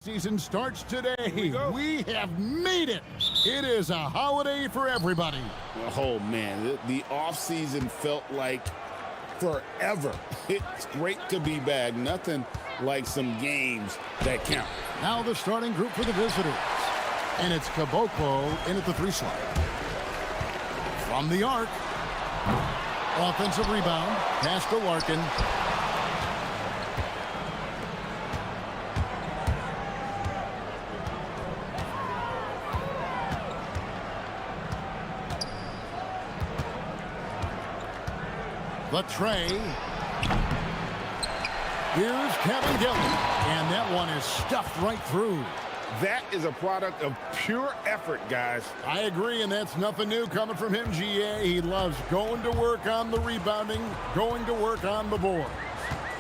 Season starts today. We have made it. It is a holiday for everybody. Oh, man, the offseason felt like forever. It's great to be back. Nothing like some games that count. Now the starting group for the visitors. And it's Caboclo in at the 3 slot. From the arc. Offensive rebound. Pass to Larkin. The tray. Here's Kevin Gillen. And that one is stuffed right through. That is a product of pure effort, guys. I agree, and that's nothing new coming from him, GA. He loves going to work on the rebounding, going to work on the board.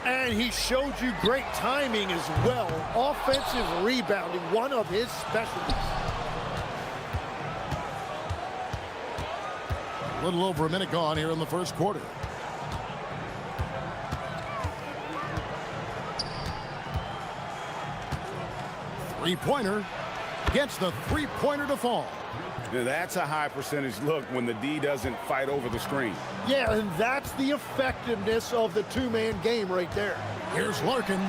And he showed you great timing as well. Offensive rebounding, one of his specialties. A little over a minute gone here in the first quarter. Three-pointer gets the three-pointer to fall. Now, that's a high percentage look when the D doesn't fight over the screen. Yeah, and that's the effectiveness of the two-man game right there. Here's Larkin.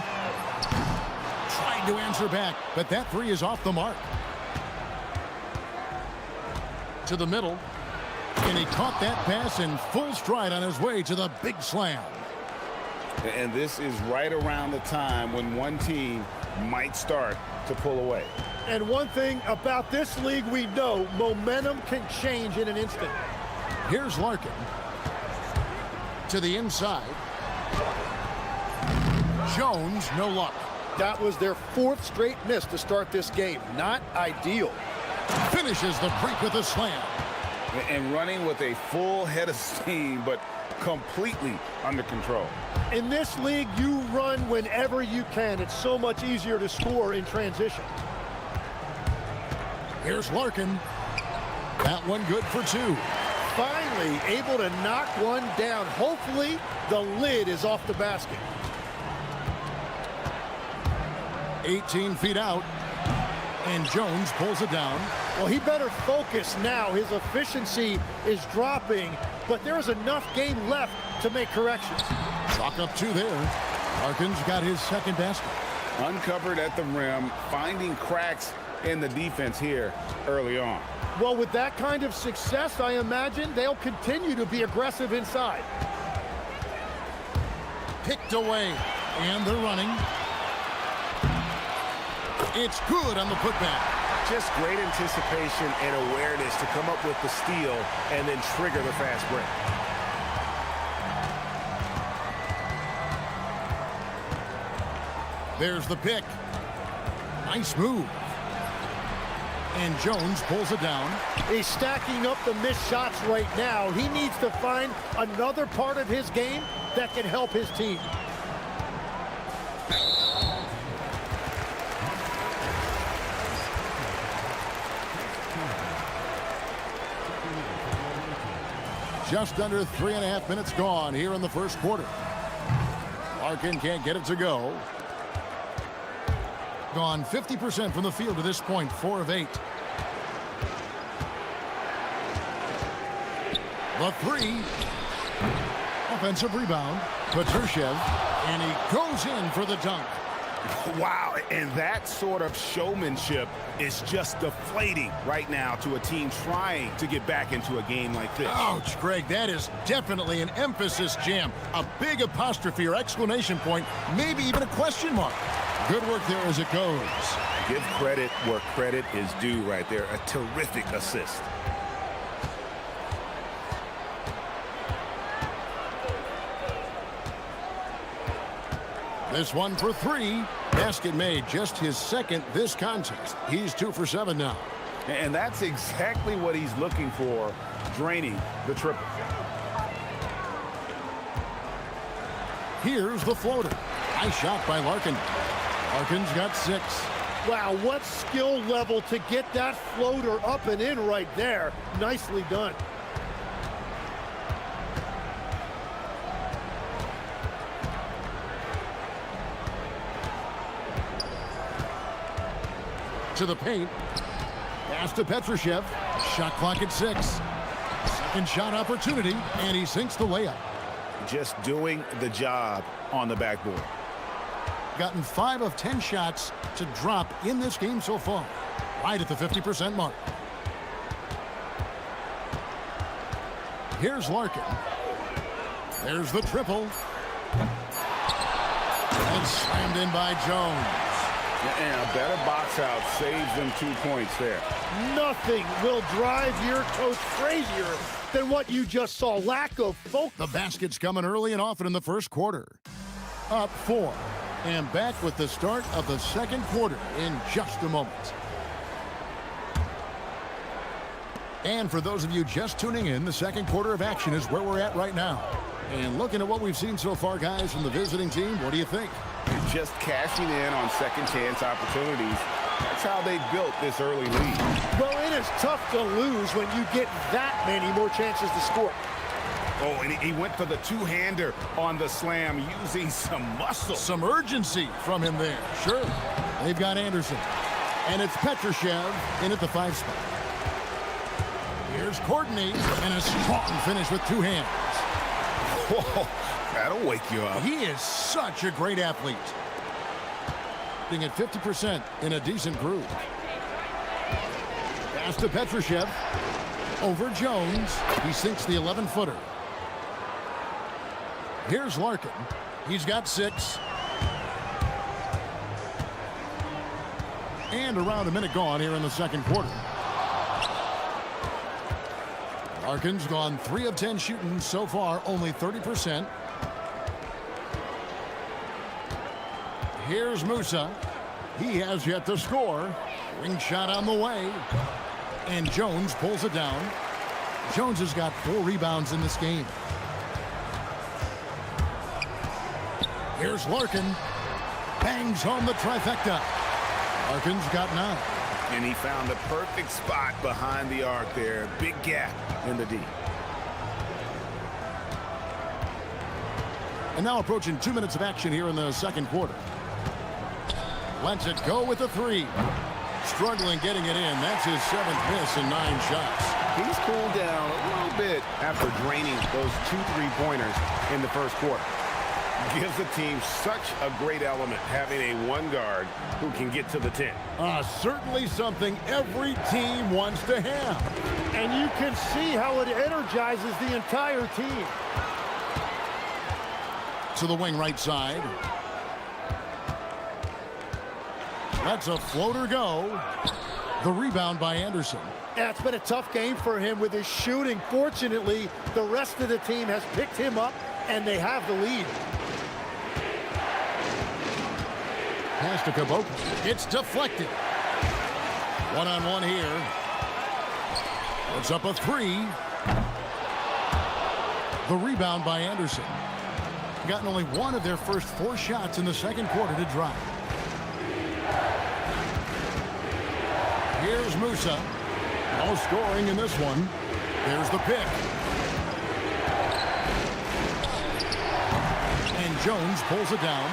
Trying to answer back, but that three is off the mark. To the middle. And he caught that pass in full stride on his way to the big slam. And this is right around the time when one team might start to pull away. And one thing about this league we know, momentum can change in an instant. Here's Larkin. To the inside. Jones, no luck. That was their 4th straight miss to start this game. Not ideal. Finishes the break with a slam. And running with a full head of steam, but completely under control. In this league, you run whenever you can. It's so much easier to score in transition. Here's Larkin. That one good for 2. Finally able to knock one down. Hopefully, the lid is off the basket. 18 feet out. And Jones pulls it down. Well, he better focus now. His efficiency is dropping, but there is enough game left to make corrections. Chalk up 2 there. Larkin's got his second basket. Uncovered at the rim, finding cracks in the defense here early on. Well, with that kind of success, I imagine they'll continue to be aggressive inside. Picked away, and they're running. It's good on the putback. Just great anticipation and awareness to come up with the steal and then trigger the fast break. There's the pick. Nice move. And Jones pulls it down. He's stacking up the missed shots right now. He needs to find another part of his game that can help his team. Just under 3.5 minutes gone here in the first quarter. Larkin can't get it to go. Gone 50% from the field to this point, 4 of 8. The 3. Offensive rebound. Petrushev. And he goes in for the dunk. Wow, and that sort of showmanship is just deflating right now to a team trying to get back into a game like this. Ouch, Greg, that is definitely an emphasis jam. A big apostrophe or exclamation point, maybe even a question mark. Good work there as it goes. Give credit where credit is due right there. A terrific assist. This one for 3. Basket made, just his second this contest. He's 2 for 7 now. And that's exactly what he's looking for, draining the triple. Here's the floater. Nice shot by Larkin. Larkin's got 6. Wow, what skill level to get that floater up and in right there. Nicely done. To the paint. Pass to Petrushev. Shot clock at 6. Second shot opportunity, and he sinks the layup. Just doing the job on the backboard. Gotten 5 of 10 shots to drop in this game so far. Right at the 50% mark. Here's Larkin. There's the triple. And slammed in by Jones. And a better box out saves them 2 points there. Nothing will drive your coach crazier than what you just saw. Lack of focus. The basket's coming early and often in the first quarter. Up 4. And back with the start of the second quarter in just a moment. And for those of you just tuning in, the second quarter of action is where we're at right now. And looking at what we've seen so far, guys, from the visiting team, what do you think? Just cashing in on second chance opportunities. That's how they built this early lead. Well, it is tough to lose when you get that many more chances to score. Oh, and he went for the two-hander on the slam, using some muscle. Some urgency from him there. Sure. They've got Anderson. And it's Petrushev in at the 5 spot. Here's Courtney, and a strong finish with 2 hands. Whoa, that'll wake you up. He is such a great athlete. Being at 50% in a decent groove. Pass to Petrushev. Over Jones. He sinks the 11-footer. Here's Larkin. He's got 6. And around a minute gone here in the second quarter. Larkin's gone 3 of 10 shooting so far, only 30%. Here's Musa. He has yet to score. Ring shot on the way. And Jones pulls it down. Jones has got 4 rebounds in this game. Here's Larkin. Bangs home the trifecta. Larkin's got 9. And he found the perfect spot behind the arc there. Big gap in the D. And now approaching 2 minutes of action here in the second quarter. Lets it go with the 3. Struggling getting it in. That's his 7th miss in 9 shots. He's cooled down a little bit after draining those 2 3-pointers in the first quarter. Gives the team such a great element having a 1 guard who can get to the 10. Certainly something every team wants to have. And you can see how it energizes the entire team. To the wing right side. That's a floater go. The rebound by Anderson. Yeah, it's been a tough game for him with his shooting. Fortunately, the rest of the team has picked him up, and they have the lead. Pass to Caboclo. It's deflected. 1-on-1 here. Puts up a 3. The rebound by Anderson. Gotten only 1 of their first 4 shots in the second quarter to drop. Here's Musa. No scoring in this one. There's the pick. And Jones pulls it down.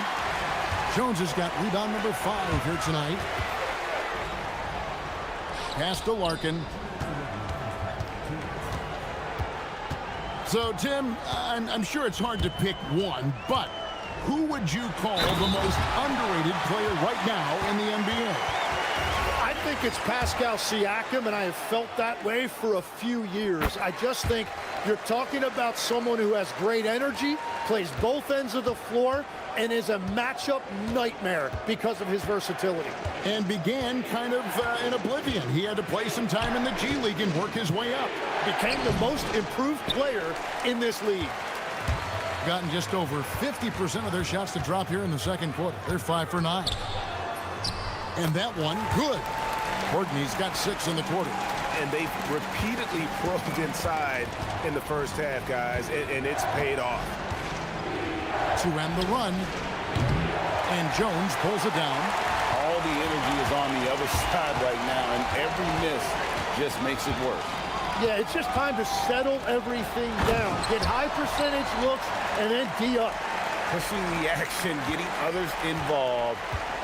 Jones has got rebound number 5 here tonight. Pass to Larkin. So, Tim, I'm sure it's hard to pick one, but who would you call the most underrated player right now in the NBA? I think it's Pascal Siakam, and I have felt that way for a few years. I just think you're talking about someone who has great energy, plays both ends of the floor, and is a matchup nightmare because of his versatility. And began kind of in oblivion. He had to play some time in the G League and work his way up. Became the most improved player in this league. Gotten just over 50% of their shots to drop here in the second quarter. They're 5 for 9. And that one, good. Courtney's got 6 in the quarter. And they've repeatedly probed inside in the first half, guys, and it's paid off. To end the run. And Jones pulls it down. All the energy is on the other side right now, and every miss just makes it worse. Yeah, it's just time to settle everything down. Get high percentage looks and then D up. Pushing the action, getting others involved.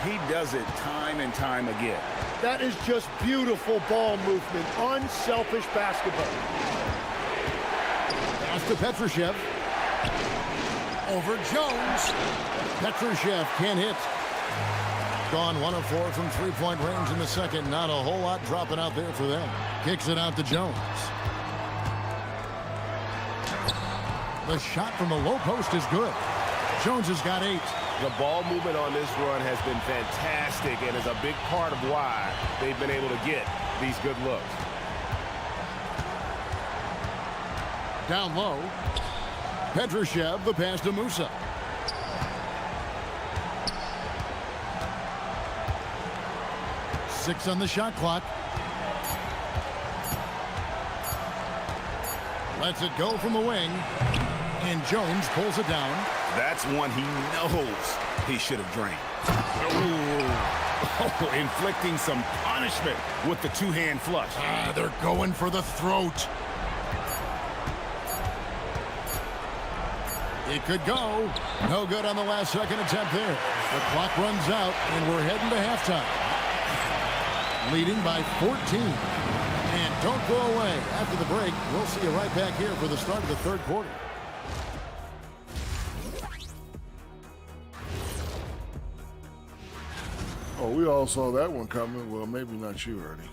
He does it time and time again. That is just beautiful ball movement, unselfish basketball. Pass to Petrushev. Over Jones. Petrushev can't hit. Gone 1 of 4 from three-point range in the second. Not a whole lot dropping out there for them. Kicks it out to Jones. The shot from the low post is good. Jones has got 8. The ball movement on this run has been fantastic and is a big part of why they've been able to get these good looks. Down low. Petrushev, the pass to Musa. Six on the shot clock. Lets it go from the wing. And Jones pulls it down. That's one he knows he should have drained. Oh, inflicting some punishment with the two-hand flush. They're going for the throat. It could go. No good on the last second attempt there. The clock runs out, and we're heading to halftime. Leading by 14. And don't go away. After the break, we'll see you right back here for the start of the third quarter. Oh, we all saw that one coming. Well, maybe not you, Ernie.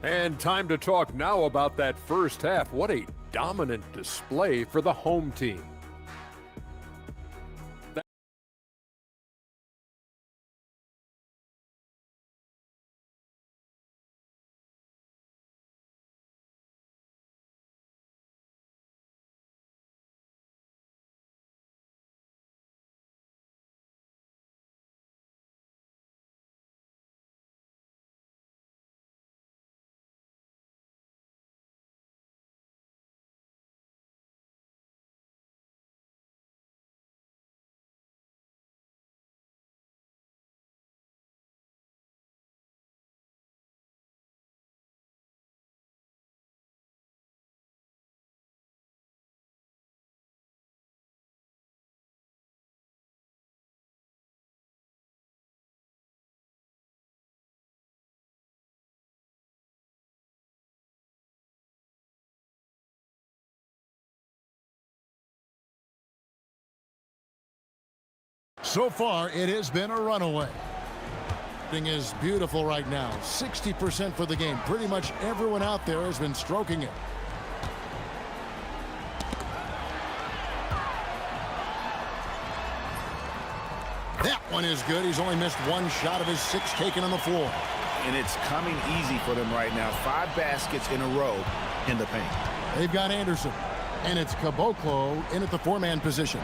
And time to talk now about that first half. What a dominant display for the home team. So far, it has been a runaway. Thing is beautiful right now. 60% for the game. Pretty much everyone out there has been stroking it. That one is good. He's only missed one shot of his 6 taken on the floor. And it's coming easy for them right now. 5 baskets in a row in the paint. They've got Anderson. And it's Caboclo in at the 4-man position.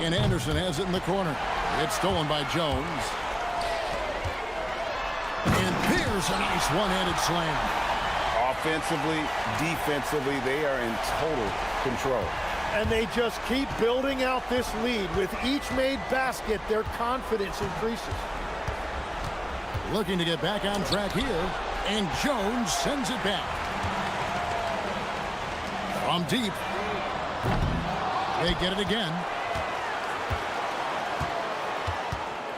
And Anderson has it in the corner. It's stolen by Jones. And there's a nice one-handed slam. Offensively, defensively, they are in total control. And they just keep building out this lead. With each made basket, their confidence increases. Looking to get back on track here. And Jones sends it back. From deep. They get it again.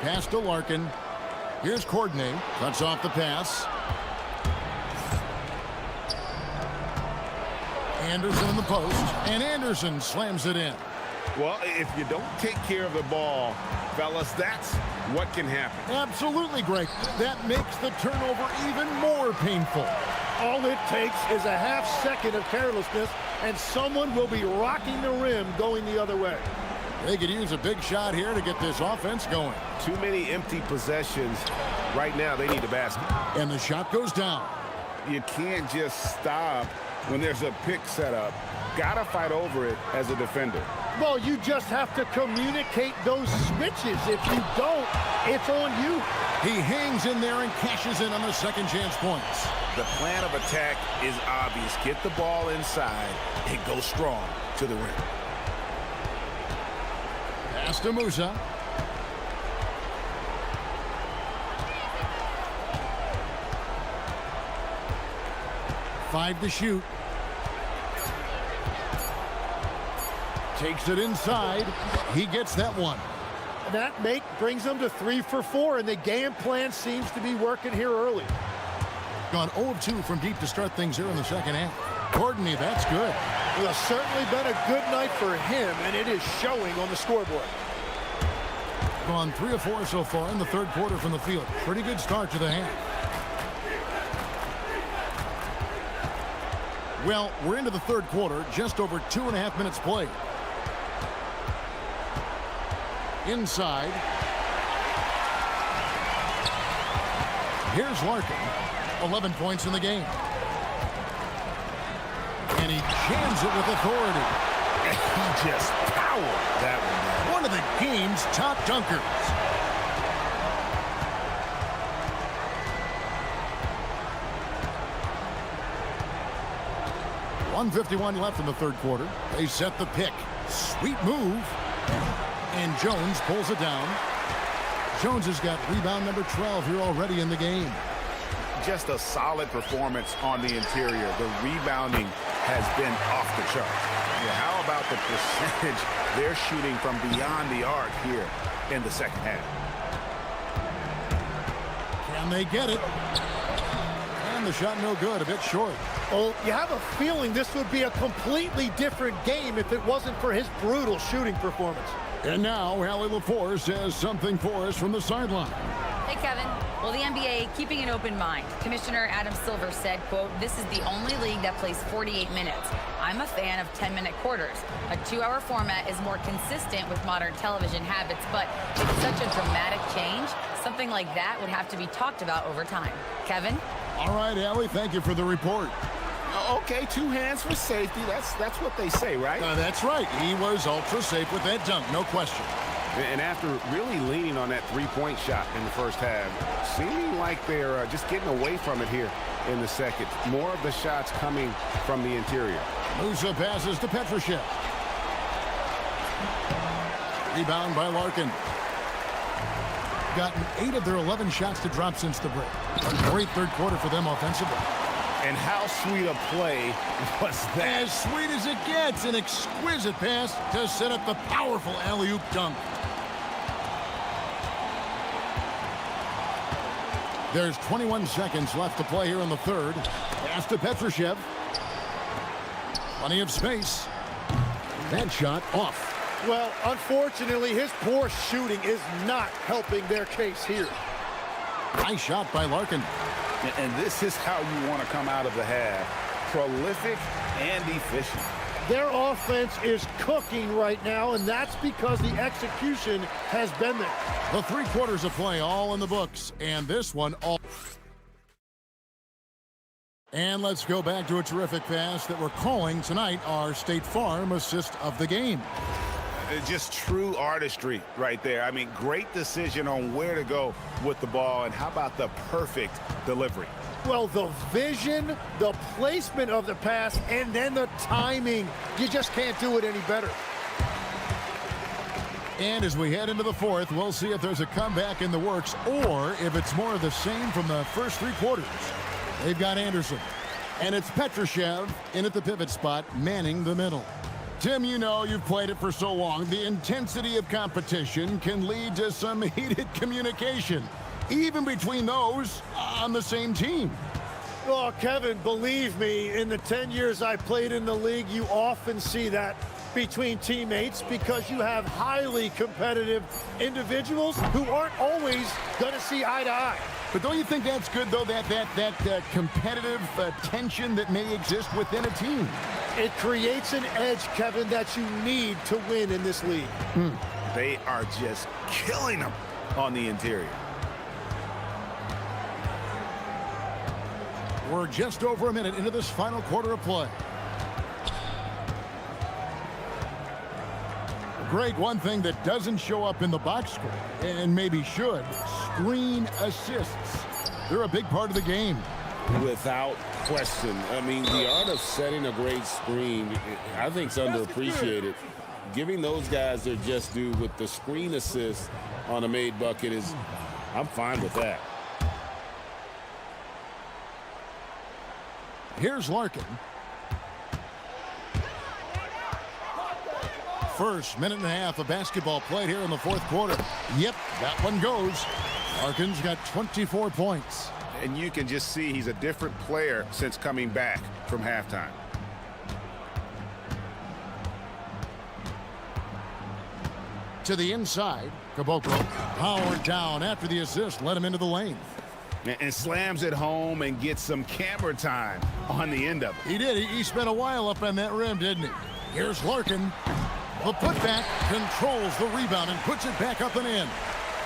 Pass to Larkin. Here's Courtney. Cuts off the pass. Anderson in the post. And Anderson slams it in. Well, if you don't take care of the ball, fellas, that's what can happen. Absolutely, Greg. That makes the turnover even more painful. All it takes is a half second of carelessness, and someone will be rocking the rim going the other way. They could use a big shot here to get this offense going. Too many empty possessions. Right now, they need a basket. And the shot goes down. You can't just stop when there's a pick set up. Gotta fight over it as a defender. Well, you just have to communicate those switches. If you don't, it's on you. He hangs in there and cashes in on the second chance points. The plan of attack is obvious. Get the ball inside and go strong to the rim. Pass to Musa. Five to shoot. Takes it inside. He gets that one. And that make brings them to 3 for 4, and the game plan seems to be working here early. Gone 0 of 2 from deep to start things here in the second half. Courtney, that's good. Well, it's certainly been a good night for him, and it is showing on the scoreboard. Gone 3 of 4 so far in the third quarter from the field. Pretty good start to the half. Well, we're into the third quarter, just over 2.5 minutes played. Inside. Here's Larkin. 11 points in the game. And he jams it with authority. And he just powered that one. One of the game's top dunkers. .151 left in the third quarter. They set the pick. Sweet move. And Jones pulls it down. Jones has got rebound number 12 here already in the game. Just a solid performance on the interior. The rebounding has been off the charts. Yeah, how about the percentage they're shooting from beyond the arc here in the second half? Can they get it? And the shot no good, a bit short. Well, you have a feeling this would be a completely different game if it wasn't for his brutal shooting performance. And now, Allie LaForce has something for us from the sideline. Hey, Kevin. Well, the NBA keeping an open mind. Commissioner Adam Silver said, quote, "This is the only league that plays 48 minutes. I'm a fan of 10-minute quarters. A 2-hour format is more consistent with modern television habits, but it's such a dramatic change. Something like that would have to be talked about over time." Kevin? All right, Allie, thank you for the report. Okay, 2 hands for safety. That's what they say, right? That's right. He was ultra safe with that dunk, no question. And after really leaning on that three-point shot in the first half, seeming like they're just getting away from it here in the second. More of the shots coming from the interior. Musa passes to Petrushev. Rebound by Larkin. Gotten 8 of their 11 shots to drop since the break. A great third quarter for them offensively. And how sweet a play was that? As sweet as it gets, an exquisite pass to set up the powerful alley-oop dunk. There's 21 seconds left to play here in the third. Pass to Petrushev. Plenty of space. That shot off. Well, unfortunately, his poor shooting is not helping their case here. Nice shot by Larkin. And this is how you want to come out of the half. Prolific and efficient. Their offense is cooking right now, and that's because the execution has been there. The 3 quarters of play all in the books, and this one all. And let's go back to a terrific pass that we're calling tonight our State Farm assist of the game. Just true artistry right there. I mean, great decision on where to go with the ball, and how about the perfect delivery? Well, the vision, the placement of the pass, and then the timing. You just can't do it any better. And as we head into the fourth, we'll see if there's a comeback in the works or if it's more of the same from the first 3 quarters. They've got Anderson, and it's Petrushev in at the pivot spot, manning the middle. Tim, you know, you've played it for so long. The intensity of competition can lead to some heated communication, even between those on the same team. Oh, Kevin, believe me, in the 10 years I played in the league, you often see that between teammates because you have highly competitive individuals who aren't always going to see eye to eye. But don't you think that's good, though, that competitive tension that may exist within a team? It creates an edge, Kevin, that you need to win in this league. They are just killing them on the interior. We're just over a minute into this final quarter of play. Great, one thing that doesn't show up in the box score, and maybe should, screen assists. They're a big part of the game. Without question. I mean, the art of setting a great screen, I think, is underappreciated. Giving those guys their just due with the screen assist on a made bucket is, I'm fine with that. Here's Larkin. first minute and a half of basketball played here in the fourth quarter. Yep, that one goes. Larkin's got 24 points. And you can just see he's a different player since coming back from halftime. To the inside, Caboclo powered down after the assist, led him into the lane. And slams it home and gets some camera time on the end of it. He did. He spent a while up on that rim, didn't he? Here's Larkin. The putback controls the rebound and puts it back up and in.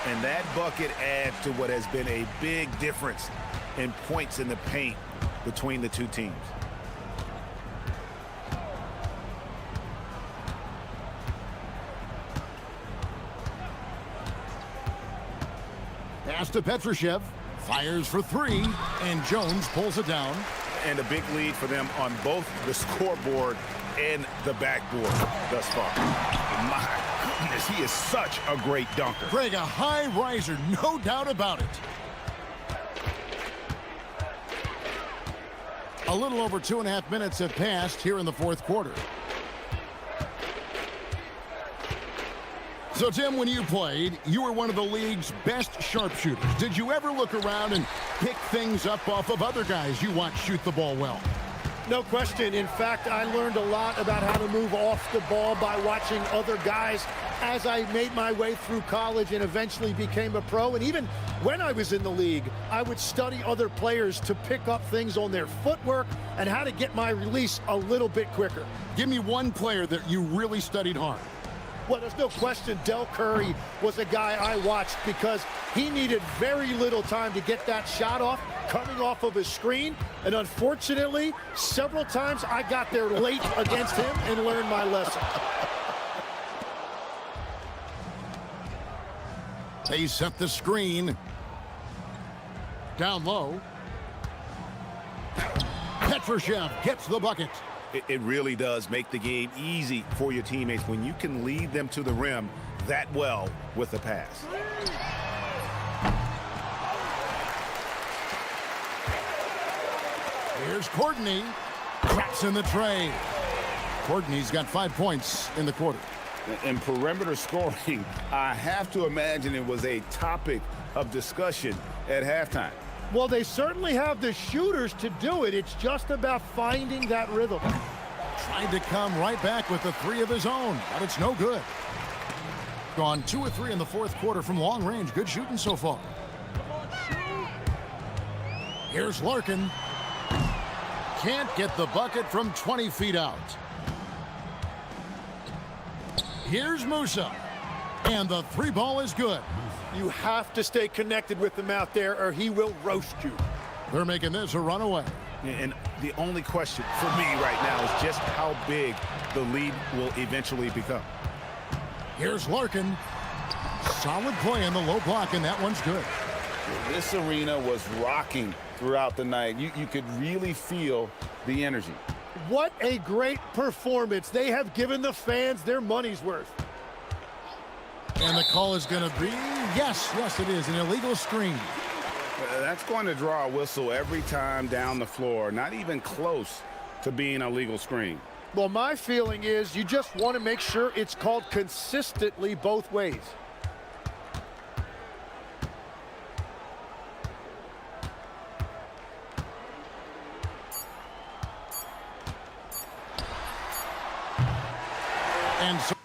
And that bucket adds to what has been a big difference in points in the paint between the two teams. Pass to Petrushev. Fires for three, and Jones pulls it down. And a big lead for them on both the scoreboard and the backboard thus far. My goodness, he is such a great dunker. Craig, a high riser, no doubt about it. A little over 2.5 minutes have passed here in the fourth quarter. So, Tim, when you played, you were one of the league's best sharpshooters. Did you ever look around and pick things up off of other guys you watch shoot the ball well? No question. In fact, I learned a lot about how to move off the ball by watching other guys as I made my way through college and eventually became a pro. And even when I was in the league, I would study other players to pick up things on their footwork and how to get my release a little bit quicker. Give me one player that you really studied hard. Well, there's no question Del Curry was a guy I watched because he needed very little time to get that shot off coming off of his screen. And unfortunately, several times I got there late against him and learned my lesson. They set the screen. Down low. Petrushev gets the bucket. It really does make the game easy for your teammates when you can lead them to the rim that well with a pass. Here's Courtney. Traps in the tray. Courtney's got 5 points in the quarter. In perimeter scoring, I have to imagine it was a topic of discussion at halftime. Well, they certainly have the shooters to do it. It's just about finding that rhythm. Tried to come right back with the three of his own, but it's no good. Gone 2 or 3 in the fourth quarter from long range. Good shooting so far. Here's Larkin. Can't get the bucket from 20 feet out. Here's Musa. And the three ball is good. You have to stay connected with him out there or he will roast you. They're making this a runaway. And the only question for me right now is just how big the lead will eventually become. Here's Larkin. Solid play in the low block, and that one's good. This arena was rocking throughout the night. You could really feel the energy. What a great performance. They have given the fans their money's worth. And the call is going to be, yes, it is, an illegal screen. That's going to draw a whistle every time down the floor. Not even close to being a legal screen. Well, my feeling is you just want to make sure it's called consistently both ways. And so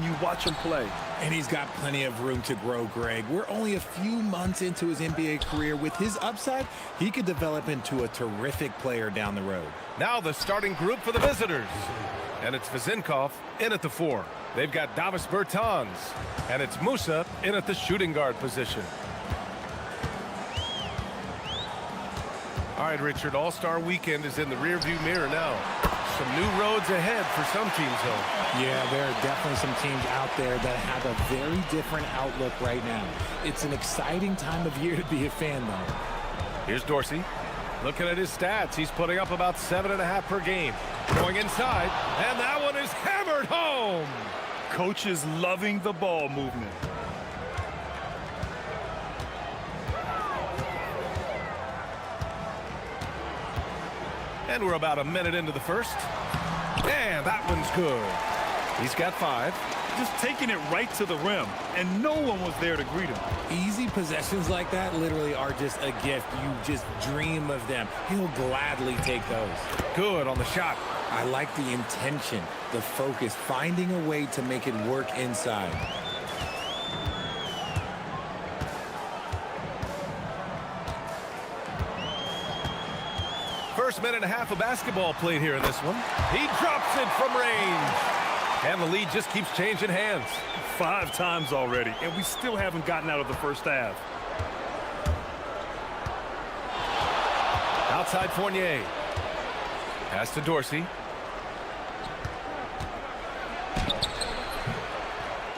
when you watch him play. And he's got plenty of room to grow, Greg. We're only a few months into his NBA career. With his upside, he could develop into a terrific player down the road. Now the starting group for the visitors. And it's Vezinkov in at the 4. They've got Davis Bertans. And it's Musa in at the shooting guard position. All right, Richard, All-Star Weekend is in the rearview mirror now. Some new roads ahead for some teams, though. Yeah, there are definitely some teams out there that have a very different outlook right now. It's an exciting time of year to be a fan, though. Here's Dorsey. Looking at his stats, he's putting up about 7.5 per game. Going inside, and that one is hammered home. Coach is loving the ball movement. And we're about a minute into the first. And that one's good. He's got 5. Just taking it right to the rim, and no one was there to greet him. Easy possessions like that literally are just a gift. You just dream of them. He'll gladly take those. Good on the shot. I like the intention, the focus, finding a way to make it work inside. First minute and a half of basketball played here in this one. He drops it from range. And the lead just keeps changing hands. 5 times already, and we still haven't gotten out of the first half. Outside Fournier. Pass to Dorsey.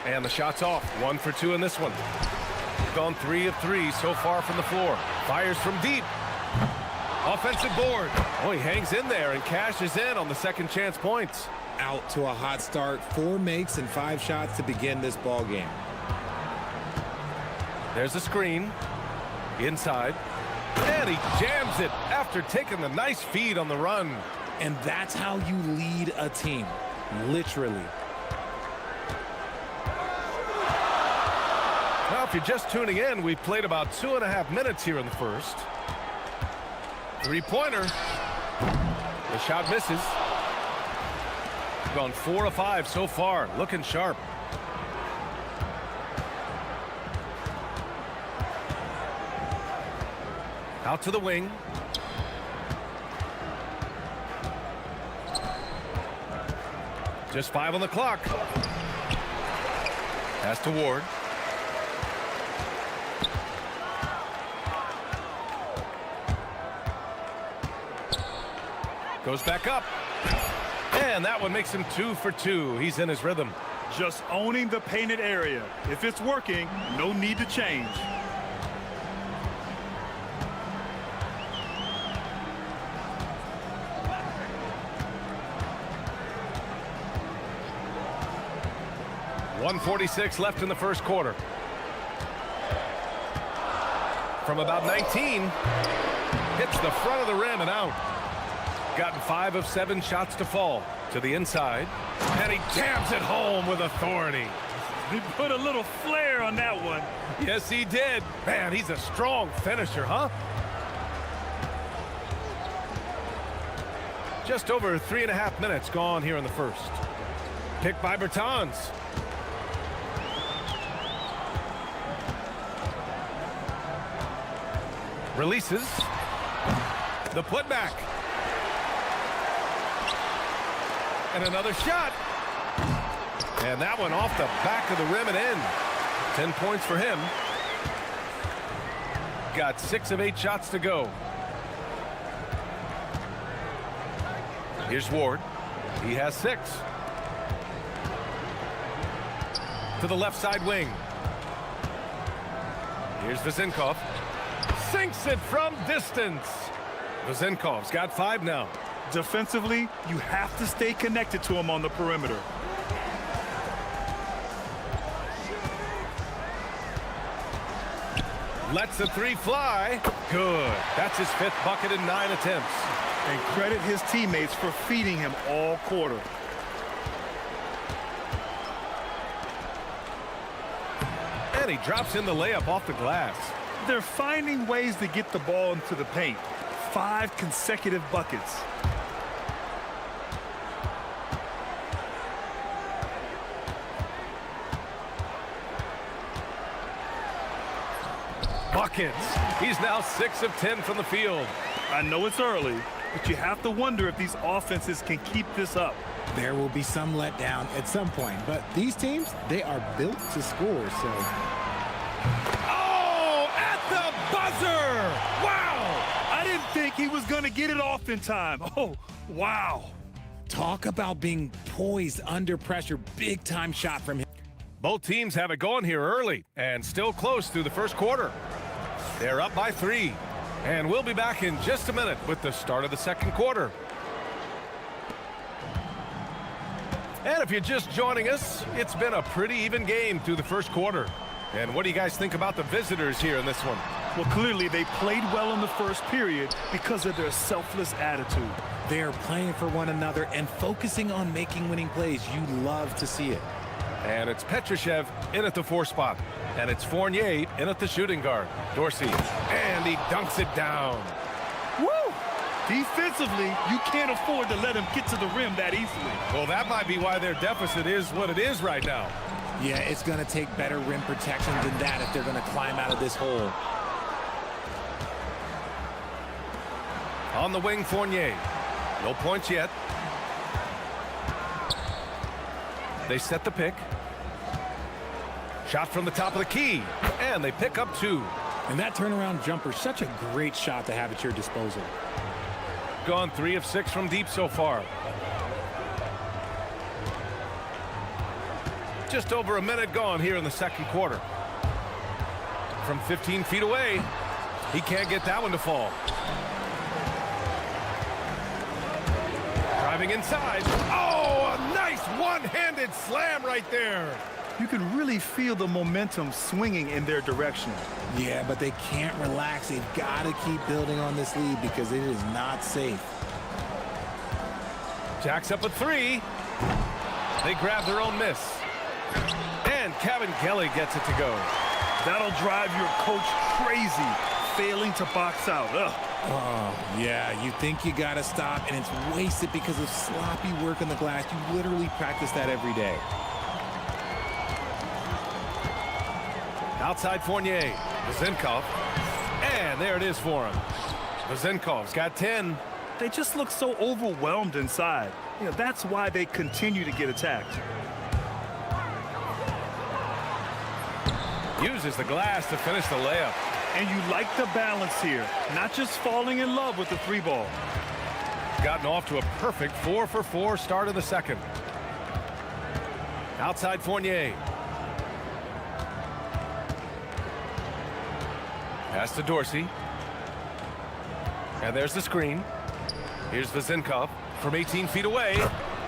And the shot's off. 1 for 2 in this one. Gone 3 of 3 so far from the floor. Fires from deep. Offensive board. Oh, he hangs in there and cashes in on the second chance points. Out to a hot start. 4 makes and 5 shots to begin this ball game. There's a screen. Inside. And he jams it after taking the nice feed on the run. And that's how you lead a team. Literally. Well, if you're just tuning in, we've played about 2.5 minutes here in the first. 3-pointer. The shot misses. Gone 4 of 5 so far. Looking sharp. Out to the wing. Just 5 on the clock. Pass to Ward. Goes back up. And that one makes him 2 for 2. He's in his rhythm. Just owning the painted area. If it's working, no need to change. .146 left in the first quarter. From about 19, hits the front of the rim and out. Gotten 5 of 7 shots to fall. To the inside. And he jams it home with authority. He put a little flair on that one. Yes, he did. Man, he's a strong finisher, huh? Just over 3.5 minutes gone here in the first. Picked by Bertans. Releases. The putback. And another shot. And that one off the back of the rim and in. 10 points for him. Got 6 of 8 shots to go. Here's Ward. He has 6. To the left side wing. Here's Vezinkov. Sinks it from distance. Vezinkov's got 5 now. Defensively, you have to stay connected to him on the perimeter. Lets the 3 fly. Good. That's his 5th bucket in 9 attempts. And credit his teammates for feeding him all quarter. And he drops in the layup off the glass. They're finding ways to get the ball into the paint. 5 consecutive buckets. buckets. He's now 6 of 10 from the field. I know it's early, but you have to wonder if these offenses can keep this up. There will be some letdown at some point, but these teams, they are built to score, so... Oh, at the buzzer! Wow! I didn't think he was going to get it off in time. Oh, wow. Talk about being poised under pressure. Big-time shot from him. Both teams have it going here early and still close through the first quarter. They're up by 3. And we'll be back in just a minute with the start of the second quarter. And if you're just joining us, it's been a pretty even game through the first quarter. And what do you guys think about the visitors here in this one? Well, clearly they played well in the first period because of their selfless attitude. They're playing for one another and focusing on making winning plays. You love to see it. And it's Petrushev in at the 4 spot. And it's Fournier in at the shooting guard. Dorsey. And he dunks it down. Woo! Defensively, you can't afford to let him get to the rim that easily. Well, that might be why their deficit is what it is right now. Yeah, it's going to take better rim protection than that if they're going to climb out of this hole. On the wing, Fournier. No points yet. They set the pick. Shot from the top of the key. And they pick up 2. And that turnaround jumper, such a great shot to have at your disposal. Gone 3 of 6 from deep so far. Just over a minute gone here in the second quarter. From 15 feet away, he can't get that one to fall. Driving inside. Oh, a nice one-handed slam right there. You can really feel the momentum swinging in their direction. Yeah, but they can't relax. They've got to keep building on this lead because it is not safe. Jacks up at 3. They grab their own miss. And Kevin Kelly gets it to go. That'll drive your coach crazy, failing to box out. Ugh. Oh, yeah, you think you got to stop, and it's wasted because of sloppy work on the glass. You literally practice that every day. Outside Fournier, Vazenkov, and there it is for him. Vazenkov's got 10. They just look so overwhelmed inside. You know, that's why they continue to get attacked. Uses the glass to finish the layup. And you like the balance here, not just falling in love with the 3 ball. Gotten off to a perfect 4 for 4 start of the second. Outside Fournier. Pass to Dorsey. And there's the screen. Here's Vazenkov from 18 feet away.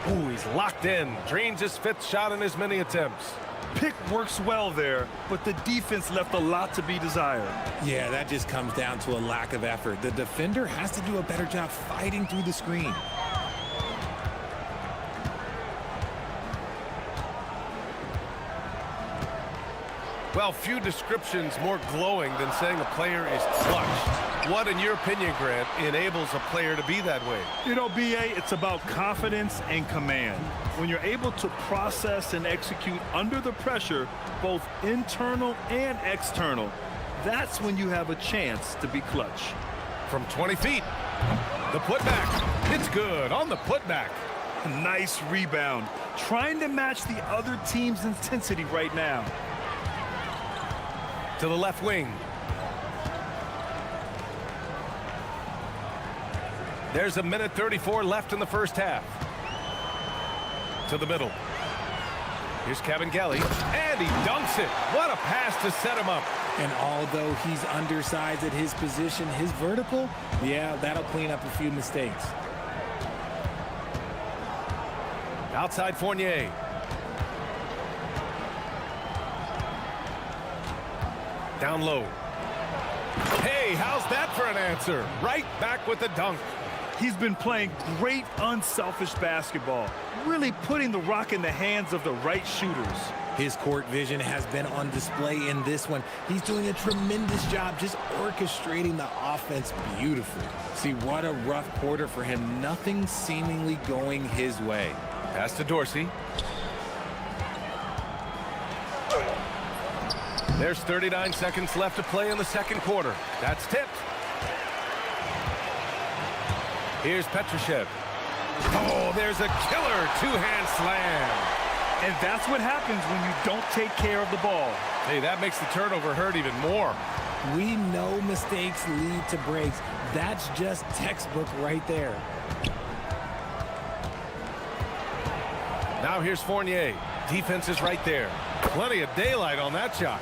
Ooh, he's locked in. Drains his 5th shot in as many attempts. Pick works well there, but the defense left a lot to be desired. Yeah, that just comes down to a lack of effort. The defender has to do a better job fighting through the screen. Well, few descriptions more glowing than saying a player is clutch. What, in your opinion, Grant, enables a player to be that way? You know, B.A., it's about confidence and command. When you're able to process and execute under the pressure, both internal and external, that's when you have a chance to be clutch. From 20 feet, the putback. It's good on the putback. Nice rebound. Trying to match the other team's intensity right now. To the left wing. There's a minute 34 left in the first half. To the middle. Here's Kevin Kelly, and he dunks it. What a pass to set him up. And although he's undersized at his position, his vertical, yeah, that'll clean up a few mistakes. Outside Fournier. Down low. Hey, how's that for an answer? Right back with the dunk. He's been playing great unselfish basketball, really putting the rock in the hands of the right shooters. His court vision has been on display in this one. He's doing a tremendous job just orchestrating the offense beautifully. See, what a rough quarter for him. Nothing seemingly going his way. Pass to Dorsey. There's 39 seconds left to play in the second quarter. That's tipped. Here's Petrushev. Oh, there's a killer two-hand slam. And that's what happens when you don't take care of the ball. Hey, that makes the turnover hurt even more. We know mistakes lead to breaks. That's just textbook right there. Now here's Fournier. Defense is right there. Plenty of daylight on that shot.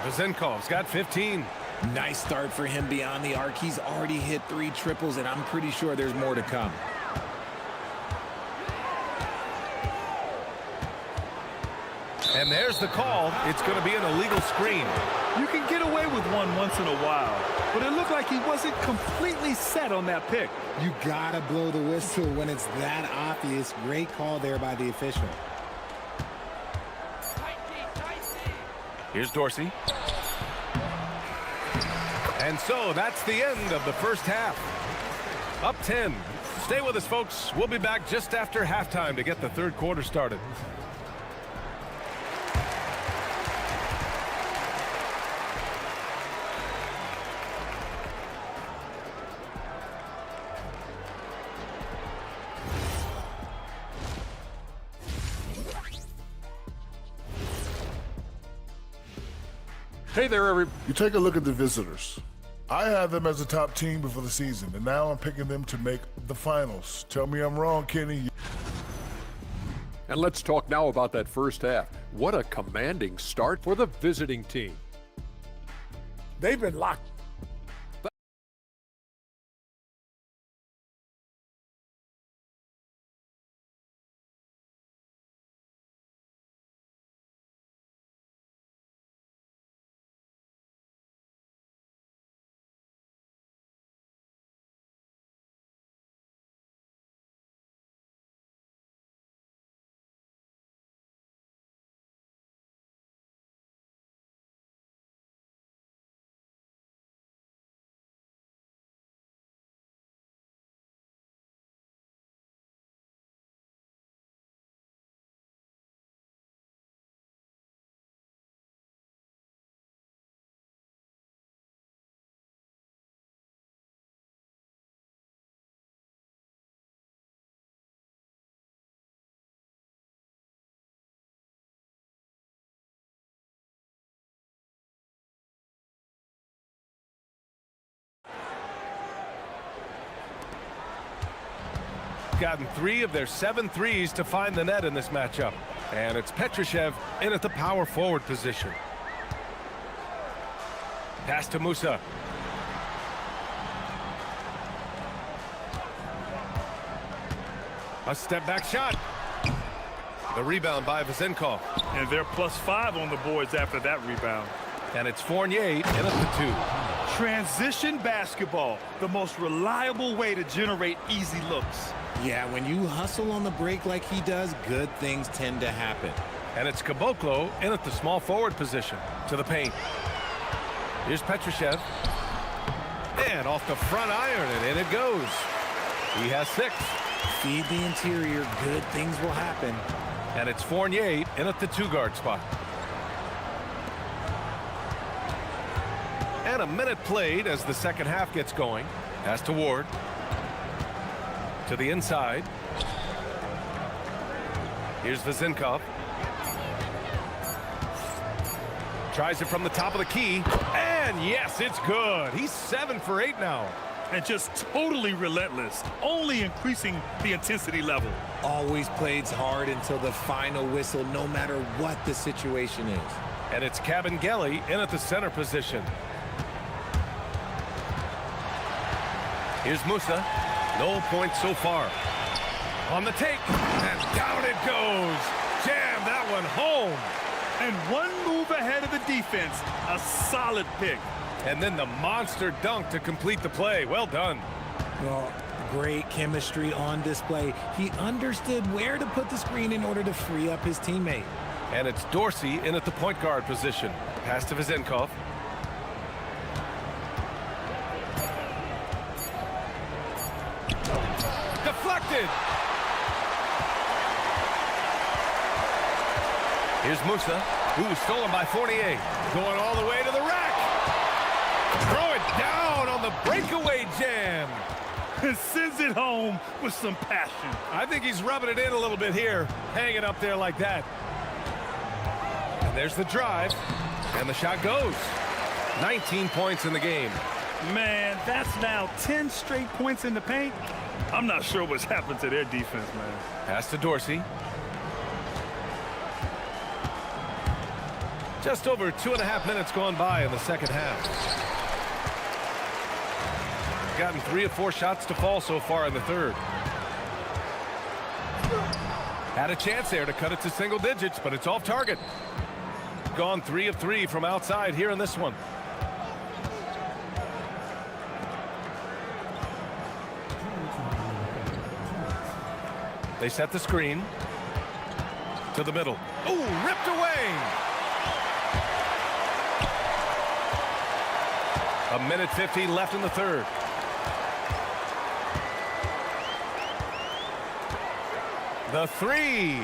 Vezenkov's got 15. Nice start for him beyond the arc. He's already hit 3 triples, and I'm pretty sure there's more to come. And there's the call. It's going to be an illegal screen. You can get away with one once in a while, but it looked like he wasn't completely set on that pick. You gotta blow the whistle when it's that obvious. Great call there by the official. Here's Dorsey. And so that's the end of the first half. Up 10. Stay with us, folks. We'll be back just after halftime to get the third quarter started. Hey there, everybody. You take a look at the visitors. I had them as a top team before the season, and now I'm picking them to make the finals. Tell me I'm wrong, Kenny. And let's talk now about that first half. What a commanding start for the visiting team. They've been locked. Gotten 3 of their 7 threes to find the net in this matchup. And it's Petrushev in at the power forward position. Pass to Musa. A step back shot. The rebound by Vezenkov. And they're +5 on the boards after that rebound. And it's Fournier in at the 2. Transition basketball, the most reliable way to generate easy looks. Yeah, when you hustle on the break like he does, good things tend to happen. And it's Caboclo in at the small forward position to the paint. Here's Petrushev. And off the front iron, and in it goes. He has 6. Feed the interior, good things will happen. And it's Fournier in at the 2-guard spot. And a minute played as the second half gets going. Pass to Ward. To the inside. Here's Vezenkov. Tries it from the top of the key. And yes, it's good. He's 7 for 8 now. And just totally relentless, only increasing the intensity level. Always plays hard until the final whistle, no matter what the situation is. And it's Cabangeli in at the center position. Here's Musa. No points so far. On the take, and down it goes. Jam that one home. And one move ahead of the defense. A solid pick. And then the monster dunk to complete the play. Well done. Well, great chemistry on display. He understood where to put the screen in order to free up his teammate. And it's Dorsey in at the point guard position. Pass to Vezenkov. Deflected. Here's Musa. Ooh, stolen by 48. Going all the way to the rack. Throw it down on the breakaway jam. Sends it home with some passion. I think he's rubbing it in a little bit here, hanging up there like that. And there's the drive, and the shot goes. 19 points in the game. Man, that's now 10 straight points in the paint. I'm not sure what's happened to their defense, man. Pass to Dorsey. Just over 2.5 minutes gone by in the second half. Gotten 3 of 4 shots to fall so far in the third. Had a chance there to cut it to single digits, but it's off target. Gone 3 of 3 from outside here in this one. They set the screen to the middle. Ooh, ripped away. A minute 15 left in the third. The three.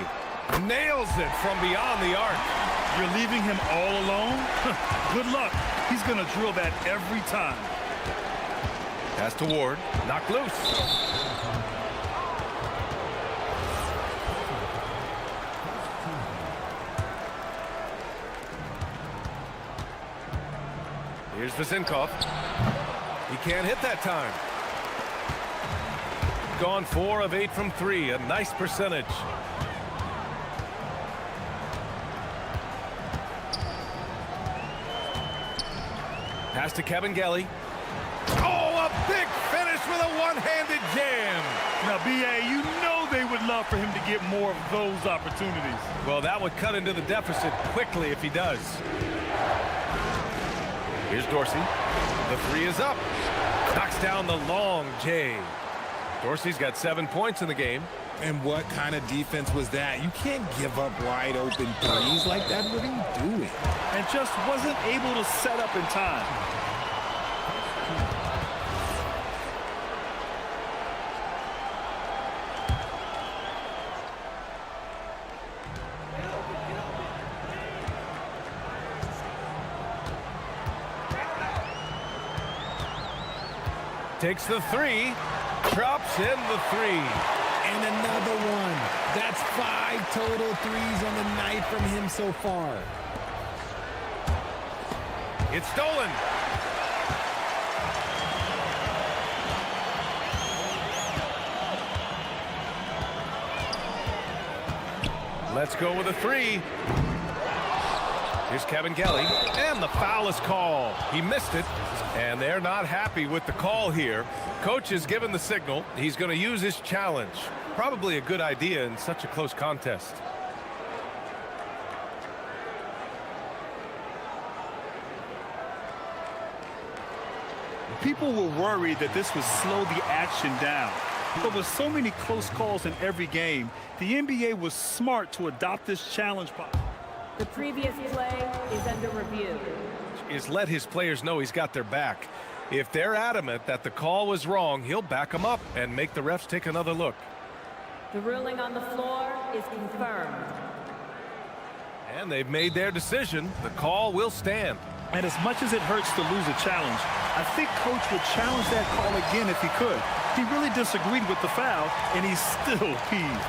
Nails it from beyond the arc. You're leaving him all alone? Good luck. He's going to drill that every time. Pass to Ward. Knocked loose. Here's Vazinkov. He can't hit that time. Gone 4 of 8 from 3. A nice percentage. Pass to Kevin Gelly. Oh, a big finish with a one-handed jam. Now, B.A., you know they would love for him to get more of those opportunities. Well, that would cut into the deficit quickly if he does. Here's Dorsey. The three is up. Knocks down the long J. Dorsey's got 7 points in the game. And what kind of defense was that? You can't give up wide open threes like that. What are you doing? And just wasn't able to set up in time. Takes the three. Drops in the three. And another one. That's 5 total threes on the night from him so far. It's stolen. Let's go with a three. Here's Kevin Gelly, and the foul is called. He missed it, and they're not happy with the call here. Coach has given the signal. He's going to use his challenge. Probably a good idea in such a close contest. People were worried that this would slow the action down. But with so many close calls in every game, the NBA was smart to adopt this challenge. The previous play is under review. Is let his players know he's got their back. If they're adamant that the call was wrong, he'll back them up and make the refs take another look. The ruling on the floor is confirmed. And they've made their decision. The call will stand. And as much as it hurts to lose a challenge, I think Coach would challenge that call again if he could. He really disagreed with the foul, and he's still peeved.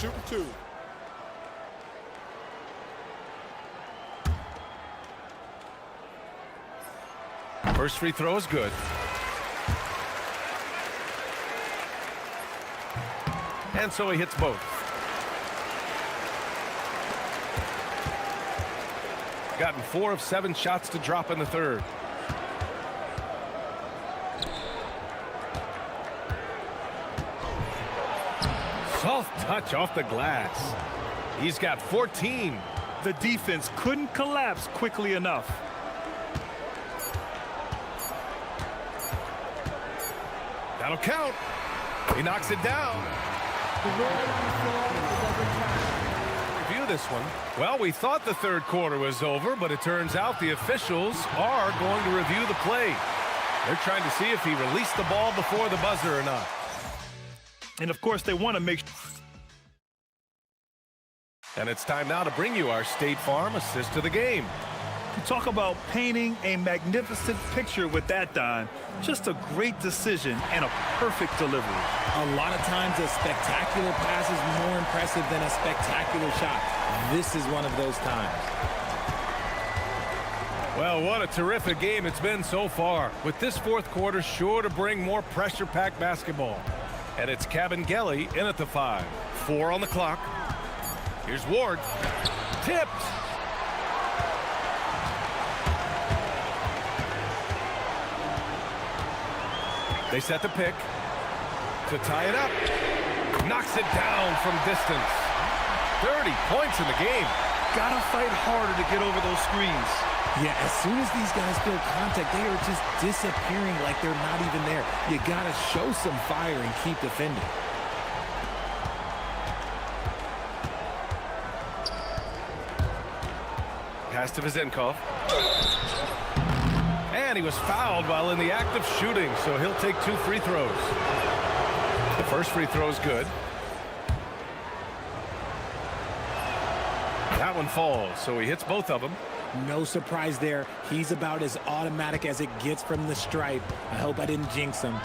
Shooting 2. First free throw is good. And so he hits both. Gotten 4 of 7 shots to drop in the third. Soft touch off the glass. He's got 14. The defense couldn't collapse quickly enough. That'll count. He knocks it down. The ruling on the floor is overturned. clear this one. Well, we thought the third quarter was over, but it turns out the officials are going to review the play. They're trying to see if he released the ball before the buzzer or not. And of course, they want to make And it's time now to bring you our State Farm assist to the game. You talk about painting a magnificent picture with that, Don. Just a great decision and a perfect delivery. A lot of times a spectacular pass is more impressive than a spectacular shot. This is one of those times. Well, what a terrific game it's been so far. With this fourth quarter sure to bring more pressure-packed basketball. And it's Cabangeli in at the 5. 4 on the clock. Here's Ward. Tipped. They set the pick to tie it up. Knocks it down from distance. 30 points in the game. Gotta fight harder to get over those screens. Yeah, as soon as these guys feel contact, they are just disappearing like they're not even there. You gotta show some fire and keep defending. Pass to Vizenkov. And he was fouled while in the act of shooting, so he'll take 2 free throws. The first free throw is good. That one falls, so he hits both of them. No surprise there. He's about as automatic as it gets from the stripe. I hope I didn't jinx him.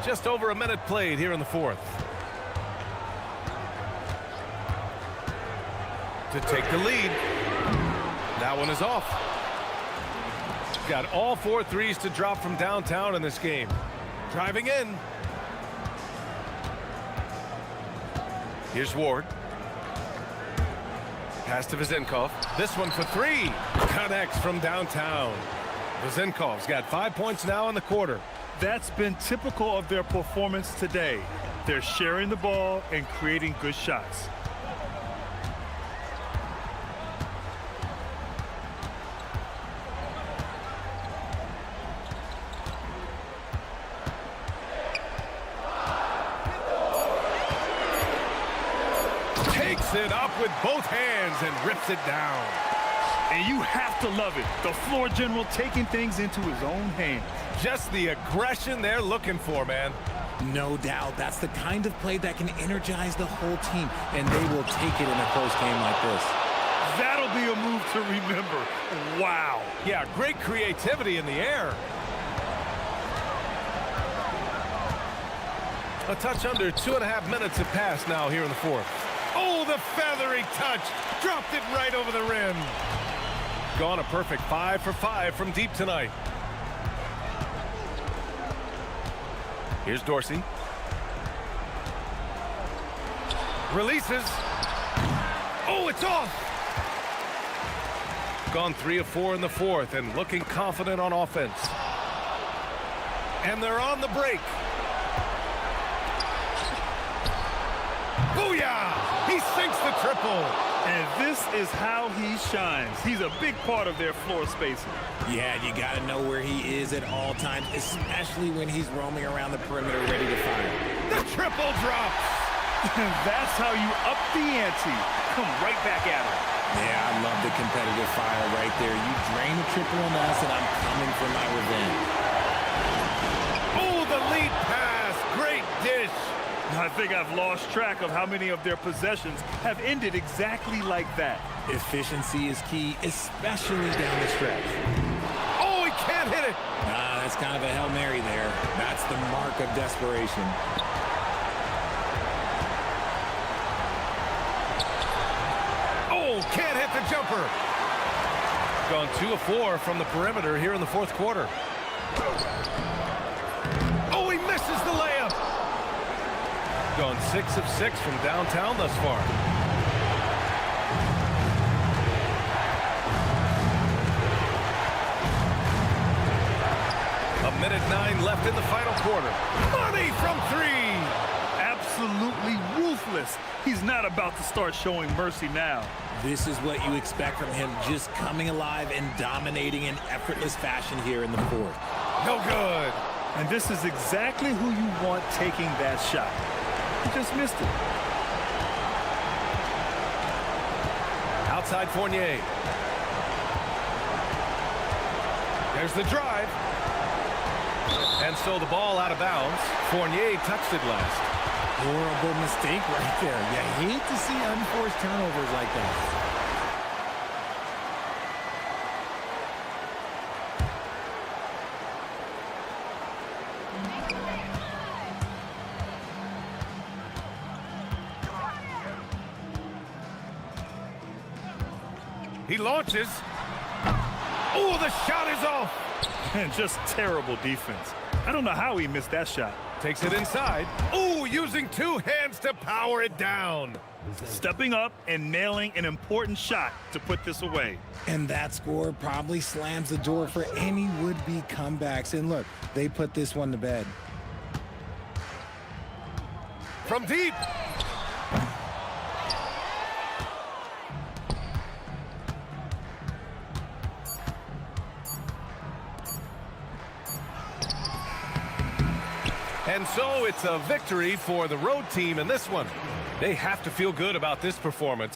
Just over a minute played here in the fourth. To take the lead. That one is off. Got all 4 threes to drop from downtown in this game. Driving in. Here's Ward. Pass to Vizenkov. This one for 3. Connects from downtown. Vizenkov's got 5 points now in the quarter. That's been typical of their performance today. They're sharing the ball and creating good shots. Takes it up with both hands and rips it down. And you have to love it. The floor general taking things into his own hands. Just the aggression they're looking for, man. No doubt. That's the kind of play that can energize the whole team, and they will take it in a close game like this. That'll be a move to remember. Wow. Yeah, great creativity in the air. A touch under 2.5 minutes have passed now here in the fourth. Oh, the feathery touch. Dropped it right over the rim. Gone a perfect 5 for 5 from deep tonight. Here's Dorsey. Releases. Oh, it's off. Gone 3 of 4 in the fourth and looking confident on offense. And they're on the break. Booyah! He sinks the triple. And this is how he shines. He's a big part of their floor spacing. Yeah, you got to know where he is at all times, especially when he's roaming around the perimeter ready to fire. The triple drops. That's how you up the ante. Come right back at him. Yeah, I love the competitive fire right there. You drain the triple on us, and I'm coming for my revenge. Oh, the lead pass. Great dish. I think I've lost track of how many of their possessions have ended exactly like that. Efficiency is key, especially down the stretch. Oh, he can't hit it. That's kind of a Hail Mary there. That's the mark of desperation. Oh, can't hit the jumper. Gone 2 of 4 from the perimeter here in the fourth quarter. Oh, he misses the layup. Gone 6 of 6 from downtown thus far. A minute 9 left in the final quarter. Money from 3. Absolutely ruthless. He's not about to start showing mercy now. This is what you expect from him, just coming alive and dominating in effortless fashion here in the fourth. No good. And this is exactly who you want taking that shot. He just missed it. Outside Fournier. There's the drive. And so the ball out of bounds. Fournier touched it last. Horrible mistake right there. You hate to see unforced turnovers like that. He launches. Oh, the shot is off. And just terrible defense. I don't know how he missed that shot. Takes it inside. Oh, using two hands to power it down. Stepping up and nailing an important shot to put this away. And that score probably slams the door for any would-be comebacks. And look, they put this one to bed. From deep. And so it's a victory for the road team in this one. They have to feel good about this performance.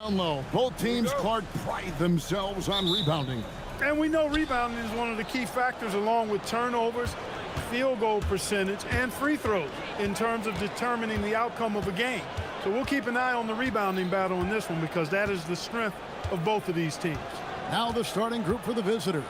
Down low. Both teams, Clark, pride themselves on rebounding. And we know rebounding is one of the key factors along with turnovers, field goal percentage, and free throws in terms of determining the outcome of a game. So we'll keep an eye on the rebounding battle in this one because that is the strength of both of these teams. Now the starting group for the visitors.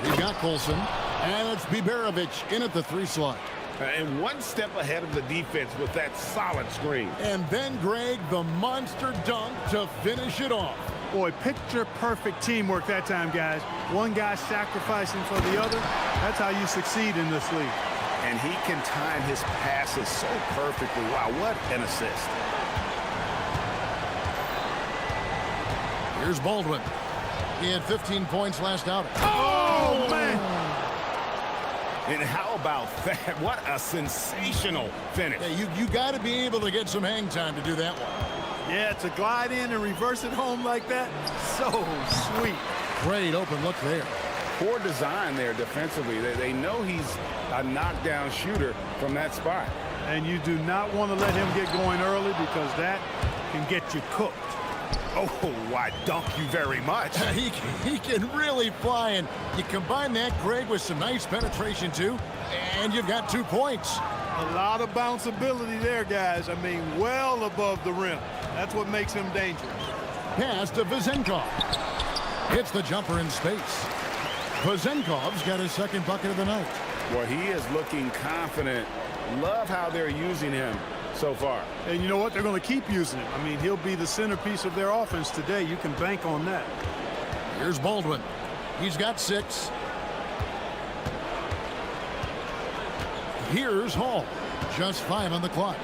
We've got Colson, and it's Biberovic in at the 3 slot. And one step ahead of the defense with that solid screen. And then Greg, the monster dunk to finish it off. Boy, picture-perfect teamwork that time, guys. One guy sacrificing for the other. That's how you succeed in this league. And he can time his passes so perfectly. Wow, what an assist. Here's Baldwin. He had 15 points last outing. Oh, man! And how about that? What a sensational finish. Yeah, you got to be able to get some hang time to do that one. Yeah, to glide in and reverse it home like that, so sweet. Great open look there. Poor design there defensively. They know he's a knockdown shooter from that spot. And you do not want to let him get going early because that can get you cooked. Oh, I dunk you very much. He can really fly, and you combine that, Greg, with some nice penetration, too, and you've got 2 points. A lot of bounceability there, guys. I mean, well above the rim. That's what makes him dangerous. Pass to Vezenkov. Hits the jumper in space. Vezenkov's got his second bucket of the night. Well, he is looking confident. Love how they're using him so far. And you know what? They're going to keep using him. I mean, he'll be the centerpiece of their offense today. You can bank on that. Here's Baldwin. He's got 6. Here's Hall. Just 5 on the clock.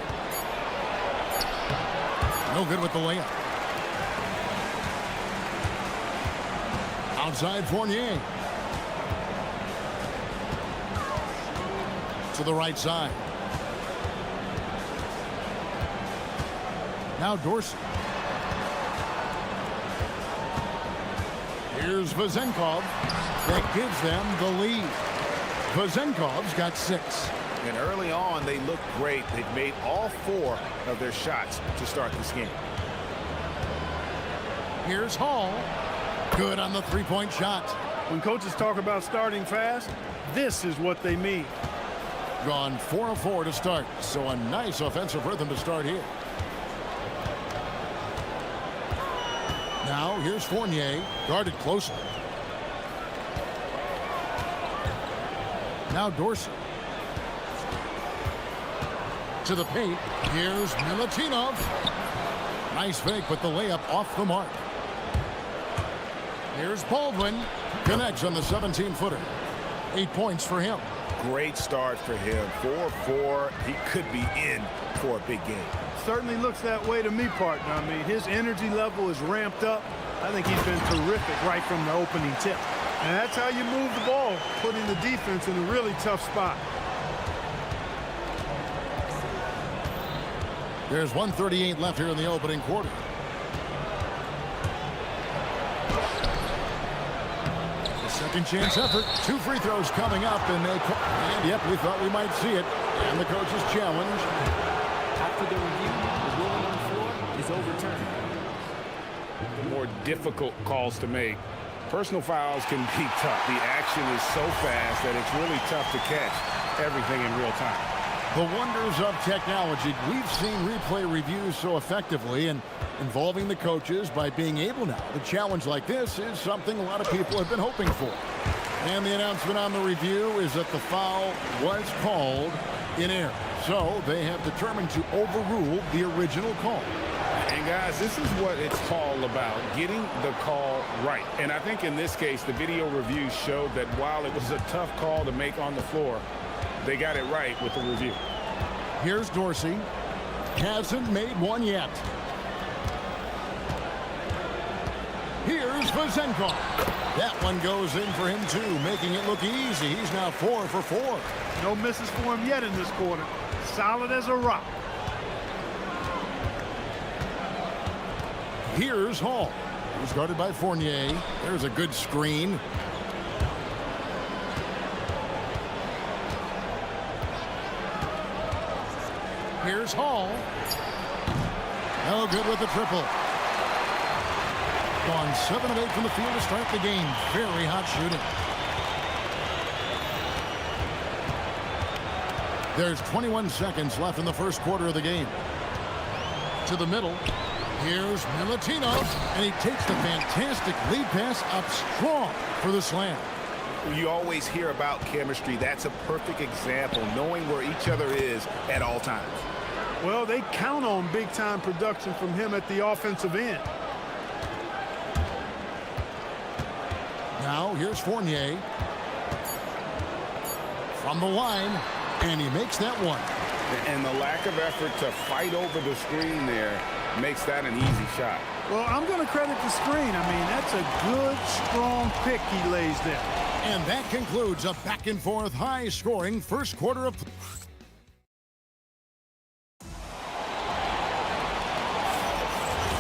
No good with the layup. Outside Fournier. To the right side. Now Dorsey. Here's Vezenkov. That gives them the lead. Vezenkov's got 6. And early on, they look great. They've made all 4 of their shots to start this game. Here's Hall. Good on the 3-point shot. When coaches talk about starting fast, this is what they mean. Gone 4 of 4 to start. So a nice offensive rhythm to start here. Now here's Fournier, guarded closely. Now Dorsey. To the paint. Here's Milutinov. Nice fake, but the layup off the mark. Here's Baldwin. Connects on the 17-footer. 8 points for him. Great start for him. 4-4. He could be in for a big game. Certainly looks that way to me, partner. I mean, his energy level is ramped up. I think he's been terrific right from the opening tip. And that's how you move the ball, putting the defense in a really tough spot. There's 1:38 left here in the opening quarter. The second chance effort. 2 free throws coming up, and yep, we thought we might see it. And the coach's challenge. After the review, the ruling on the floor is overturned. The more difficult calls to make. Personal fouls can be tough. The action is so fast that it's really tough to catch everything in real time. The wonders of technology. We've seen replay reviews so effectively, and involving the coaches by being able now to challenge like this is something a lot of people have been hoping for. And the announcement on the review is that the foul was called in error. So they have determined to overrule the original call. And guys, this is what it's all about, getting the call right. And I think in this case, the video review showed that while it was a tough call to make on the floor, they got it right with the review. Here's Dorsey. Hasn't made one yet. Here's Vezenkov. That one goes in for him too, making it look easy. He's now 4 for 4. No misses for him yet in this quarter. Solid as a rock. Here's Hall. He's guarded by Fournier. There's a good screen. Here's Hall. No good with the triple. gone 7 of 8 from the field to start the game. Very hot shooting. There's 21 seconds left in the first quarter of the game. To the middle. Here's Milutinov, and he takes the fantastic lead pass up strong for the slam. You always hear about chemistry. That's a perfect example, knowing where each other is at all times. Well, they count on big-time production from him at the offensive end. Now, here's Fournier. From the line, and he makes that one. And the lack of effort to fight over the screen there makes that an easy shot. Well, I'm going to credit the screen. I mean, that's a good, strong pick he lays there. And that concludes a back-and-forth, high-scoring first quarter of...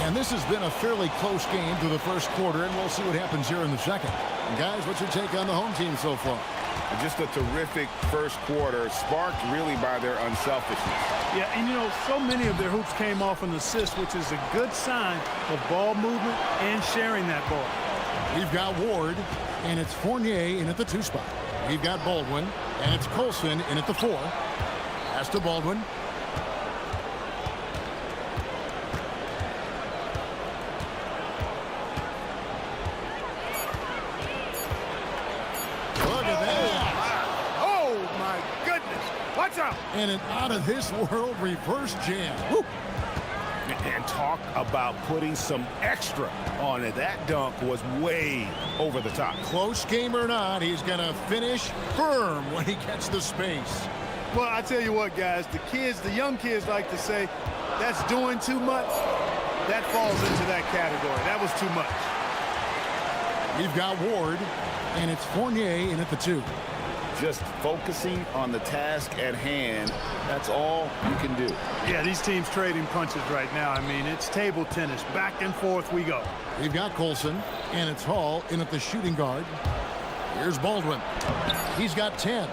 And this has been a fairly close game through the first quarter, and we'll see what happens here in the second. And guys, what's your take on the home team so far? Just a terrific first quarter, sparked really by their unselfishness. Yeah, and you know, so many of their hoops came off an assist, which is a good sign of ball movement and sharing that ball. We've got Ward, and it's Fournier in at the 2 spot. We've got Baldwin, and it's Colson in at the 4. Pass to Baldwin. And an out-of-this-world reverse jam. Woo. And talk about putting some extra on it. That dunk was way over the top. Close game or not, he's going to finish firm when he gets the space. Well, I tell you what, guys, the young kids like to say, that's doing too much. That falls into that category. That was too much. We've got Ward, and it's Fournier in at the 2. Just focusing on the task at hand, that's all you can do. Yeah, these teams trading punches right now. I mean, it's table tennis. Back and forth we go. We've got Colson, and it's Hall in at the shooting guard. Here's Baldwin. He's got 10.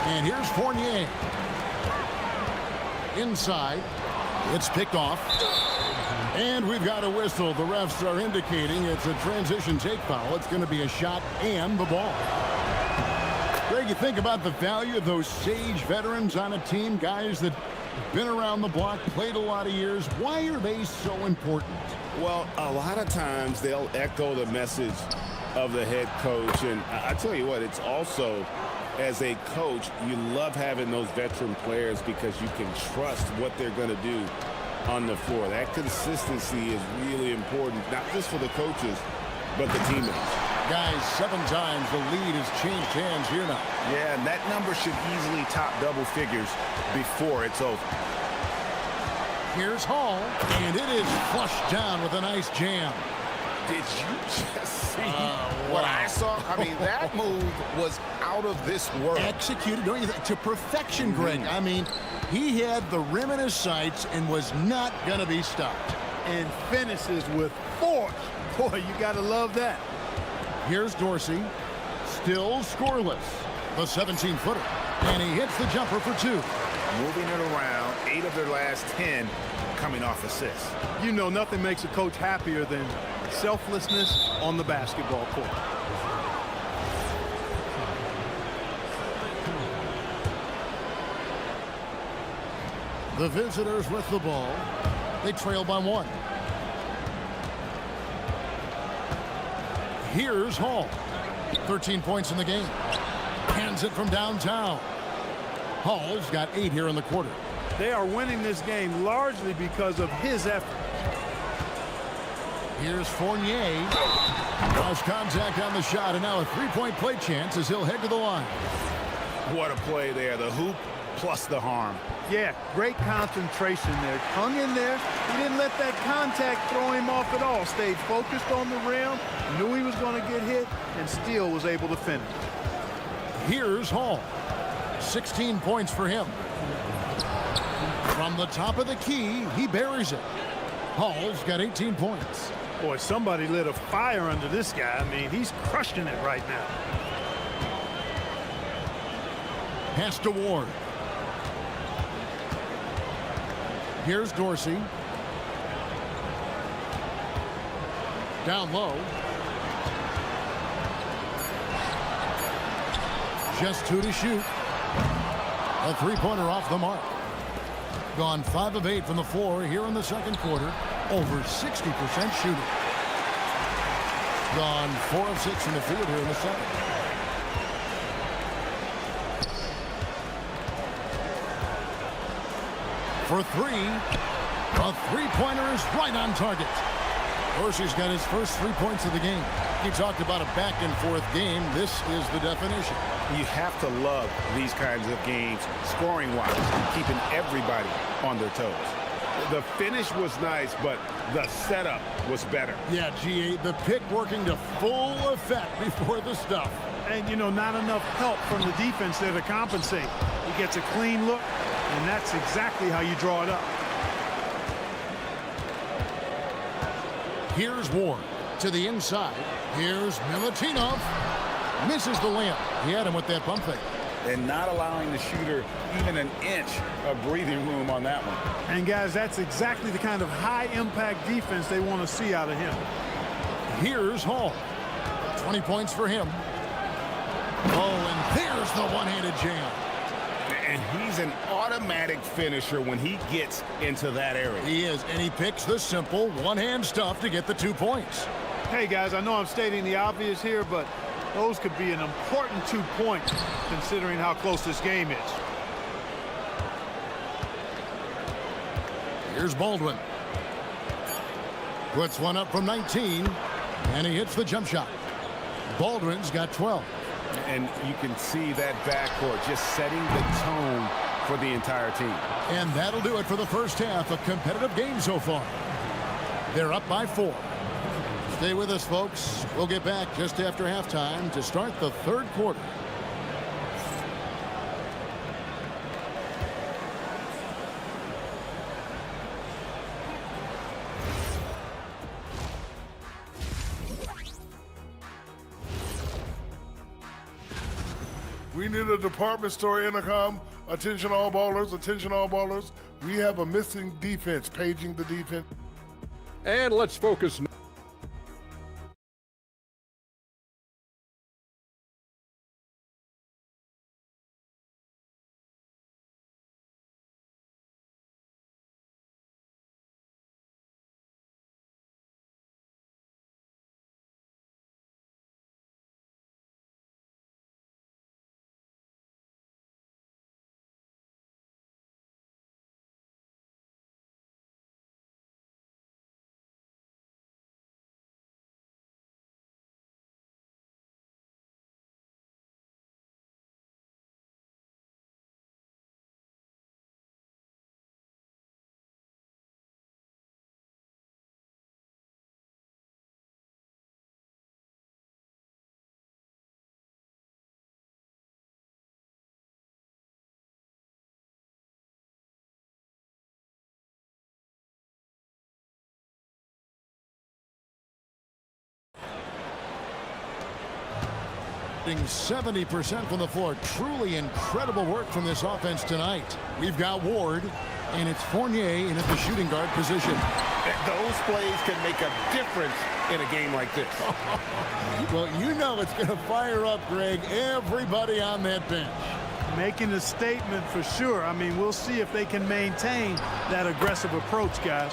And here's Fournier. Inside. It's picked off. And we've got a whistle. The refs are indicating it's a transition take foul. It's going to be a shot and the ball. Greg, you think about the value of those sage veterans on a team, guys that have been around the block, played a lot of years. Why are they so important? Well, a lot of times they'll echo the message of the head coach. And I tell you what, it's also, as a coach, you love having those veteran players because you can trust what they're going to do on the floor. That consistency is really important, not just for the coaches, but the teammates. Guys, 7 times the lead has changed hands here now. Yeah, and that number should easily top double figures before it's over. Here's Hall, and it is flushed down with a nice jam. Did you just see what I saw? I mean, that move was out of this world. Executed, don't you think, to perfection, Greg. I mean, he had the rim in his sights and was not going to be stopped. And finishes with force. Boy, you got to love that. Here's Dorsey, still scoreless. The 17-footer, and he hits the jumper for 2. Moving it around, 8 of their last 10 coming off assists. You know, nothing makes a coach happier than selflessness on the basketball court. The visitors with the ball. They trail by 1. Here's Hall. 13 points in the game. Hands it from downtown. Hall's got 8 here in the quarter. They are winning this game largely because of his effort. Here's Fournier. Lost contact on the shot, and now a 3-point play chance as he'll head to the line. What a play there. The hoop plus the harm. Yeah, great concentration there. Hung in there. He didn't let that contact throw him off at all. Stayed focused on the rim, knew he was going to get hit, and still was able to finish. Here's Hall. 16 points for him. From the top of the key, he buries it. Hall's got 18 points. Boy, somebody lit a fire under this guy. I mean, he's crushing it right now. Pass to Ward. Here's Dorsey. Down low. Just 2 to shoot. A three-pointer off the mark. Gone 5 of 8 from the floor here in the second quarter. Over 60% shooting. Gone 4 of 6 from the field here in the second. For 3. A three-pointer is right on target. Dorsey's got his first 3 points of the game. He talked about a back-and-forth game. This is the definition. You have to love these kinds of games, scoring-wise, keeping everybody on their toes. The finish was nice, but the setup was better. Yeah, G8, the pick working to full effect before the stuff. And, you know, not enough help from the defense there to compensate. He gets a clean look, and that's exactly how you draw it up. Here's Ward to the inside. Here's Milutinov. Misses the layup. He had him with that bump fake. And not allowing the shooter even an inch of breathing room on that one. And, guys, that's exactly the kind of high-impact defense they want to see out of him. Here's Hall. 20 points for him. Oh, and there's the one-handed jam. And he's an automatic finisher when he gets into that area. He is, and he picks the simple one-hand stuff to get the 2 points. Hey, guys, I know I'm stating the obvious here, but those could be an important 2 points considering how close this game is. Here's Baldwin. Puts one up from 19, and he hits the jump shot. Baldwin's got 12. And you can see that backcourt just setting the tone for the entire team. And that'll do it for the first half. A competitive game so far. They're up by 4. Stay with us, folks. We'll get back just after halftime to start the third quarter. We need a department store intercom. Attention all ballers, attention all ballers. We have a missing defense, paging the defense. And let's focus now. shooting 70% from the floor. Truly incredible work from this offense tonight. We've got Ward, and it's Fournier in at the shooting guard position. Those plays can make a difference in a game like this. Well, you know it's going to fire up, Greg, everybody on that bench. Making a statement for sure. I mean, we'll see if they can maintain that aggressive approach, guys.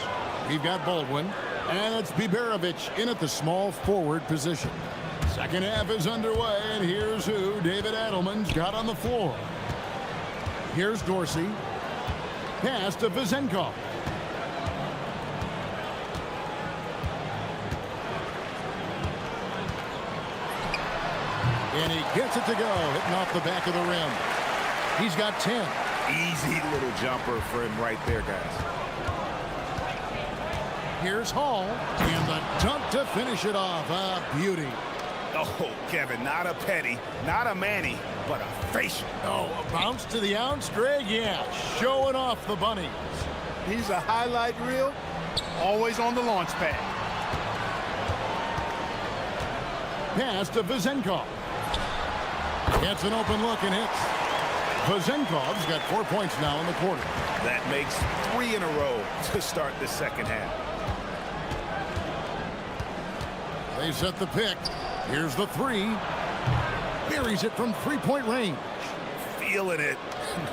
We've got Baldwin, and it's Biberovic in at the small forward position. Second half is underway, and here's who David Adelman's got on the floor. Here's Dorsey. Pass to Vizenkov. And he gets it to go, hitting off the back of the rim. He's got 10. Easy little jumper for him right there, guys. Here's Hall, and the dunk to finish it off. A beauty. Oh, Kevin, not a petty, not a Manny, but a facial. Oh, a bounce to the ounce, Greg? Yeah, showing off the bunnies. He's a highlight reel, always on the launch pad. Pass to Vizenkov. Gets an open look and hits. Vizenkov's got 4 points now in the quarter. That makes 3 in a row to start the second half. They set the pick. Here's the three. Buries it from three-point range. Feeling it.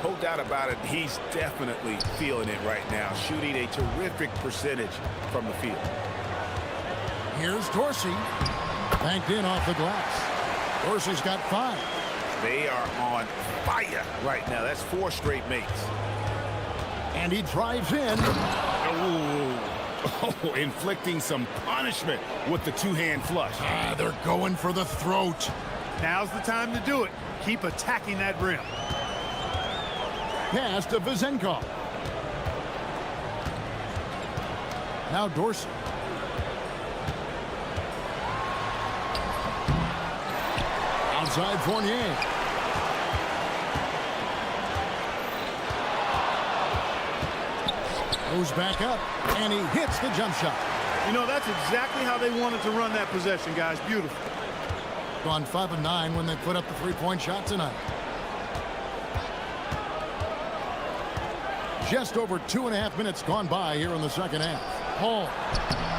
No doubt about it. He's definitely feeling it right now. Shooting a terrific percentage from the field. Here's Dorsey. Banked in off the glass. Dorsey's got 5. They are on fire right now. That's 4 straight makes. And he drives in. Oh, inflicting some punishment with the two-hand flush. They're going for the throat. Now's the time to do it. Keep attacking that rim. Pass to Vizenkov. Now Dorsey. Outside Fournier. Goes back up, and he hits the jump shot. You know, that's exactly how they wanted to run that possession, guys. Beautiful. Gone 5 of 9 when they put up the three-point shot tonight. Just over 2.5 minutes gone by here in the second half. Hall.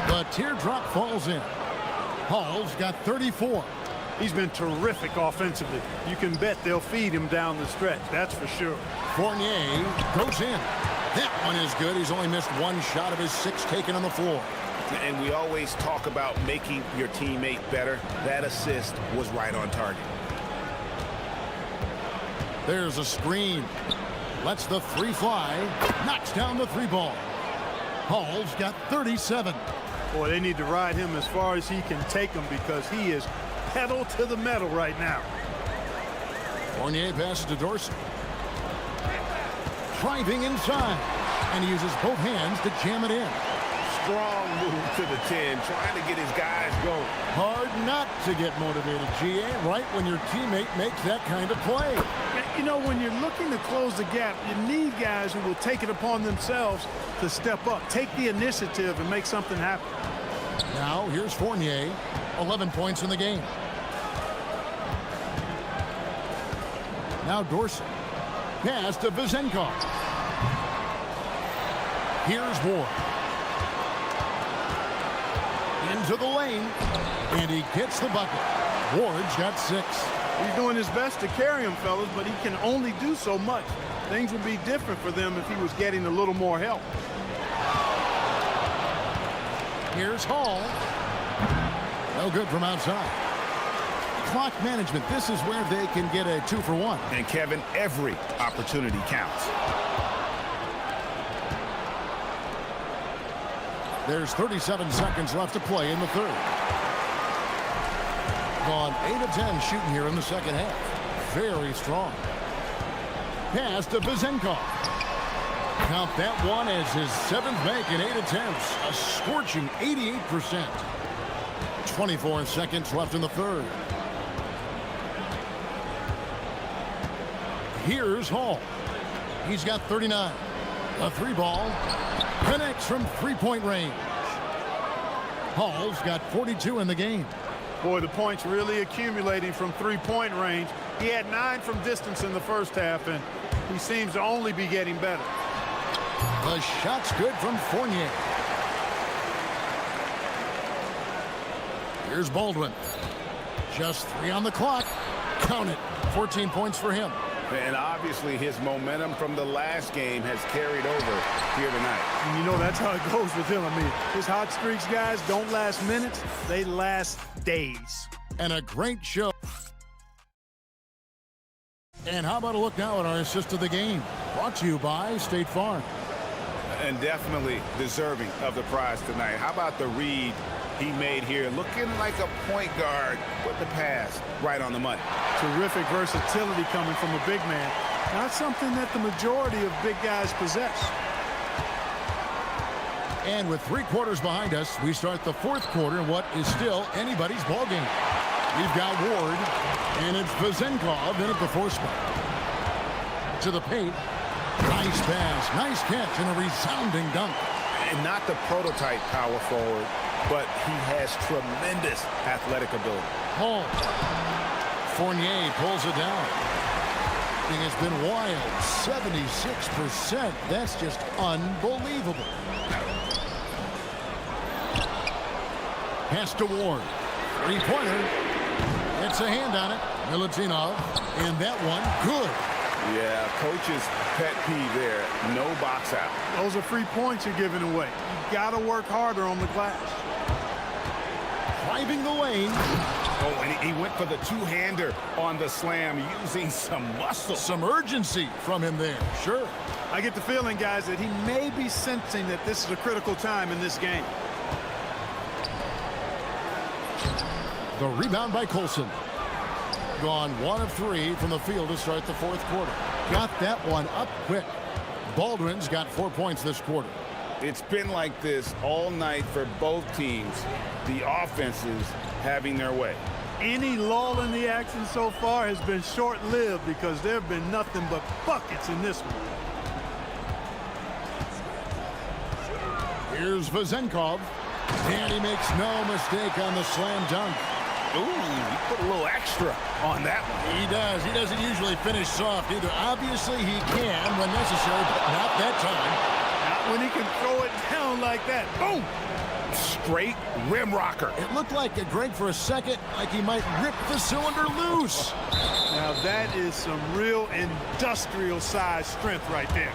The teardrop falls in. Hall's got 34. He's been terrific offensively. You can bet they'll feed him down the stretch. That's for sure. Fournier goes in. That one is good. He's only missed 1 shot of his 6 taken on the floor. And we always talk about making your teammate better. That assist was right on target. There's a screen. Lets the 3 fly. Knocks down the 3 ball. Hall's got 37. Boy, they need to ride him as far as he can take him because he is pedal to the metal right now. Fournier passes to Dorsey. Driving inside. And he uses both hands to jam it in. Strong move to the 10, trying to get his guys going. Hard not to get motivated, GA, right when your teammate makes that kind of play. You know, when you're looking to close the gap, you need guys who will take it upon themselves to step up, take the initiative, and make something happen. Now, here's Fournier, 11 points in the game. Now Dorsey. Pass to Vizenkov. Here's Ward. Into the lane, and he gets the bucket. Ward's got 6. He's doing his best to carry him, fellas, but he can only do so much. Things would be different for them if he was getting a little more help. Here's Hall. No good from outside. Clock management. This is where they can get a 2-for-1. And Kevin, every opportunity counts. There's 37 seconds left to play in the third. Gone 8 of 10 shooting here in the second half. Very strong. Pass to Vizenkov. Count that one as his 7th make in 8 attempts. A scorching 88%. 24 seconds left in the third. Here's Hall. He's got 39. A 3 ball. Connects from 3-point range. Hall's got 42 in the game. Boy, the points really accumulating from 3-point range. He had 9 from distance in the first half, and he seems to only be getting better. The shot's good from Fournier. Here's Baldwin. Just 3 on the clock. Count it. 14 points for him. And obviously his momentum from the last game has carried over here tonight. And you know, that's how it goes with him. I mean, his hot streaks, guys, don't last minutes. They last days. And a great show. And how about a look now at our assist of the game? Brought to you by State Farm. And definitely deserving of the prize tonight. How about the read he made here? Looking like a point guard with the pass right on the money. Terrific versatility coming from a big man. Not something that the majority of big guys possess. And with 3 quarters behind us, we start the 4th quarter in what is still anybody's ball game. We've got Ward, and it's Vizenkov in at the 4 spot. To the paint. Nice pass, nice catch, and a resounding dunk. And not the prototype power forward, but he has tremendous athletic ability. Hall. Fournier pulls it down. Thing has been wild. 76%. That's just unbelievable. Pass to Ward. Three-pointer. It's a hand on it. Milutinov. And that one, good. Yeah, coach's pet peeve there. No box out. Those are free points you're giving away. You got to work harder on the glass. Driving the lane. Oh, and he went for the two-hander on the slam, using some muscle. Some urgency from him there. Sure. I get the feeling, guys, that he may be sensing that this is a critical time in this game. The rebound by Colson. Gone 1 of 3 from the field to start the fourth quarter. Got that one up quick. Baldwin's got 4 points this quarter. It's been like this all night for both teams. The offenses having their way. Any lull in the action so far has been short-lived because there have been nothing but buckets in this one. Here's Vazenkov. And he makes no mistake on the slam dunk. Ooh, he put a little extra on that one. He does. He doesn't usually finish soft either. Obviously, he can when necessary, but not that time. Not when he can throw it down like that. Boom! Straight rim rocker. It looked like a Greg for a second, like he might rip the cylinder loose. Now that is some real industrial size strength right there.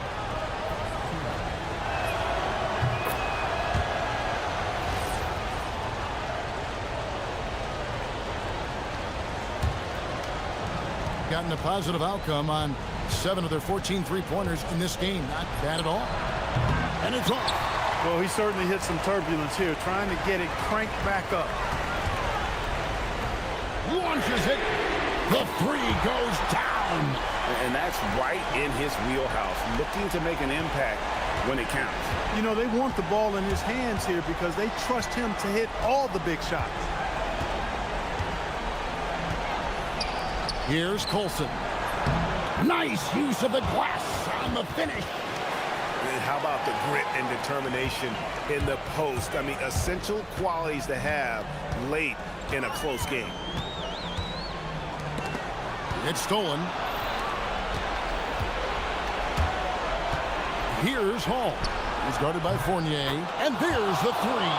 Gotten a positive outcome on 7 of their 14 three-pointers in this game. Not bad at all. And it's off. Well, he certainly hit some turbulence here, trying to get it cranked back up. Launches it. The three goes down. And that's right in his wheelhouse, looking to make an impact when it counts. You know, they want the ball in his hands here because they trust him to hit all the big shots. Here's Colson. Nice use of the glass on the finish. And how about the grit and determination in the post? I mean, essential qualities to have late in a close game. It's stolen. Here's Hall. He's guarded by Fournier. And there's the three.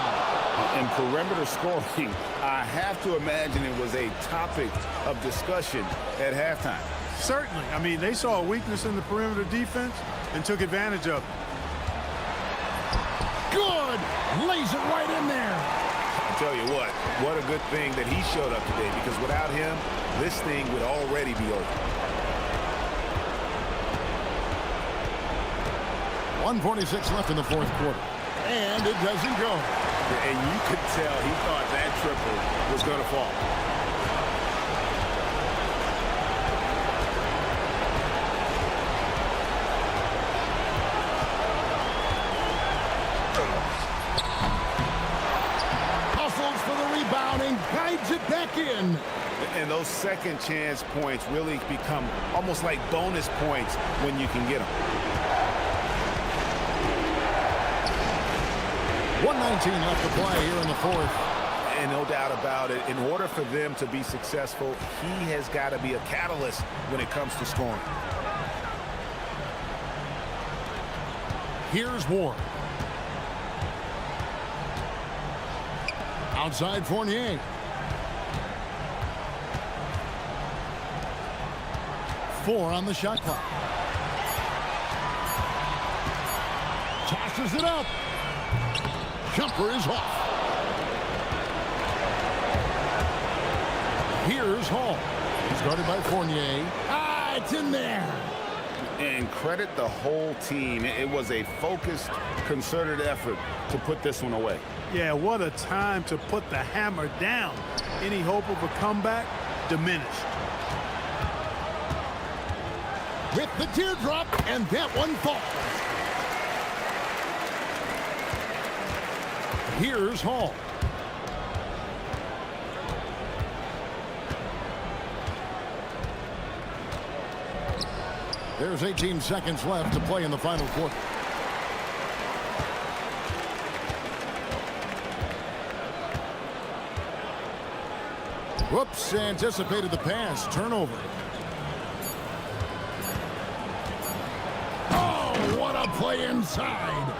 In perimeter scoring, I have to imagine it was a topic of discussion at halftime. Certainly. I mean, they saw a weakness in the perimeter defense and took advantage of it. Good! Lays it right in there. I'll tell you what a good thing that he showed up today, because without him, this thing would already be over. 1:46 left in the fourth quarter. And it doesn't go. And you could tell he thought that triple was going to fall. Hustles for the rebound and guides it back in. And those second chance points really become almost like bonus points when you can get them. 1:19 left to play here in the fourth. And no doubt about it, in order for them to be successful, he has got to be a catalyst when it comes to scoring. Here's Ward. Outside Fournier. Four on the shot clock. Tosses it up. Jumper is off. Here's Hall. He's guarded by Fournier. It's in there. And credit the whole team. It was a focused, concerted effort to put this one away. Yeah, what a time to put the hammer down. Any hope of a comeback diminished. With the teardrop, and that one falls. Here's Hall. There's 18 seconds left to play in the final quarter. Whoops, anticipated the pass. Turnover. Oh, what a play inside.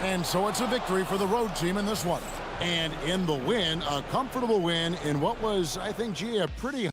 And so it's a victory for the road team in this one. And in the win, a comfortable win in what was, I think, gee, a pretty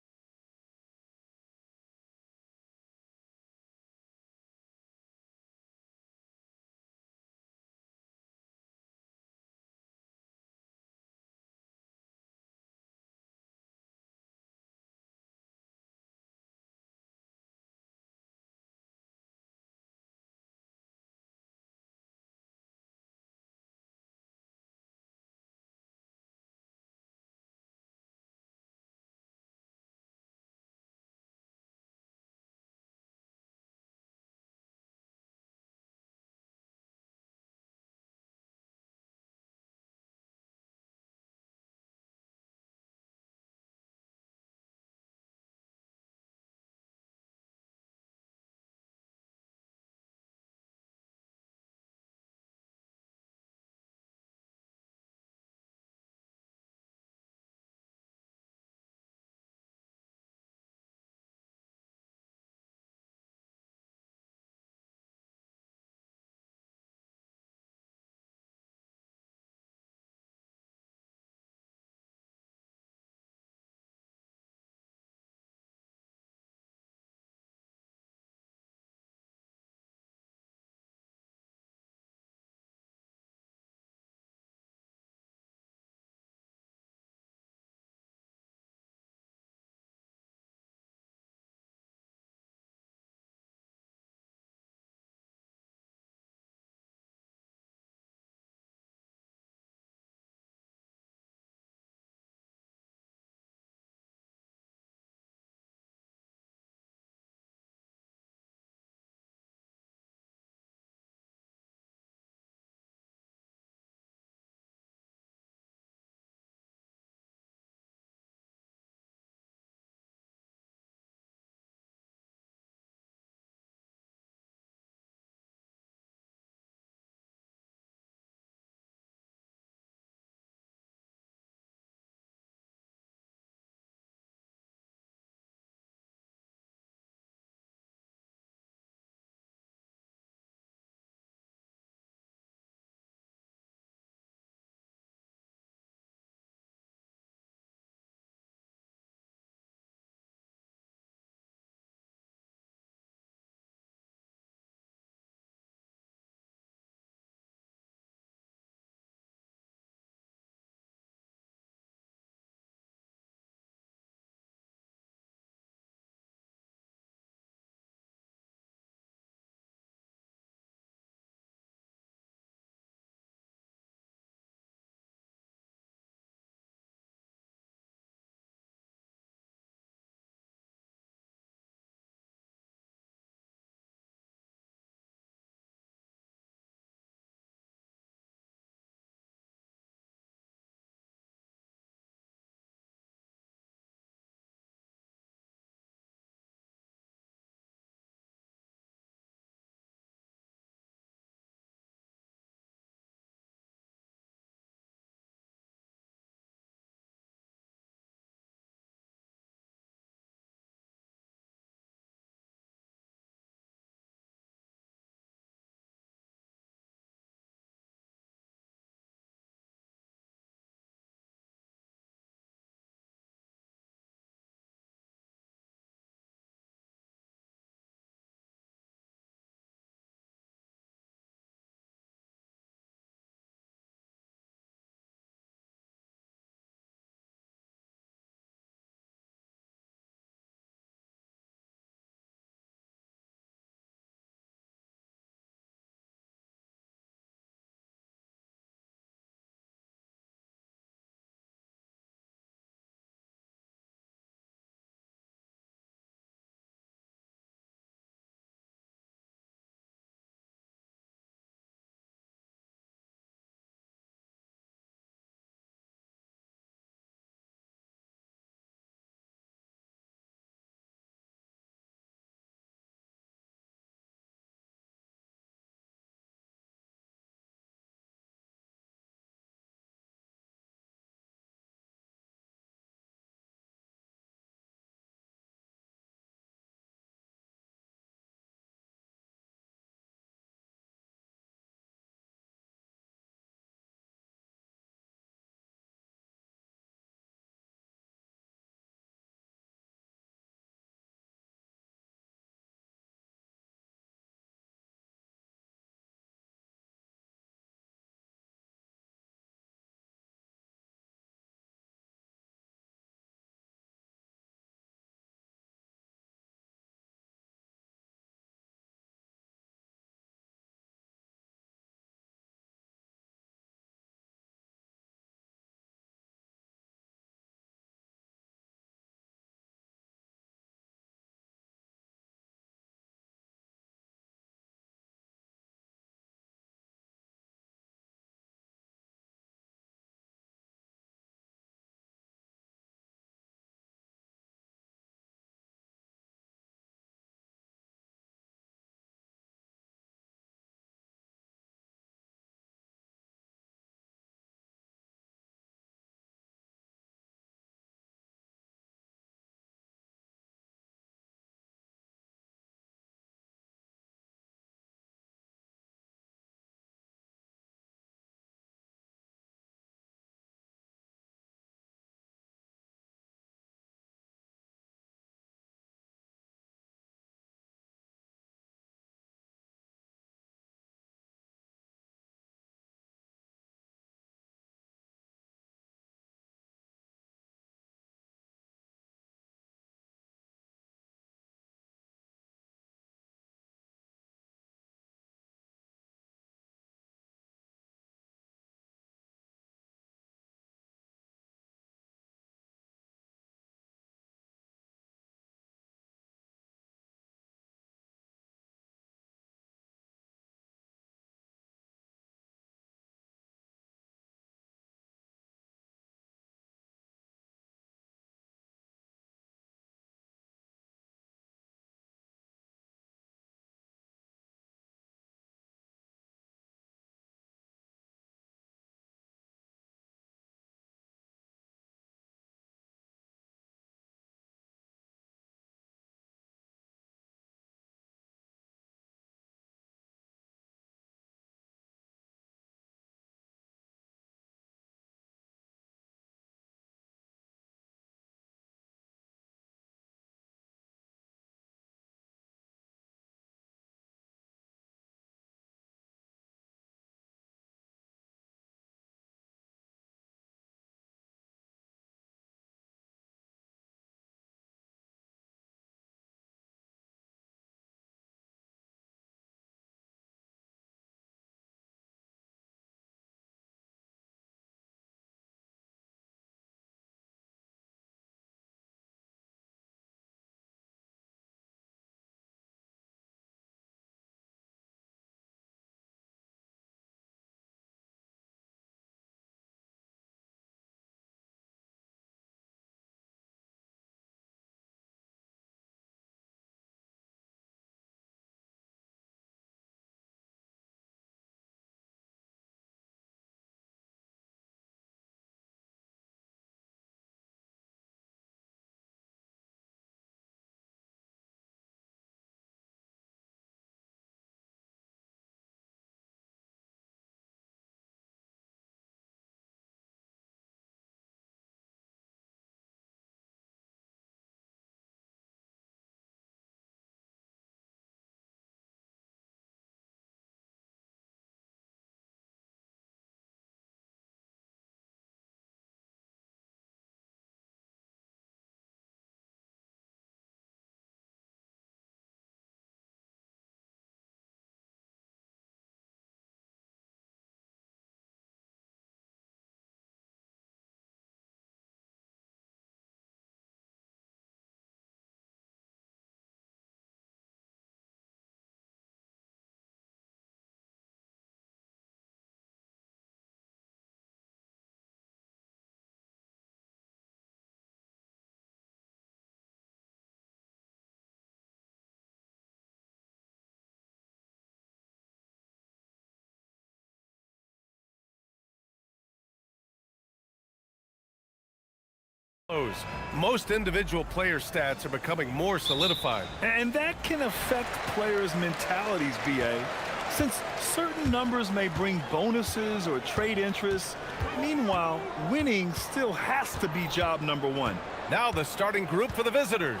Most individual player stats are becoming more solidified. And that can affect players' mentalities, BA. Since certain numbers may bring bonuses or trade interests, meanwhile, winning still has to be job number one. Now the starting group for the visitors.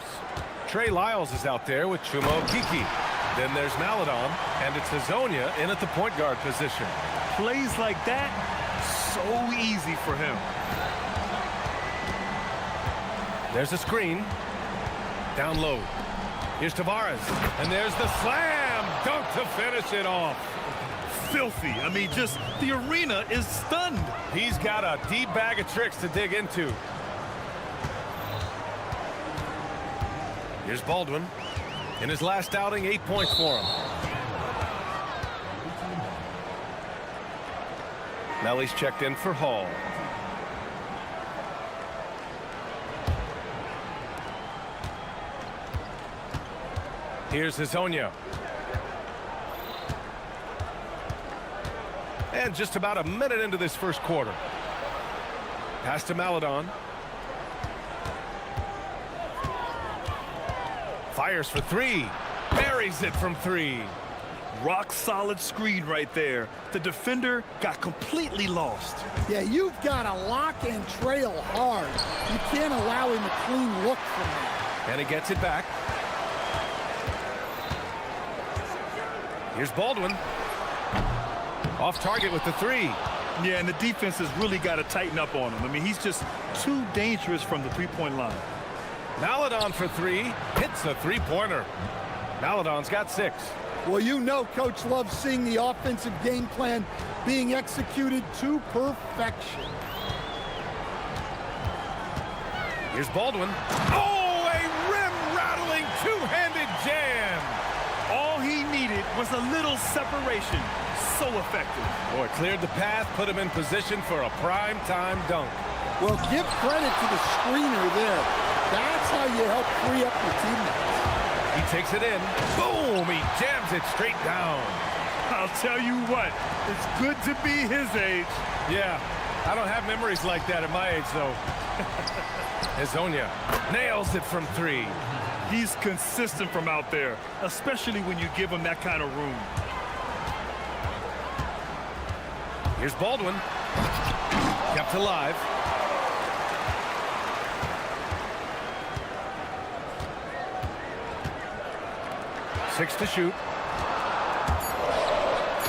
Trey Lyles is out there with Chumo Kiki. Then there's Maladon, and it's Hazonia in at the point guard position. Plays like that, so easy for him. There's a screen. Down low. Here's Tavares. And there's the slam dunk to finish it off. Filthy. I mean, just the arena is stunned. He's got a deep bag of tricks to dig into. Here's Baldwin. In his last outing, 8 points for him. Melly's checked in for Hall. Here's Hazonia. And just about a minute into this first quarter. Pass to Maladon. Fires for three. Buries it from three. Rock solid screen right there. The defender got completely lost. Yeah, you've got to lock and trail hard. You can't allow him a clean look from that. And he gets it back. Here's Baldwin. Off target with the three. Yeah, and the defense has really got to tighten up on him. I mean, he's just too dangerous from the three-point line. Maladon for three. Hits a three-pointer. Maladon's got 6. Well, you know Coach loves seeing the offensive game plan being executed to perfection. Here's Baldwin. Oh, a rim-rattling two-handed jam. All he needed was a little separation. So effective. Boy, cleared the path, put him in position for a prime-time dunk. Well, give credit to the screener there. That's how you help free up your teammates. He takes it in. Boom! He jams it straight down. I'll tell you what, it's good to be his age. Yeah, I don't have memories like that at my age, though. Hazonia nails it from 3. He's consistent from out there, especially when you give him that kind of room. Here's Baldwin. Kept alive. Six to shoot.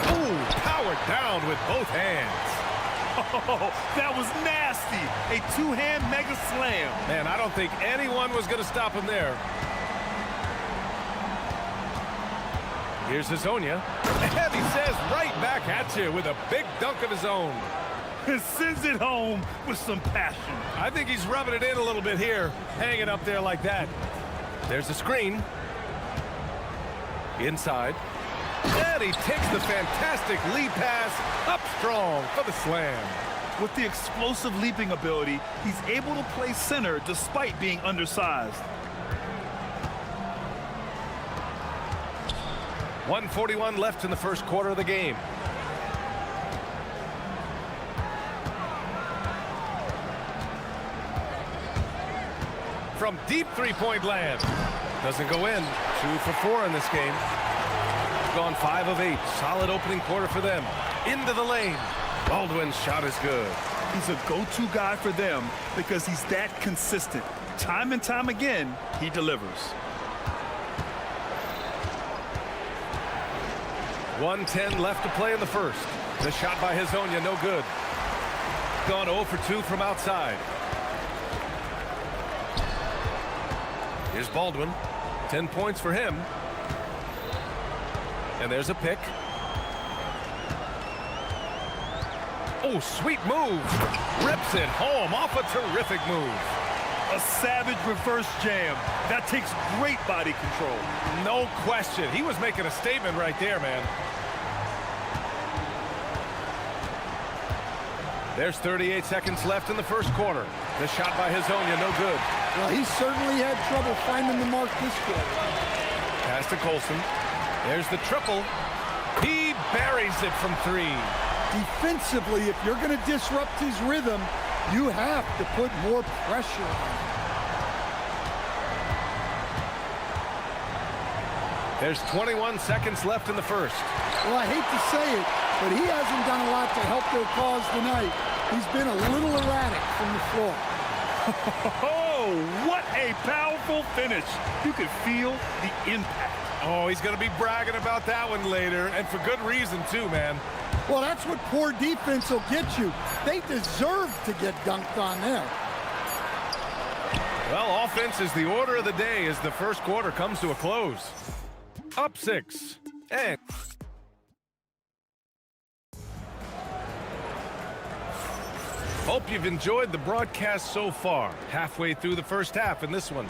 Ooh, powered down with both hands. Oh, that was nasty. A two-hand mega slam. Man, I don't think anyone was going to stop him there. Here's Hazonia. And he says right back at you with a big dunk of his own. Sends it home with some passion. I think he's rubbing it in a little bit here, hanging up there like that. There's the screen. Inside. And he takes the fantastic lead pass up strong for the slam. With the explosive leaping ability, he's able to play center despite being undersized. 1:41 left in the first quarter of the game. From deep three-point land. Doesn't go in. 2 for 4 in this game. Gone 5 of 8. Solid opening quarter for them. Into the lane. Baldwin's shot is good. He's a go-to guy for them because he's that consistent. Time and time again, he delivers. 1:10 left to play in the first. The shot by Hazonia, no good. Gone 0 for 2 from outside. Here's Baldwin. 10 points for him. And there's a pick. Oh, sweet move. Rips it home off a terrific move. A savage reverse jam. That takes great body control. No question. He was making a statement right there, man. There's 38 seconds left in the first quarter. The shot by Hazonia, no good. Well, he certainly had trouble finding the mark this quarter. Pass to Colson. There's the triple. He buries it from 3. Defensively, if you're going to disrupt his rhythm, You have to put more pressure on him. There's 21 seconds left in the first. Well, I hate to say it, but he hasn't done a lot to help their cause tonight. He's been a little erratic from the floor. Oh, what a powerful finish. You could feel the impact. Oh, he's going to be bragging about that one later, and for good reason, too, man. Well, that's what poor defense will get you. They deserve to get dunked on there. Well, offense is the order of the day as the first quarter comes to a close. Up 6. And hope you've enjoyed the broadcast so far. Halfway through the first half in this one.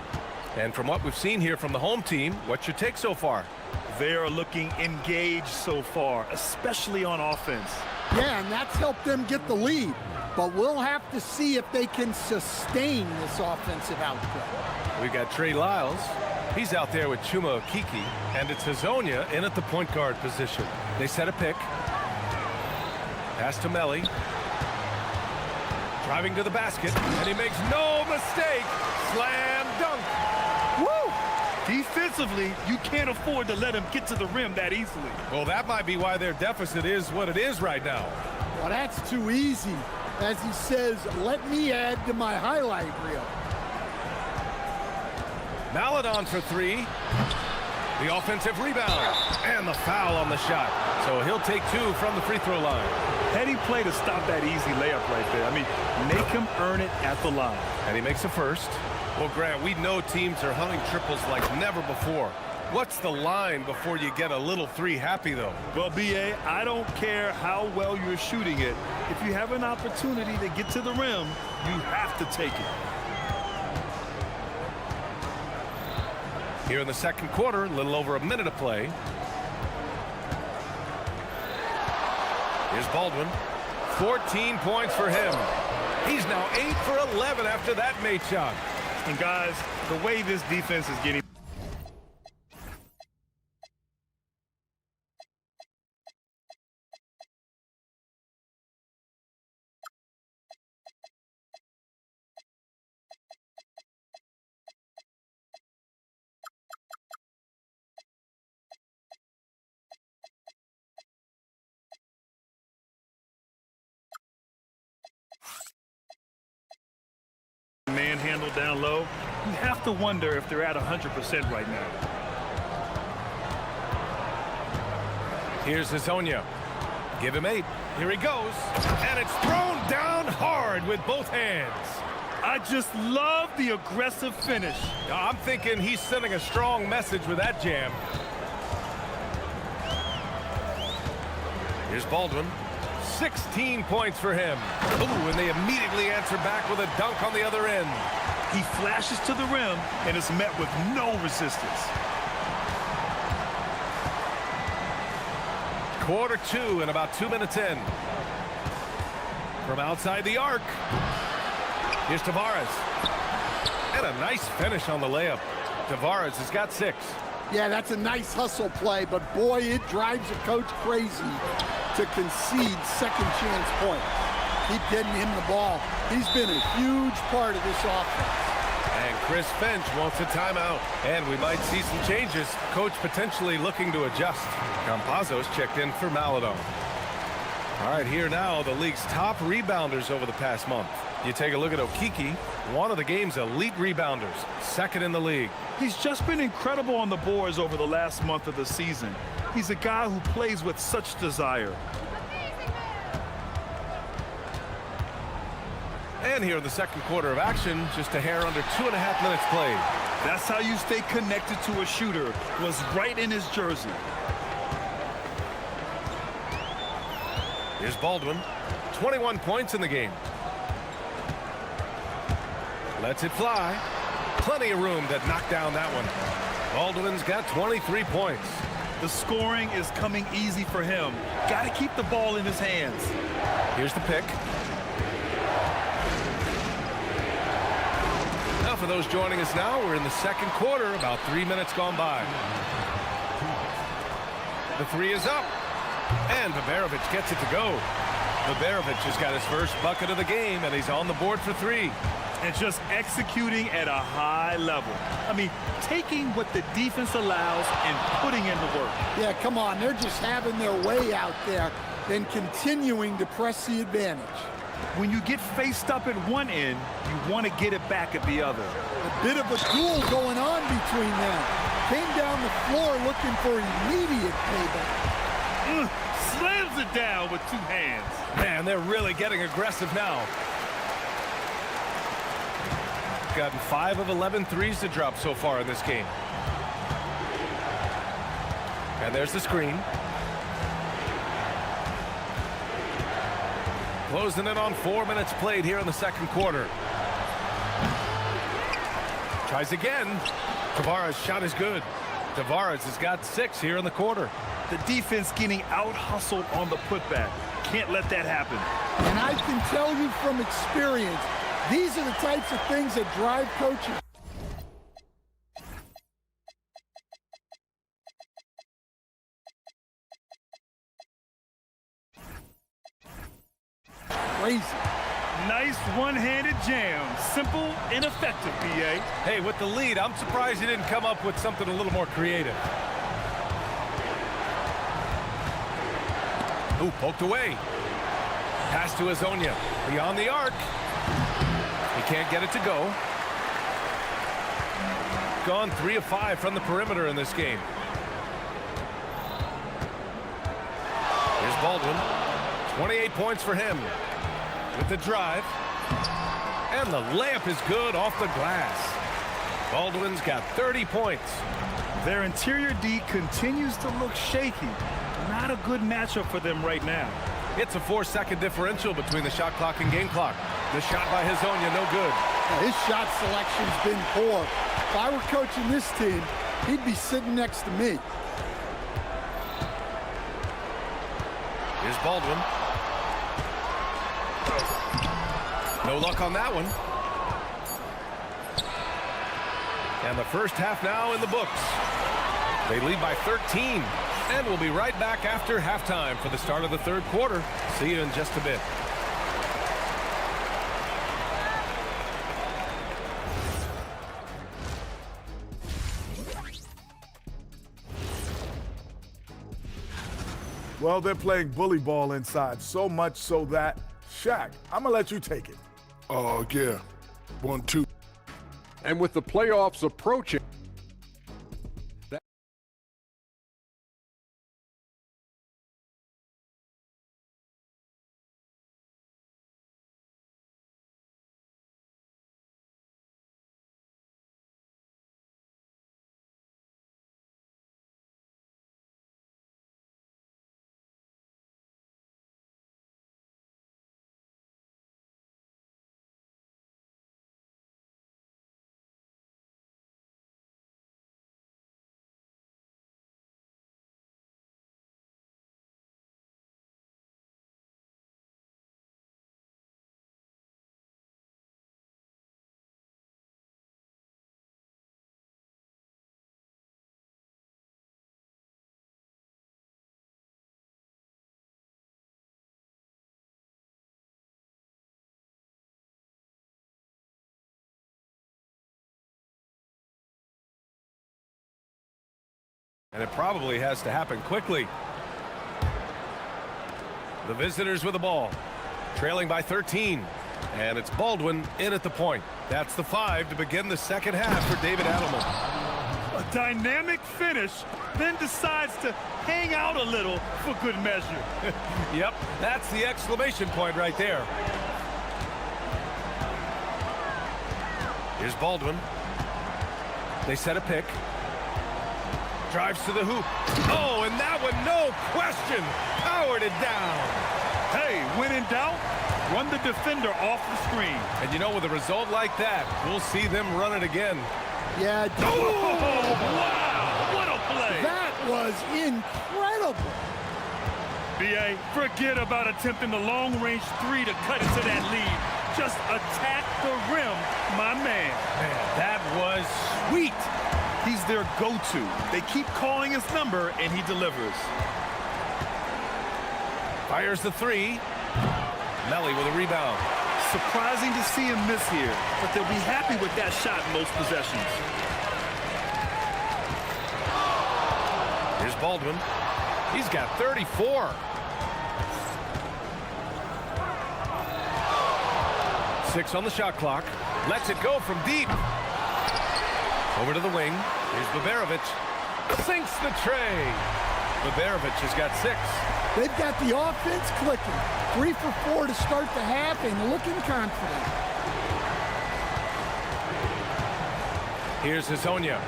And from what we've seen here from the home team, what's your take so far? They are looking engaged so far, especially on offense. Yeah, and that's helped them get the lead. But we'll have to see if they can sustain this offensive output. We've got Trey Lyles. He's out there with Chuma Okeke, and it's Hazonia in at the point guard position. They set a pick. Pass to Melly. Driving to the basket, and he makes no mistake. Slam dunk. Woo! Defensively, you can't afford to let him get to the rim that easily. Well, that might be why their deficit is what it is right now. Well, that's too easy. As he says, let me add to my highlight reel. Maladon for 3. The offensive rebound. And the foul on the shot. So he'll take 2 from the free throw line. Heady play to stop that easy layup right there. I mean, make him earn it at the line. And he makes a first. Well, Grant, we know teams are hunting triples like never before. What's the line before you get a little 3 happy, though? Well, B.A., I don't care how well you're shooting it. If you have an opportunity to get to the rim, you have to take it. Here in the second quarter, a little over a minute of play. Here's Baldwin. 14 points for him. He's now 8 for 11 after that made shot. And guys, the way this defense is getting... manhandled down low, you have to wonder if they're at 100% right now. Here's Hazonia. Give him 8. Here he goes. And it's thrown down hard with both hands. I just love the aggressive finish. I'm thinking he's sending a strong message with that jam. Here's Baldwin. 16 points for him. Ooh, and they immediately answer back with a dunk on the other end. He flashes to the rim and is met with no resistance. Quarter 2 and about 2 minutes in. From outside the arc. Here's Tavares. And a nice finish on the layup. Tavares has got 6. Yeah, that's a nice hustle play, but boy, it drives a coach crazy to concede second chance points. Keep getting him the ball. He's been a huge part of this offense. And Chris Finch wants a timeout. And we might see some changes. Coach potentially looking to adjust. Campazzo's checked in for Maladon. All right, here now, the league's top rebounders over the past month. You take a look at Okeke, one of the game's elite rebounders, second in the league. He's just been incredible on the boards over the last month of the season. He's a guy who plays with such desire. And here in the second quarter of action, just a hair under 2.5 minutes played. That's how you stay connected to a shooter, was right in his jersey. Here's Baldwin, 21 points in the game. Lets it fly. Plenty of room to knock down that one. Baldwin's got 23 points. The scoring is coming easy for him. Got to keep the ball in his hands. Here's the pick. Now for those joining us now, we're in the second quarter, about 3 minutes gone by. The 3 is up. And Babarovic gets it to go. Baberovic has got his first bucket of the game, and he's on the board for 3. And just executing at a high level. I mean, taking what the defense allows and putting in the work. Yeah, come on. They're just having their way out there and continuing to press the advantage. When you get faced up at one end, you want to get it back at the other. A bit of a duel going on between them. Came down the floor looking for immediate payback. Slams it down with 2 hands. Man, they're really getting aggressive now. Gotten 5 of 11 threes to drop so far in this game. And there's the screen. Closing in on 4 minutes played here in the second quarter. Tries again. Tavares' shot is good. Tavares has got 6 here in the quarter. The defense getting out-hustled on the putback. Can't let that happen. And I can tell you from experience, these are the types of things that drive coaches. Crazy. Nice one-handed jam. Simple and effective, BA. Hey, with the lead, I'm surprised he didn't come up with something a little more creative. Ooh, poked away. Pass to Azonia. Beyond the arc. He can't get it to go. Gone 3 of 5 from the perimeter in this game. Here's Baldwin. 28 points for him. With the drive. And the layup is good off the glass. Baldwin's got 30 points. Their interior D continues to look shaky. Not a good matchup for them right now. It's a 4-second differential between the shot clock and game clock. The shot by Hezonja, no good. His shot selection's been poor. If I were coaching this team, he'd be sitting next to me. Here's Baldwin. No luck on that one. And the first half now in the books. They lead by 13. And we'll be right back after halftime for the start of the third quarter. See you in just a bit. Well, they're playing bully ball inside, so much so that, Shaq, I'm going to let you take it. Oh, yeah. 1-2. And with the playoffs approaching, and it probably has to happen quickly. The visitors with the ball, trailing by 13. And it's Baldwin in at the point. That's the 5 to begin the second half for David Adelman. A dynamic finish, then decides to hang out a little for good measure. Yep, that's the exclamation point right there. Here's Baldwin. They set a pick. Drives to the hoop. Oh, and that one, no question, powered it down. Hey, when in doubt, run the defender off the screen. And you know, with a result like that, we'll see them run it again. Yeah. Oh, wow, what a play. That was incredible. BA, forget about attempting the long-range 3 to cut into that lead. Just attack the rim, my man. Man, that was sweet. He's their go-to. They keep calling his number, and he delivers. Fires the 3. Melly with a rebound. Surprising to see him miss here, but they'll be happy with that shot in most possessions. Here's Baldwin. He's got 34. Six on the shot clock. Lets it go from deep. Over to the wing. Here's Baberovic. Sinks the tray. Baberovic has got 6. They've got the offense clicking. 3 for 4 to start the half and looking confident. Here's Hazonia.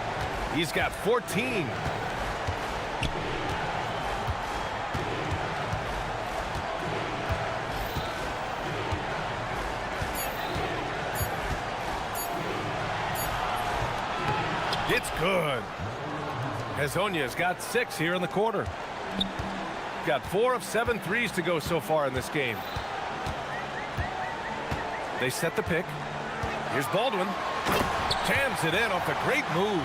He's got 14. It's good. Hazonia's got 6 here in the quarter. Got 4 of 7 threes to go so far in this game. They set the pick. Here's Baldwin. Jams it in off a great move.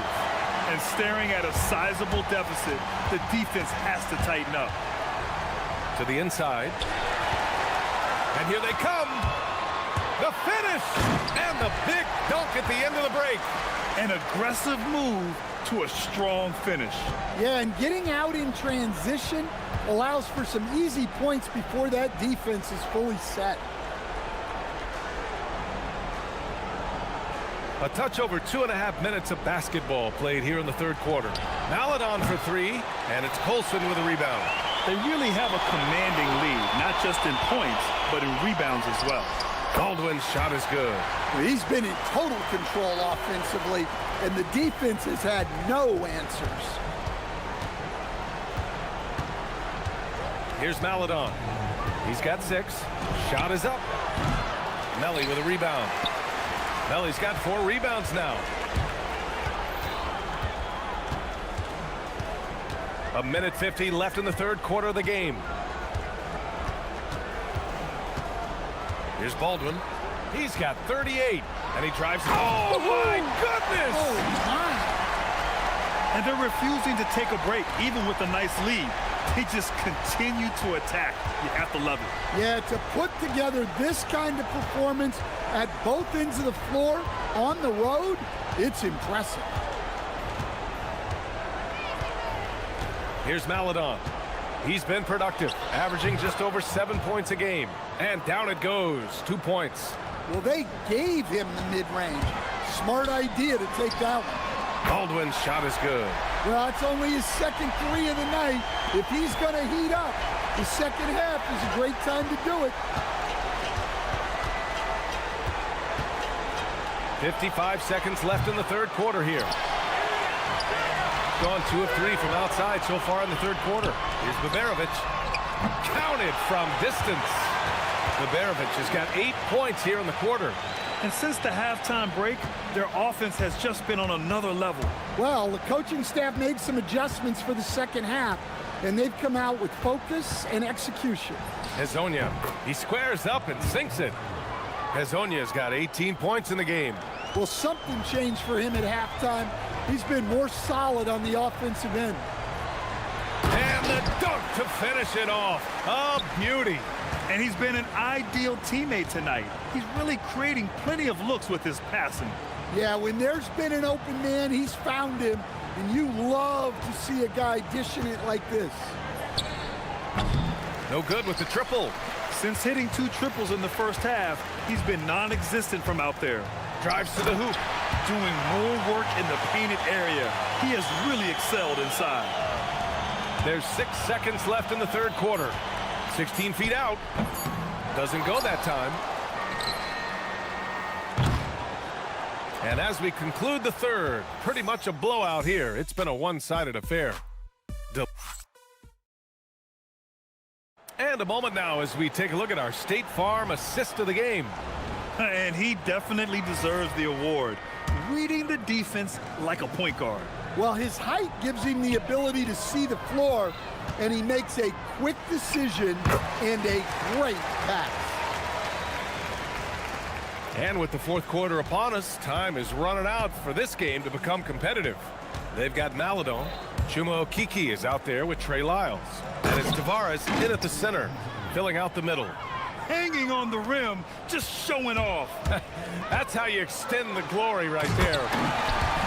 And staring at a sizable deficit, the defense has to tighten up. To the inside. And here they come. The finish. And the big dunk at the end of the break. An aggressive move to a strong finish. Yeah, and getting out in transition allows for some easy points before that defense is fully set. A touch over 2.5 minutes of basketball played here in the third quarter. Maladon for 3, and it's Colson with a rebound. They really have a commanding lead, not just in points, but in rebounds as well. Baldwin's shot is good. He's been in total control offensively, and the defense has had no answers. Here's Maladon. He's got 6. Shot is up. Melly with a rebound. Melly's got 4 rebounds now. A minute 50 left in the third quarter of the game. Here's Baldwin. He's got 38. And he drives. Oh, my goodness! Oh, my. And they're refusing to take a break, even with a nice lead. They just continue to attack. You have to love it. Yeah, to put together this kind of performance at both ends of the floor on the road, it's impressive. Here's Maladon. He's been productive, averaging just over 7 points a game. And down it goes. 2 points. Well, they gave him the mid-range. Smart idea to take that one. Baldwin's shot is good. Well, it's only his second 3 of the night. If he's going to heat up, the second half is a great time to do it. 55 seconds left in the third quarter here. Gone 2 of 3 from outside so far in the third quarter. Here's Baberovic. Counted from distance. Baberovic has got 8 points here in the quarter. And since the halftime break, their offense has just been on another level. Well, the coaching staff made some adjustments for the second half, and they've come out with focus and execution. Hazonia, he squares up and sinks it. Hazonia's got 18 points in the game. Well, something changed for him at halftime. He's been more solid on the offensive end. And the dunk to finish it off. A beauty. And he's been an ideal teammate tonight. He's really creating plenty of looks with his passing. Yeah, when there's been an open man, he's found him. And you love to see a guy dishing it like this. No good with the triple. Since hitting 2 triples in the first half, he's been non-existent from out there. Drives to the hoop. Doing more work in the painted area. He has really excelled inside. There's 6 seconds left in the third quarter. 16 feet out. Doesn't go that time. And as we conclude the third, pretty much a blowout here. It's been a one-sided affair. And a moment now as we take a look at our State Farm assist of the game. And he definitely deserves the award. Reading the defense like a point guard. Well, his height gives him the ability to see the floor, and he makes a quick decision and a great pass. And with the fourth quarter upon us, time is running out for this game to become competitive. They've got Maladon. Chuma Okiki is out there with Trey Lyles. And it's Tavares in at the center, filling out the middle. hanging on the rim, just showing off. That's how you extend the glory right there.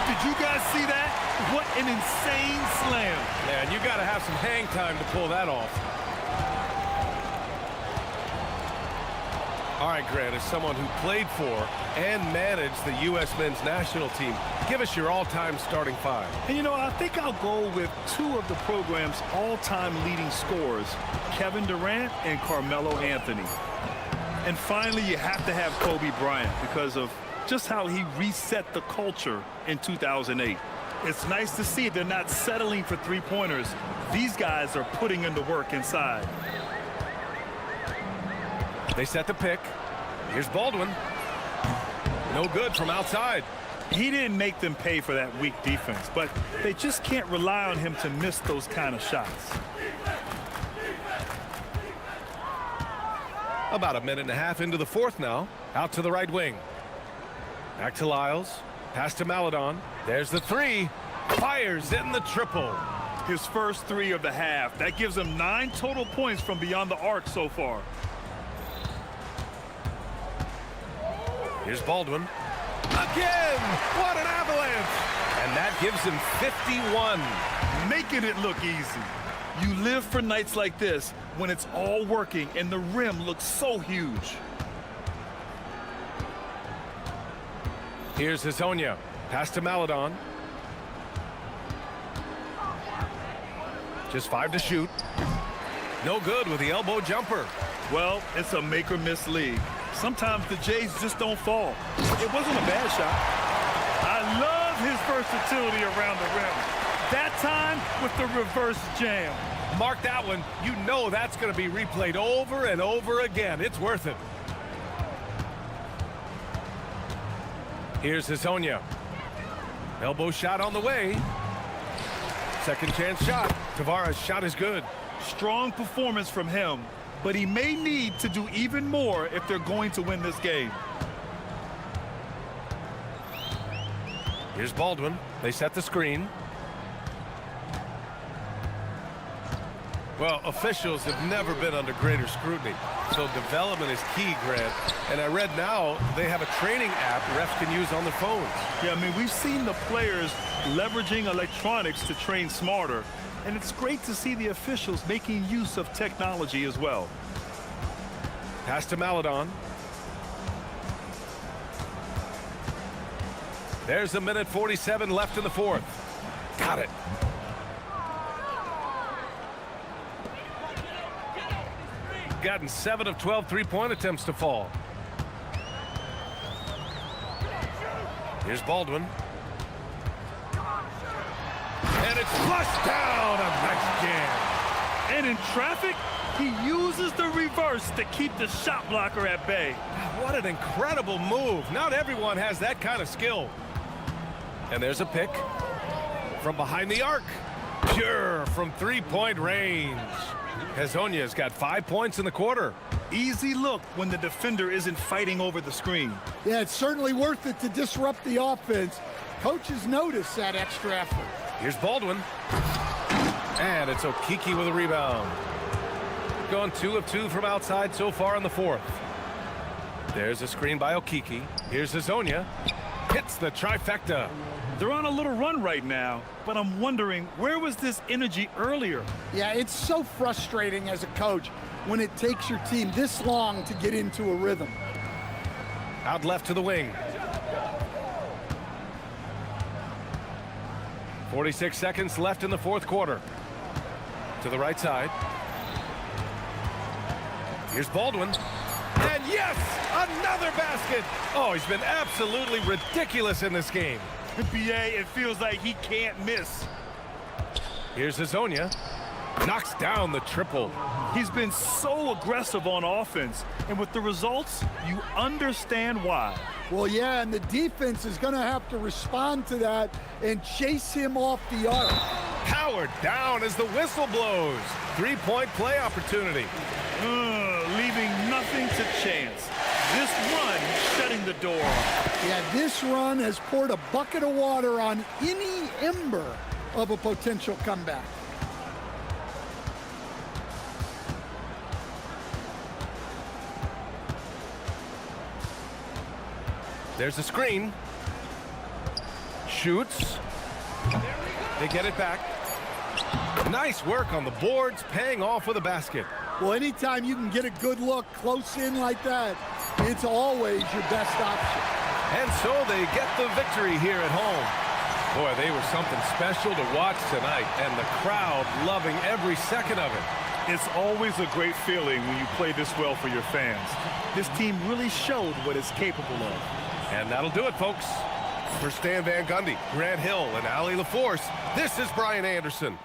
Did you guys see that? What an insane slam. Man, you got to have some hang time to pull that off. All right, Grant, as someone who played for and managed the U.S. men's national team, give us your all-time starting five. And, you know, I think I'll go with two of the program's all-time leading scorers, Kevin Durant and Carmelo Anthony. And finally, you have to have Kobe Bryant because of just how he reset the culture in 2008. It's nice to see they're not settling for three-pointers. These guys are putting in the work inside. They set the pick. Here's Baldwin. No good from outside. He didn't make them pay for that weak defense, but they just can't rely on him to miss those kind of shots. About a minute and a half into the fourth now. Out to the right wing. Back to Lyles. Pass to Maledon. There's the three. Fires in the triple. His first three of the half. That gives him 9 total points from beyond the arc so far. Here's Baldwin. Again! What an avalanche! And that gives him 51. Making it look easy. You live for nights like this when it's all working and the rim looks so huge. Here's Hazonia. Pass to Maledon. Just 5 to shoot. No good with the elbow jumper. Well, it's a make-or-miss league. Sometimes the Jays just don't fall. It wasn't a bad shot. I love his versatility around the rim. That time with the reverse jam. Mark that one. You know that's going to be replayed over and over again. It's worth it. Here's Hazonia. Elbow shot on the way. Second chance shot. Tavares' shot is good. Strong performance from him, but he may need to do even more if they're going to win this game. Here's Baldwin. They set the screen. Well, officials have never been under greater scrutiny, so development is key, Grant. And I read now they have a training app refs can use on their phones. Yeah, I mean, we've seen the players leveraging electronics to train smarter, and it's great to see the officials making use of technology as well. Pass to Maledon. There's a minute 47 left in the fourth. Got it. Gotten 7 of 12 three-point attempts to fall. Here's Baldwin. And it's flushed down. A nice jam. And in traffic, he uses the reverse to keep the shot blocker at bay. What an incredible move. Not everyone has that kind of skill. And there's a pick from behind the arc. Pure from three-point range. Hazonia's got 5 points in the quarter. Easy look when the defender isn't fighting over the screen. Yeah, it's certainly worth it to disrupt the offense. Coaches notice that extra effort. Here's Baldwin. And it's Okiki with a rebound. Gone 2 of 2 from outside so far in the fourth. There's a screen by Okiki. Here's Hazonia. Hits the trifecta. They're on a little run right now, but I'm wondering, where was this energy earlier? Yeah, it's so frustrating as a coach when it takes your team this long to get into a rhythm. Out left to the wing. 46 seconds left in the fourth quarter. To the right side. Here's Baldwin. And yes, another basket. Oh, he's been absolutely ridiculous in this game. BA, it feels like he can't miss. Here's Hazonia. Knocks down the triple. He's been so aggressive on offense, and with the results, you understand why. Well, yeah, and the defense is going to have to respond to that and chase him off the arc. Powered down as the whistle blows. Three-point play opportunity. Leaving nothing to chance. This run shutting the door off. Yeah, this run has poured a bucket of water on any ember of a potential comeback. There's a screen. Shoots. They get it back. Nice work on the boards, paying off with a basket. Well, anytime you can get a good look close in like that, it's always your best option. And so they get the victory here at home. Boy, they were something special to watch tonight, and the crowd loving every second of it. It's always a great feeling when you play this well for your fans. This team really showed what it's capable of. And that'll do it, folks. For Stan Van Gundy, Grant Hill, and Ali LaForce, this is Brian Anderson.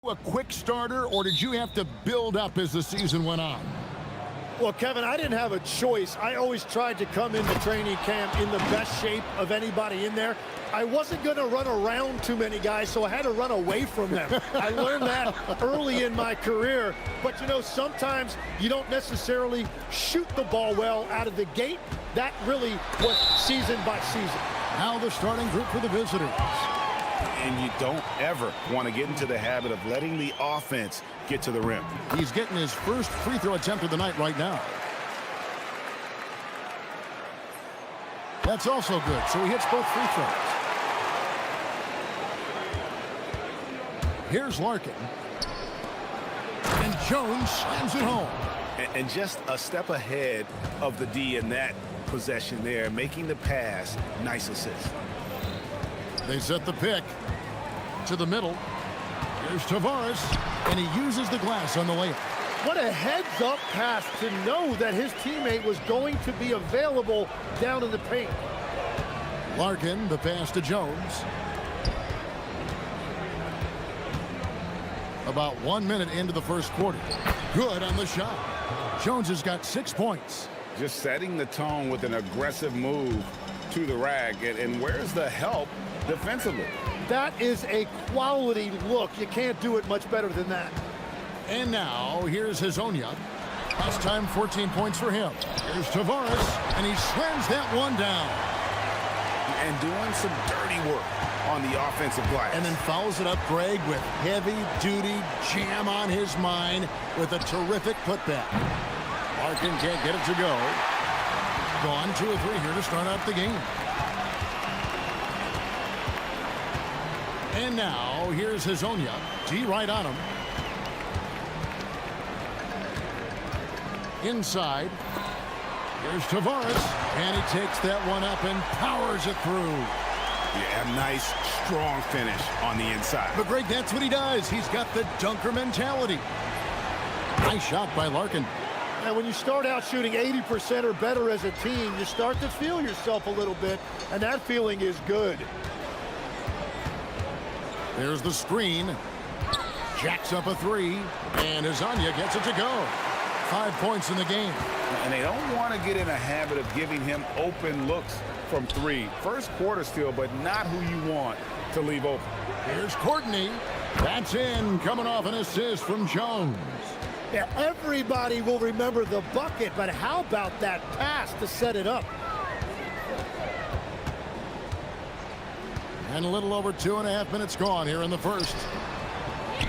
A quick starter, or did you have to build up as the season went on? Well, Kevin, I didn't have a choice. I always tried to come into training camp in the best shape of anybody in there. I wasn't going to run around too many guys, so I had to run away from them. I learned that early in my career. But, you know, sometimes you don't necessarily shoot the ball well out of the gate. That really was season by season. Now the starting group for the visitors. And you don't ever want to get into the habit of letting the offense get to the rim. He's getting his first free throw attempt of the night right now. That's also good, so he hits both free throws. Here's Larkin. And Jones slams it home. And just a step ahead of the D in that possession there, making the pass. Nice assist. They set the pick to the middle. Here's Tavares, and he uses the glass on the layup. What a heads-up pass to know that his teammate was going to be available down in the paint. Larkin, the pass to Jones. About 1 minute into the first quarter. Good on the shot. Jones has got 6 points. Just setting the tone with an aggressive move to the rack. And where's the help defensively? That is a quality look. You can't do it much better than that. And now, here's Hazonia. Last time, 14 points for him. Here's Tavares, and he slams that one down. And doing some dirty work on the offensive glass. And then follows it up, Greg, with heavy-duty jam on his mind with a terrific putback. Larkin can't get it to go. Gone 2 or 3 here to start out the game. And now, here's Hazonia. D right on him. Inside. Here's Tavares. And he takes that one up and powers it through. Yeah, nice, strong finish on the inside. But Greg, that's what he does. He's got the dunker mentality. Nice shot by Larkin. And when you start out shooting 80% or better as a team, you start to feel yourself a little bit, and that feeling is good. There's the screen. Jacks up a 3, and Hazonia gets it to go. 5 points in the game. And they don't want to get in a habit of giving him open looks from 3. First quarter still, but not who you want to leave open. Here's Courtney. That's in, coming off an assist from Jones. Yeah, everybody will remember the bucket, but how about that pass to set it up? And a little over 2.5 minutes gone here in the first.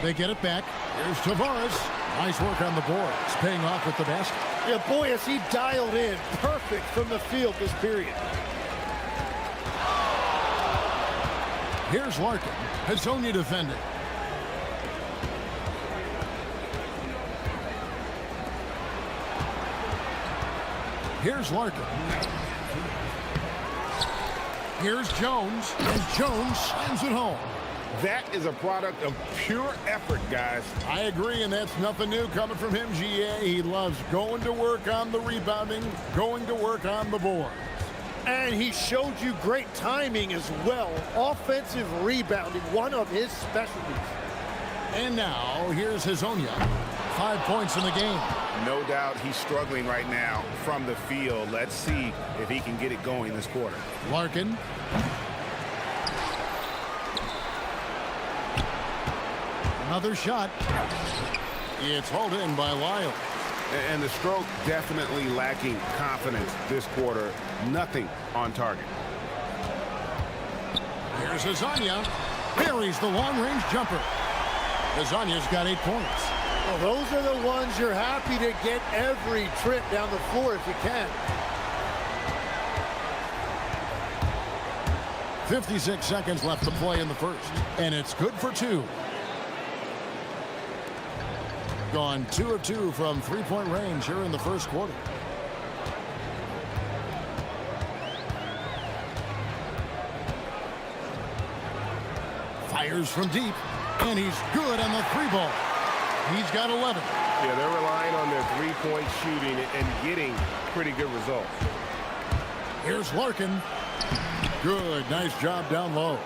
They get it back. Here's Tavares. Nice work on the board. It's paying off with the basket. Yeah, boy, as he dialed in. Perfect from the field this period. Here's Larkin. Hazonia defending. Here's Larkin. Here's Jones. And Jones slams it home. That is a product of pure effort, guys. I agree, and that's nothing new coming from him, GA. He loves going to work on the rebounding, going to work on the board. And he showed you great timing as well. Offensive rebounding, one of his specialties. And now, here's Hazonia. 5 points in the game. No doubt he's struggling right now from the field. Let's see if he can get it going this quarter. Larkin. Another shot. It's hauled in by Lyle. And the stroke definitely lacking confidence this quarter. Nothing on target. Here's Hazonia. Buries the long-range jumper. Hazonia's got 8 points. Well, those are the ones you're happy to get every trip down the floor if you can. 56 seconds left to play in the first. And it's good for 2. Gone 2 of 2 from three-point range here in the first quarter. Fires from deep, and he's good on the 3-ball. He's got 11. Yeah, they're relying on their three-point shooting and getting pretty good results. Here's Larkin. Good, nice job down low.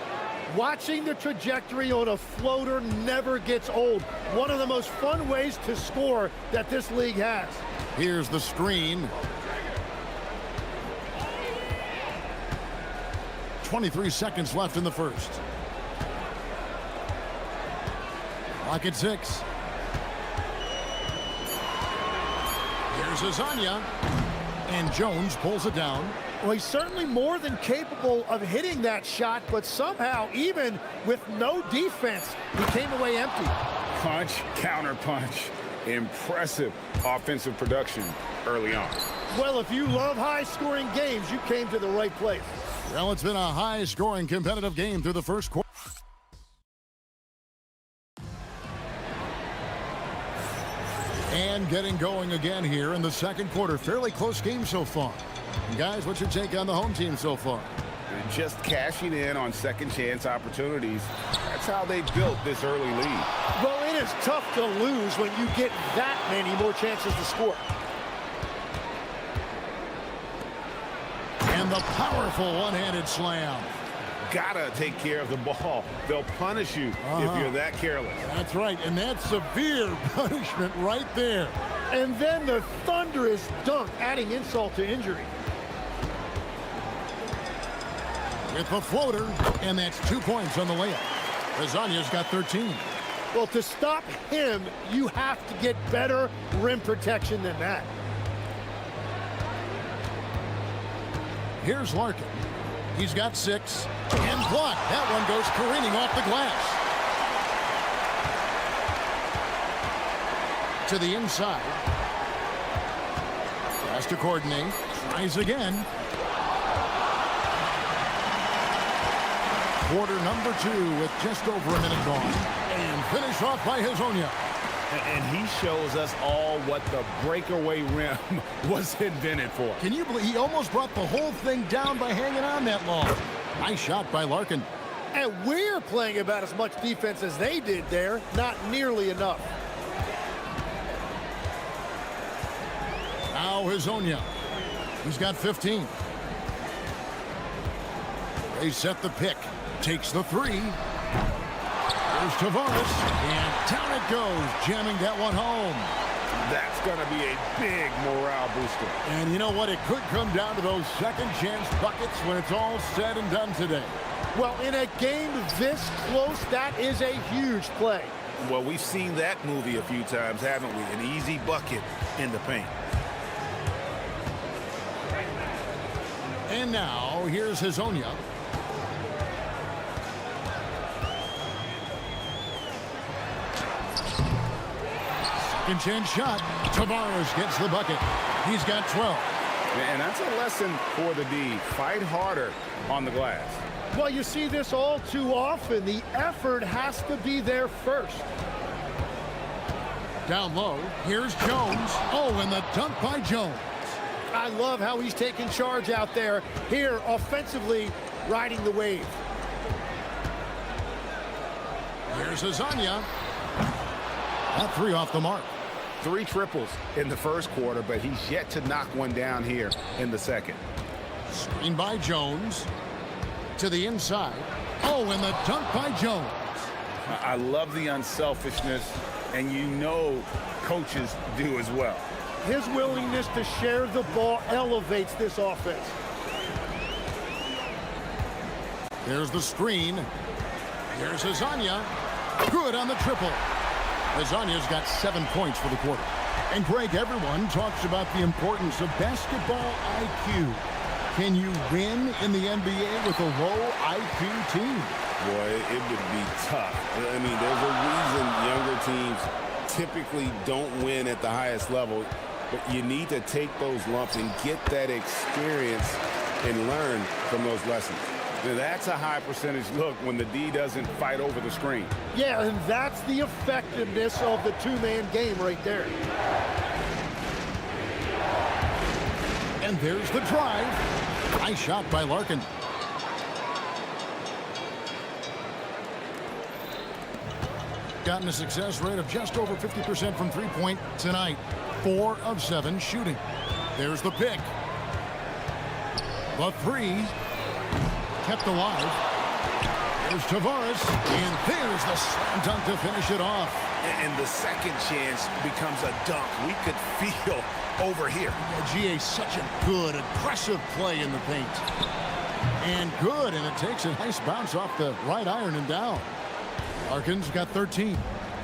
Watching the trajectory on a floater never gets old. One of the most fun ways to score that this league has. Here's the screen. 23 seconds left in the first. Clock at 6. Here's Azania. And Jones pulls it down. Well, he's certainly more than capable of hitting that shot, but somehow, even with no defense, he came away empty. Punch, counter punch. Impressive offensive production early on. Well, if you love high-scoring games, you came to the right place. Well, it's been a high-scoring competitive game through the first quarter. And getting going again here in the second quarter. Fairly close game so far. And guys, what's your take on the home team so far? Just cashing in on second chance opportunities. That's how they built this early lead. Well, it is tough to lose when you get that many more chances to score. And the powerful one-handed slam. Gotta take care of the ball. They'll punish you if you're that careless. That's right, and that's severe punishment right there. And then the thunderous dunk, adding insult to injury. With the floater, and that's 2 points on the layup. Azania's got 13. Well, to stop him, you have to get better rim protection than that. Here's Larkin. He's got 6. And blocked. That one goes careening off the glass. To the inside. Has to coordinate. Tries again. Quarter number 2 with just over a minute gone. And finish off by Hazonia. And he shows us all what the breakaway rim was invented for. Can you believe he almost brought the whole thing down by hanging on that long? Nice shot by Larkin. And we're playing about as much defense as they did there. Not nearly enough. Now Hazonia. He's got 15. They set the pick. Takes the 3. Here's Tavares, and down it goes, jamming that one home. That's going to be a big morale booster. And you know what? It could come down to those second chance buckets when it's all said and done today. Well, in a game this close, that is a huge play. Well, we've seen that movie a few times, haven't we? An easy bucket in the paint. And now, here's Hazonia. Second chance shot. Tavares gets the bucket. He's got 12. And that's a lesson for the D. Fight harder on the glass. Well, you see this all too often. The effort has to be there first. Down low. Here's Jones. Oh, and the dunk by Jones. I love how he's taking charge out there. Here, offensively, riding the wave. Here's Azania. That 3 off the mark. 3 triples in the first quarter, but he's yet to knock one down here in the second. Screen by Jones. To the inside. Oh, and the dunk by Jones. I love the unselfishness, and you know coaches do as well. His willingness to share the ball elevates this offense. There's the screen. Here's Azania. Good on the triple. Azania's got 7 points for the quarter. And Greg, everyone talks about the importance of basketball IQ. Can you win in the NBA with a low IQ team? Boy, it would be tough. I mean, there's a reason younger teams typically don't win at the highest level, but you need to take those lumps and get that experience and learn from those lessons. Now, that's a high percentage look when the D doesn't fight over the screen. Yeah, and that's the effectiveness of the two-man game right there. And there's the drive. Nice shot by Larkin. Gotten a success rate of just over 50% from three-point tonight. 4 of 7 shooting. There's the pick. The 3. Kept alive. There's Tavares, and there's the slam dunk to finish it off. And the second chance becomes a dunk. We could feel over here. GA, such a good, aggressive play in the paint. And good, and it takes a nice bounce off the right iron and down. Larkin's got 13.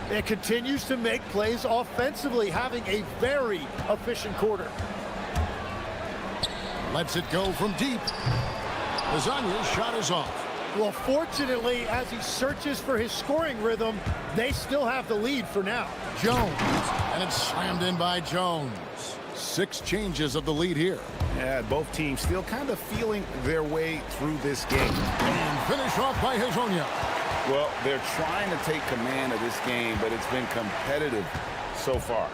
It continues to make plays offensively, having a very efficient quarter. Lets it go from deep. Lasagna's shot is off. Well, fortunately, as he searches for his scoring rhythm, they still have the lead for now. Jones, and it's slammed in by Jones. 6 changes of the lead here. Yeah, both teams still kind of feeling their way through this game. And finish off by Hezonja. Well, they're trying to take command of this game, but it's been competitive so far.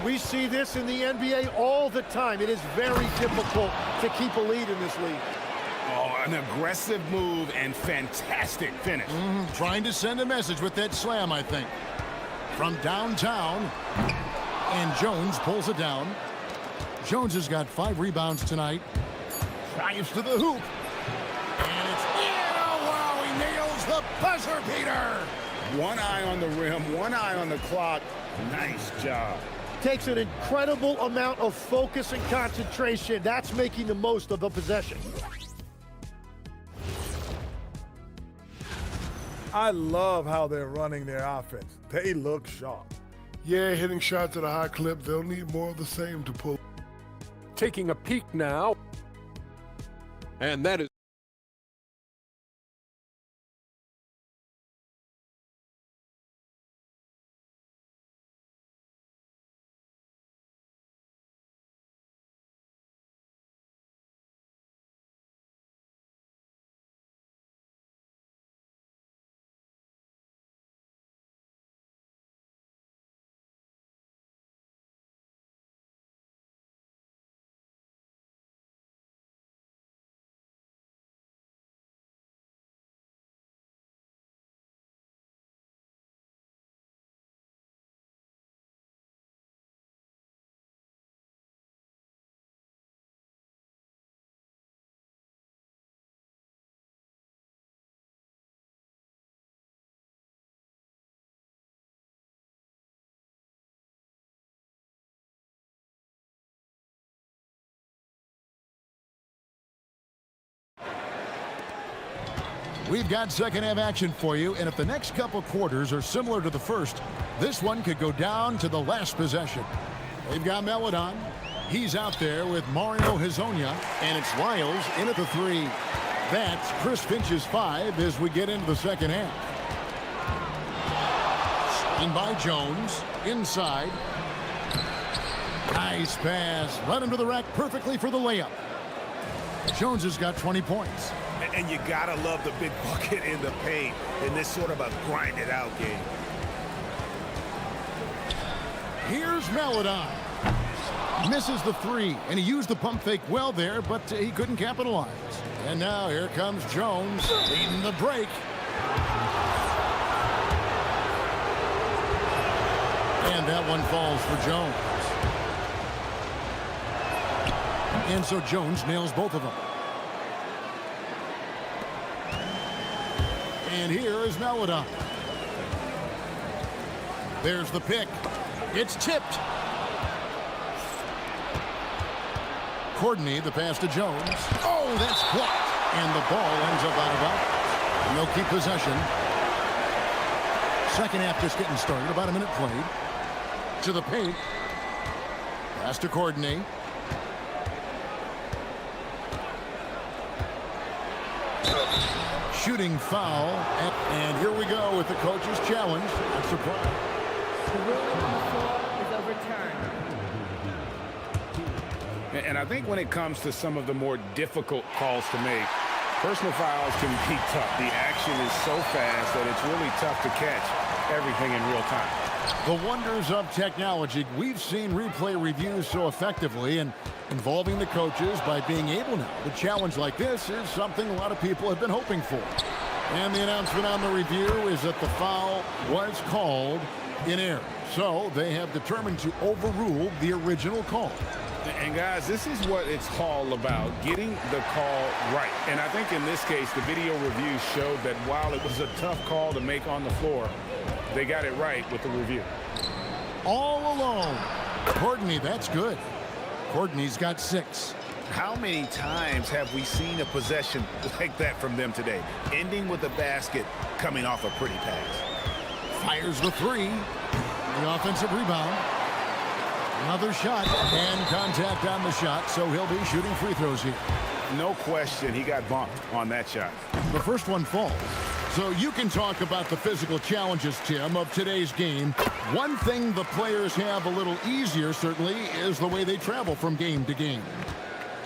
We see this in the NBA all the time. It is very difficult to keep a lead in this league. Oh, an aggressive move and fantastic finish. Trying to send a message with that slam, I think. From downtown, and Jones pulls it down. Jones has got 5 rebounds tonight. Drives to the hoop. And it's in. Oh, wow, he nails the buzzer beater. One eye on the rim, one eye on the clock. Nice job. Takes an incredible amount of focus and concentration. That's making the most of a possession. I love how they're running their offense. They look sharp. Yeah, hitting shots at a high clip. They'll need more of the same to pull. Taking a peek now. And that is We've got second half action for you, and if the next couple quarters are similar to the first, this one could go down to the last possession. They've got Melodon. He's out there with Mario Hezonja, and it's Lyles in at the 3. That's Chris Finch's 5 as we get into the second half. Screen by Jones, inside. Nice pass, right into the rack perfectly for the layup. Jones has got 20 points. And you gotta love the big bucket in the paint in this sort of a grinded-out game. Here's Melodon. Misses the 3, and he used the pump fake well there, but he couldn't capitalize. And now here comes Jones leading the break. And that one falls for Jones. And so Jones nails both of them. And here is Melodon. There's the pick. It's tipped. Courtney, the pass to Jones. Oh, that's blocked. And the ball ends up out of bounds. And they'll keep possession. Second half just getting started. About a minute played. To the paint. Pass to Courtney. Shooting foul. And here we go with the coach's challenge. I'm surprised. The ruling on the floor is overturned. And I think when it comes to some of the more difficult calls to make, personal fouls can be tough. The action is so fast that it's really tough to catch everything in real time. The wonders of technology. We've seen replay reviews so effectively, and involving the coaches by being able now to challenge like this is something a lot of people have been hoping for. And the announcement on the review is that the foul was called in error. So they have determined to overrule the original call. And guys, this is what it's all about, getting the call right. And I think in this case, the video review showed that while it was a tough call to make on the floor, they got it right with the review. All alone. Courtney, that's good. Courtney's got 6. How many times have we seen a possession like that from them today? Ending with a basket, coming off a pretty pass. Fires the 3. The offensive rebound. Another shot and contact on the shot, so he'll be shooting free throws here. No question, he got bumped on that shot. The first one falls. So you can talk about the physical challenges, Tim, of today's game. One thing the players have a little easier, certainly, is the way they travel from game to game.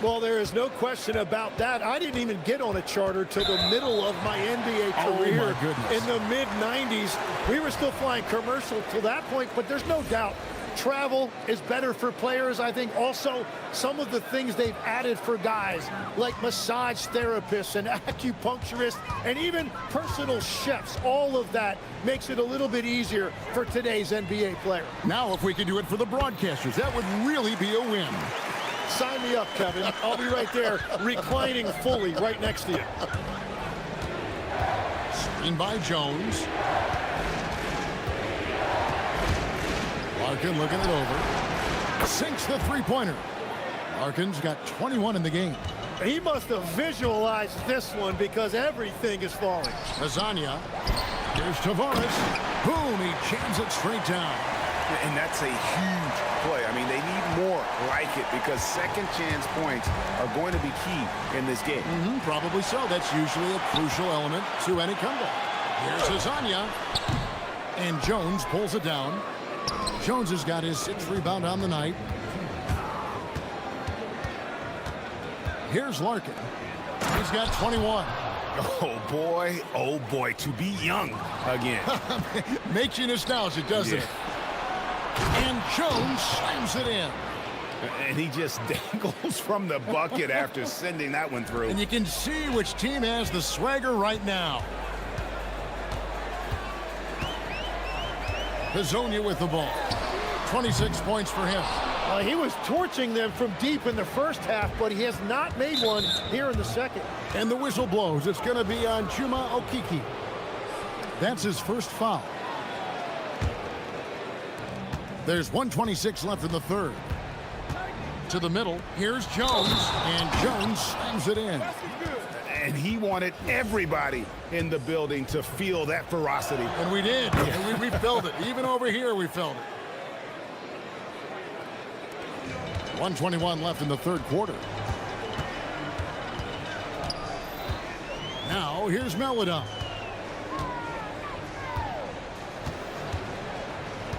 Well, there is no question about that. I didn't even get on a charter to the middle of my NBA career. Oh, my goodness. In the mid-90s. We were still flying commercial to that point, but there's no doubt travel is better for players. I think also some of the things they've added for guys like massage therapists and acupuncturists and even personal chefs, all of that makes it a little bit easier for today's NBA player. Now, if we could do it for the broadcasters, that would really be a win. Sign me up, Kevin. I'll be right there reclining fully right next to you. Screen by Jones. Larkin looking it over. Sinks the three-pointer. Larkin's got 21 in the game. He must have visualized this one because everything is falling. Lasagna. Here's Tavares. Boom, he jams it straight down. And that's a huge play. I mean, they need more like it because second chance points are going to be key in this game. Probably so. That's usually a crucial element to any comeback. Here's Lasagna. And Jones pulls it down. Jones has got his 6th rebound on the night. Here's Larkin. He's got 21. Oh boy, to be young again. Makes you nostalgic, doesn't it? And Jones slams it in. And he just dangles from the bucket after sending that one through. And you can see which team has the swagger right now. Hazonia with the ball. 26 points for him. He was torching them from deep in the first half, but he has not made one here in the second. And the whistle blows. It's going to be on Chuma Okiki. That's his first foul. There's 1:26 left in the third. To the middle. Here's Jones. And Jones slams it in. And he wanted everybody in the building to feel that ferocity. And we did. And we felt it. Even over here, we felt it. 1:21 left in the third quarter. Now, here's Meladon.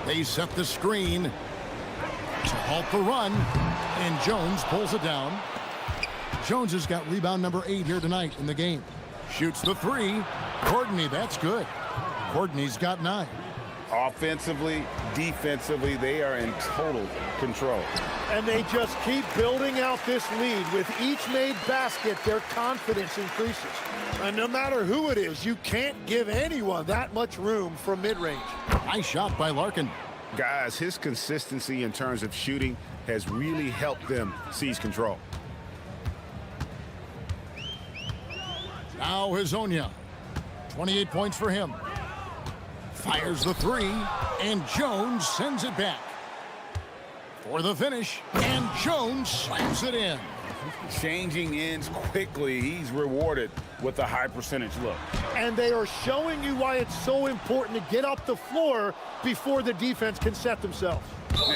They set the screen to halt the run. And Jones pulls it down. Jones has got rebound number 8 here tonight in the game. Shoots the 3. Courtney, that's good. Courtney's got 9. Offensively, defensively, they are in total control. And they just keep building out this lead. With each made basket, their confidence increases. And no matter who it is, you can't give anyone that much room from mid-range. Nice shot by Larkin. Guys, his consistency in terms of shooting has really helped them seize control. Now Hazonia. 28 points for him. Fires the 3, and Jones sends it back. For the finish, and Jones slams it in. Changing ends quickly. He's rewarded with a high percentage look. And they are showing you why it's so important to get up the floor before the defense can set themselves.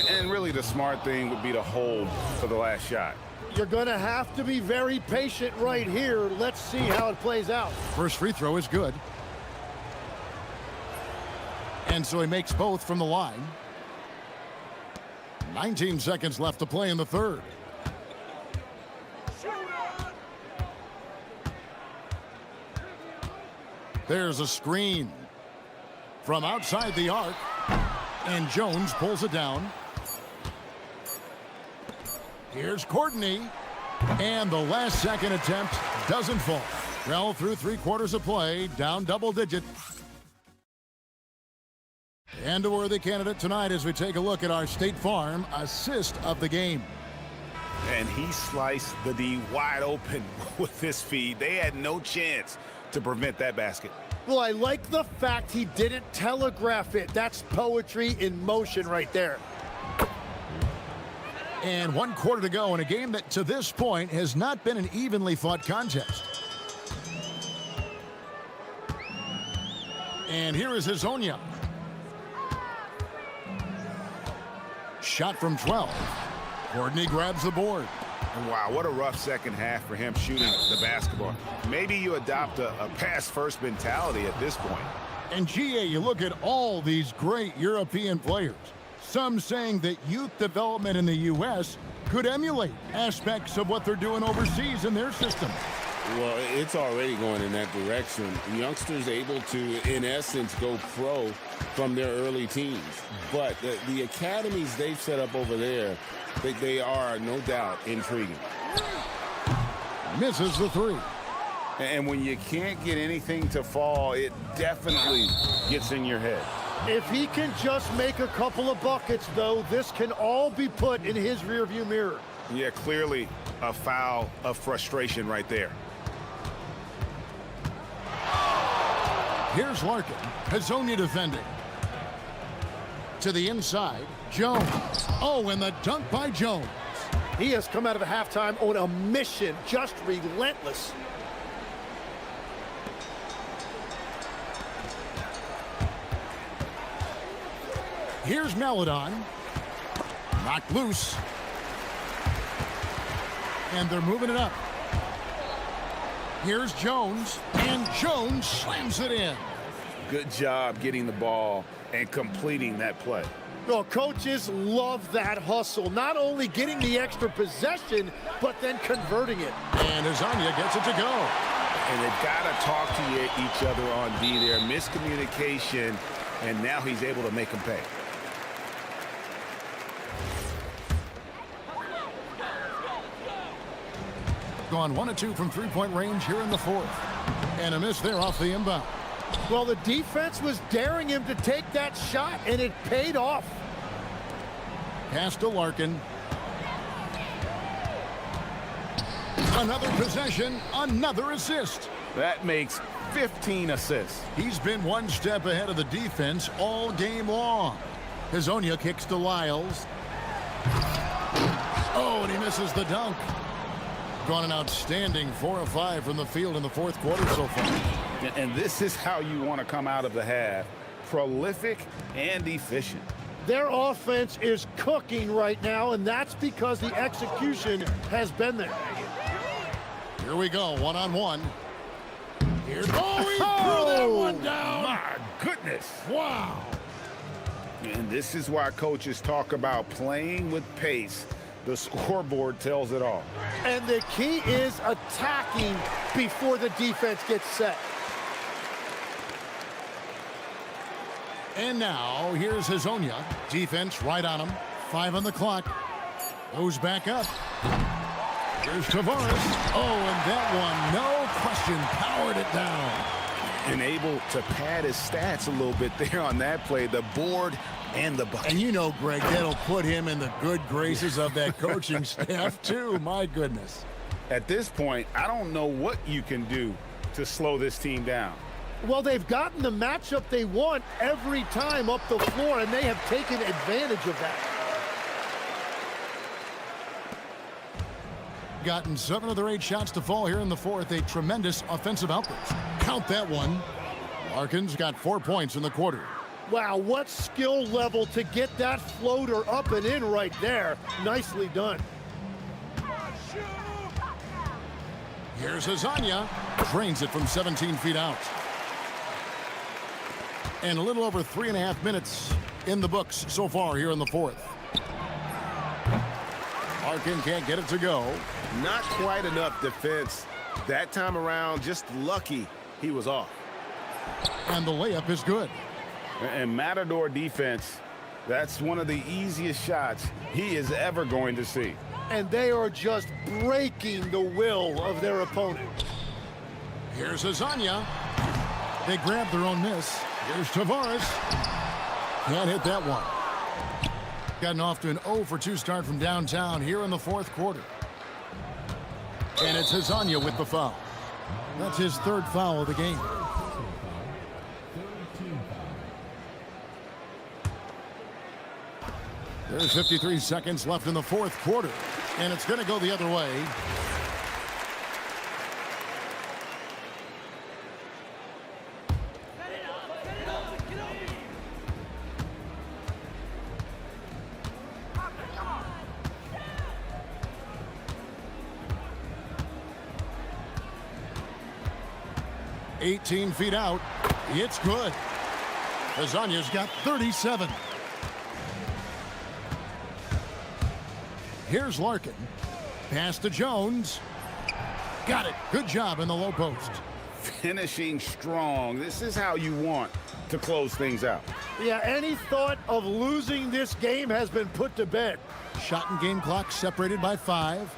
And really the smart thing would be to hold for the last shot. You're going to have to be very patient right here. Let's see how it plays out. First free throw is good. And so he makes both from the line. 19 seconds left to play in the third. There's a screen from outside the arc, and Jones pulls it down. Here's Courtney, and the last second attempt doesn't fall. Well, through 3 quarters of play, down double digit. And a worthy candidate tonight as we take a look at our State Farm assist of the game. And he sliced the D wide open with this feed. They had no chance to prevent that basket. Well, I like the fact he didn't telegraph it. That's poetry in motion right there. And 1 quarter to go in a game that to this point has not been an evenly fought contest. And here is Hazonia. Shot from 12. Courtney grabs the board. And wow, what a rough second half for him shooting the basketball. Maybe you adopt a pass-first mentality at this point. And GA, you look at all these great European players. Some saying that youth development in the U.S. could emulate aspects of what they're doing overseas in their system. Well, it's already going in that direction. Youngsters able to, in essence, go pro from their early teens. But the academies they've set up over there, they are, no doubt, intriguing. Misses the three. And when you can't get anything to fall, it definitely gets in your head. If he can just make a couple of buckets, though, this can all be put in his rearview mirror. Yeah, clearly a foul of frustration right there. Here's Larkin. Hazonia defending. To the inside, Jones. Oh, and the dunk by Jones. He has come out of the halftime on a mission, just relentless. Here's Meladon. Knocked loose. And they're moving it up. Here's Jones, and Jones slams it in. Good job getting the ball and completing that play. Well, coaches love that hustle. Not only getting the extra possession, but then converting it. And Hazonia gets it to go. And they've got to talk to each other on D there. Miscommunication, and now he's able to make them pay. Gone 1 of 2 from three-point range here in the fourth. And a miss there off the inbound. Well, the defense was daring him to take that shot, and it paid off. Pass to Larkin. Another possession, another assist. That makes 15 assists. He's been one step ahead of the defense all game long. Hazonia kicks to Lyles. Oh, and he misses the dunk. Gone an outstanding 4 of 5 from the field in the fourth quarter so far. And this is how you want to come out of the half. Prolific and efficient. Their offense is cooking right now, and that's because the execution has been there. Here we go, one-on-one. Here's he threw that one down. My goodness. Wow. And this is why coaches talk about playing with pace. The scoreboard tells it all. And the key is attacking before the defense gets set. And now, here's Hazonia. Defense right on him. 5 on the clock. Goes back up. Here's Tavares. Oh, and that one, no question, powered it down. And able to pad his stats a little bit there on that play. The board and the bucket. And you know, Greg, that'll put him in the good graces of that coaching staff, too. My goodness. At this point, I don't know what you can do to slow this team down. Well, they've gotten the matchup they want every time up the floor, and they have taken advantage of that. Gotten 7 of their 8 shots to fall here in the fourth. A tremendous offensive outburst. Count that one. Larkin's got 4 points in the quarter. Wow, what skill level to get that floater up and in right there. Nicely done. Here's Hazonia. Drains it from 17 feet out. And a little over 3.5 minutes in the books so far here in the fourth. Larkin can't get it to go. Not quite enough defense. That time around, just lucky he was off. And the layup is good. And Matador defense, that's one of the easiest shots he is ever going to see. And they are just breaking the will of their opponent. Here's Hazonia. They grab their own miss. Here's Tavares. Can't hit that one. Gotten off to an 0 for 2 start from downtown here in the fourth quarter. And it's Hazanya with the foul. That's his 3rd foul of the game. There's 53 seconds left in the fourth quarter, and it's going to go the other way. "18 feet out. It's good." Hazanya's got 37. Here's Larkin. Pass to Jones. Got it. Good job in the low post. Finishing strong. This is how you want to close things out. Yeah, any thought of losing this game has been put to bed. Shot and game clock separated by 5.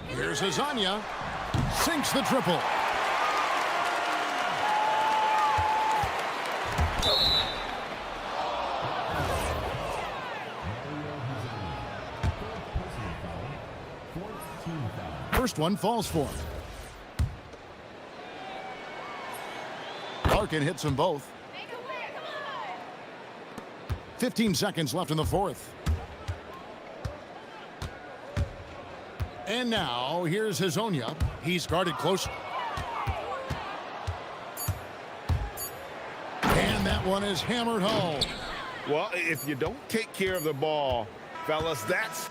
Here's Hazanya. Sinks the triple. First one falls for him. Larkin hits them both. 15 seconds left in the fourth. And now here's Hazanya. He's guarded closely. And that one is hammered home. Well, if you don't take care of the ball, fellas, that's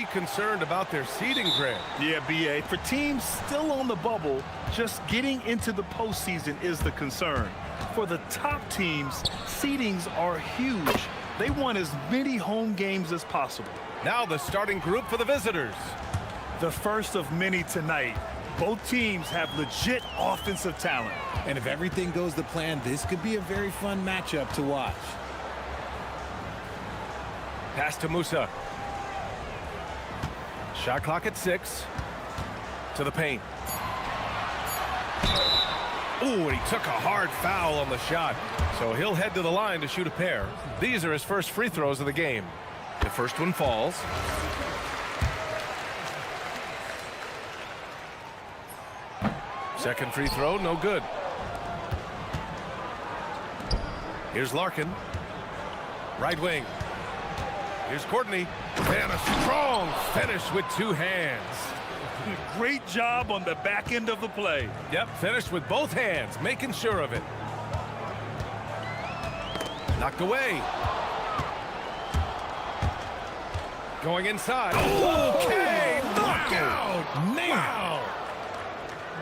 concerned about their seeding, Grant. Yeah, BA. For teams still on the bubble, just getting into the postseason is the concern. For the top teams, seedings are huge. They want as many home games as possible. Now the starting group for the visitors. The first of many tonight. Both teams have legit offensive talent. And if everything goes to plan, this could be a very fun matchup to watch. Pass to Musa. Shot clock at 6. To the paint. Ooh, and he took a hard foul on the shot. So he'll head to the line to shoot a pair. These are his first free throws of the game. The first one falls. Second free throw, no good. Here's Larkin. Right wing. Here's Courtney. And a strong finish with 2 hands. Great job on the back end of the play. Yep, finished with both hands, making sure of it. Knocked away. Going inside. Okay, knockout. Man. Wow.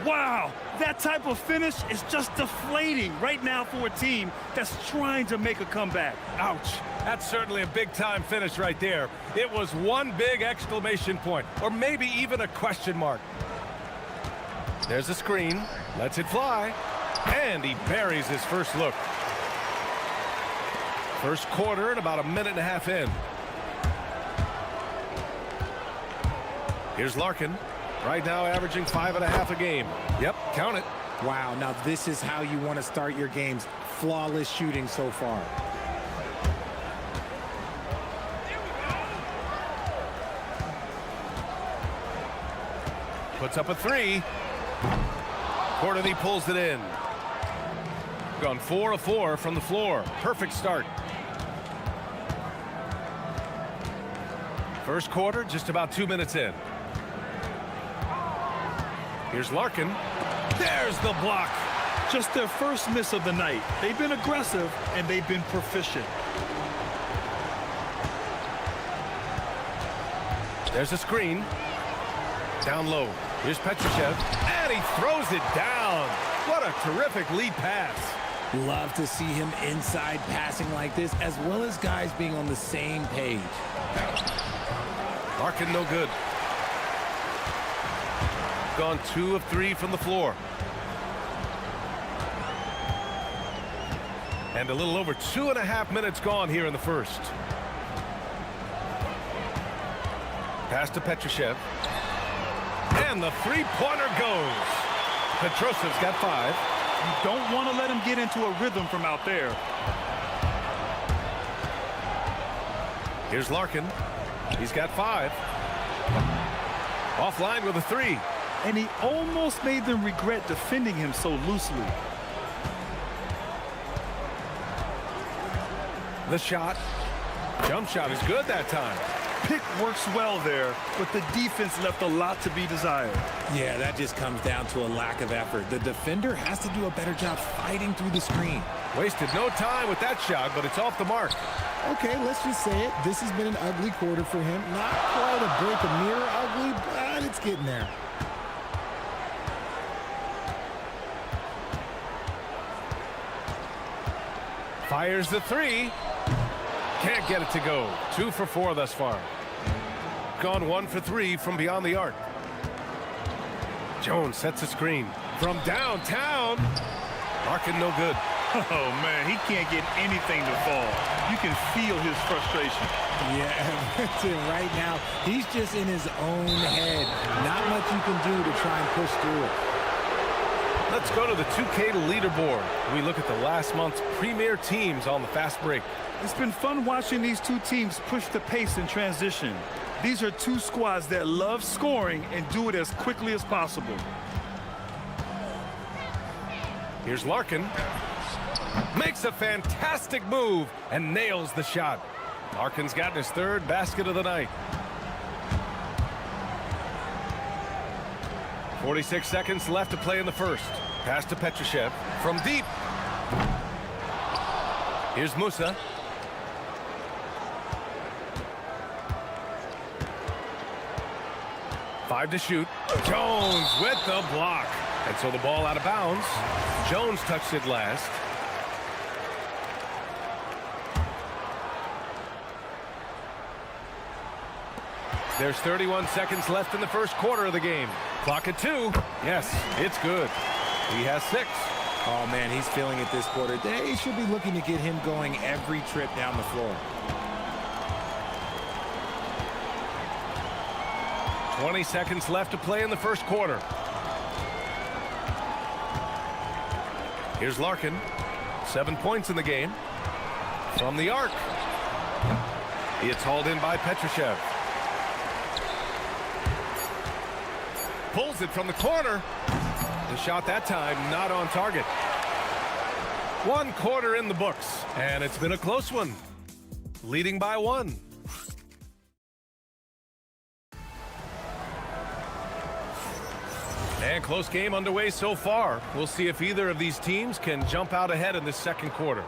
Wow, that type of finish is just deflating right now for a team that's trying to make a comeback. Ouch. That's certainly a big-time finish right there. It was one big exclamation point, or maybe even a question mark. There's a screen. Lets it fly. And he buries his first look. First quarter and about a minute and a half in. Here's Larkin. Right now averaging 5.5 a game. Yep, count it. Wow, now this is how you want to start your games. Flawless shooting so far. Puts up a 3. Courtney pulls it in. Gone 4 of 4 from the floor. Perfect start. First quarter, just about 2 minutes in. Here's Larkin. There's the block. Just their first miss of the night. They've been aggressive and they've been proficient. There's a screen. Down low. Here's Petrushev. And he throws it down. What a terrific lead pass. Love to see him inside passing like this, as well as guys being on the same page. Larkin no good. Gone 2 of 3 from the floor. And a little over 2.5 minutes gone here in the first. Pass to Petrushev. And the three-pointer goes. Petrosev's got 5. You don't want to let him get into a rhythm from out there. Here's Larkin. He's got 5. Offline with a 3. And he almost made them regret defending him so loosely. The shot. Jump shot is good that time. Pick works well there, but the defense left a lot to be desired. Yeah, that just comes down to a lack of effort. The defender has to do a better job fighting through the screen. Wasted no time with that shot, but it's off the mark. Okay, let's just say it. This has been an ugly quarter for him. Not quite a break a mirror ugly, but it's getting there. Fires the 3. Can't get it to go. 2 for 4 thus far. Gone 1 for 3 from beyond the arc. Jones sets a screen from downtown. Larkin no good. Oh, man, he can't get anything to fall. You can feel his frustration. Yeah, right now, he's just in his own head. Not much you can do to try and push through it. Let's go to the 2K leaderboard. We look at the last month's premier teams on the fast break. It's been fun watching these two teams push the pace in transition. These are two squads that love scoring and do it as quickly as possible. Here's Larkin. Makes a fantastic move and nails the shot. Larkin's gotten his 3rd basket of the night. 46 seconds left to play in the first. Pass to Petrushev from deep. Here's Musa. 5 to shoot. Jones with the block. And so the ball out of bounds. Jones touched it last. There's 31 seconds left in the first quarter of the game. Clock at 2. Yes, it's good. He has 6. Oh, man, he's feeling it this quarter. They should be looking to get him going every trip down the floor. 20 seconds left to play in the first quarter. Here's Larkin. 7 points in the game. From the arc. It's hauled in by Petrushev. Pulls it from the corner. The shot that time not on target. 1 quarter in the books, and it's been a close one. Leading by 1. And close game underway so far. We'll see if either of these teams can jump out ahead in this second quarter.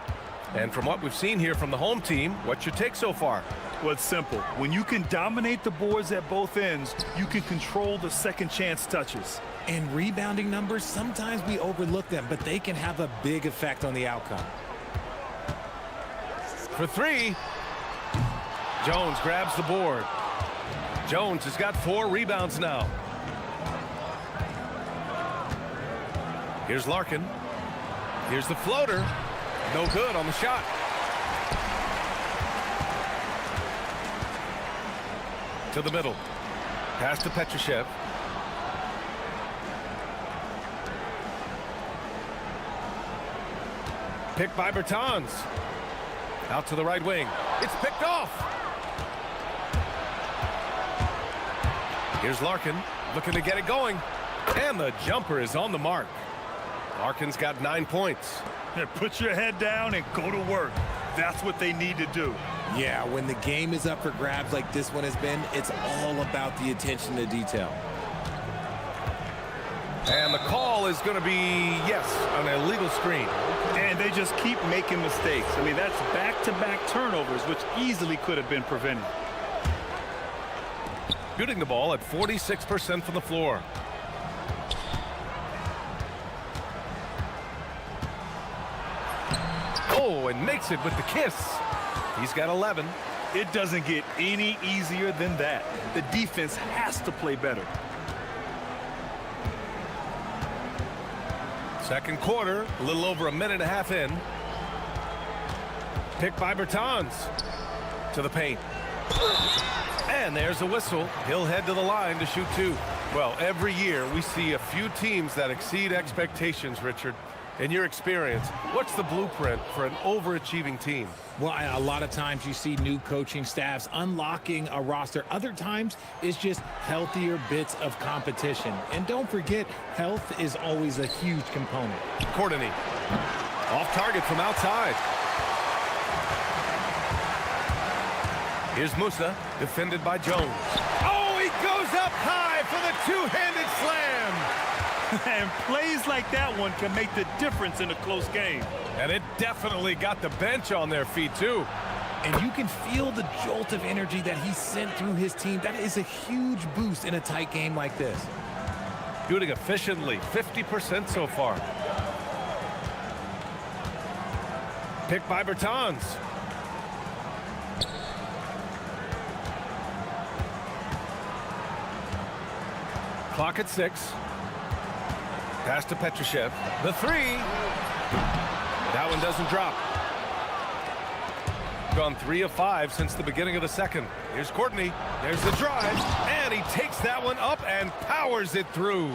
And from what we've seen here from the home team, what's your take so far? Well, it's simple. When you can dominate the boards at both ends, you can control the second chance touches. And rebounding numbers, sometimes we overlook them, but they can have a big effect on the outcome. For 3. Jones grabs the board. Jones has got 4 rebounds now. Here's Larkin. Here's the floater. No good on the shot. To the middle. Pass to Petrushev. Picked by Bertans. Out to the right wing. It's picked off. Here's Larkin. Looking to get it going. And the jumper is on the mark. Larkin's got 9 points. Put your head down and go to work. That's what they need to do. Yeah, when the game is up for grabs like this one has been, it's all about the attention to detail. And the call is going to be, yes, an illegal screen. And they just keep making mistakes. I mean, that's back-to-back turnovers, which easily could have been prevented. Shooting the ball at 46% from the floor. Oh, and makes it with the kiss. He's got 11. It doesn't get any easier than that. The defense has to play better. Second quarter, a little over a minute and a half in. Picked by Bertans. To the paint. And there's a whistle. He'll head to the line to shoot 2. Well, every year we see a few teams that exceed expectations, Richard. In your experience, what's the blueprint for an overachieving team? Well, a lot of times you see new coaching staffs unlocking a roster. Other times it's just healthier bits of competition. And don't forget, health is always a huge component. Courtney. Off target from outside. Here's Musa, defended by Jones. Oh, he goes up high for the two-handed slam. And plays like that one can make the difference in a close game. And it definitely got the bench on their feet, too. And you can feel the jolt of energy that he sent through his team. That is a huge boost in a tight game like this. Shooting efficiently, 50% so far. Picked by Bertans. Clock at 6. Pass to Petrushev. The 3. That one doesn't drop. Gone 3 of 5 since the beginning of the second. Here's Courtney. There's the drive. And he takes that one up and powers it through.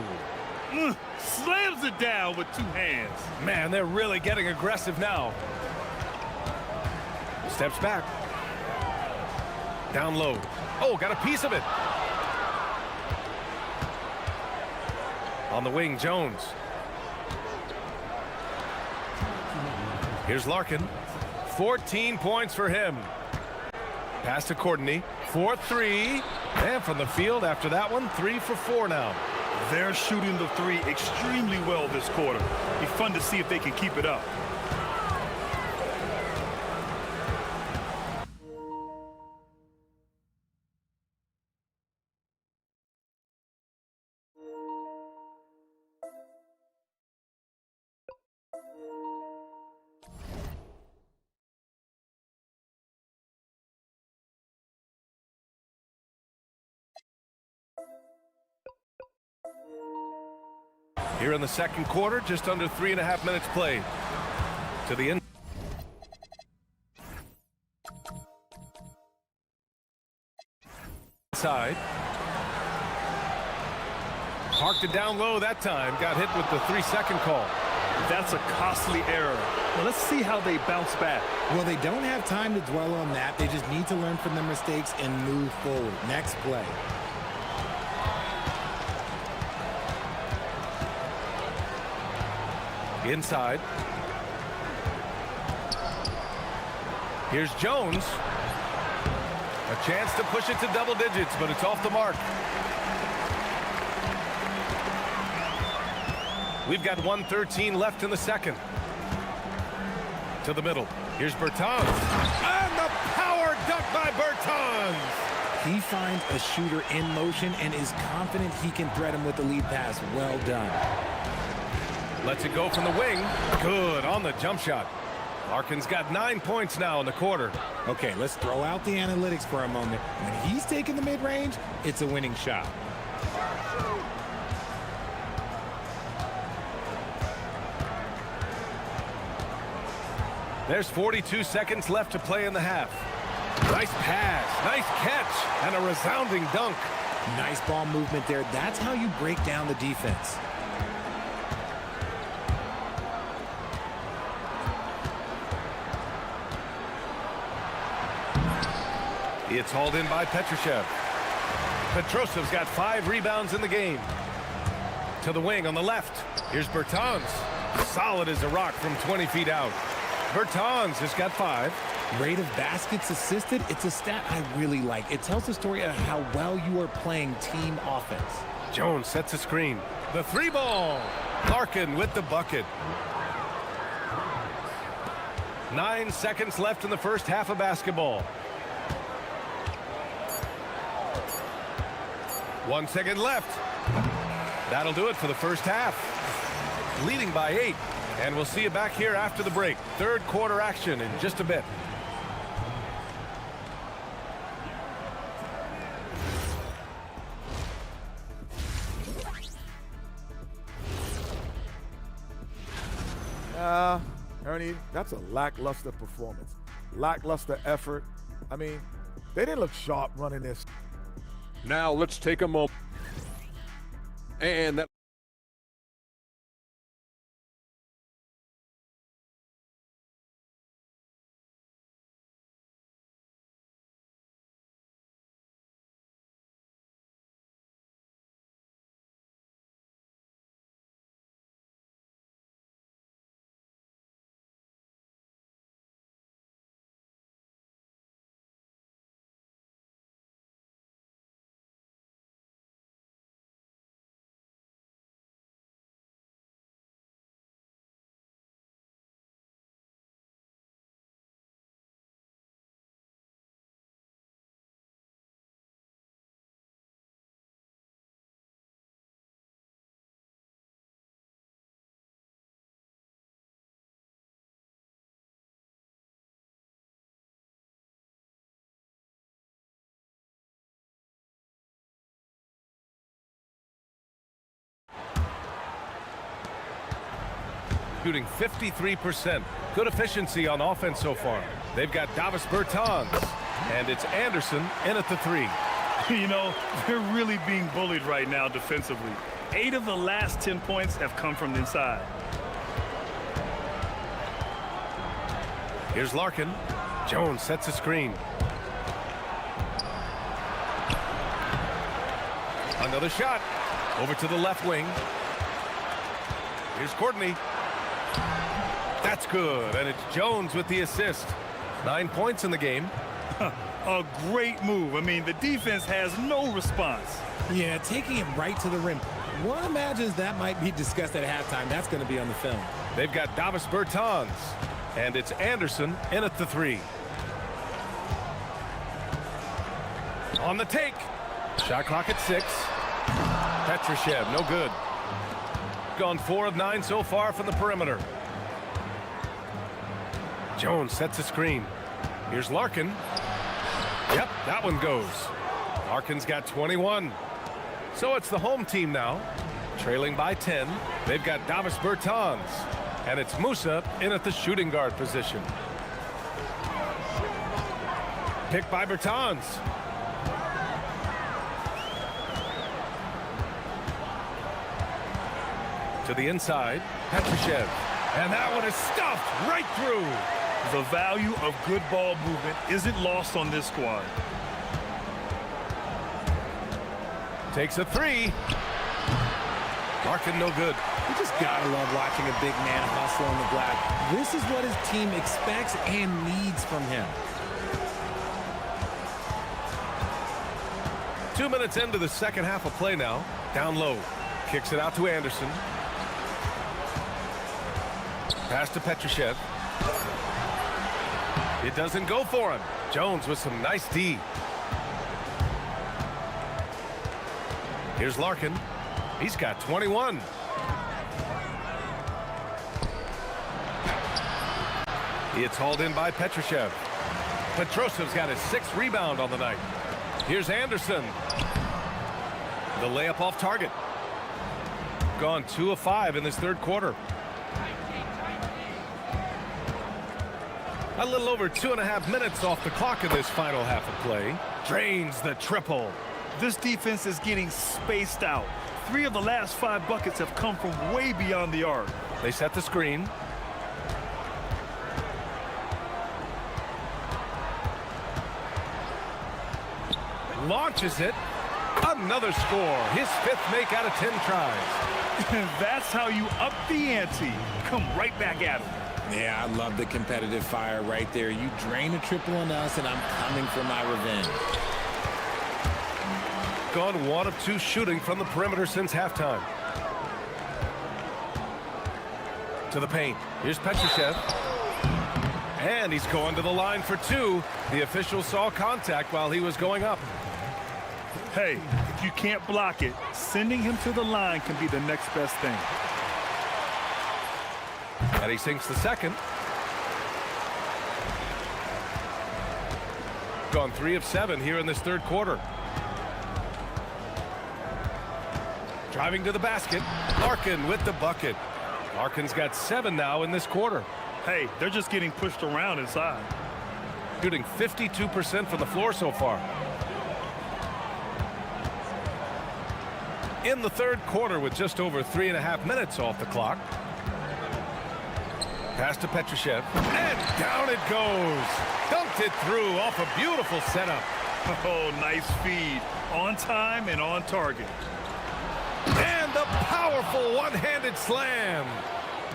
Slams it down with 2 hands. Man, they're really getting aggressive now. Steps back. Down low. Oh, got a piece of it. On the wing, Jones. Here's Larkin. 14 points for him. Pass to Courtney. 4-3. And from the field after that one, 3 for 4 now. They're shooting the 3 extremely well this quarter. Be fun to see if they can keep it up. Here in the second quarter, just under 3.5 minutes played. To the inside. Parked it down low that time. Got hit with the 3-second call. That's a costly error. Well, let's see how they bounce back. Well, they don't have time to dwell on that. They just need to learn from their mistakes and move forward. Next play. Inside. Here's Jones. A chance to push it to double digits, but it's off the mark. We've got 1:13 left in the second. To the middle. Here's Bertans. And the power dunk by Bertans. He finds a shooter in motion and is confident he can thread him with the lead pass. Well done. Lets it go from the wing. Good on the jump shot. Larkin's got 9 points now in the quarter. Okay, let's throw out the analytics for a moment. When he's taking the mid-range, it's a winning shot. There's 42 seconds left to play in the half. Nice pass, nice catch, and a resounding dunk. Nice ball movement there. That's how you break down the defense. It's hauled in by Petrushev. Petrosev's got 5 rebounds in the game. To the wing on the left. Here's Bertans. Solid as a rock from 20 feet out. Bertans has got 5. Rate of baskets assisted, it's a stat I really like. It tells the story of how well you are playing team offense. Jones sets a screen. The 3-ball. Larkin with the bucket. 9 seconds left in the first half of basketball. 1 second left. That'll do it for the first half. Leading by 8. And we'll see you back here after the break. Third quarter action in just a bit. Ernie, that's a lackluster performance. Lackluster effort. I mean, they didn't look sharp running this. Now let's take a moment. And that shooting 53%. Good efficiency on offense so far. They've got Davis Bertans, and it's Anderson in at the 3. You know, they're really being bullied right now defensively. 8 of the last 10 points have come from the inside. Here's Larkin. Jones sets a screen. Another shot. Over to the left wing. Here's Courtney. That's good, and it's Jones with the assist. 9 points in the game. A great move. I mean, the defense has no response. Yeah, taking it right to the rim. One imagines that might be discussed at halftime. That's going to be on the film. They've got Davis Bertans, and it's Anderson in at the 3. On the take. Shot clock at 6. Petrushev, no good. Gone 4 of 9 so far from the perimeter. Jones sets a screen. Here's Larkin. Yep, that one goes. Larkin's got 21. So it's the home team now. Trailing by 10. They've got Davis Bertans. And it's Musa in at the shooting guard position. Picked by Bertans. To the inside, Petrushev. And that one is stuffed right through. The value of good ball movement isn't lost on this squad. Takes a three. Larkin no good. You just gotta love watching a big man hustle on the glass. This is what his team expects and needs from him. 2 minutes into the second half of play now. Down low. Kicks it out to Anderson. Pass to Petrushev. It doesn't go for him. Jones with some nice D. Here's Larkin. He's got 21. It's hauled in by Petrushev. Petrosev's got his 6th rebound on the night. Here's Anderson. The layup off target. Gone 2 of 5 in this third quarter. A little over 2.5 minutes off the clock in this final half of play. Drains the triple. This defense is getting spaced out. 3 of the last 5 buckets have come from way beyond the arc. They set the screen. Launches it. Another score. His 5th make out of 10 tries. That's how you up the ante. Come right back at him. Yeah, I love the competitive fire right there. You drain a triple on us, and I'm coming for my revenge. Gone 1 of 2 shooting from the perimeter since halftime. To the paint. Here's Petrushev. And he's going to the line for 2. The official saw contact while he was going up. Hey, if you can't block it, sending him to the line can be the next best thing. And he sinks the second. Gone 3 of 7 here in this third quarter. Driving to the basket. Larkin with the bucket. Larkin's got 7 now in this quarter. Hey, they're just getting pushed around inside. Shooting 52% from the floor so far. In the third quarter with just over 3.5 minutes off the clock. Pass to Petrushev. And down it goes. Dunked it through off a beautiful setup. Oh, nice feed. On time and on target. And the powerful one-handed slam.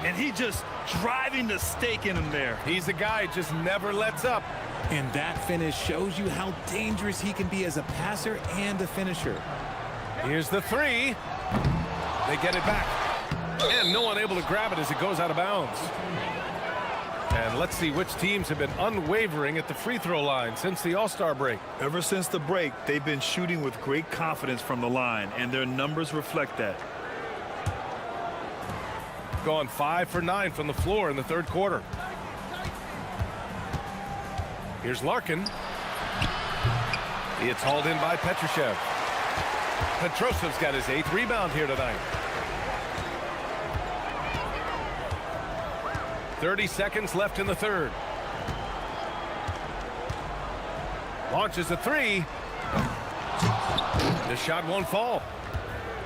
And he just driving the stake in him there. He's a guy who just never lets up. And that finish shows you how dangerous he can be as a passer and a finisher. Here's the 3. They get it back. And no one able to grab it as it goes out of bounds. And let's see which teams have been unwavering at the free throw line since the All-Star break. Ever since the break, they've been shooting with great confidence from the line, and their numbers reflect that. Gone 5 for 9 from the floor in the third quarter. Here's Larkin. It's hauled in by Petrushev. Petrosev's got his 8th rebound here tonight. 30 seconds left in the third. Launches a 3. The shot won't fall.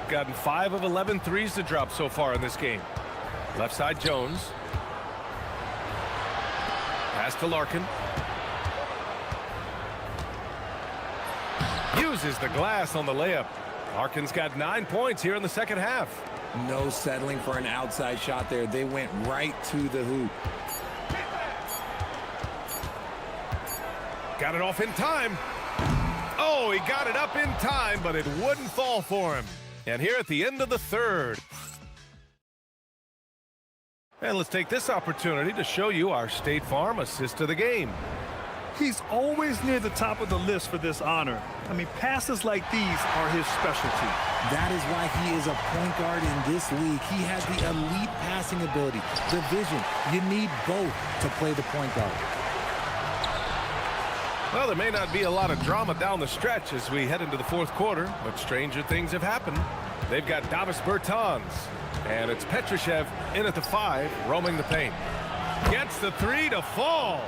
Gotten 5 of 11 threes to drop so far in this game. Left side Jones. Pass to Larkin. Uses the glass on the layup. Larkin's got 9 points here in the second half. No settling for an outside shot there. They went right to the hoop. Got it off in time. Oh, he got it up in time, but it wouldn't fall for him. And here at the end of the third. And let's take this opportunity to show you our State Farm assist of the game. He's always near the top of the list for this honor. I mean, passes like these are his specialty. That is why he is a point guard in this league. He has the elite passing ability, the vision. You need both to play the point guard. Well, there may not be a lot of drama down the stretch as we head into the fourth quarter, but stranger things have happened. They've got Davis Bertans. And it's Petrushev in at the 5, roaming the paint. Gets the 3 to fall.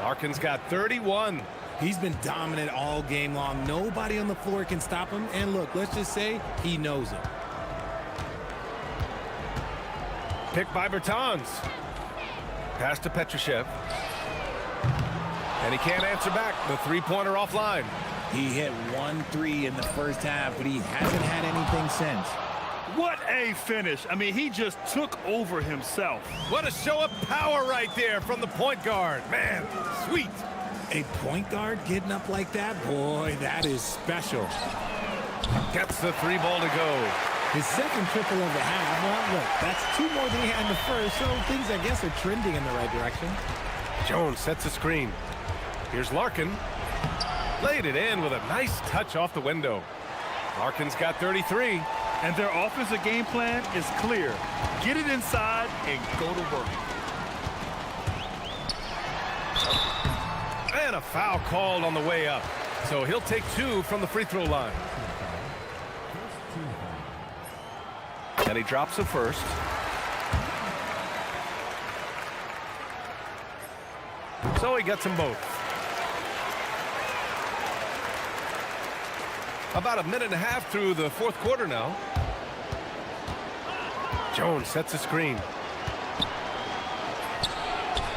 Larkin's got 31. He's been dominant all game long. Nobody on the floor can stop him. And look, let's just say he knows it. Picked by Bertans. Pass to Petrushev. And he can't answer back. The three-pointer offline. He hit 1 3 in the first half, but he hasn't had anything since. What a finish. I mean, he just took over himself. What a show of power right there from the point guard. Man, sweet. A point guard getting up like that? Boy, that is special. Gets the 3 ball to go. His second triple of the half. Well, look, that's 2 more than he had in the first, so things, I guess, are trending in the right direction. Jones sets a screen. Here's Larkin. Laid it in with a nice touch off the window. Larkin's got 33. And their offensive game plan is clear. Get it inside and go to work. And a foul called on the way up. So he'll take 2 from the free throw line. And he drops the first. So he gets them both. About a minute and a half through the fourth quarter now. Jones sets a screen.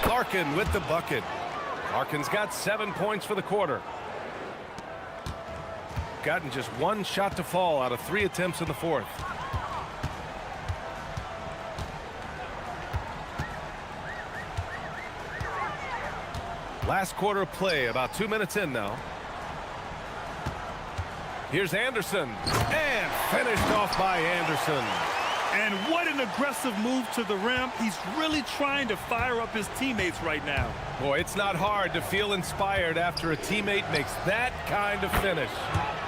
Larkin with the bucket. Larkin's got 7 points for the quarter. Gotten just 1 shot to fall out of 3 attempts in the fourth. Last quarter of play, about 2 minutes in now. Here's Anderson, and finished off by Anderson. And what an aggressive move to the rim. He's really trying to fire up his teammates right now. Boy, it's not hard to feel inspired after a teammate makes that kind of finish.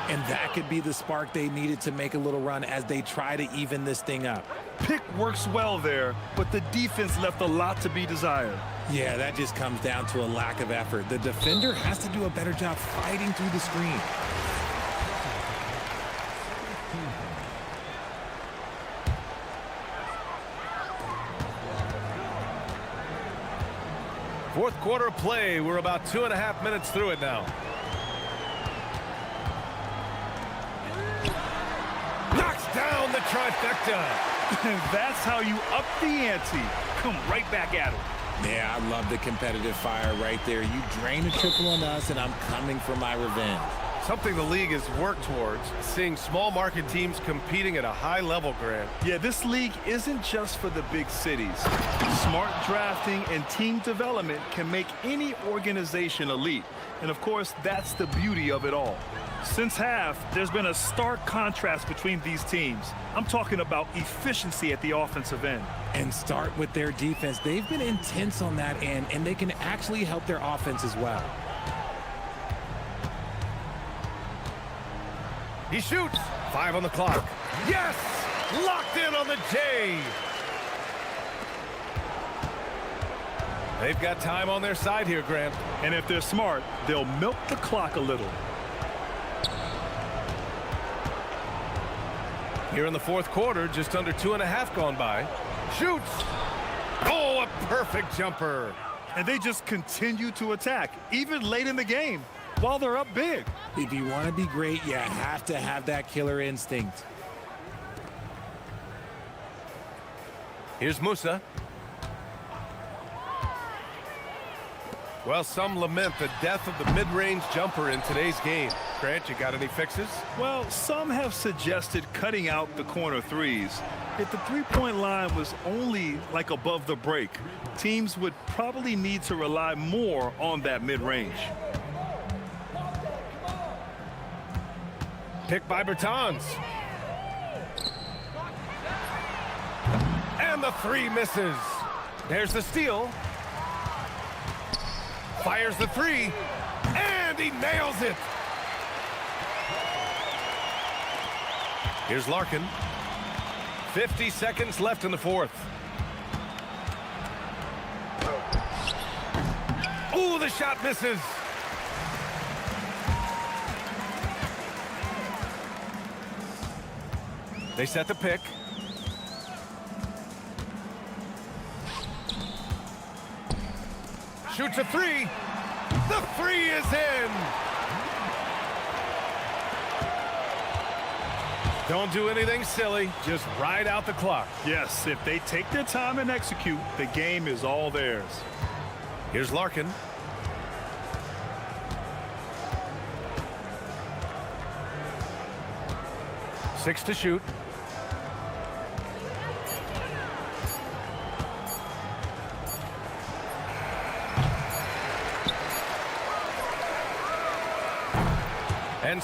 And that could be the spark they needed to make a little run as they try to even this thing up. Pick works well there, but the defense left a lot to be desired. Yeah, that just comes down to a lack of effort. The defender has to do a better job fighting through the screen. Fourth quarter of play. We're about 2.5 minutes through it now. Knocks down the trifecta. And that's how you up the ante. Come right back at him. Yeah, I love the competitive fire right there. You drain a triple on us, and I'm coming for my revenge. Something the league has worked towards, seeing small market teams competing at a high level, Grant. Yeah, this league isn't just for the big cities. Smart drafting and team development can make any organization elite. And of course, that's the beauty of it all. Since half, there's been a stark contrast between these teams. I'm talking about efficiency at the offensive end. And start with their defense. They've been intense on that end, and they can actually help their offense as well. He shoots. 5 on the clock. Yes! Locked in on the J. They've got time on their side here, Grant. And if they're smart, they'll milk the clock a little. Here in the fourth quarter, just under 2.5 gone by. Shoots. Oh, a perfect jumper. And they just continue to attack, even late in the game, while they're up big. If you want to be great, you have to have that killer instinct. Here's Musa. Well, some lament the death of the mid-range jumper in today's game. Grant, you got any fixes? Well, some have suggested cutting out the corner threes. If the three-point line was only like above the break, teams would probably need to rely more on that mid-range. Picked by Bertans. And the 3 misses. There's the steal. Fires the 3. And he nails it. Here's Larkin. 50 seconds left in the fourth. Ooh, the shot misses. They set the pick. Shoots a three. The three is in. Don't do anything silly. Just ride out the clock. Yes, if they take their time and execute, the game is all theirs. Here's Larkin. Six to shoot. And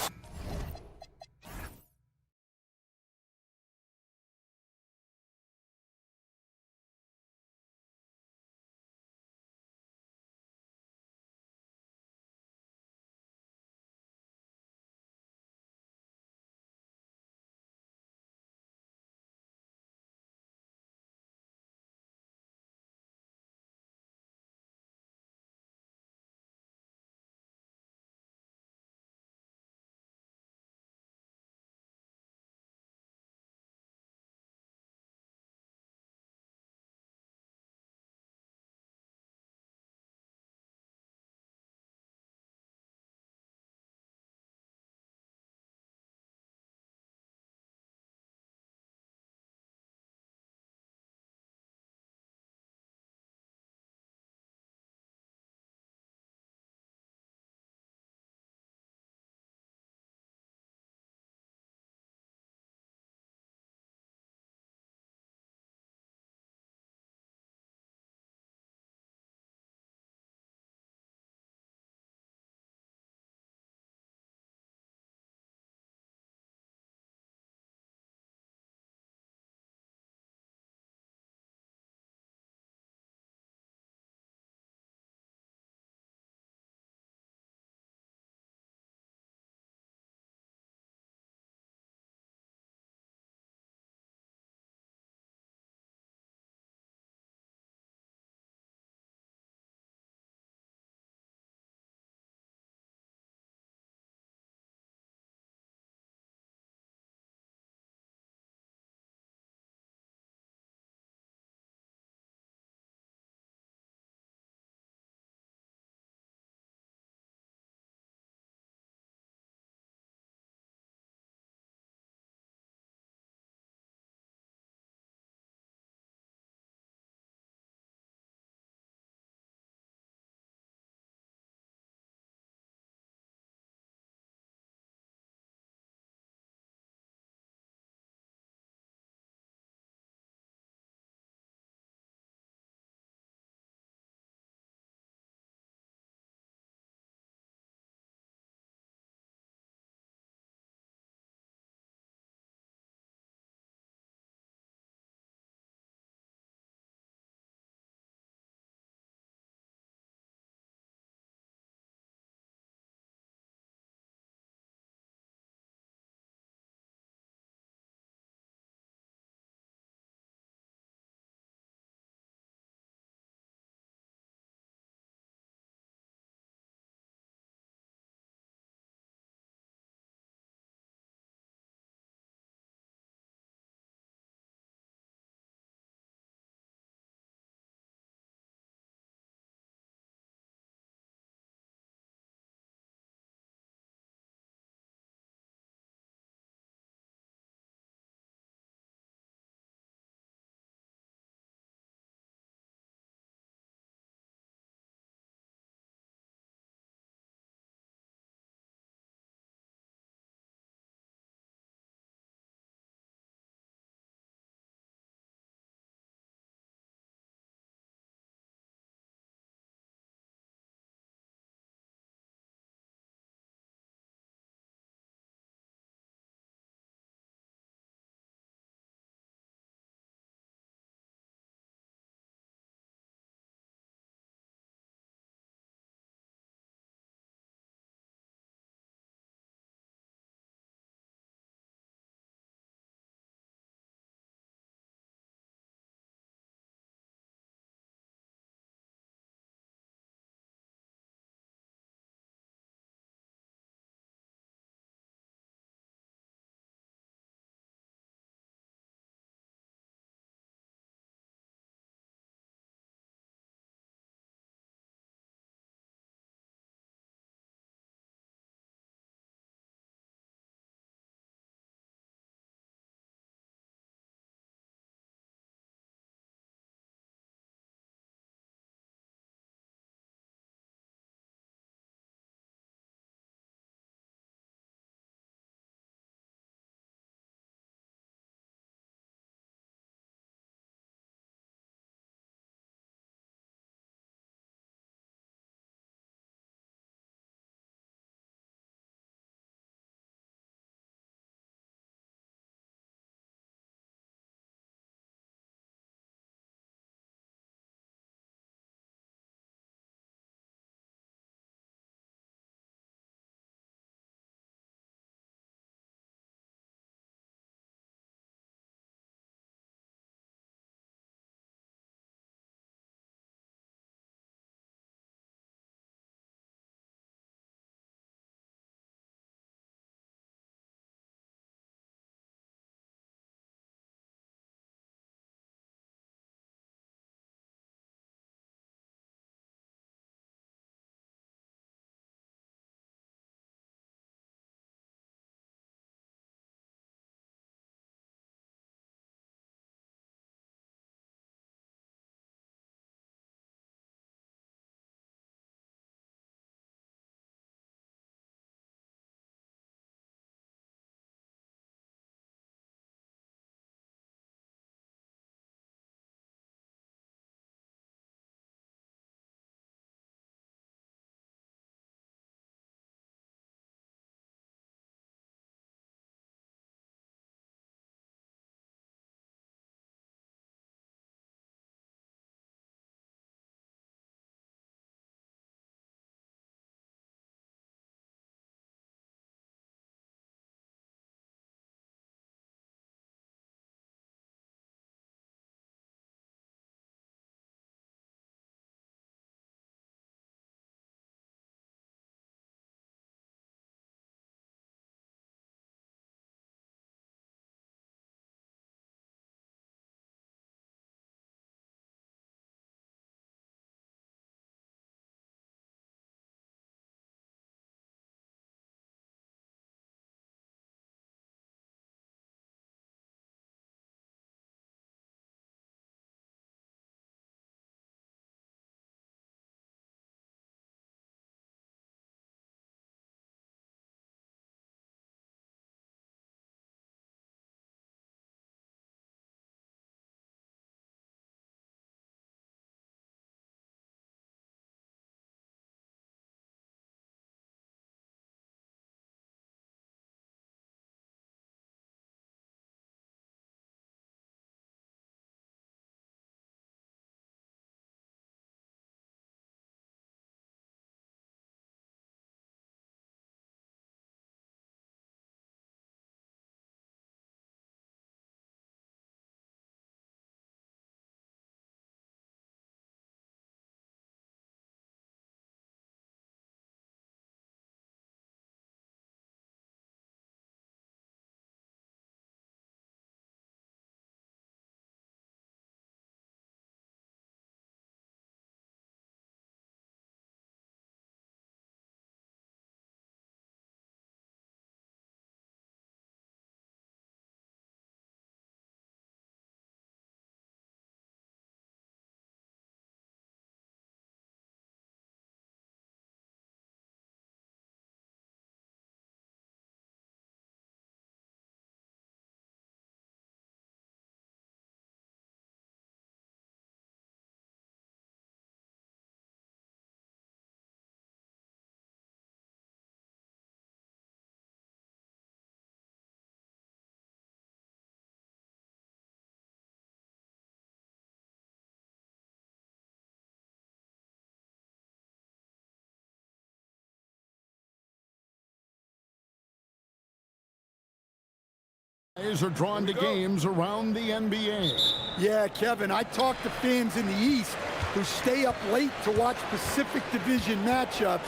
Are drawn to games around the NBA. Yeah, Kevin, I talk to fans in the East who stay up late to watch Pacific Division matchups.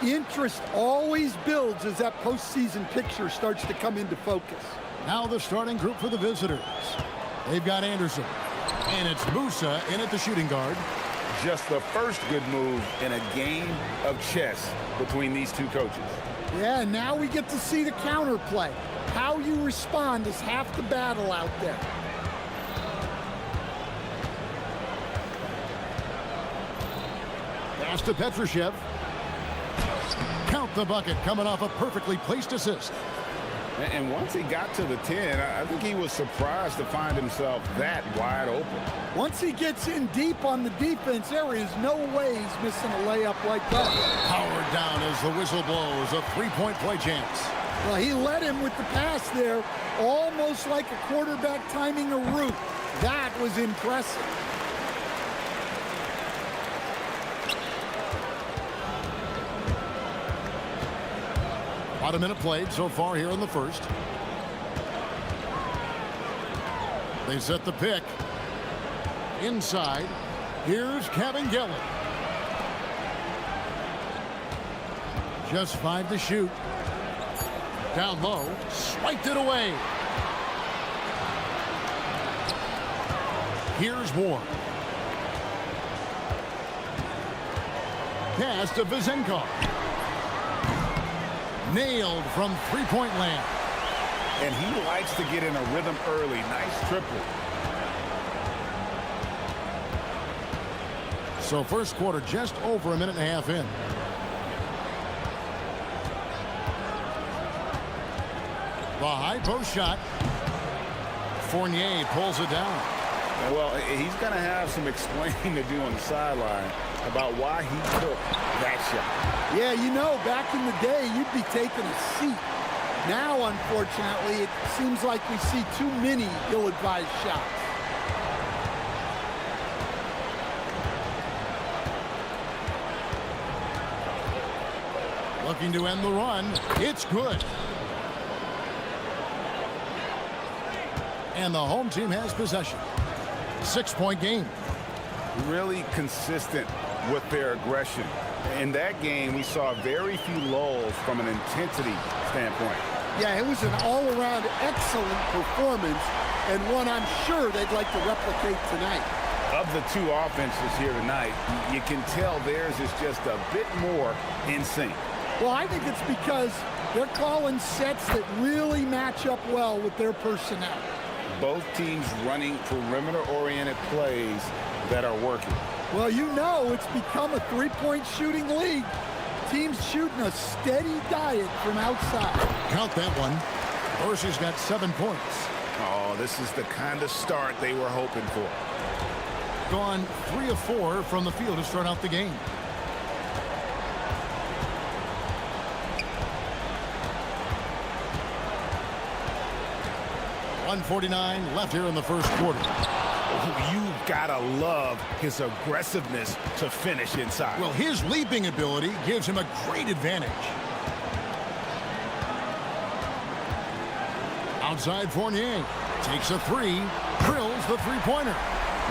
Interest always builds as that postseason picture starts to come into focus. Now the starting group for the visitors. They've got Anderson, and it's Musa in at the shooting guard. Just the first good move in a game of chess between these two coaches. Yeah, now we get to see the counterplay. How you respond is half the battle out there. Pass to Petrushev. Count the bucket, coming off a perfectly placed assist. And once he got to the 10, I think he was surprised to find himself that wide open. Once he gets in deep on the defense, there is no way he's missing a layup like that. Powered down as the whistle blows, a three-point play chance. Well, he led him with the pass there, almost like a quarterback timing a route. That was impressive. About a minute played so far here in the first. They set the pick. Inside, here's Kabengele. Just 5 to shoot. Down low, swiped it away. Here's Warren. Pass to Vizenkov. Nailed from three-point land. And he likes to get in a rhythm early. Nice triple. So first quarter just over a minute and a half in. The high post shot. Fournier pulls it down. Well, he's going to have some explaining to do on the sideline about why he took that shot. Yeah, you know, back in the day, you'd be taking a seat. Now, unfortunately, it seems like we see too many ill-advised shots. Looking to end the run. It's good. And the home team has possession. 6-point game. Really consistent with their aggression. In that game, we saw very few lulls from an intensity standpoint. Yeah, it was an all-around excellent performance, and one I'm sure they'd like to replicate tonight. Of the two offenses here tonight, you can tell theirs is just a bit more in sync. Well, I think it's because they're calling sets that really match up well with their personnel. Both teams running perimeter-oriented plays that are working. Well, you know it's become a three-point shooting league. Teams shooting a steady diet from outside. Count that one. Dorsey's got 7 points. Oh, this is the kind of start they were hoping for. Gone 3 of 4 from the field to start out the game. .149 left here in the first quarter. You've got to love his aggressiveness to finish inside. Well, his leaping ability gives him a great advantage. Outside Fournier takes a 3, drills the three-pointer.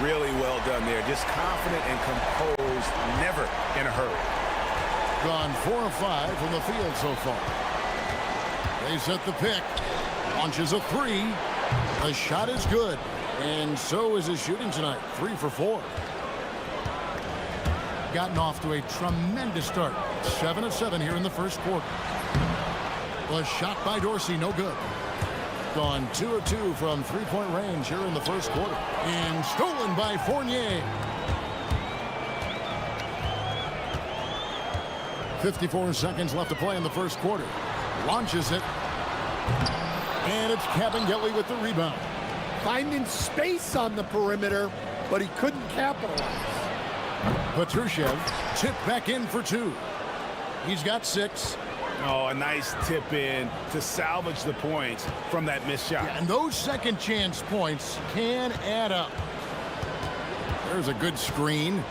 Really well done there. Just confident and composed, never in a hurry. Gone 4 of 5 from the field so far. They set the pick. Launches a 3. The shot is good. And so is his shooting tonight. 3 for 4. Gotten off to a tremendous start. 7 of 7 here in the first quarter. The shot by Dorsey, no good. Gone 2 of 2 from three-point range here in the first quarter. And stolen by Fournier. 54 seconds left to play in the first quarter. Launches it. And it's Kabengele with the rebound. Finding space on the perimeter, but he couldn't capitalize. Petrushev tipped back in for 2. He's got 6. Oh, a nice tip in to salvage the points from that missed shot. Yeah, and those second chance points can add up. There's a good screen.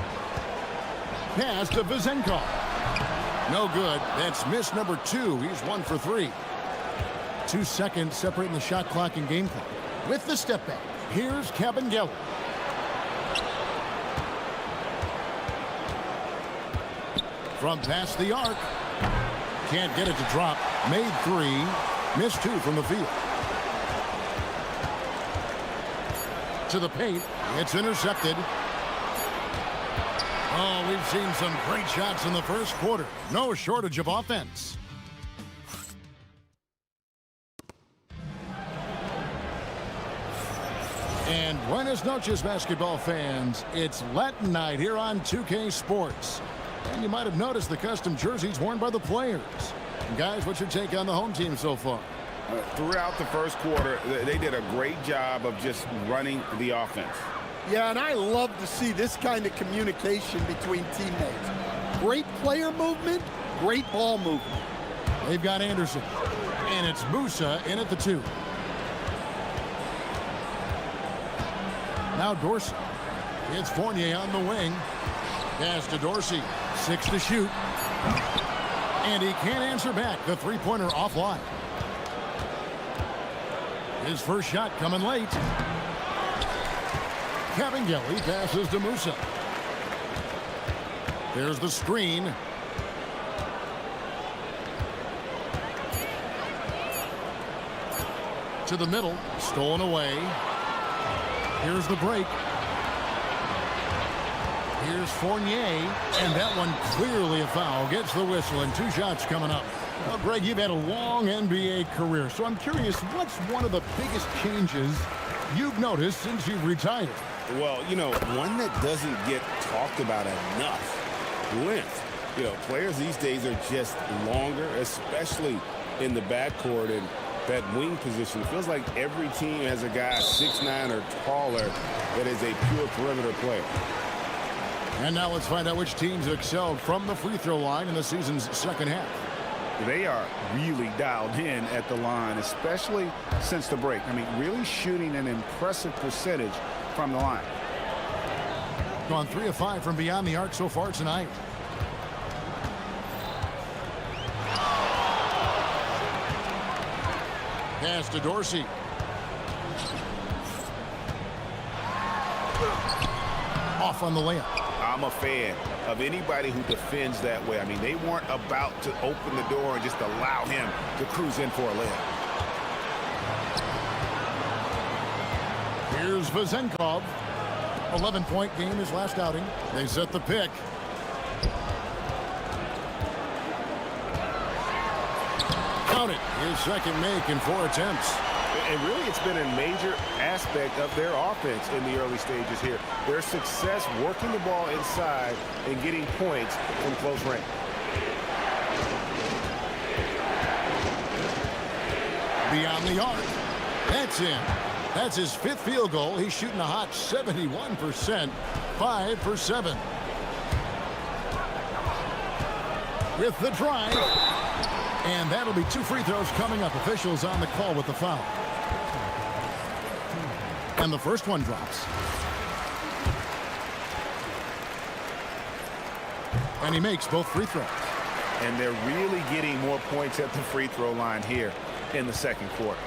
Pass to Vizenkov. No good. That's miss number 2. He's 1 for 3. 2 seconds separating the shot clock and game clock. With the step back, here's Kabengele. From past the arc. Can't get it to drop. Made 3. Missed 2 from the field. To the paint. It's intercepted. Oh, we've seen some great shots in the first quarter. No shortage of offense. And buenas noches, basketball fans. It's Latin night here on 2K Sports. And you might have noticed the custom jerseys worn by the players. And guys, what's your take on the home team so far? Throughout the first quarter, they did a great job of just running the offense. Yeah, and I love to see this kind of communication between teammates. Great player movement, great ball movement. They've got Anderson. And it's Musa in at the 2. Now Dorsey. It's Fournier on the wing. Pass to Dorsey. 6 to shoot. And he can't answer back. The three-pointer offline. His first shot coming late. Kabengele passes to Musa. There's the screen. To the middle. Stolen away. Here's the break. Here's Fournier, and that one clearly a foul. Gets the whistle, and 2 shots coming up. Well, Greg, you've had a long NBA career, so I'm curious, what's one of the biggest changes you've noticed since you've retired? Well, you know, one that doesn't get talked about enough, length. You know, players these days are just longer, especially in the backcourt and that wing position. It feels like every team has a guy 6'9" or taller that is a pure perimeter player. And now let's find out which teams excelled from the free throw line in the season's second half. They are really dialed in at the line, especially since the break. I mean, really shooting an impressive percentage from the line. Gone 3 of 5 from beyond the arc so far tonight. Pass to Dorsey. Off on the layup. I'm a fan of anybody who defends that way. I mean, they weren't about to open the door and just allow him to cruise in for a layup. Here's Vezenkov. 11-point game his last outing. They set the pick. Count it. His second make in 4 attempts. And really, it's been a major aspect of their offense in the early stages here. Their success working the ball inside and getting points from close range. Beyond the arc. That's in. That's his 5th field goal. He's shooting a hot 71%. 5 for 7. With the drive. And that'll be 2 free throws coming up. Officials on the call with the foul. And the first one drops. And he makes both free throws. And they're really getting more points at the free throw line here in the second quarter.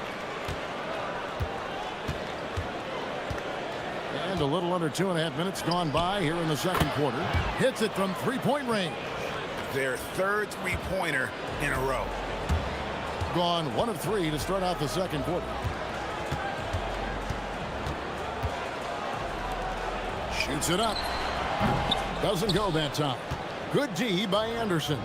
And a little under 2.5 minutes gone by here in the second quarter. Hits it from 3-point range. Their 3rd three-pointer in a row. Gone 1 of 3 to start out the second quarter. Shoots it up. Doesn't go that time. Good D by Anderson.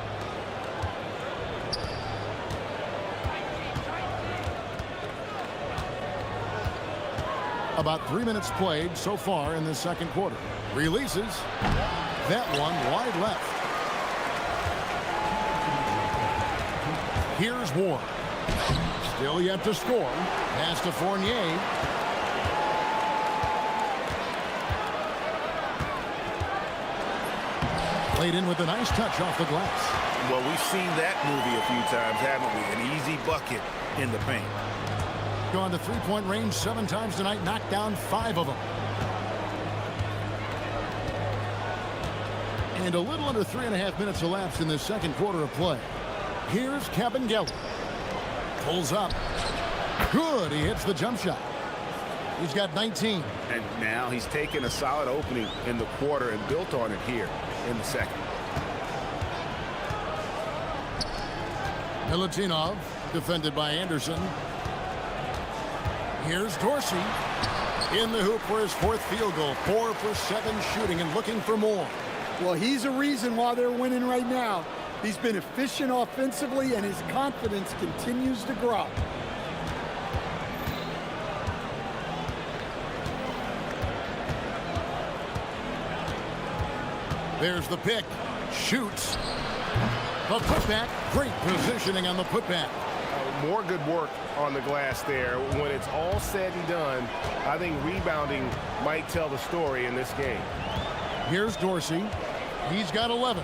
About 3 minutes played so far in the second quarter. Releases. That one wide left. Here's Ward. Still yet to score. Pass to Fournier. Played in with a nice touch off the glass. Well, we've seen that movie a few times, haven't we? An easy bucket in the paint. Gone to 3-point range 7 times tonight. Knocked down 5 of them. And a little under 3.5 minutes elapsed in the second quarter of play. Here's Kabengele. Pulls up. Good. He hits the jump shot. He's got 19. And now he's taken a solid opening in the quarter and built on it here in the second. Milutinov, defended by Anderson. Here's Dorsey. In the hoop for his fourth field goal. 4 for 7 shooting and looking for more. Well, he's a reason why they're winning right now. He's been efficient offensively, and his confidence continues to grow. There's the pick. Shoots. The putback. Great positioning on the putback. More good work on the glass there. When it's all said and done, I think rebounding might tell the story in this game. Here's Dorsey. He's got 11.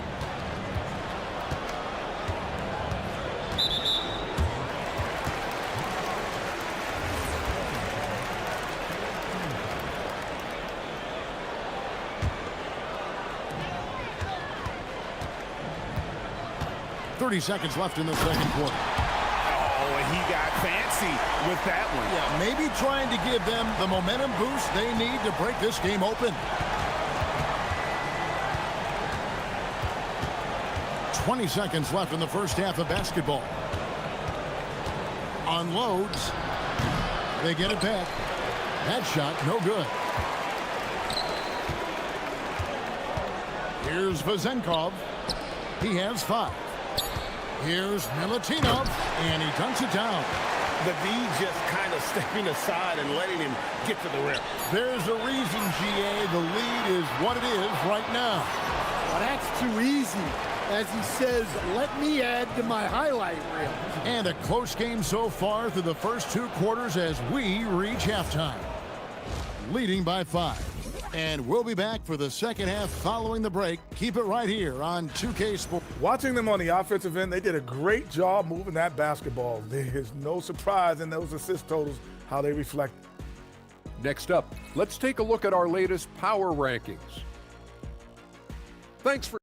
Seconds left in the second quarter. Oh, and he got fancy with that one. Yeah, maybe trying to give them the momentum boost they need to break this game open. 20 seconds left in the first half of basketball. Unloads. They get it back. That shot, no good. Here's Vezenkov. He has 5. Here's Milutinov, and he dunks it down. The D just kind of stepping aside and letting him get to the rim. There's a reason, GA, the lead is what it is right now. Well, that's too easy. As he says, let me add to my highlight reel. And a close game so far through the first 2 quarters as we reach halftime. Leading by 5. And we'll be back for the second half following the break. Keep it right here on 2K Sports. Watching them on the offensive end, they did a great job moving that basketball. There's no surprise in those assist totals, how they reflect. Next up, let's take a look at our latest power rankings. Thanks for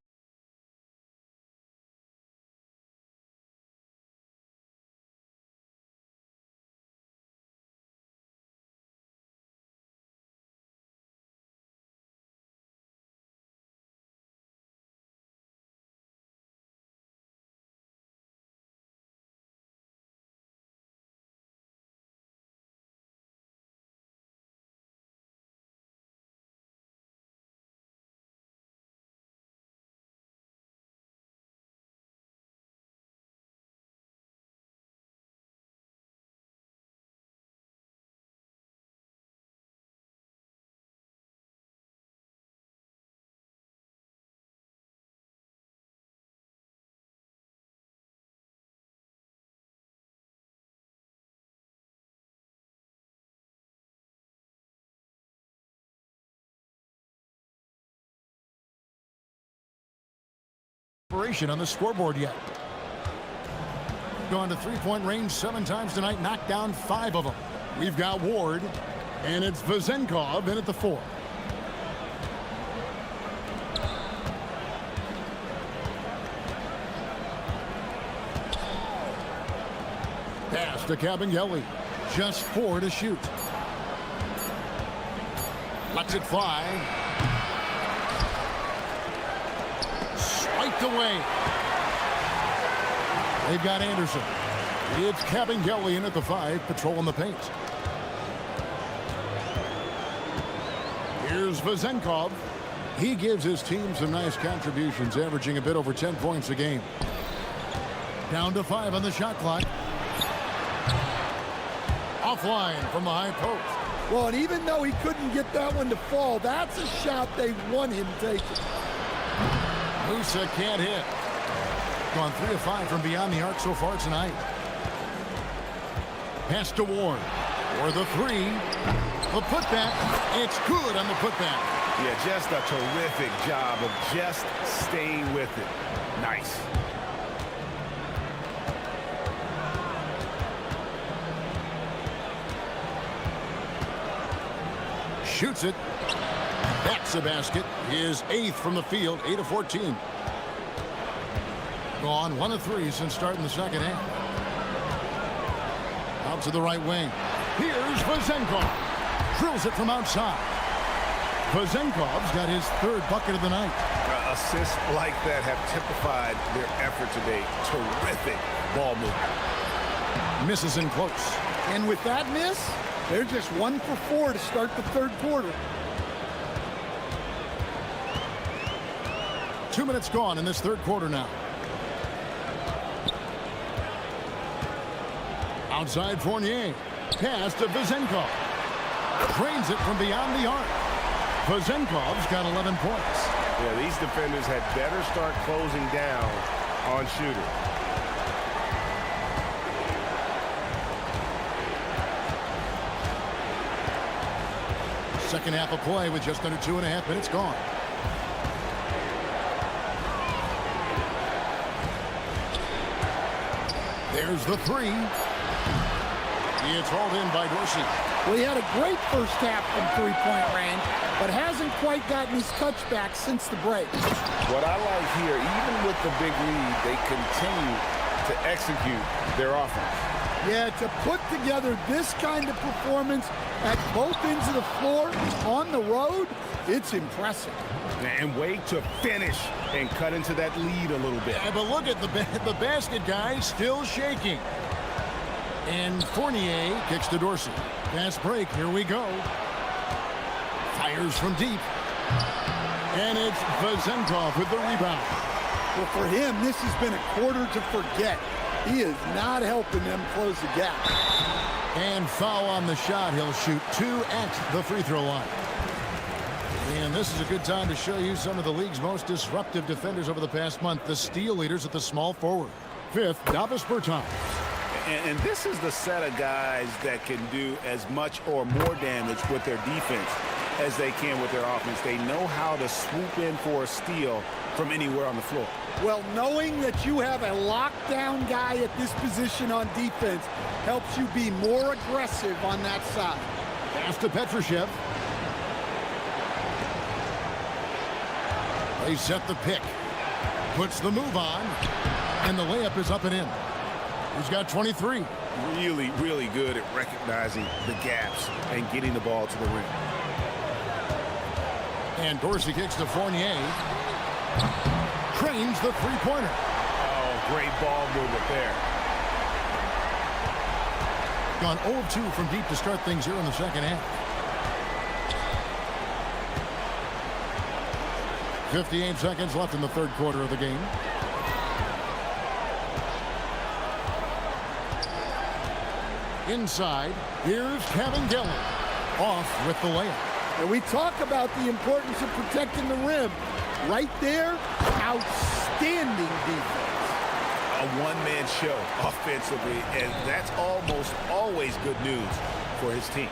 on the scoreboard yet. Gone to three-point range 7 times tonight, knocked down 5 of them. We've got Ward, and it's Vezenkov in at the 4. Pass to Cabangeli. Just 4 to shoot. Lets it fly. Swiped away. They've got Anderson. It's Cabangeli in at the 5, patrolling the paint. Here's Vezenkov. He gives his team some nice contributions, averaging a bit over 10 points a game. Down to 5 on the shot clock. Offline from the high post. Well, and even though he couldn't get that one to fall, that's a shot they want him taking. Musa can't hit. Gone 3 of 5 from beyond the arc so far tonight. Pass to Ward. Or the 3. The putback. It's good on the putback. Yeah, just a terrific job of just staying with it. Nice. Shoots it. That's a basket. His 8th from the field, 8 of 14. Gone 1 of 3 since starting the second half. Out to the right wing. Here's Vezenkov. Drills it from outside. Vezenkov's got his third bucket of the night. Assists like that have typified their effort today. Terrific ball movement. Misses in close. And with that miss, they're just 1 for 4 to start the third quarter. 2 minutes gone in this third quarter now. Outside Fournier. Pass to Vezenkov. Drains it from beyond the arc. Vezenkov's got 11 points. Yeah, these defenders had better start closing down on shooting. Second half of play with just under 2.5 minutes gone. There's the three. It's hauled in by Dorsey. Well, he had a great first half from three-point range, but hasn't quite gotten his touchback since the break. What I like here, even with the big lead, they continue to execute their offense. Yeah, to put together this kind of performance at both ends of the floor on the road, it's impressive. And way to finish and cut into that lead a little bit. Yeah, but look at the basket guy still shaking. And Fournier kicks to Dorsey. Fast break, here we go. Fires from deep. And it's Vezenkov with the rebound. Well, for him, this has been a quarter to forget. He is not helping them close the gap. And foul on the shot. He'll shoot 2 at the free throw line. And this is a good time to show you some of the league's most disruptive defenders over the past month. The steal leaders at the small forward. Fifth, Davis Bertans. And this is the set of guys that can do as much or more damage with their defense as they can with their offense. They know how to swoop in for a steal from anywhere on the floor. Well, knowing that you have a lockdown guy at this position on defense helps you be more aggressive on that side. Pass to Petrushev. They set the pick. Puts the move on. And the layup is up and in. He's got 23. Really, really good at recognizing the gaps and getting the ball to the rim. And Dorsey kicks to Fournier. Trains the three-pointer. Oh, great ball movement there. Gone 0 of 2 from deep to start things here in the second half. 58 seconds left in the third quarter of the game. Inside, here's Kevin Gillen. Off with the layup. And we talk about the importance of protecting the rim. Right there, outstanding defense. A one-man show offensively, and that's almost always good news for his team.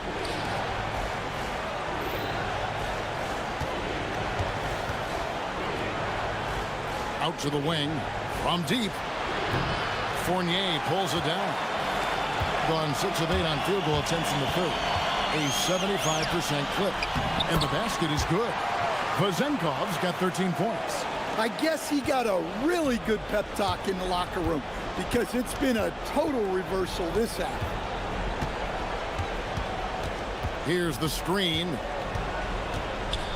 Out to the wing from deep. Fournier pulls it down. Gone 6 of 8 on field goal attempts in the third. A 75% clip. And the basket is good. Vezenkov's got 13 points. I guess he got a really good pep talk in the locker room because it's been a total reversal this half. Here's the screen.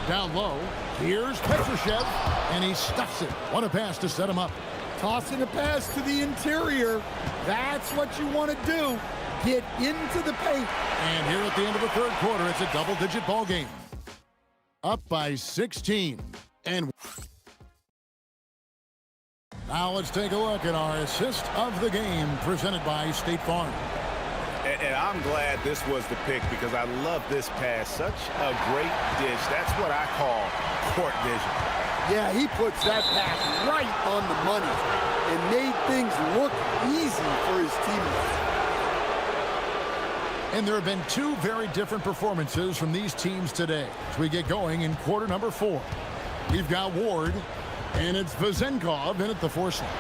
Down low. Here's Petrushev. And he stuffs it. What a pass to set him up. Tossing a pass to the interior. That's what you want to do. Get into the paint. And here at the end of the third quarter, it's a double-digit ball game. Up by 16. And now let's take a look at our assist of the game presented by State Farm. And I'm glad this was the pick because I love this pass. Such a great dish. That's what I call court vision. Yeah, he puts that pass right on the money and made things look easy for his teammates. And there have been 2 very different performances from these teams today as we get going in quarter number 4. We've got Ward, and it's Vezenkov in at the force line.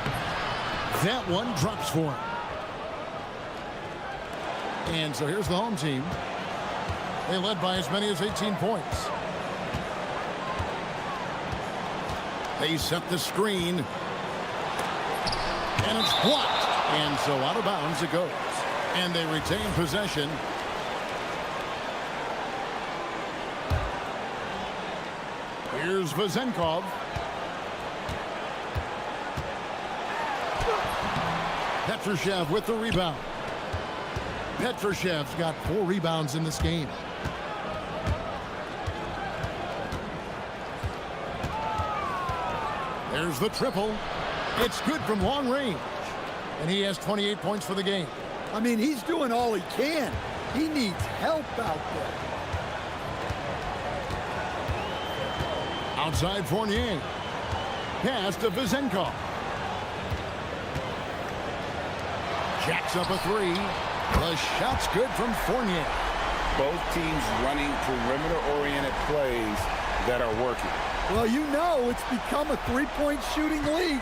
That one drops for him. And so here's the home team. They led by as many as 18 points. They set the screen. And it's blocked. And so out of bounds it goes. And they retain possession. Here's Vezenkov. Petrushev with the rebound. Petrushev's got 4 rebounds in this game. There's the triple. It's good from long range. And he has 28 points for the game. I mean, he's doing all he can. He needs help out there. Outside Fournier. Pass to Vezenkov. Jacks up a 3. The shot's good from Fournier. Both teams running perimeter-oriented plays that are working. Well, you know it's become a three-point shooting league.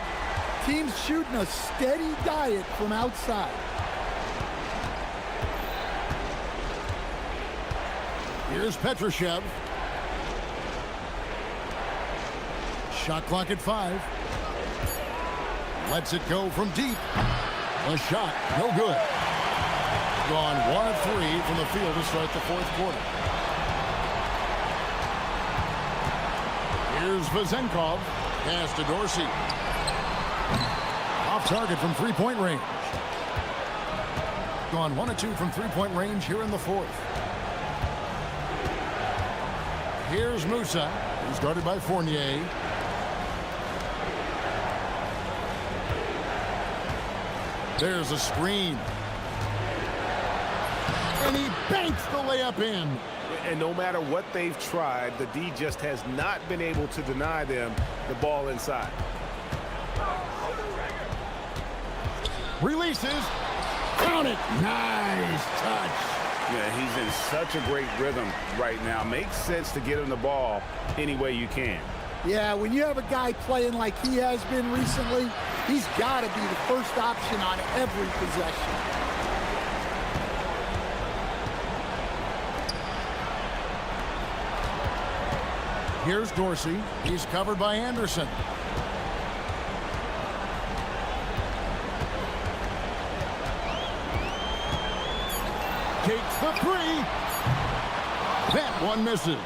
Teams shooting a steady diet from outside. Here's Petrushev. Shot clock at 5. Lets it go from deep. A shot, no good. Gone 1 of 3 from the field to start the 4th quarter. Here's Vezenkov. Pass to Dorsey. Off target from 3-point range. Gone 1 of 2 from 3-point range here in the 4th. Here's Musa. He's guarded by Fournier. There's a screen. And he banks the layup in. And no matter what they've tried, the D just has not been able to deny them the ball inside. Releases. Count it. Nice touch. Yeah, he's in such a great rhythm right now. Makes sense to get him the ball any way you can. Yeah, when you have a guy playing like he has been recently, he's got to be the first option on every possession. Here's Dorsey. He's covered by Anderson. Takes the 3. That one misses.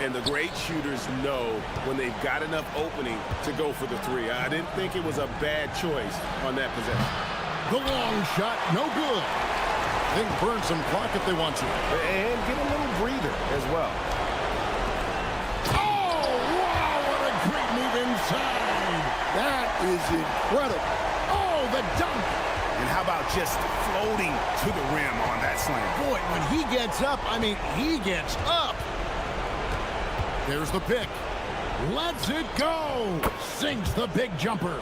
And the great shooters know when they've got enough opening to go for the 3. I didn't think it was a bad choice on that possession. The long shot, no good. They can burn some clock if they want to. And get a little breather as well. Oh, wow, what a great move inside. That is incredible. Oh, the dunk. And how about just floating to the rim on that slam? Boy, when he gets up, I mean, he gets up. There's the pick. Lets it go. Sinks the big jumper.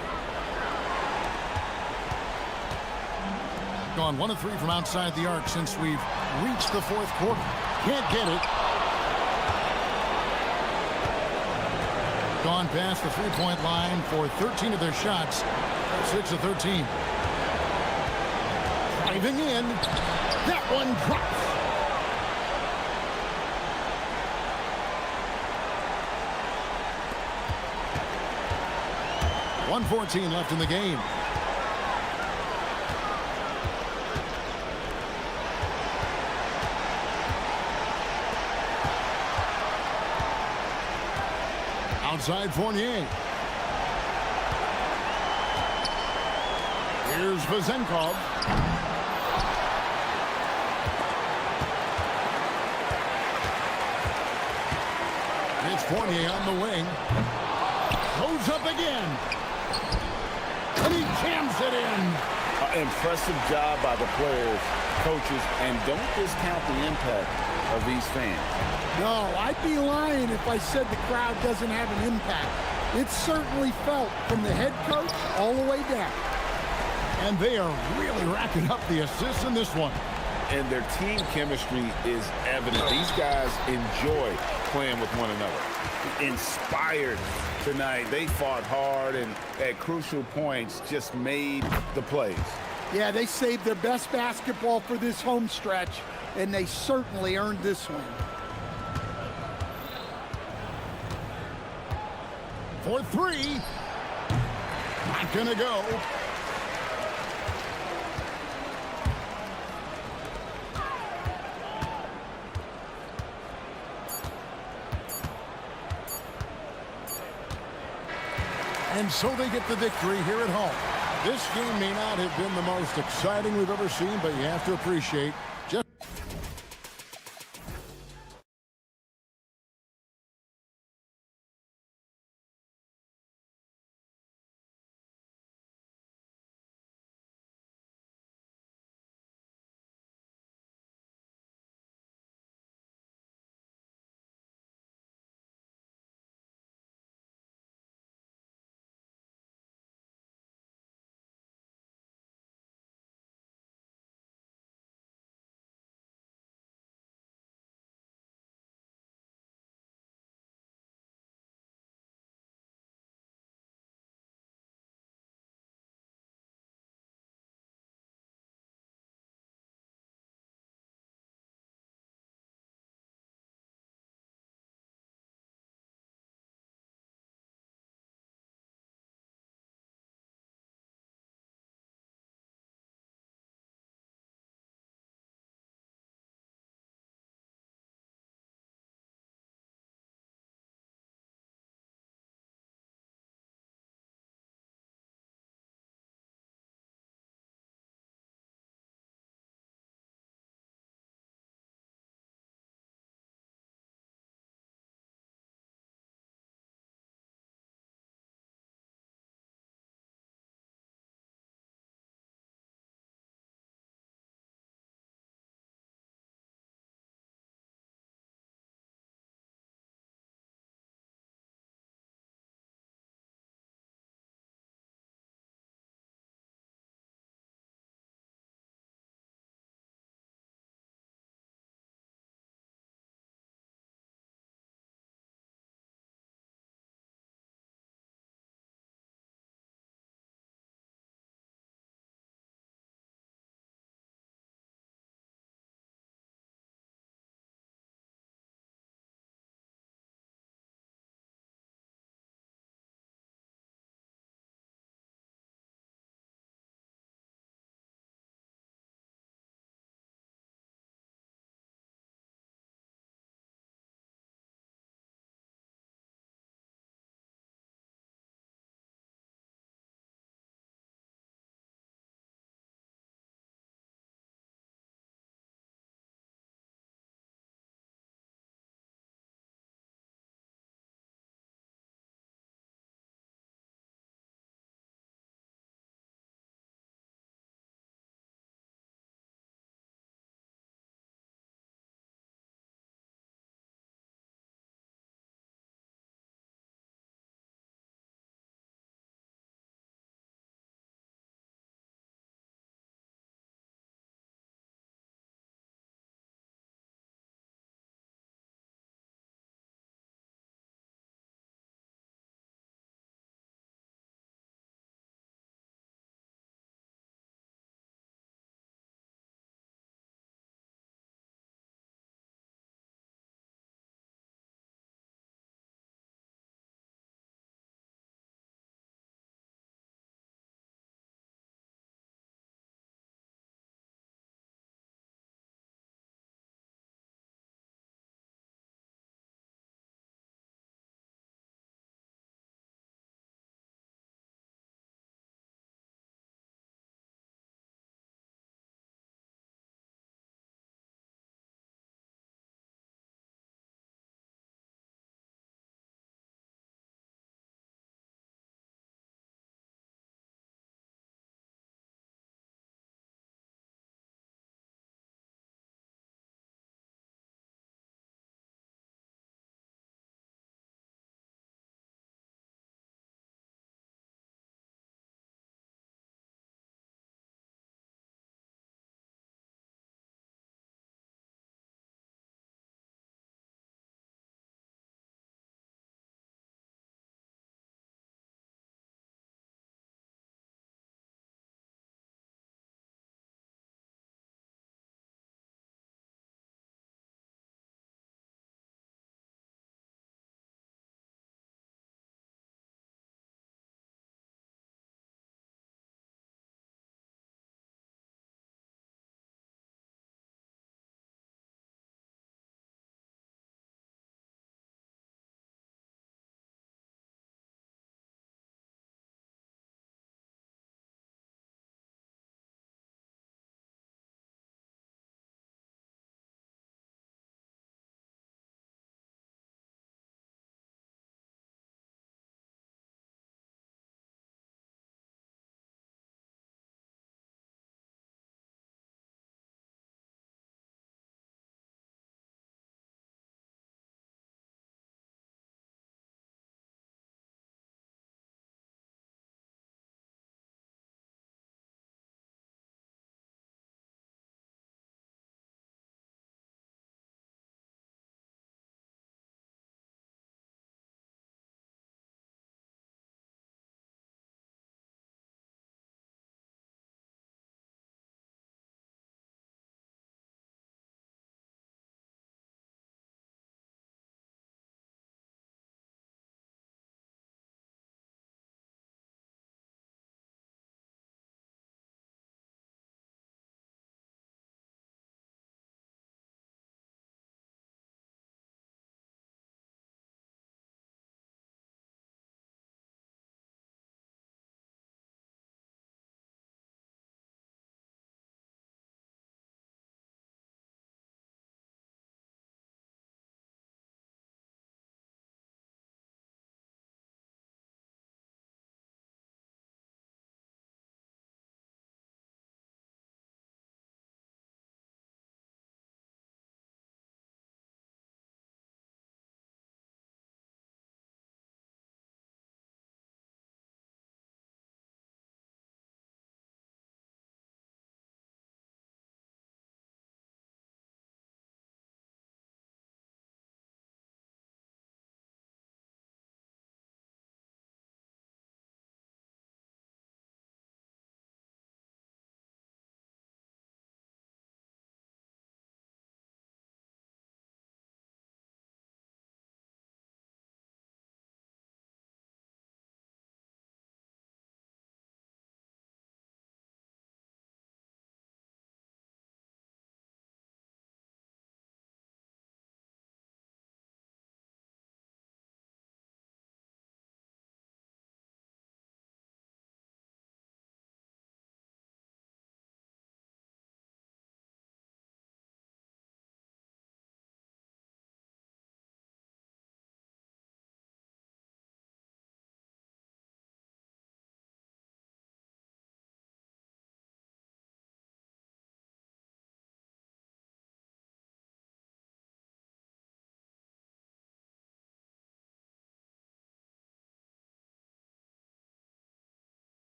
Gone 1 of 3 from outside the arc since we've reached the 4th quarter. Can't get it. Gone past the 3-point line for 13 of their shots. 6 of 13. Driving in. That one drops. .114 left in the game. Outside Fournier. Here's Vezenkov. It's Fournier on the wing. Goes up again. And he jams it in. Impressive job by the players, coaches, and don't discount the impact of these fans. No, I'd be lying if I said the crowd doesn't have an impact. It's certainly felt from the head coach all the way down. And they are really racking up the assists in this one. And their team chemistry is evident. These guys enjoy playing with one another. Inspired tonight. They fought hard and at crucial points just made the plays. Yeah, they saved their best basketball for this home stretch, and they certainly earned this one. For 3. Not gonna go. And so they get the victory here at home. This game may not have been the most exciting we've ever seen, but you have to appreciate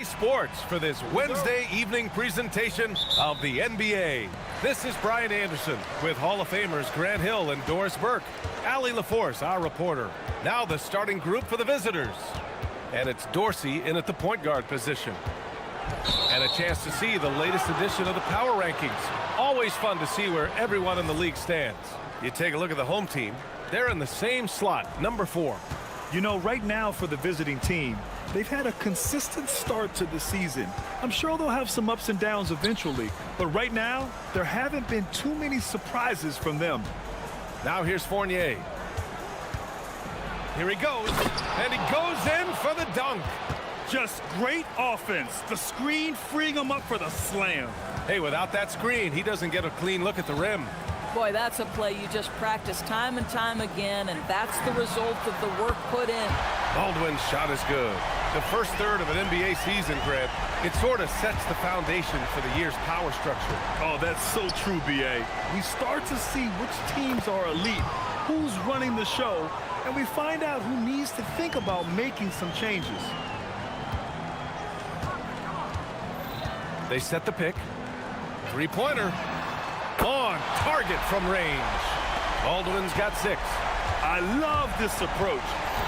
Sports for this Wednesday evening presentation of the NBA. This is Brian Anderson with Hall of Famers Grant Hill and Doris Burke. Allie LaForce, our reporter. Now the starting group for the visitors. And it's Dorsey in at the point guard position. And a chance to see the latest edition of the power rankings. Always fun to see where everyone in the league stands. You take a look at the home team. They're in the same slot, number 4. You know, right now for the visiting team, they've had a consistent start to the season. I'm sure they'll have some ups and downs eventually, but right now, there haven't been too many surprises from them. Now here's Fournier. Here he goes, and he goes in for the dunk. Just great offense. The screen freeing him up for the slam. Hey, without that screen, he doesn't get a clean look at the rim. Boy, that's a play you just practice time and time again, and that's the result of the work put in. Baldwin's shot is good. The first third of an NBA season, Grant, it sort of sets the foundation for the year's power structure. Oh, that's so true, B.A. We start to see which teams are elite, who's running the show, and we find out who needs to think about making some changes. They set the pick. Three-pointer. On target from range. Baldwin's got 6. I love this approach.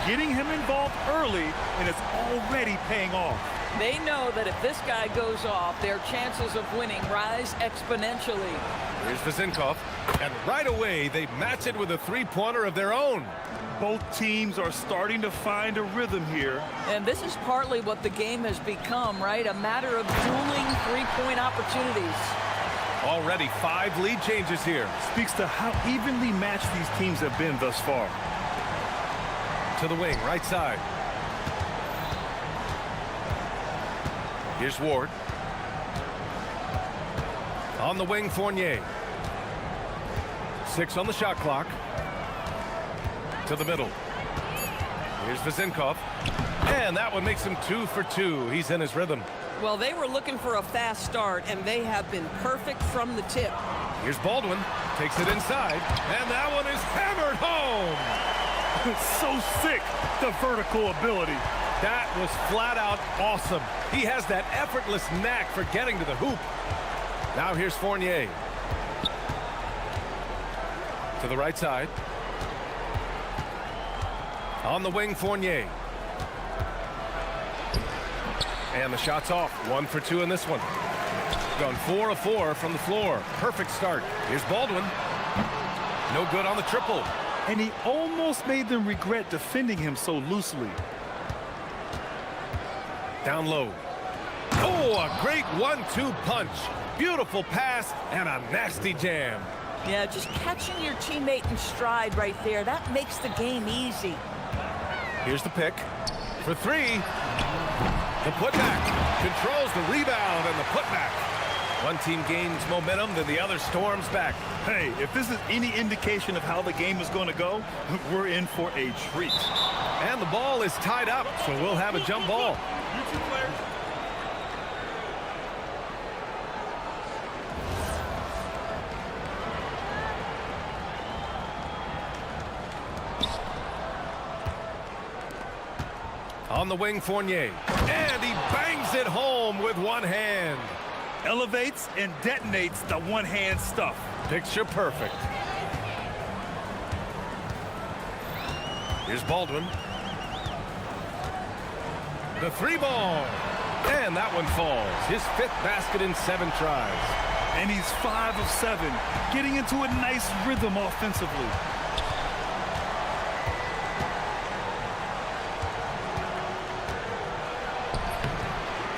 Getting him involved early, and it's already paying off. They know that if this guy goes off, their chances of winning rise exponentially. Here's Vezinkov, and right away they match it with a three-pointer of their own. Both teams are starting to find a rhythm here. And this is partly what the game has become, right? A matter of dueling three-point opportunities. Already 5 lead changes here. Speaks to how evenly matched these teams have been thus far. To the wing, right side. Here's Ward. On the wing, Fournier. 6 on the shot clock. To the middle. Here's Vezinkov. And that one makes him 2 for 2. He's in his rhythm. Well, they were looking for a fast start, and they have been perfect from the tip. Here's Baldwin. Takes it inside. And that one is hammered home. It's so sick, the vertical ability. That was flat out awesome. He has that effortless knack for getting to the hoop. Now here's Fournier. To the right side. On the wing, Fournier. And the shot's off. 1 for 2 in this one. Gone 4 of 4 from the floor. Perfect start. Here's Baldwin. No good on the triple. And he almost made them regret defending him so loosely. Down low. Oh, a great 1-2 punch. Beautiful pass and a nasty jam. Yeah, just catching your teammate in stride right there. That makes the game easy. Here's the pick. For 3. The putback. Controls the rebound and the putback. One team gains momentum, then the other storms back. Hey, if this is any indication of how the game is going to go, we're in for a treat. And the ball is tied up, so we'll have a jump ball. On the wing, Fournier. And he bangs it home with one hand. Elevates and detonates the one-hand stuff. Picture perfect. Here's Baldwin. The 3-ball. And that one falls. His 5th basket in 7 tries. And he's 5 of 7, getting into a nice rhythm offensively.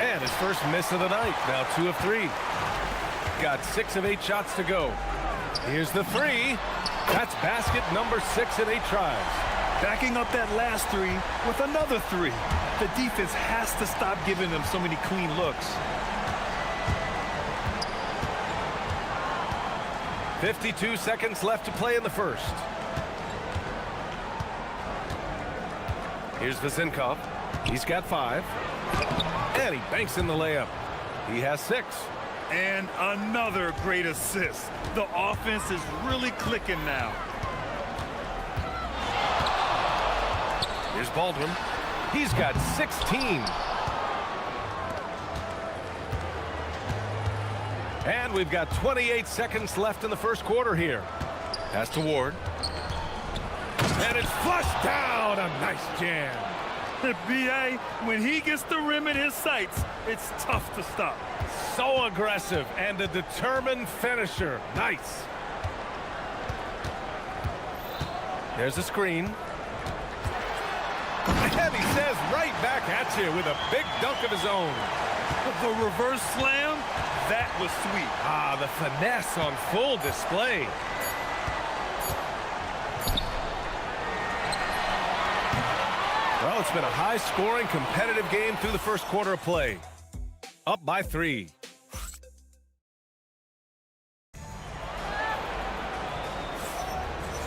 And his first miss of the night. Now 2 of 3. Got 6 of 8 shots to go. Here's the 3. That's basket number 6 in 8 tries. Backing up that last 3 with another 3. The defense has to stop giving them so many clean looks. 52 seconds left to play in the first. Here's Vezinkov. He's got 5. And he banks in the layup. He has 6. And another great assist. The offense is really clicking now. Here's Baldwin. He's got 16. And we've got 28 seconds left in the first quarter here. Pass to Ward. And it's flushed down. A nice jam. B.A., when he gets the rim in his sights, it's tough to stop. So aggressive and a determined finisher. Nice. There's a screen. And he says right back at you with a big dunk of his own. The reverse slam, that was sweet. Ah, the finesse on full display. Well, it's been a high-scoring, competitive game through the first quarter of play. Up by 3.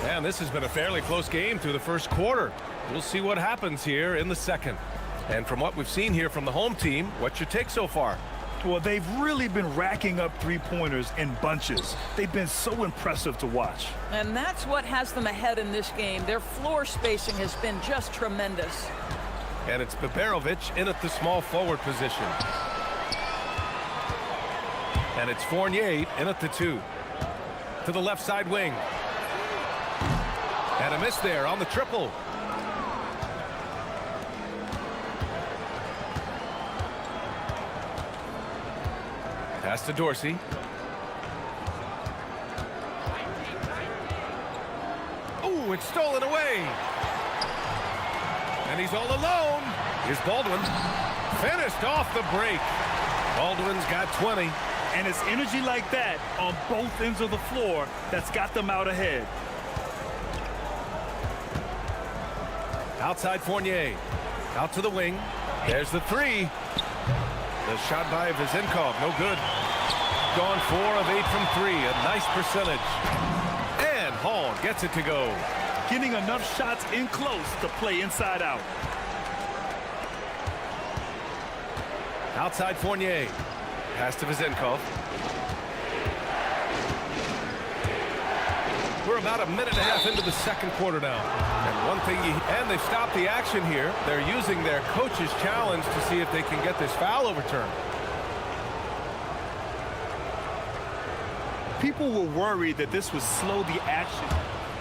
And this has been a fairly close game through the first quarter. We'll see what happens here in the second. And from what we've seen here from the home team, what's your take so far? Well, they've really been racking up three-pointers in bunches. They've been so impressive to watch. And that's what has them ahead in this game. Their floor spacing has been just tremendous. And it's Beberovic in at the small forward position. And it's Fournier in at the 2. To the left side wing. And a miss there on the triple. Pass to Dorsey. Oh, it's stolen away. And he's all alone. Here's Baldwin. Finished off the break. Baldwin's got 20. And it's energy like that on both ends of the floor that's got them out ahead. Outside Fournier. Out to the wing. There's the 3. The shot by Vizenkov, no good. Gone 4 of 8 from 3, a nice percentage. And Hall gets it to go. Getting enough shots in close to play inside out. Outside Fournier. Pass to Vizenkov. We're about a minute and a half into the second quarter now. And one thing, and they've stopped the action here. They're using their coach's challenge to see if they can get this foul overturned. People were worried that this would slow the action.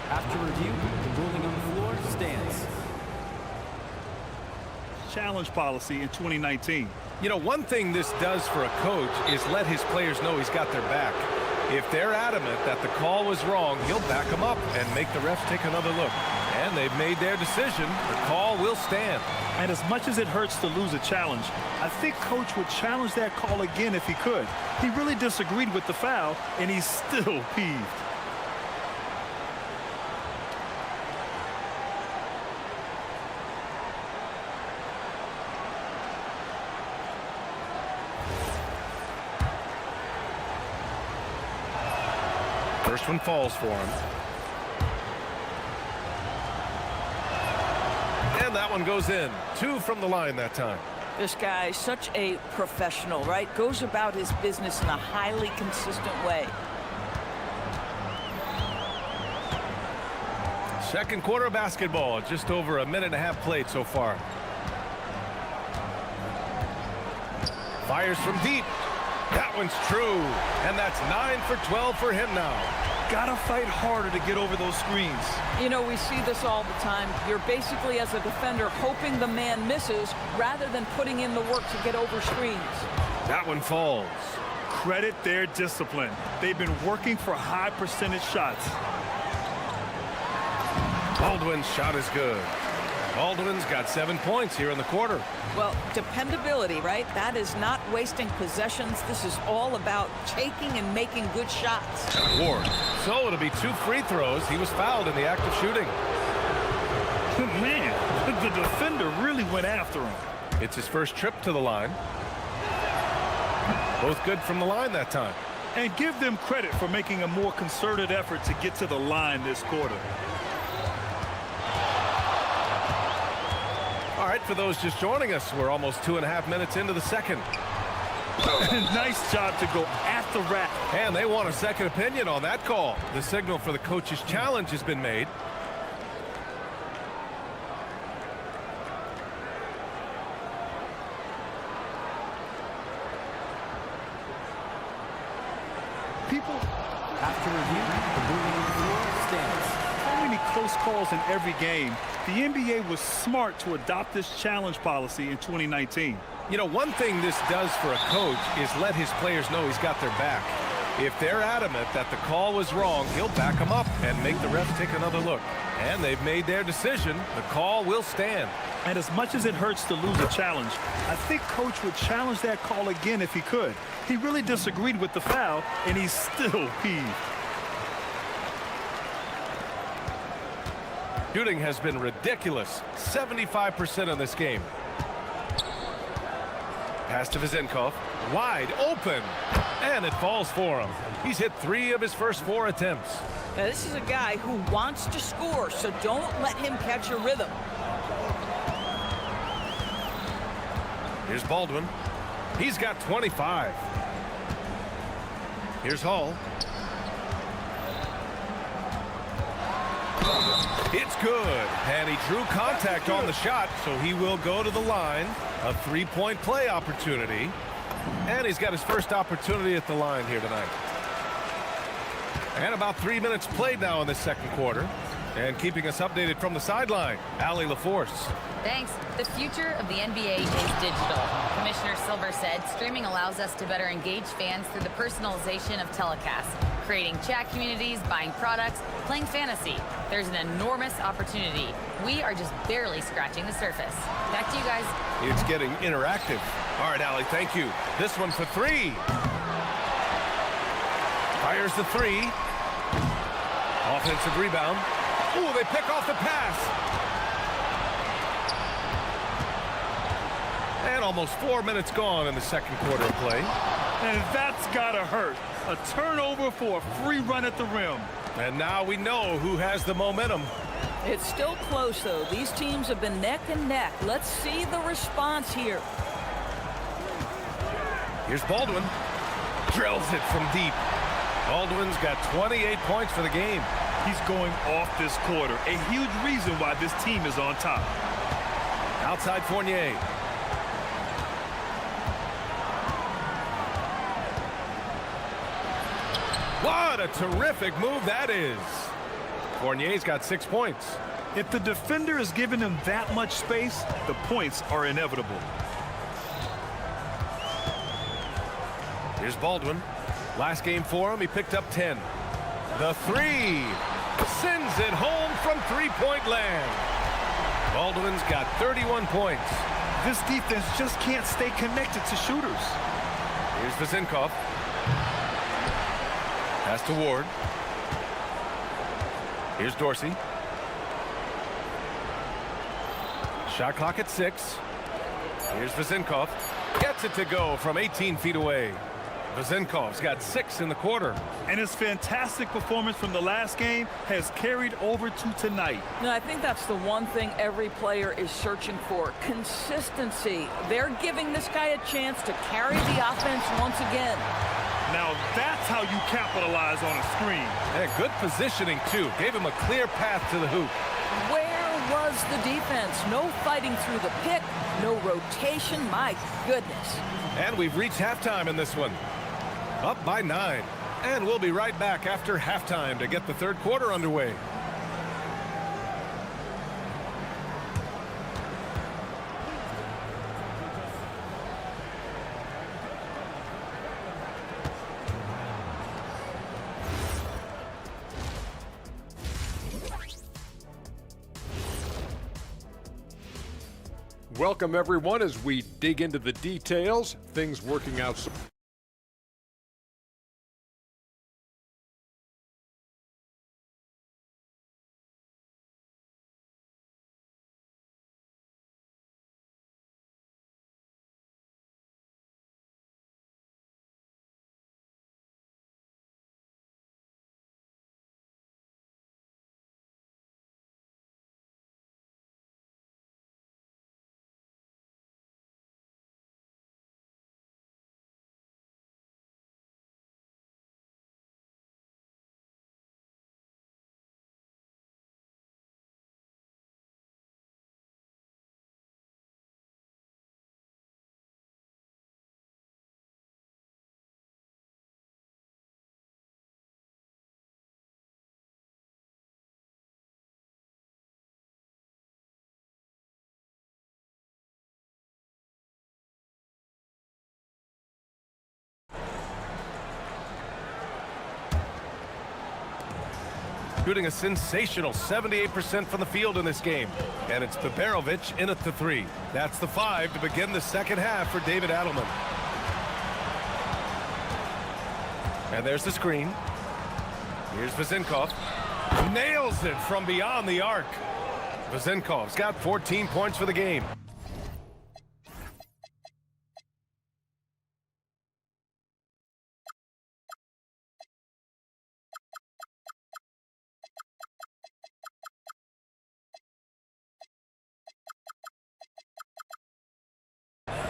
After review, the ruling on the floor stands. Challenge policy in 2019. You know, one thing this does for a coach is let his players know he's got their back. If they're adamant that the call was wrong, he'll back them up and make the refs take another look. And they've made their decision. The call will stand. And as much as it hurts to lose a challenge, I think Coach would challenge that call again if he could. He really disagreed with the foul, and he's still peeved. First one falls for him. And that one goes in. 2 from the line that time. This guy, such a professional, right? Goes about his business in a highly consistent way. Second quarter of basketball. Just over a minute and a half played so far. Fires from deep. That one's true. And that's 9 for 12 for him now. Gotta fight harder to get over those screens. You know, we see this all the time. You're basically, as a defender, hoping the man misses rather than putting in the work to get over screens. That one falls. Credit their discipline. They've been working for high percentage shots. Baldwin's shot is good. Baldwin's got 7 points here in the quarter. Well, dependability, right? That is not wasting possessions. This is all about taking and making good shots. Ward. So it'll be 2 free throws. He was fouled in the act of shooting. Man, the defender really went after him. It's his first trip to the line. Both good from the line that time. And give them credit for making a more concerted effort to get to the line this quarter. All right, for those just joining us, we're almost 2.5 minutes into the second. Nice job to go at the rack. And they want a second opinion on that call. The signal for the coach's challenge has been made. After review, the ruling on the floor stands. So many close calls in every game. The NBA was smart to adopt this challenge policy in 2019. You know, one thing this does for a coach is let his players know he's got their back. If they're adamant that the call was wrong, he'll back them up and make the refs take another look. And they've made their decision. The call will stand. And as much as it hurts to lose a challenge, I think Coach would challenge that call again if he could. He really disagreed with the foul, and he's still peeved. Shooting has been ridiculous. 75% in this game. Pass to Vezenkov. Wide open. And it falls for him. He's hit 3 of his first 4 attempts. Now, this is a guy who wants to score, so don't let him catch a rhythm. Here's Baldwin. He's got 25. Here's Hall. It's good. And he drew contact on the shot, so he will go to the line. A 3-point play opportunity. And he's got his first opportunity at the line here tonight. And about 3 minutes played now in the second quarter. And keeping us updated from the sideline, Allie LaForce. Thanks. The future of the NBA is digital. Commissioner Silver said streaming allows us to better engage fans through the personalization of telecasts, creating chat communities, buying products, playing fantasy. There's an enormous opportunity. We are just barely scratching the surface. Back to you guys. It's getting interactive. All right, Allie, thank you. This one for 3. Fires the 3. Offensive rebound. Ooh, they pick off the pass. And almost 4 minutes gone in the second quarter of play. And that's gotta hurt. A turnover for a free run at the rim. And now we know who has the momentum. It's still close, though. These teams have been neck and neck. Let's see the response here. Here's Baldwin. Drills it from deep. Baldwin's got 28 points for the game. He's going off this quarter. A huge reason why this team is on top. Outside Fournier. What a terrific move that is. Fournier's got 6 points. If the defender is giving him that much space, the points are inevitable. Here's Baldwin. Last game for him, he picked up 10. The 3 sends it home from 3-point land. Baldwin's got 31 points. This defense just can't stay connected to shooters. Here's Vezenkov. Pass to Ward. Here's Dorsey. Shot clock at 6. Here's Vezenkov. Gets it to go from 18 feet away. Vezenkov's got 6 in the quarter. And his fantastic performance from the last game has carried over to tonight. No, I think that's the one thing every player is searching for. Consistency. They're giving this guy a chance to carry the offense once again. Now that's how you capitalize on a screen. And good positioning, too. Gave him a clear path to the hoop. Where was the defense? No fighting through the pick. No rotation. My goodness. And we've reached halftime in this one. Up by 9. And we'll be right back after halftime to get the third quarter underway. Welcome, everyone, as we dig into the details, things working out. shooting a sensational 78% from the field in this game. And it's Beberovic in at the 3. That's the 5 to begin the second half for David Adelman. And there's the screen. Here's Vezenkov. Nails it from beyond the arc. Vezenkov's got 14 points for the game.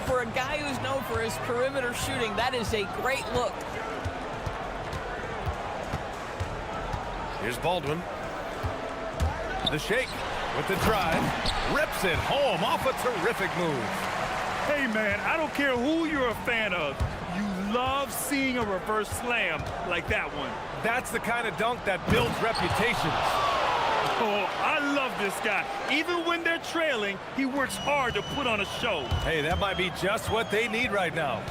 For a guy who's known for his perimeter shooting, that is a great look. Here's Baldwin. The shake with the drive. Rips it home off a terrific move. Hey, man, I don't care who you're a fan of. You love seeing a reverse slam like that one. That's the kind of dunk that builds reputations. Oh, I love this guy. Even when they're trailing, he works hard to put on a show. Hey, that might be just what they need right now.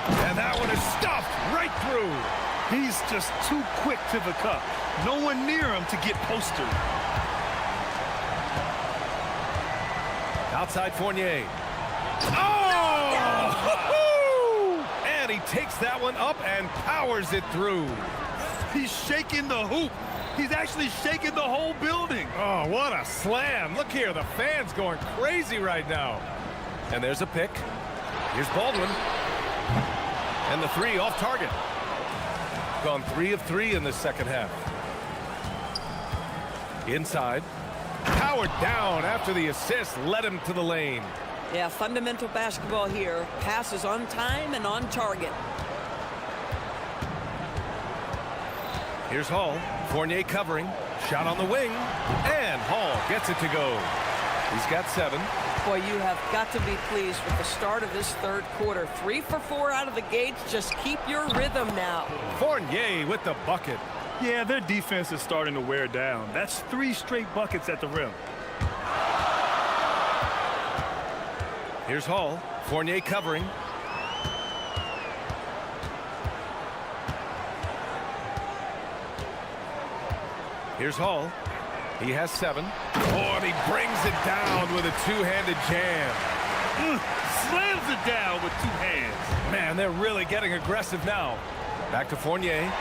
And that one is stuffed right through. He's just too quick to the cup. No one near him to get posted. Outside Fournier. Oh! And he takes that one up and powers it through. He's shaking the hoop. He's actually shaking the whole building. Oh, what a slam. Look here, the fans going crazy right now. And there's a pick. Here's Baldwin. And the 3 off target. Gone 3 of 3 in the second half. Inside. Powered down after the assist led him to the lane. Yeah, fundamental basketball here. Passes on time and on target. Here's Hall. Fournier covering. Shot on the wing. And Hall gets it to go. He's got 7. Boy, you have got to be pleased with the start of this third quarter. 3 for 4 out of the gates. Just keep your rhythm now. Fournier with the bucket. Yeah, their defense is starting to wear down. That's 3 straight buckets at the rim. Here's Hall. Fournier covering. Here's Hall. He has 7. Oh, and he brings it down with a two-handed jam. Slams it down with 2 hands. Man, they're really getting aggressive now. Back to Fournier.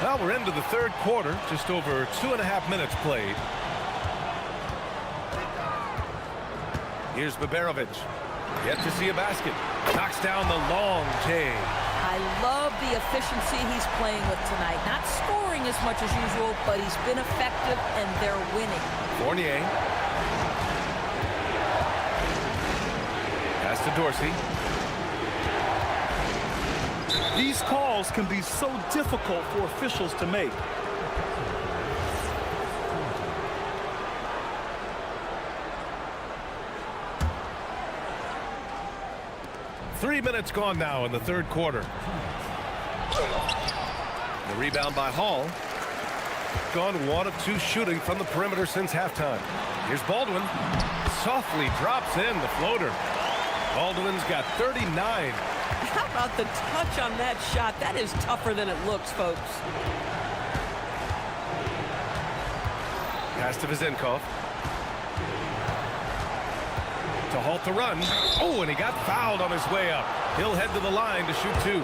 Well, we're into the third quarter. Just over 2.5 minutes played. Here's Beberovic. Yet to see a basket. Knocks down the long J. I love the efficiency he's playing with tonight. Not scoring as much as usual, but he's been effective, and they're winning. Fournier. Pass to Dorsey. These calls can be so difficult for officials to make. Three minutes gone now in the third quarter. The rebound by Hall. Gone 1 of 2 shooting from the perimeter since halftime. Here's Baldwin. Softly drops in the floater. Baldwin's got 39. How about the touch on that shot? That is tougher than it looks, folks. Pass to Vezenkov. To halt the run. Oh, and he got fouled on his way up. He'll head to the line to shoot 2.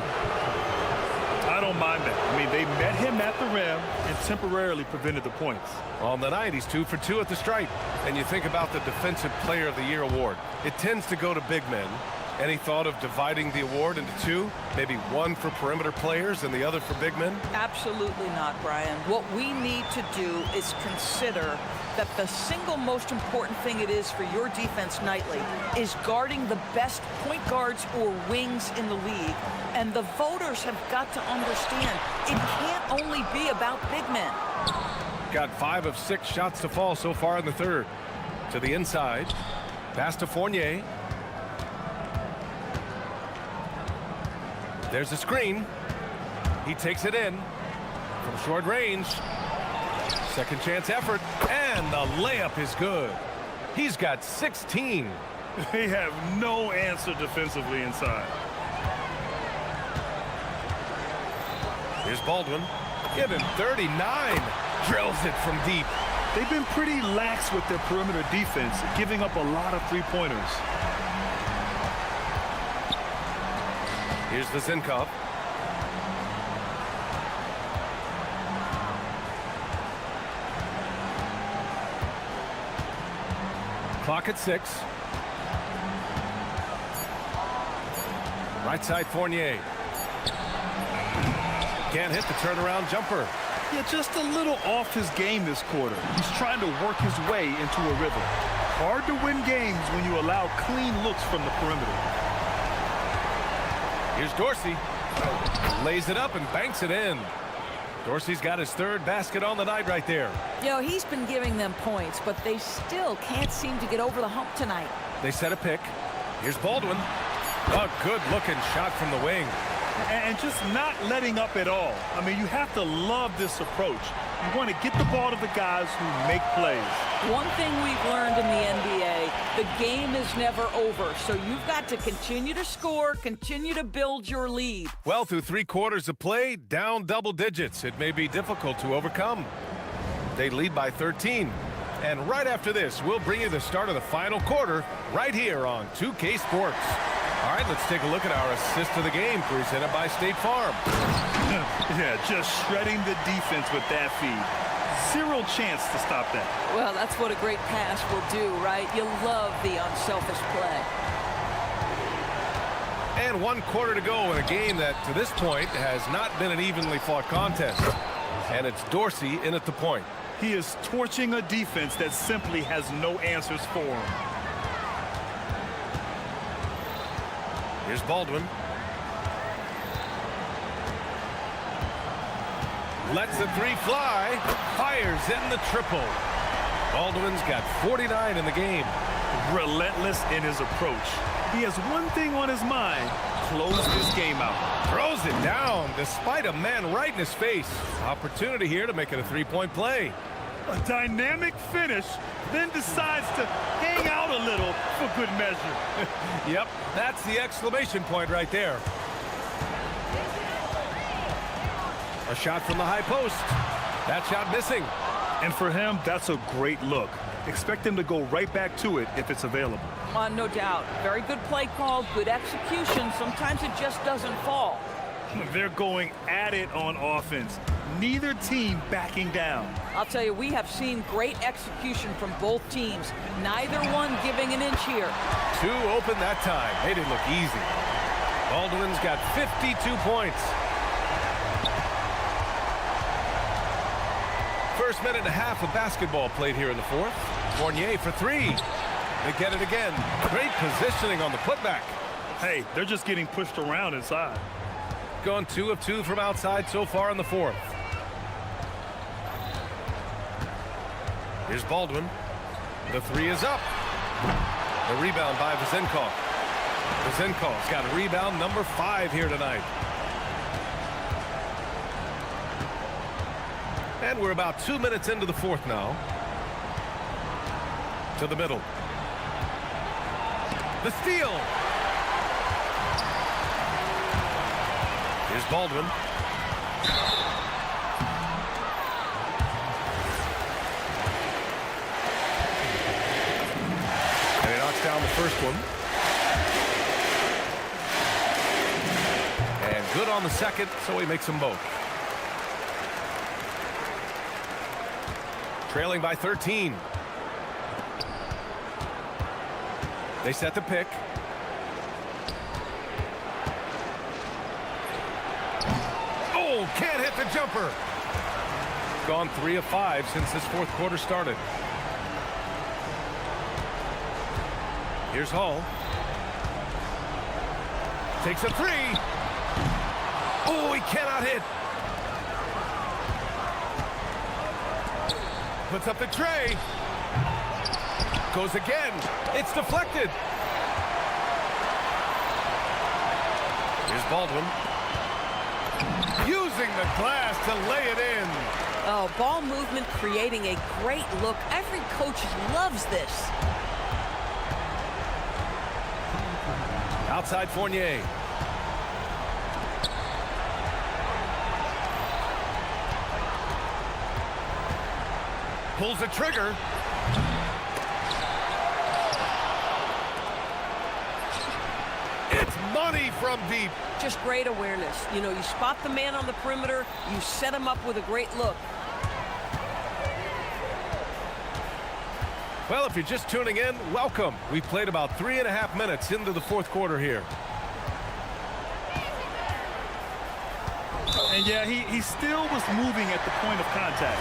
I don't mind that. I mean, they met him at the rim and temporarily prevented the points. On the night, he's 2 for 2 at the stripe. And you think about the Defensive Player of the Year award. It tends to go to big men. Any thought of dividing the award into 2? Maybe 1 for perimeter players and the other for big men? Absolutely not, Brian. What we need to do is consider that the single most important thing it is for your defense nightly is guarding the best point guards or wings in the league. And the voters have got to understand it can't only be about big men. Got 5 of 6 shots to fall so far in the third. To the inside. Pass to Fournier. There's a screen. He takes it in from short range. Second chance effort, and the layup is good. He's got 16. They have no answer defensively inside. Here's Baldwin. Give him 39. Drills it from deep. They've been pretty lax with their perimeter defense, giving up a lot of three-pointers. Here's Vezenkov. Clock at 6. Right side Fournier. Can't hit the turnaround jumper. Yeah, just a little off his game this quarter. He's trying to work his way into a rhythm. Hard to win games when you allow clean looks from the perimeter. Here's Dorsey. Lays it up and banks it in. Dorsey's got his third basket on the night right there. You know, he's been giving them points, but they still can't seem to get over the hump tonight. They set a pick. Here's Baldwin. A good-looking shot from the wing. And just not letting up at all. I mean, you have to love this approach. You want to get the ball to the guys who make plays. One thing we've learned in the NBA, the game is never over. So you've got to continue to score, continue to build your lead. Well, through 3 quarters of play, down double digits. It may be difficult to overcome. They lead by 13. And right after this, we'll bring you the start of the final quarter right here on 2K Sports. All right, let's take a look at our assist of the game presented by State Farm. Yeah, just shredding the defense with that feed. Zero chance to stop that. Well, that's what a great pass will do, right? You love the unselfish play. And 1 quarter to go in a game that, to this point, has not been an evenly fought contest. And it's Dorsey in at the point. He is torching a defense that simply has no answers for him. Here's Baldwin. Lets the 3 fly. Fires in the triple. Baldwin's got 49 in the game. Relentless in his approach. He has one thing on his mind. Close this game out. Throws it down despite a man right in his face. Opportunity here to make it a 3-point play. A dynamic finish, then decides to hang out a little for good measure. Yep, that's the exclamation point right there. A shot from the high post. That shot missing. And for him, that's a great look. Expect him to go right back to it if it's available. No doubt. Very good play call, good execution. Sometimes it just doesn't fall. They're going at it on offense. Neither team backing down. I'll tell you, we have seen great execution from both teams. Neither one giving an inch here. 2 open that time. Made it look easy. Baldwin's got 52 points. First minute and a half of basketball played here in the 4th. Fournier for 3. They get it again. Great positioning on the putback. Hey, they're just getting pushed around inside. Gone 2 of 2 from outside so far in the 4th. Here's Baldwin. The 3 is up. The rebound by Vezenkov. Vezenkov's got rebound number 5 here tonight. And we're about 2 minutes into the 4th now. To the middle. The steal. Here's Baldwin. And he knocks down the first one. And good on the second, so he makes them both. Trailing by 13. They set the pick. Oh, can't hit the jumper. Gone 3 of 5 since this 4th quarter started. Here's Hall. Takes a 3. Oh, he cannot hit. Puts up the tray. Goes again. It's deflected. Here's Baldwin. Using the glass to lay it in. Oh, ball movement creating a great look. Every coach loves this. Outside Fournier. Pulls the trigger. It's money from deep. Just great awareness. You know, you spot the man on the perimeter, you set him up with a great look. Well, if you're just tuning in, welcome. We've played about 3.5 minutes into the fourth quarter here. And yeah, he still was moving at the point of contact.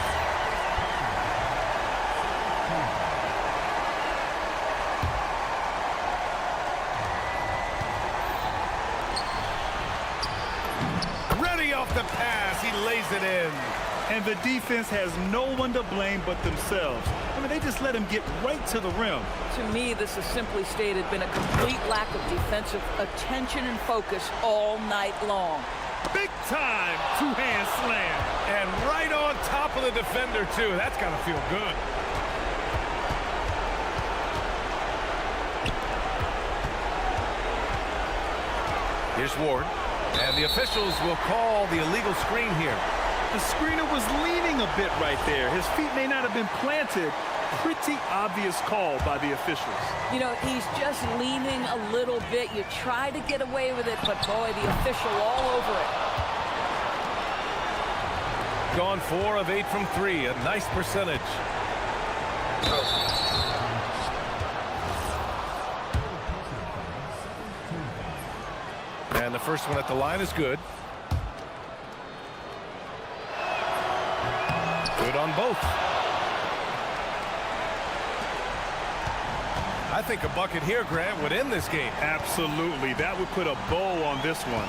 Ready off the pass, he lays it in. And the defense has no one to blame but themselves. I mean, they just let him get right to the rim. To me, this has simply stated been a complete lack of defensive attention and focus all night long. Big time two-hand slam. And right on top of the defender, too. That's got to feel good. Here's Ward. And the officials will call the illegal screen here. The screener was leaning a bit right there. His feet may not have been planted. Pretty obvious call by the officials. You know, he's just leaning a little bit. You try to get away with it, but boy, the official all over it. Gone 4 of 8 from 3, a nice percentage. And the first one at the line is good. Good on both. I think a bucket here, Grant, would end this game. Absolutely. That would put a bow on this one.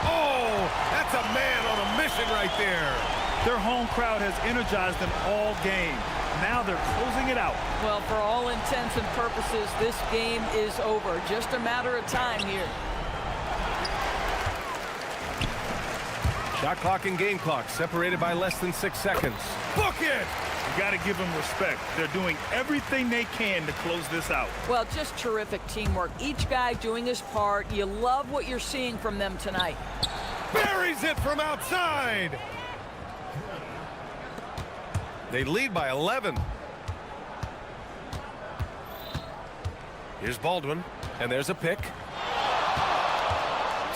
Oh, that's a man on a mission right there. Their home crowd has energized them all game. Now they're closing it out. Well, for all intents and purposes, this game is over. Just a matter of time here. Shot clock and game clock separated by less than 6 seconds. Book it! You got to give them respect. They're doing everything they can to close this out. Well, just terrific teamwork. Each guy doing his part. You love what you're seeing from them tonight. Buries it from outside! They lead by 11. Here's Baldwin, and there's a pick.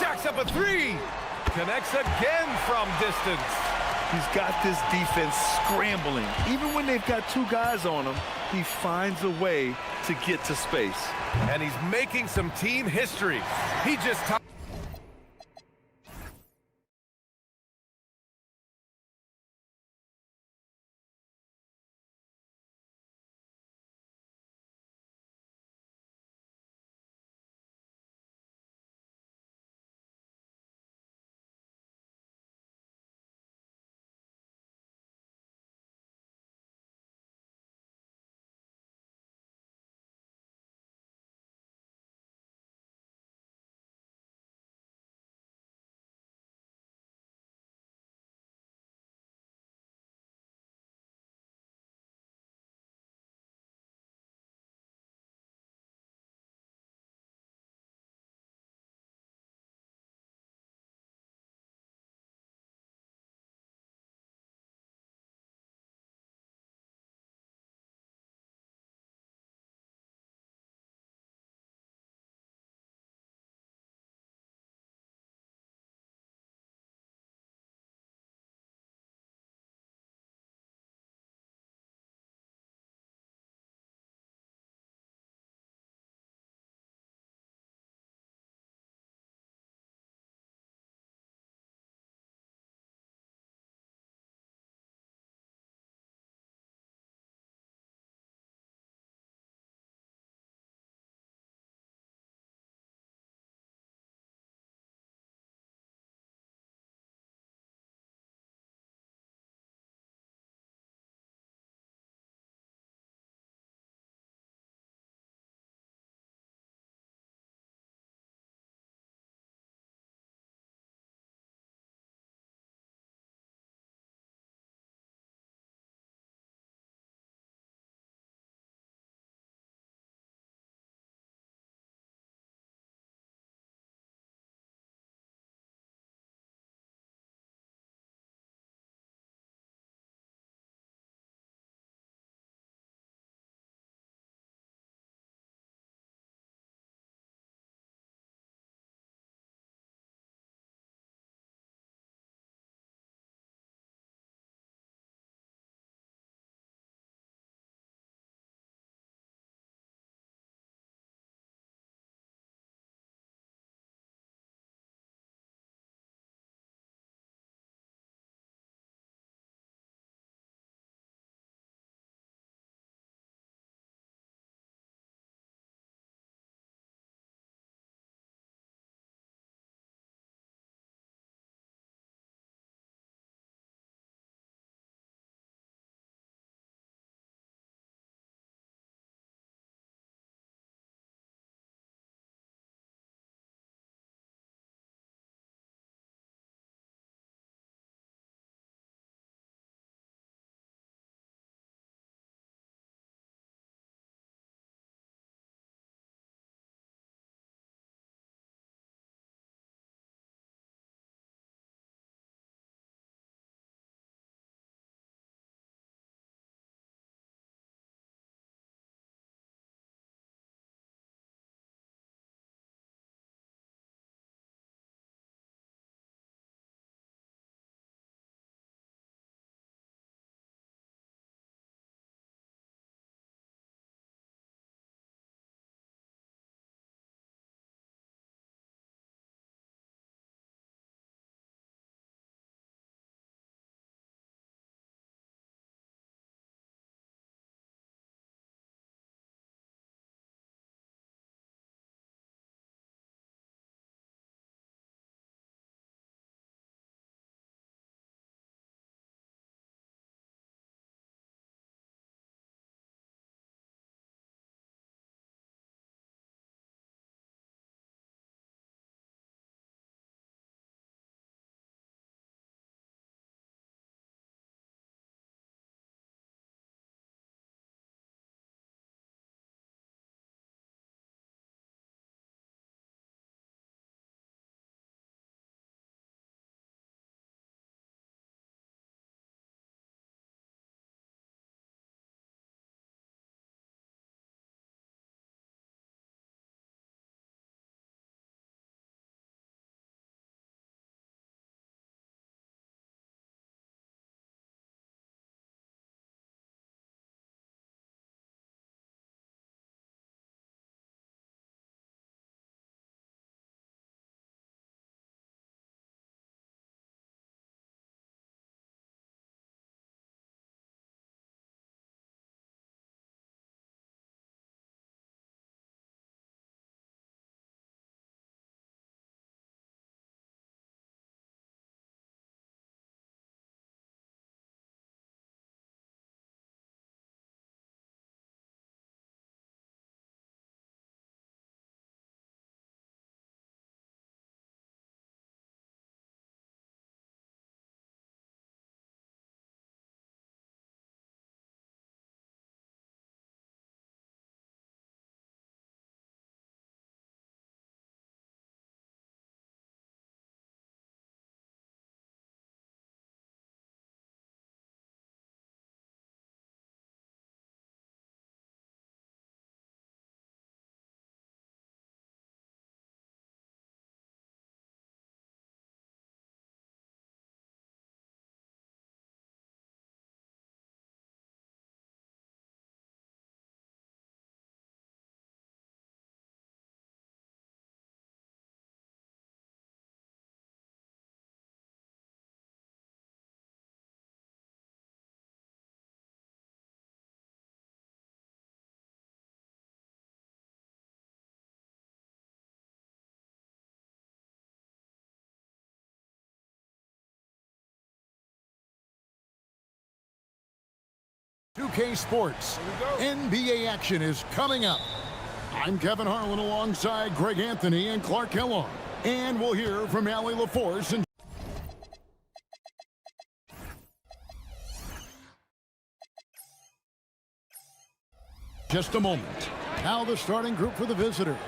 Jacks up a 3! Connects again from distance. He's got this defense scrambling. Even when they've got 2 guys on him, he finds a way to get to space. And he's making some team history. He just 2K Sports. NBA action is coming up. I'm Kevin Harlan alongside Greg Anthony and Clark Kellogg. And we'll hear from Allie LaForce and just a moment. Now the starting group for the visitors.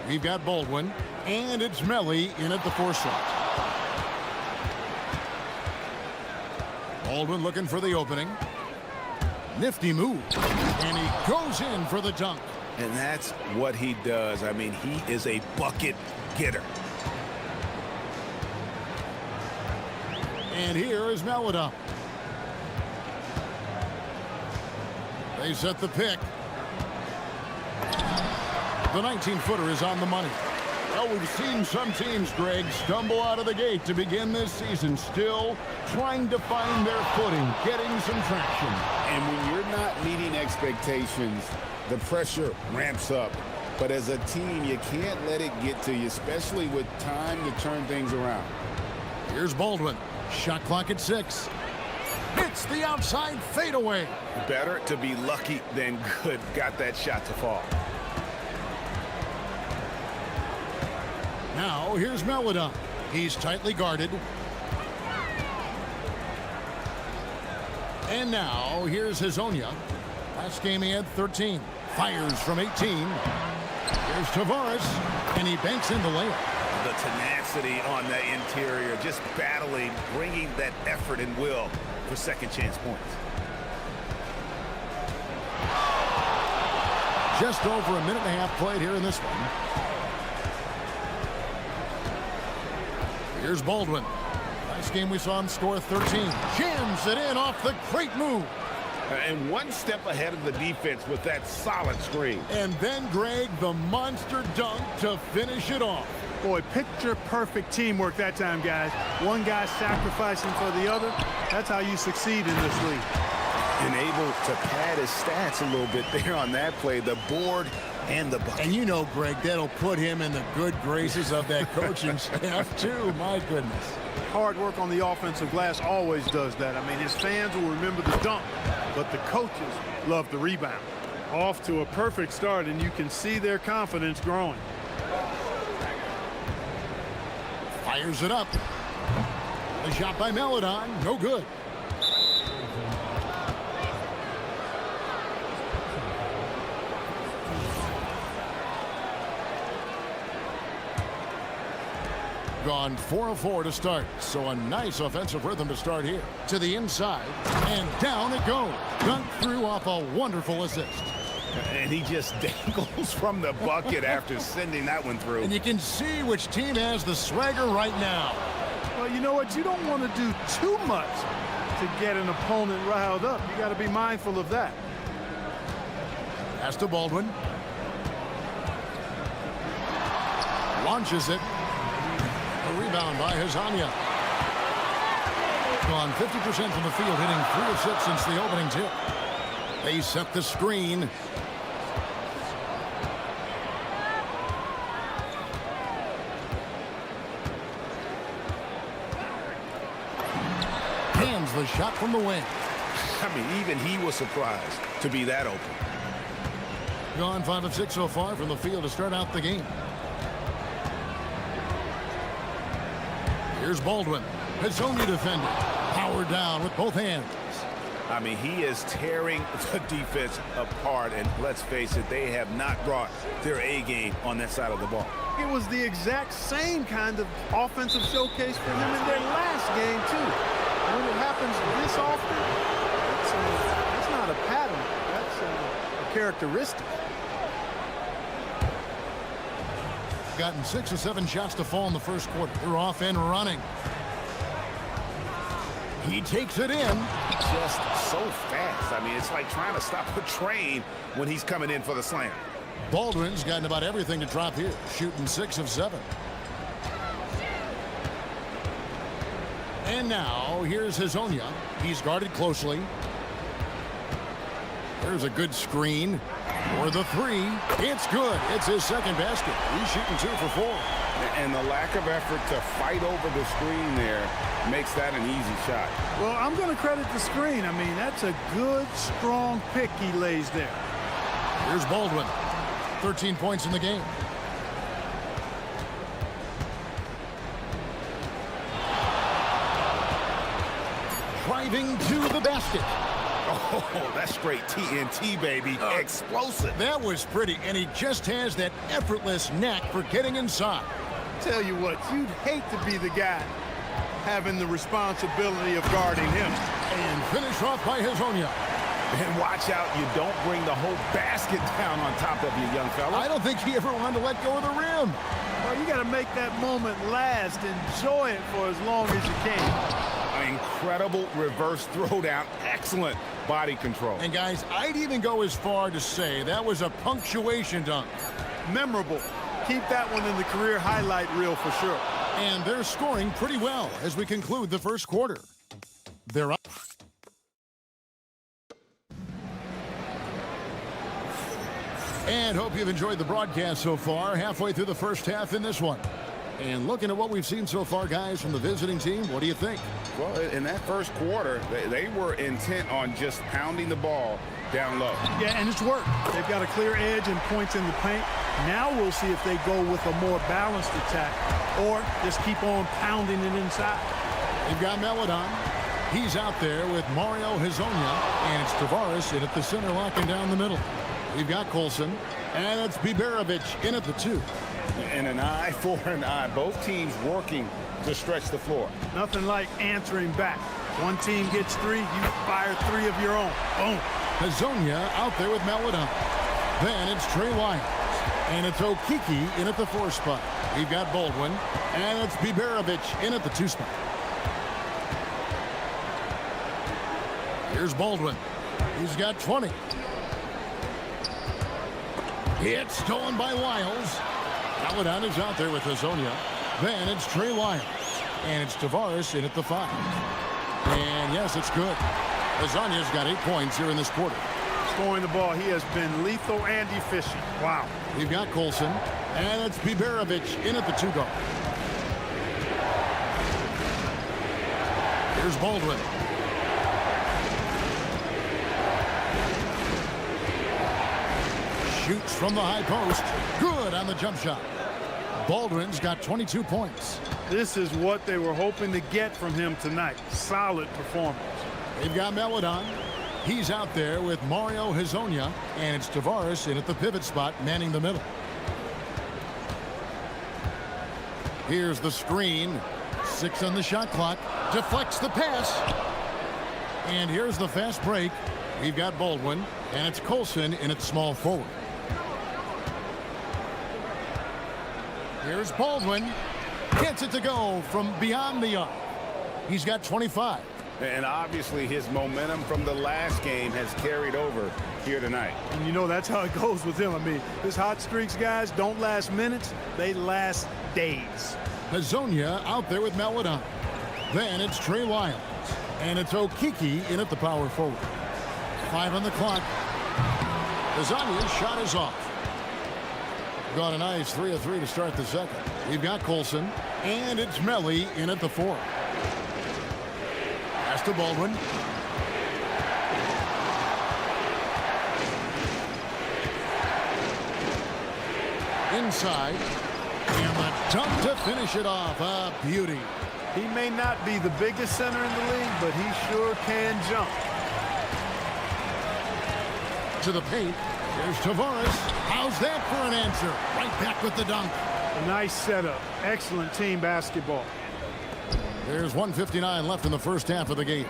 We've got Baldwin, and it's Melly in at the 4 slot. Baldwin looking for the opening. Nifty move, and he goes in for the dunk. And that's what he does. I mean, he is a bucket getter. And here is Melodon. They set the pick. The 19-footer is on the money. Well, we've seen some teams, Greg, stumble out of the gate to begin this season, still trying to find their footing, getting some traction. And when you're not meeting expectations, the pressure ramps up. But as a team, you can't let it get to you, especially with time to turn things around. Here's Baldwin. Shot clock at 6. Hits the outside fadeaway. Better to be lucky than good. Got that shot to fall. Now, here's Melodon. He's tightly guarded. And now, here's Hazonia. Last game he had 13. Fires from 18. Here's Tavares, and he banks in the layup. The tenacity on the interior, just battling, bringing that effort and will for second chance points. Just over a minute and a half played here in this one. Here's Baldwin. Last game we saw him score 13. Jams it in off the great move. And one step ahead of the defense with that solid screen. And then, Greg, the monster dunk to finish it off. Boy, picture-perfect teamwork that time, guys. One guy sacrificing for the other. That's how you succeed in this league. And able to pad his stats a little bit there on that play. The board and the bucket. And you know, Greg, that'll put him in the good graces of that coaching staff, too. My goodness. Hard work on the offensive glass always does that. I mean, his fans will remember the dunk, but the coaches love the rebound. Off to a perfect start, and you can see their confidence growing. Fires it up. A shot by Melodon. No good. Gone 4 of 4 to start, so a nice offensive rhythm to start here. To the inside, and down it goes. Dunked through off a wonderful assist. And he just dangles from the bucket after sending that one through. And you can see which team has the swagger right now. Well, you know what? You don't want to do too much to get an opponent riled up. You got to be mindful of that. Pass to Baldwin. Launches it. A rebound by Hazonia. Gone 50% from the field, hitting 3 of 6 since the opening tip. They set the screen. Hands the shot from the wing. I mean, even he was surprised to be that open. Gone 5 of 6 so far from the field to start out the game. Here's Baldwin. Hazonia defender. Powered down with both hands. I mean, he is tearing the defense apart, and let's face it, they have not brought their A game on that side of the ball. It was the exact same kind of offensive showcase for him in their last game, too. When it happens this often, that's not a pattern. That's a characteristic. Gotten 6 or 7 shots to fall in the first quarter. They're off and running. He takes it in. Just so fast. I mean, it's like trying to stop a train when he's coming in for the slam. Baldwin's gotten about everything to drop here, shooting 6 of 7. And now, here's Hazonia. He's guarded closely. There's a good screen. For the three, it's good. It's his second basket. He's shooting 2 for 4. And the lack of effort to fight over the screen there makes that an easy shot. Well, I'm going to credit the screen. I mean, that's a good, strong pick he lays there. Here's Baldwin. 13 points in the game. Driving to the basket. Oh, that's straight TNT, baby. Explosive. That was pretty, and he just has that effortless knack for getting inside. Tell you what, you'd hate to be the guy having the responsibility of guarding him. And finish off by Hezonja. And watch out, you don't bring the whole basket down on top of you, young fella. I don't think he ever wanted to let go of the rim. Well, you got to make that moment last. Enjoy it for as long as you can. Incredible reverse throwdown. Excellent body control. And guys, I'd even go as far to say that was a punctuation dunk. Memorable. Keep that one in the career highlight reel for sure. And they're scoring pretty well as we conclude the first quarter. They're up. And hope you've enjoyed the broadcast so far. Halfway through the first half in this one. And looking at what we've seen so far, guys, from the visiting team, what do you think? Well, in that first quarter, they were intent on just pounding the ball down low. Yeah, and it's worked. They've got a clear edge and points in the paint. Now we'll see if they go with a more balanced attack or just keep on pounding it inside. They've got Meladon. He's out there with Mario Hezonja, and it's Tavares in at the center, locking down the middle. We've got Colson, and it's Biberovic in at the 2. And an eye for an eye. Both teams working to stretch the floor. Nothing like answering back. One team gets 3, you fire 3 of your own. Boom. Hezonja out there with Meladon. Then it's Trey Lyons. And it's Okiki in at the 4 spot. We've got Baldwin. And it's Biberovic in at the 2 spot. Here's Baldwin. He's got 20. It's stolen by Lyles. Meladon is out there with Hezonja. Then it's Trey Lyons. And it's Tavares in at the 5. And yes, it's good. Hezonja's got 8 points here in this quarter. Scoring the ball, he has been lethal and efficient. Wow. We've got Colson. And it's Biberovic in at the 2 guard. Here's Baldwin. Shoots from the high post. Good on the jump shot. Baldwin's got 22 points. This is what they were hoping to get from him tonight. Solid performance. They've got Meladon. He's out there with Mario Hezonja, and it's Tavares in at the pivot spot, manning the middle. Here's the screen. 6 on the shot clock. Deflects the pass. And here's the fast break. We've got Baldwin, and it's Colson in at small forward. Here's Baldwin. Gets it to go from beyond the arc. He's got 25. And obviously his momentum from the last game has carried over here tonight. And you know that's how it goes with him. I mean, his hot streaks, guys, don't last minutes. They last days. Hezonja out there with Meladon. Then it's Trey Lyons. And it's Okiki in at the power forward. 5 on the clock. Hezonja's shot is off. Got a nice 3 of 3 to start the second. We've got Colson. And it's Melly in at the 4. Pass to Baldwin. Inside. And the dunk to finish it off. A beauty. He may not be the biggest center in the league, but he sure can jump. To the paint. There's Tavares. How's that for an answer? Right back with the dunk. A nice setup. Excellent team basketball. There's 1:59 left in the first half of the game.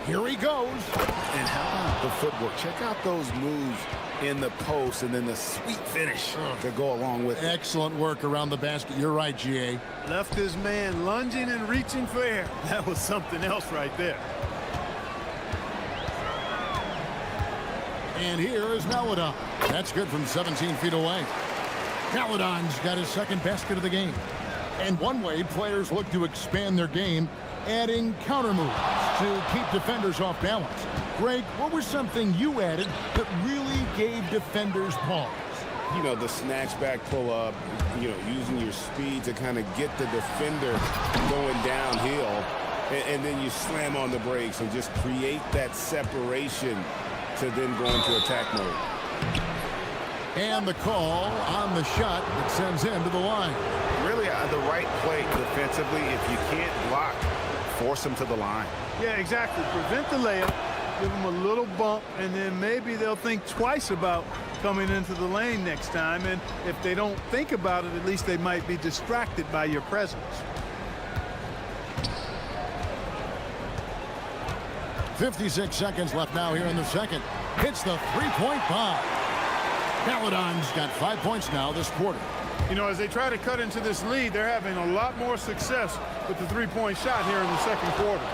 Here he goes. And how about the footwork? Check out those moves in the post and then the sweet finish to go along with it. Excellent work around the basket. You're right, GA. Left his man lunging and reaching for air. That was something else right there. And here is Meladon. That's good from 17 feet away. Meladon's got his second basket of the game. And one way players look to expand their game, adding counter moves to keep defenders off balance. Greg, what was something you added that really gave defenders pause? You know, the snatch back pull-up, you know, using your speed to kind of get the defender going downhill, and then you slam on the brakes and just create that separation to then go into attack mode. And the call on the shot that sends him to the line. Really the right play defensively. If you can't block, force him to the line. Yeah, exactly. Prevent the layup, give them a little bump, and then maybe they'll think twice about coming into the lane next time. And if they don't think about it, at least they might be distracted by your presence. 56 seconds left now here in the second. Hits the three-point bomb. Paladon's got 5 points now this quarter. You know, as they try to cut into this lead, they're having a lot more success with the three-point shot here in the second quarter.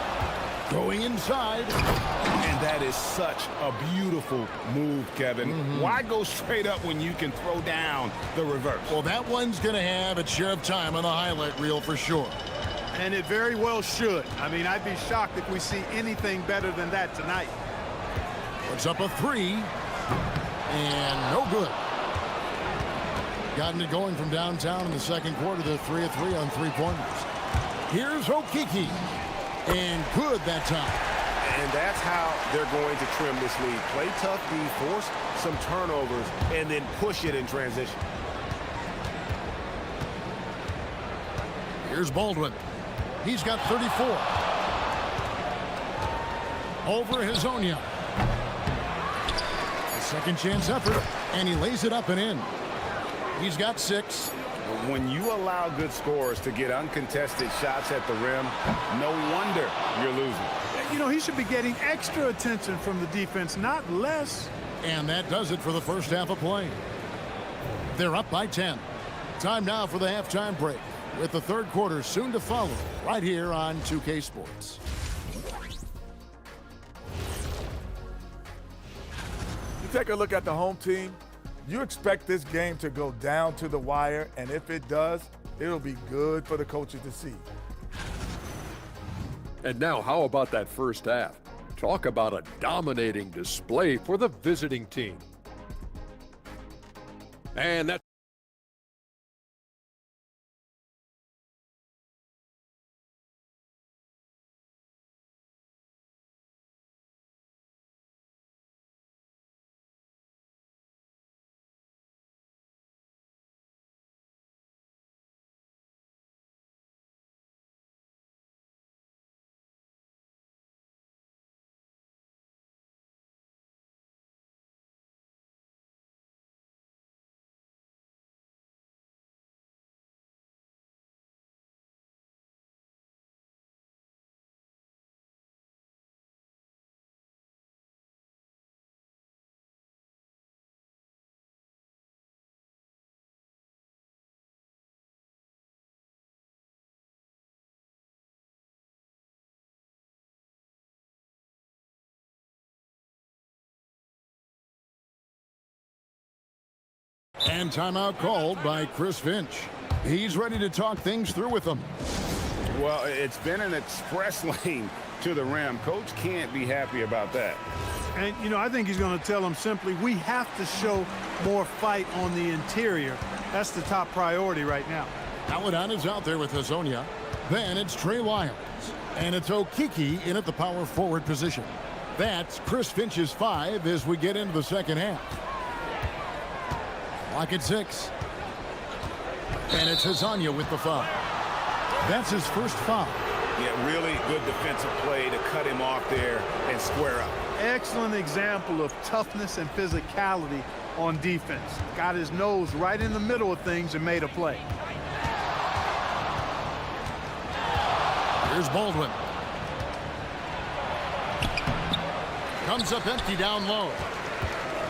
Going inside. And that is such a beautiful move, Kevin. Why go straight up when you can throw down the reverse? Well, that one's going to have its share of time on the highlight reel for sure. And it very well should. I mean, I'd be shocked if we see anything better than that tonight. Puts up a three. And no good. Gotten it going from downtown in the second quarter. They're 3 of 3 on three-pointers. Here's Okiki. And good that time. And that's how they're going to trim this lead. Play tough D, force some turnovers, and then push it in transition. Here's Baldwin. He's got 34. Over Hazonia. Second chance effort, and he lays it up and in. He's got 6. When you allow good scorers to get uncontested shots at the rim, no wonder you're losing. You know, he should be getting extra attention from the defense, not less. And that does it for the first half of play. They're up by 10. Time now for the halftime break, with the third quarter soon to follow, right here on 2K Sports. Take a look at the home team. You expect this game to go down to the wire, and if it does, it'll be good for the coaches to see. And now, how about that first half? Talk about a dominating display for the visiting team. And that And timeout called by Chris Finch. He's ready to talk things through with them. Well, it's been an express lane to the rim. Coach can't be happy about that. And, you know, I think he's going to tell them simply, we have to show more fight on the interior. That's the top priority right now. Paladon is out there with Hazonia. Then it's Trey Lyons. And it's Okiki in at the power forward position. That's Chris Finch's 5 as we get into the second half. Clock at 6. And it's Hazonia with the foul. That's his first foul. Yeah, really good defensive play to cut him off there and square up. Excellent example of toughness and physicality on defense. Got his nose right in the middle of things and made a play. Here's Baldwin. Comes up empty down low.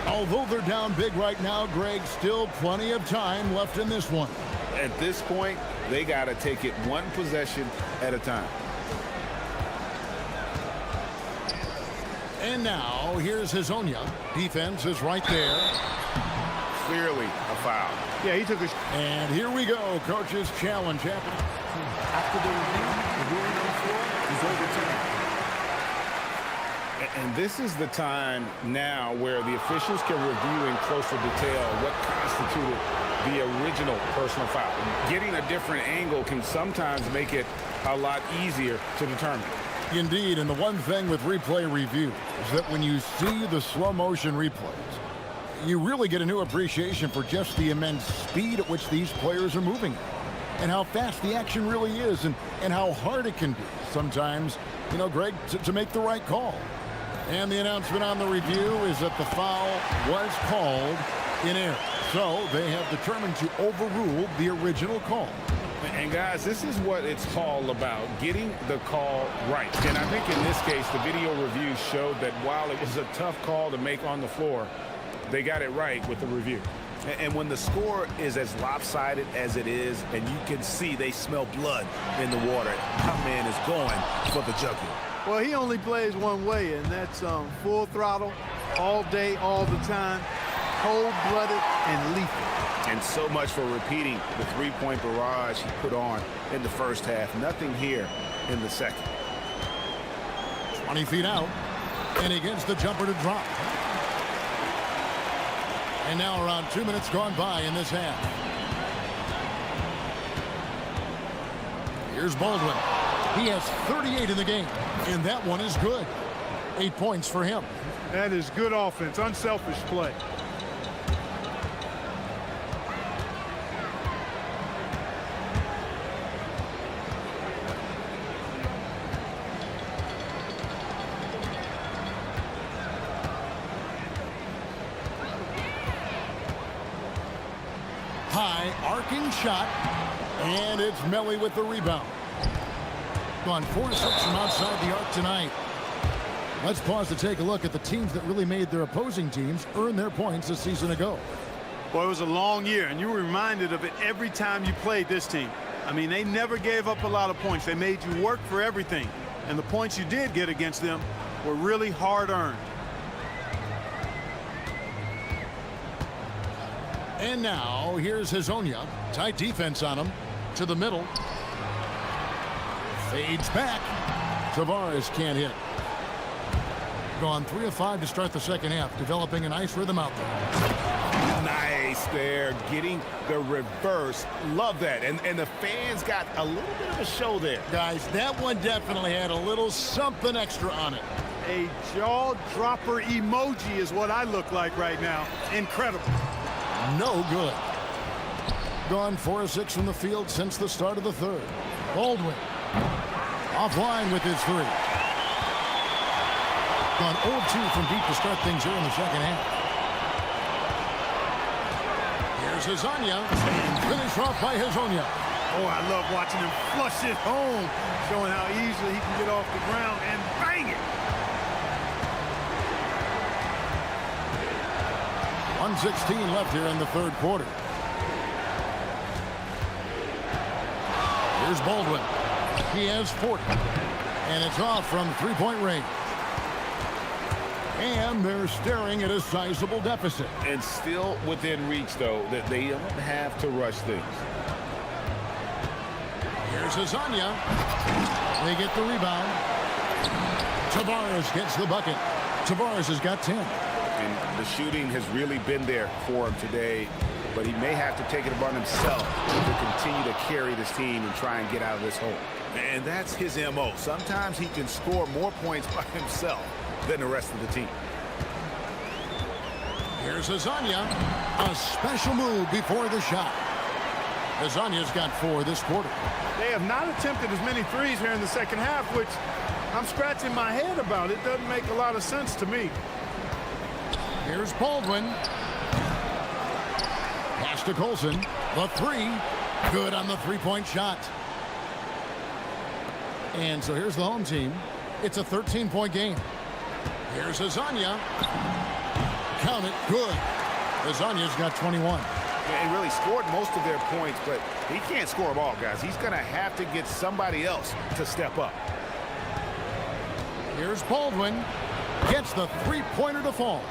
Although they're down big right now, Greg, still plenty of time left in this one. At this point, they got to take it one possession at a time. And now, here's Hazonia. Defense is right there. Clearly a foul. Yeah, he took a... And here we go, coach's challenge happening. After the review, the ruling on the floor is overturned. And this is the time now where the officials can review in closer detail what constituted the original personal foul. Getting a different angle can sometimes make it a lot easier to determine. Indeed, and the one thing with replay review is that when you see the slow motion replays, you really get a new appreciation for just the immense speed at which these players are moving and how fast the action really is and how hard it can be sometimes, you know, Greg, to make the right call. And the announcement on the review is that the foul was called in error. So they have determined to overrule the original call. And guys, this is what it's all about, getting the call right. And I think in this case, the video review showed that while it was a tough call to make on the floor, they got it right with the review. And when the score is as lopsided as it is, and you can see they smell blood in the water, my man is going for the jugular. Well, he only plays one way, and that's full throttle, all day, all the time, cold-blooded and lethal. And so much for repeating the three-point barrage he put on in the first half. Nothing here in the second. 20 feet out, and he gets the jumper to drop. And now around 2 minutes gone by in this half. Here's Baldwin. He has 38 in the game, and that one is good. 8 points for him. That is good offense, unselfish play. High arcing shot, and it's Melly with the rebound. Gone 4-6 from outside the arc tonight. Let's pause to take a look at the teams that really made their opposing teams earn their points a season ago. Well, it was a long year, and you were reminded of it every time you played this team. I mean, they never gave up a lot of points. They made you work for everything, and the points you did get against them were really hard-earned. And now, here's Hazonia. Tight defense on him. To the middle. Fades back. Tavares can't hit. Gone 3 of 5 to start the second half. Developing a nice rhythm out there. Nice there. Getting the reverse. Love that. And the fans got a little bit of a show there. Guys, that one definitely had a little something extra on it. A jaw-dropper emoji is what I look like right now. Incredible. No good. Gone 4 of 6 from the field since the start of the third. Baldwin offline with his three. Gone 0 of 2 from deep to start things here in the second half. Here's Hazonia. Finished off by Hazonia. Oh, I love watching him flush it home, showing how easily he can get off the ground and bang it. 1:16 left here in the third quarter. Here's Baldwin. He has 40. And it's off from three-point range. And they're staring at a sizable deficit. And still within reach, though, that they don't have to rush things. Here's Hazonia. They get the rebound. Tavares gets the bucket. Tavares has got 10. And the shooting has really been there for him today, but he may have to take it upon himself to continue to carry this team and try and get out of this hole. And that's his MO. Sometimes he can score more points by himself than the rest of the team. Here's Hazonia. A special move before the shot. Hazonia's got 4 this quarter. They have not attempted as many threes here in the second half, which I'm scratching my head about. It doesn't make a lot of sense to me. Here's Baldwin. Pass to Colson. The three. Good on the three-point shot. And so here's the home team. It's a 13-point game. Here's Hazonia. Count it. Good. Hazonia's got 21. He really scored most of their points, but he can't score them all, guys. He's going to have to get somebody else to step up. Here's Baldwin. Gets the three-pointer to fall.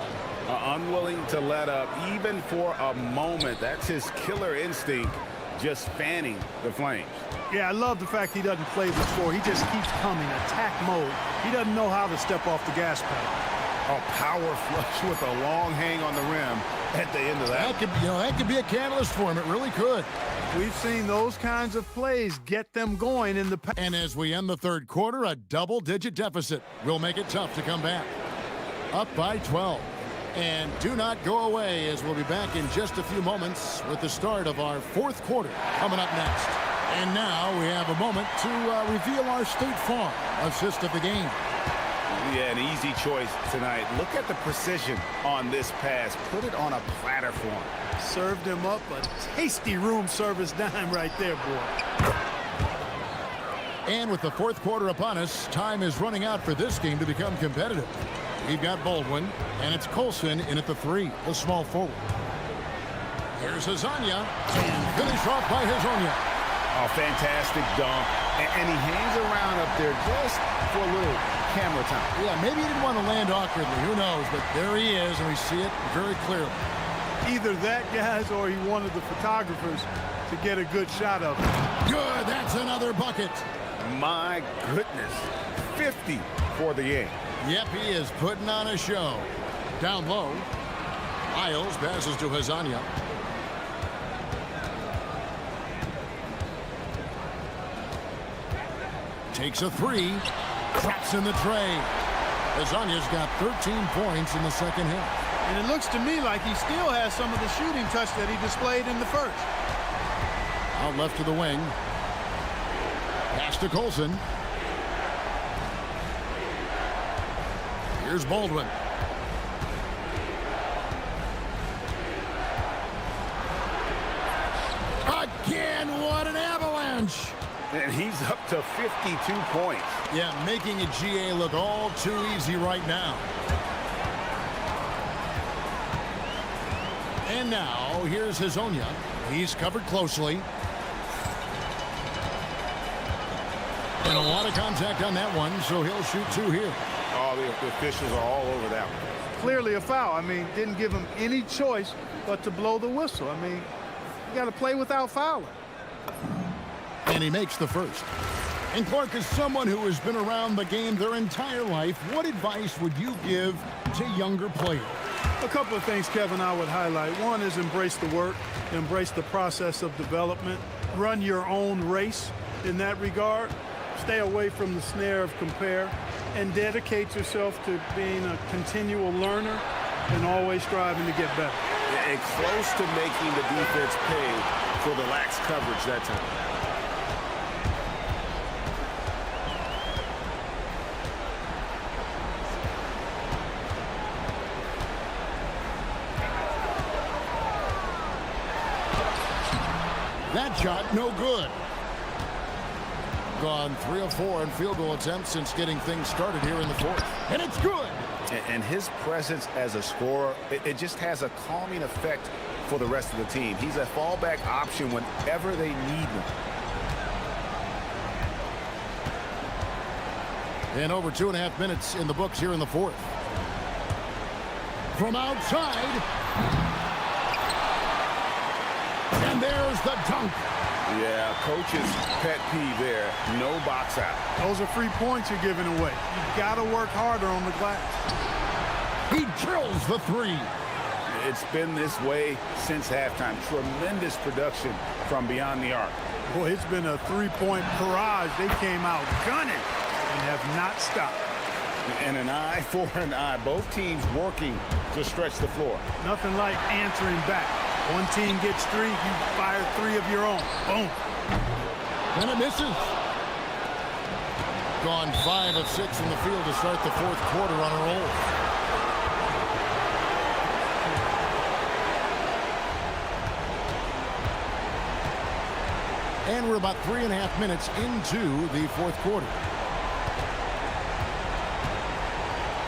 Unwilling to let up even for a moment. That's his killer instinct, just fanning the flames. Yeah, I love the fact he doesn't play the score. He just keeps coming, attack mode. He doesn't know how to step off the gas pedal. A power flush with a long hang on the rim at the end of that. That could be a catalyst for him. It really could. We've seen those kinds of plays get them going in the past. And as we end the third quarter, a double-digit deficit will make it tough to come back. Up by 12. And do not go away, as we'll be back in just a few moments with the start of our fourth quarter coming up next. And now we have a moment to reveal our State Farm assist of the game. Yeah, an easy choice tonight. Look at the precision on this pass. Put it on a platter for him. Served him up a tasty room service dime right there, boy. And with the fourth quarter upon us, time is running out for this game to become competitive. We've got Baldwin, and it's Colson in at the 3, the small forward. Here's Hezonja, and finish off by Hezonja. Oh, fantastic dunk. And he hangs around up there just for a little camera time. Yeah, maybe he didn't want to land awkwardly. Who knows? But there he is, and we see it very clearly. Either that, guys, or he wanted the photographers to get a good shot of him. Good. That's another bucket. My goodness. 50 for the game. Yep, he is putting on a show. Down low. Isles passes to Hezonja. Takes a 3. Traps in the tray. Hezonja's got 13 points in the second half. And it looks to me like he still has some of the shooting touch that he displayed in the first. Out left to the wing. Pass to Colson. Here's Baldwin. Again, what an avalanche! And he's up to 52 points. Yeah, making a GA look all too easy right now. And now, here's Hezonja. He's covered closely. And a lot of contact on that one, so he'll shoot 2 here. Oh, the officials are all over that one. Clearly a foul. I mean, didn't give him any choice but to blow the whistle. I mean, you got to play without fouling. And he makes the first. And Clark, as someone who has been around the game their entire life, what advice would you give to younger players? A couple of things, Kevin, I would highlight. One is embrace the work, embrace the process of development, run your own race in that regard, stay away from the snare of compare, and dedicate yourself to being a continual learner and always striving to get better. And close to making the defense pay for the lax coverage that time. That shot, no good. Gone 3 of 4 in field goal attempts since getting things started here in the fourth. And it's good. And his presence as a scorer, it just has a calming effect for the rest of the team. He's a fallback option whenever they need one. And over 2.5 minutes in the books here in the fourth. From outside. And there's the dunk. Yeah, coach's pet peeve there. No box out. Those are free points you're giving away. You got to work harder on the glass. He drills the 3. It's been this way since halftime. Tremendous production from beyond the arc. Boy, it's been a 3-point barrage. They came out gunning and have not stopped. And an eye for an eye. Both teams working to stretch the floor. Nothing like answering back. One team gets 3, you fire 3 of your own. Boom. And it misses. Gone 5 of 6 in the field to start the fourth quarter on a roll. And we're about 3.5 minutes into the fourth quarter.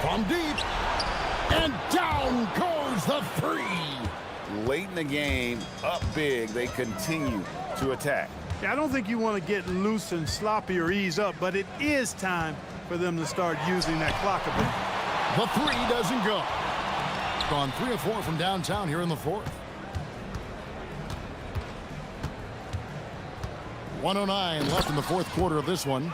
From deep. And down goes the 3. Late in the game, up big, they continue to attack. Yeah, I don't think you want to get loose and sloppy or ease up, but it is time for them to start using that clock a bit. The 3 doesn't go. Gone 3 of 4 from downtown here in the fourth. 1:09 left in the fourth quarter of this one.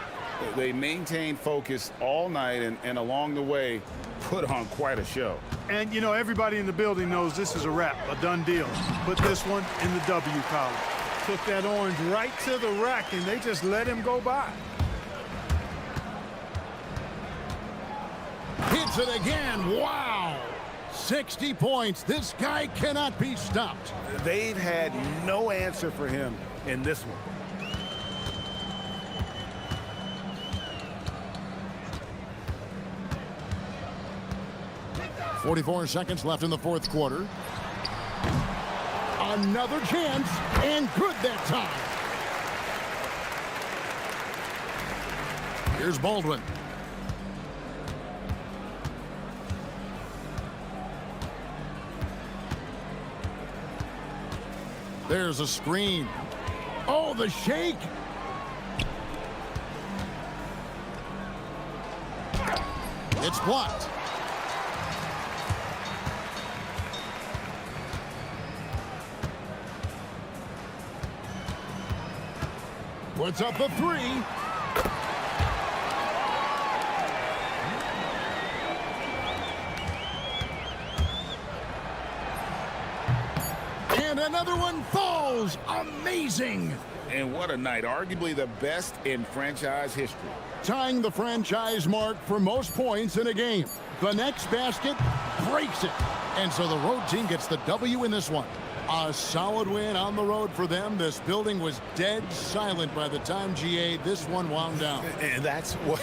They maintained focus all night and along the way put on quite a show. And, you know, everybody in the building knows this is a wrap, a done deal. Put this one in the W column. Took that orange right to the rack, and they just let him go by. Hits it again. Wow. 60 points. This guy cannot be stopped. They've had no answer for him in this one. 44 seconds left in the fourth quarter. Another chance, and good that time. Here's Baldwin. There's a screen. Oh, the shake. It's blocked. Puts up the three. And another one falls. Amazing. And what a night. Arguably the best in franchise history. Tying the franchise mark for most points in a game. The next basket breaks it. And so the road team gets the W in this one. A solid win on the road for them. This building was dead silent by the time, GA, this one wound down. And that's what...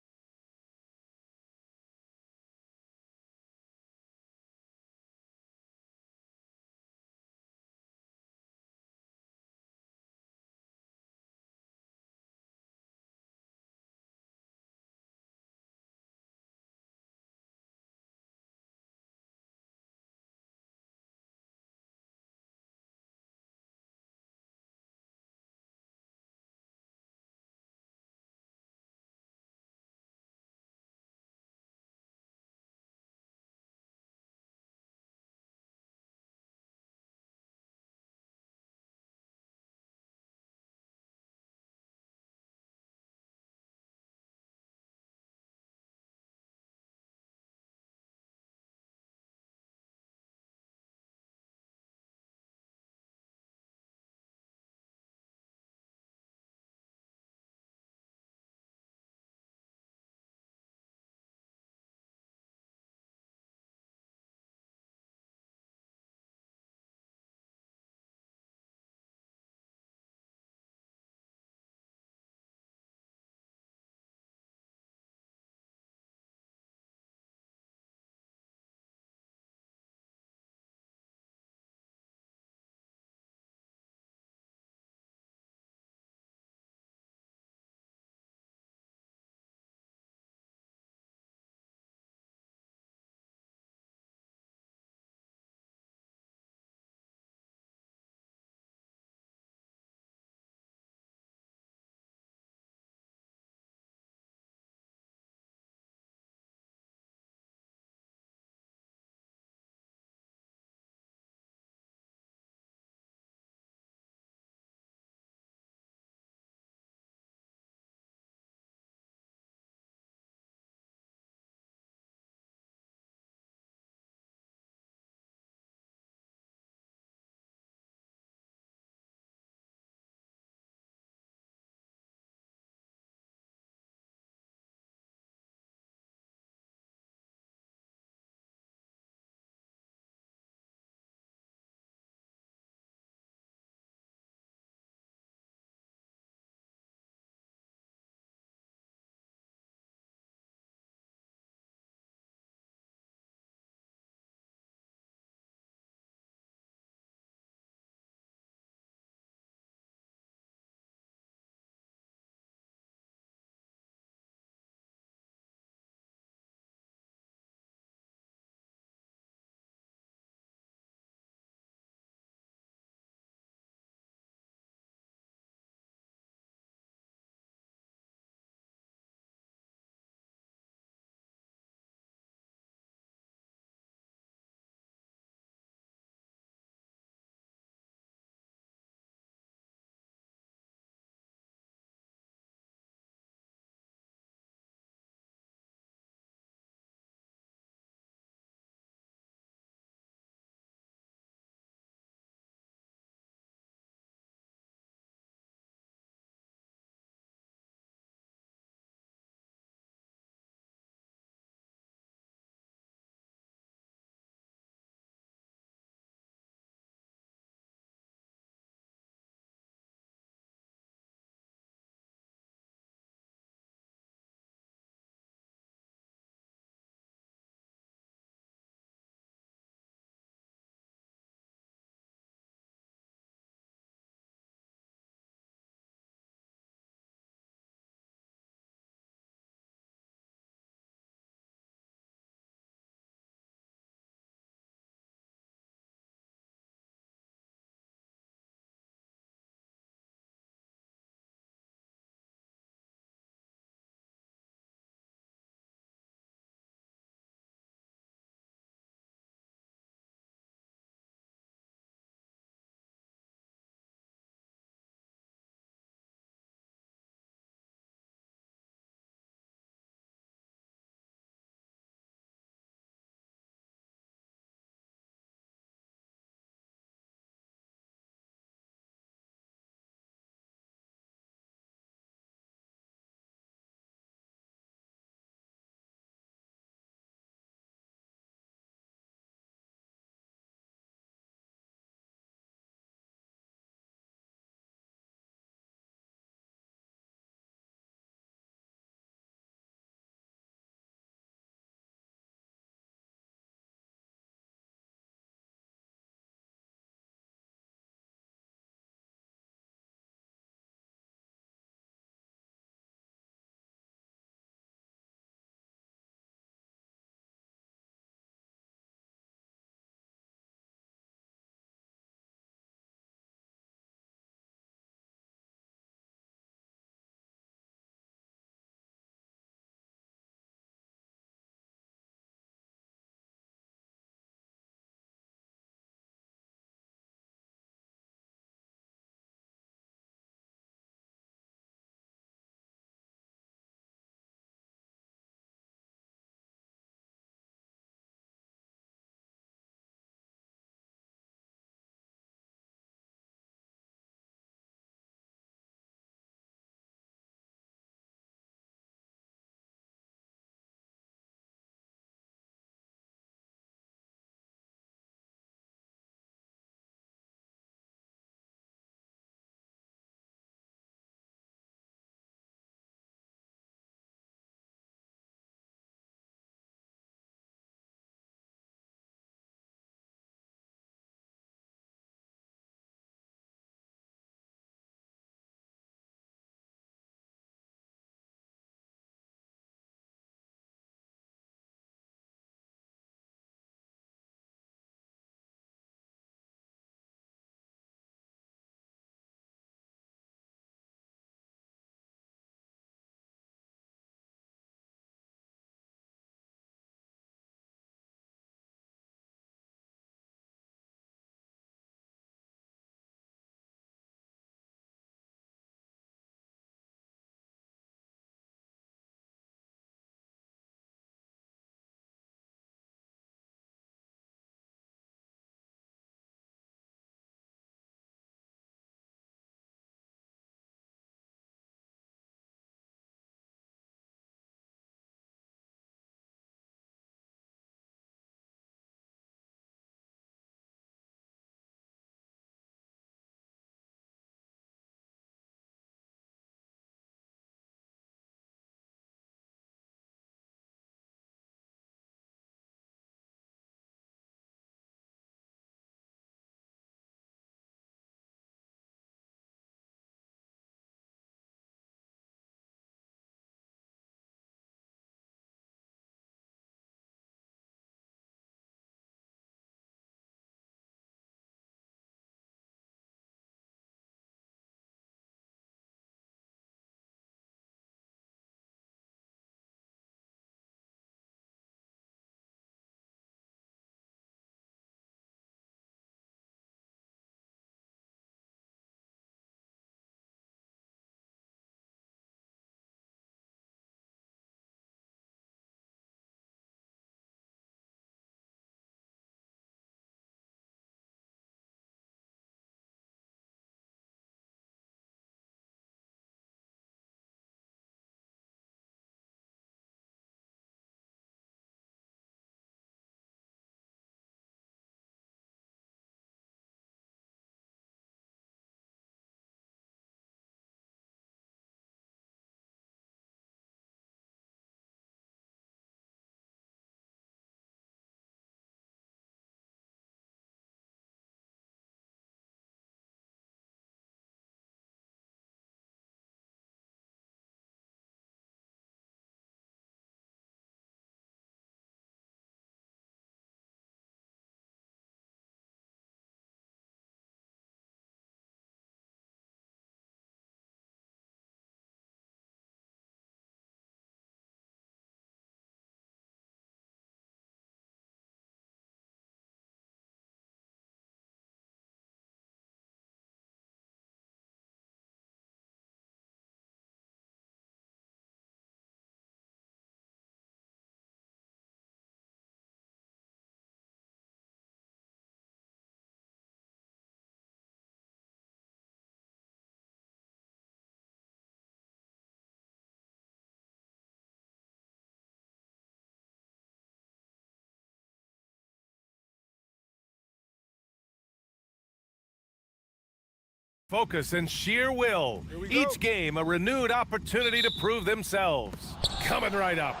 Focus and sheer will. Each game a renewed opportunity to prove themselves. Coming right up.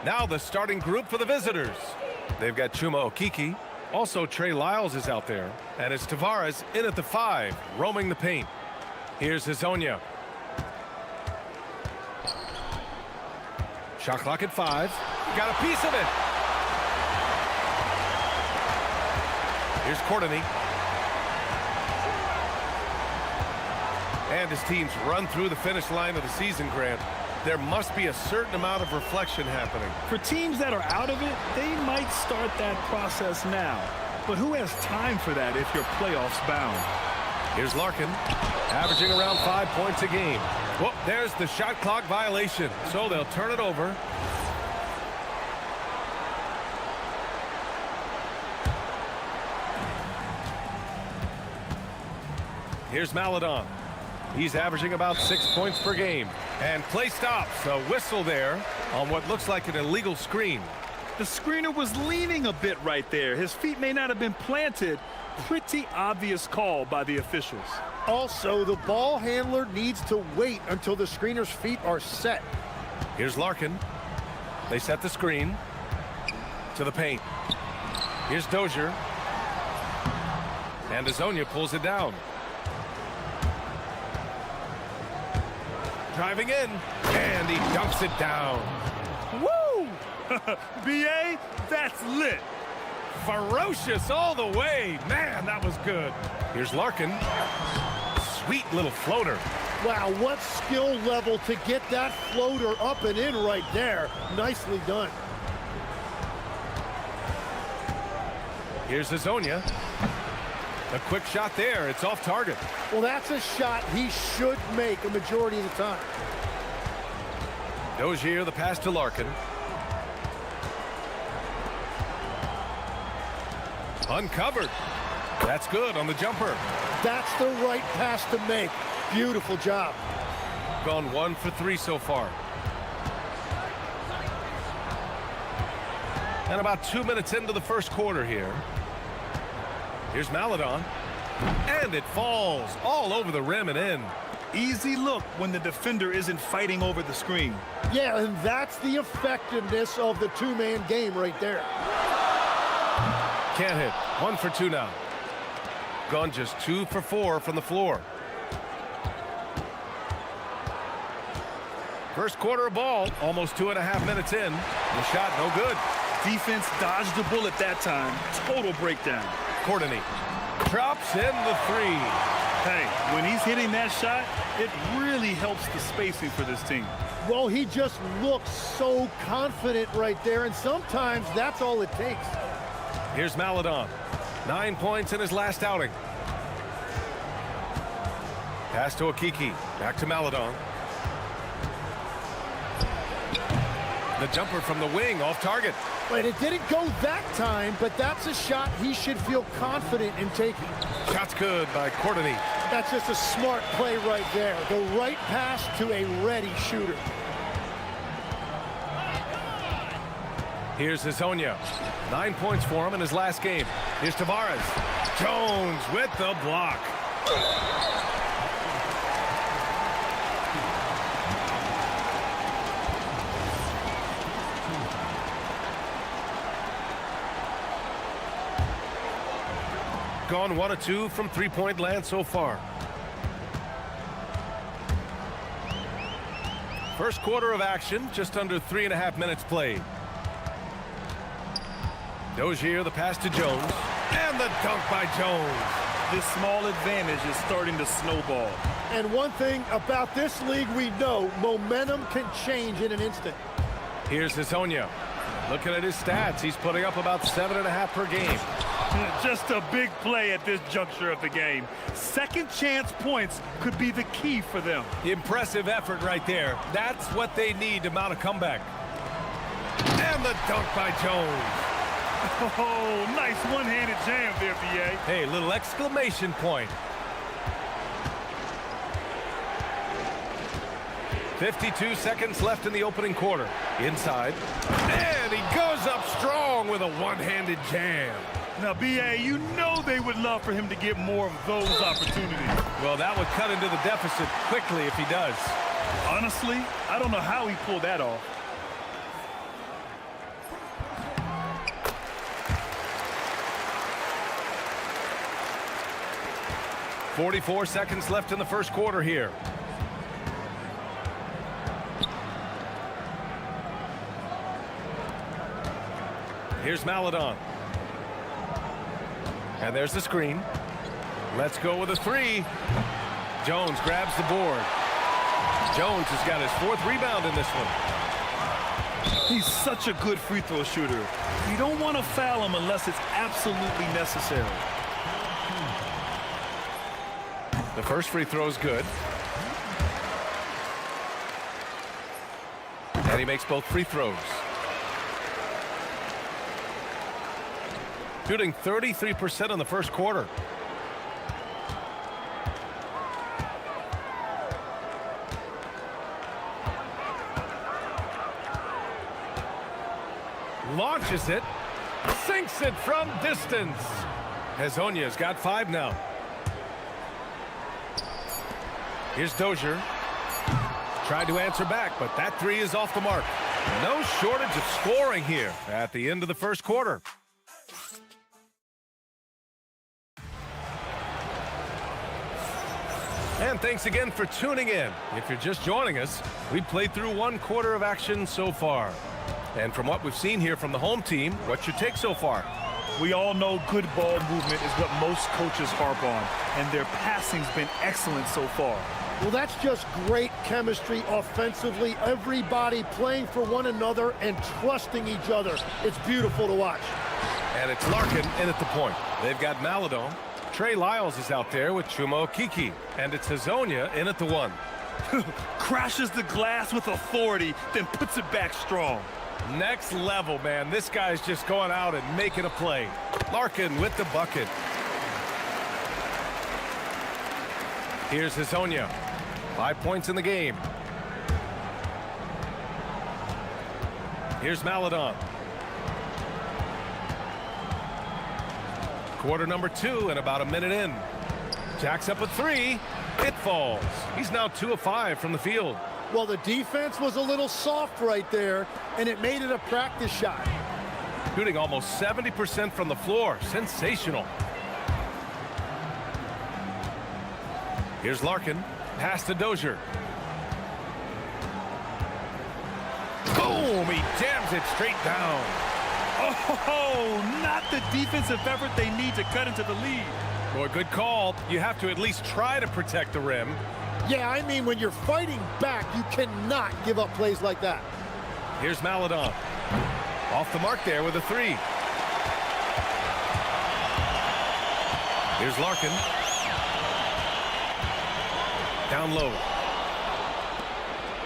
Now the starting group for the visitors. They've got Chuma Okiki. Also Trey Lyles is out there. And it's Tavares in at the 5, roaming the paint. Here's Hazonia. Shot clock at 5. Got a piece of it. Here's Courtney. And his teams run through the finish line of the season, Grant. There must be a certain amount of reflection happening. For teams that are out of it, they might start that process now. But who has time for that if you're playoffs bound? Here's Larkin, averaging around 5 points a game. Well, there's the shot clock violation, so they'll turn it over. Here's Maladon. He's averaging about 6 points per game. And play stops. A whistle there on what looks like an illegal screen. The screener was leaning a bit right there. His feet may not have been planted. Pretty obvious call by the officials. Also, the ball handler needs to wait until the screener's feet are set. Here's Larkin. They set the screen to the paint. Here's Dozier. And Hazonia pulls it down. Driving in, and he dunks it down. Woo! B.A., that's lit. Ferocious all the way. Man, that was good. Here's Larkin. Sweet little floater. Wow, what skill level to get that floater up and in right there. Nicely done. Here's Hazonia. A quick shot there. It's off target. Well, that's a shot he should make a majority of the time. Dozier, the pass to Larkin. Uncovered. That's good on the jumper. That's the right pass to make. Beautiful job. Gone 1 for 3 so far. And about 2 minutes into the first quarter here. Here's Maladon. And it falls all over the rim and in. Easy look when the defender isn't fighting over the screen. Yeah, and that's the effectiveness of the two-man game right there. Can't hit. 1 for 2 now. Gone just 2 for 4 from the floor. First quarter of ball, almost 2.5 minutes in. The shot no good. Defense dodged the bullet that time. Total breakdown. Courtney drops in the 3. Hey, when he's hitting that shot, it really helps the spacing for this team. Well, he just looks so confident right there, and sometimes that's all it takes. Here's Maladon. 9 points in his last outing. Pass to Okiki. Back to Maladon. The jumper from the wing off target. Wait, it didn't go that time, but that's a shot he should feel confident in taking. Shot's good by Courtney. That's just a smart play right there. The right pass to a ready shooter. Here's Hazonia. 9 points for him in his last game. Here's Tavares. Jones with the block. Gone 1 of 2 from three-point land so far. First quarter of action, just under 3.5 minutes played. Dozier, the pass to Jones, and the dunk by Jones. This small advantage is starting to snowball. And one thing about this league we know, momentum can change in an instant. Here's Hazonia. Looking at his stats, he's putting up about 7.5 per game. Just a big play at this juncture of the game. Second chance points could be the key for them. Impressive effort right there. That's what they need to mount a comeback. And the dunk by Jones. Oh, nice one-handed jam there, B.A. Hey, little exclamation point. 52 seconds left in the opening quarter. Inside. And he goes up strong with a one-handed jam. Now, B.A., you know they would love for him to get more of those opportunities. Well, that would cut into the deficit quickly if he does. Honestly, I don't know how he pulled that off. .44 seconds left in the first quarter here. Here's Maladon. And there's the screen. Let's go with a three. Jones grabs the board. Jones has got his 4th rebound in this one. He's such a good free throw shooter. You don't want to foul him unless it's absolutely necessary. The first free throw is good. And he makes both free throws. Shooting 33% in the first quarter. Launches it. Sinks it from distance. Hezonja's got 5 now. Here's Dozier. Tried to answer back, but that 3 is off the mark. No shortage of scoring here at the end of the first quarter. And thanks again for tuning in. If you're just joining us, we've played through 1 quarter of action so far. And from what we've seen here from the home team, what's your take so far? We all know good ball movement is what most coaches harp on, and their passing's been excellent so far. Well, that's just great chemistry offensively. Everybody playing for one another and trusting each other. It's beautiful to watch. And it's Larkin in at the point. They've got Maladon. Trey Lyles is out there with Chuma Okeke. And it's Hezonja in at the 1. Crashes the glass with authority, then puts it back strong. Next level, man. This guy's just going out and making a play. Larkin with the bucket. Here's Hezonja. 5 points in the game. Here's Maladon. Quarter number 2 and about a minute in. Jacks up a 3. It falls. He's now 2 of 5 from the field. Well, the defense was a little soft right there, and it made it a practice shot. Shooting almost 70% from the floor. Sensational. Here's Larkin. Pass to Dozier. Boom! He jams it straight down. Oh, not the defensive effort they need to cut into the lead. Boy, good call. You have to at least try to protect the rim. Yeah, I mean, when you're fighting back, you cannot give up plays like that. Here's Maladon. Off the mark there with a 3. Here's Larkin. Down low.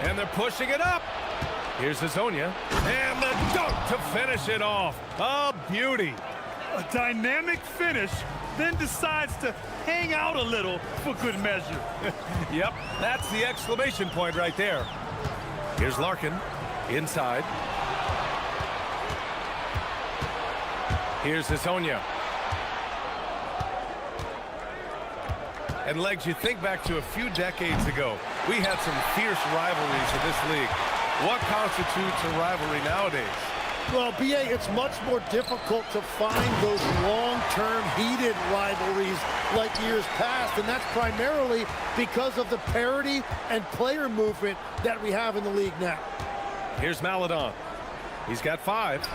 And they're pushing it up. Here's Hezonja. And the dunk to finish it off. A beauty. A dynamic finish, then decides to hang out a little for good measure. Yep, that's the exclamation point right there. Here's Larkin. Inside. Here's Hezonja. And Legs, you think back to a few decades ago, we had some fierce rivalries in this league. What constitutes a rivalry nowadays? Well, B.A., it's much more difficult to find those long-term heated rivalries like years past, and that's primarily because of the parity and player movement that we have in the league now. Here's Maladon. He's got 5.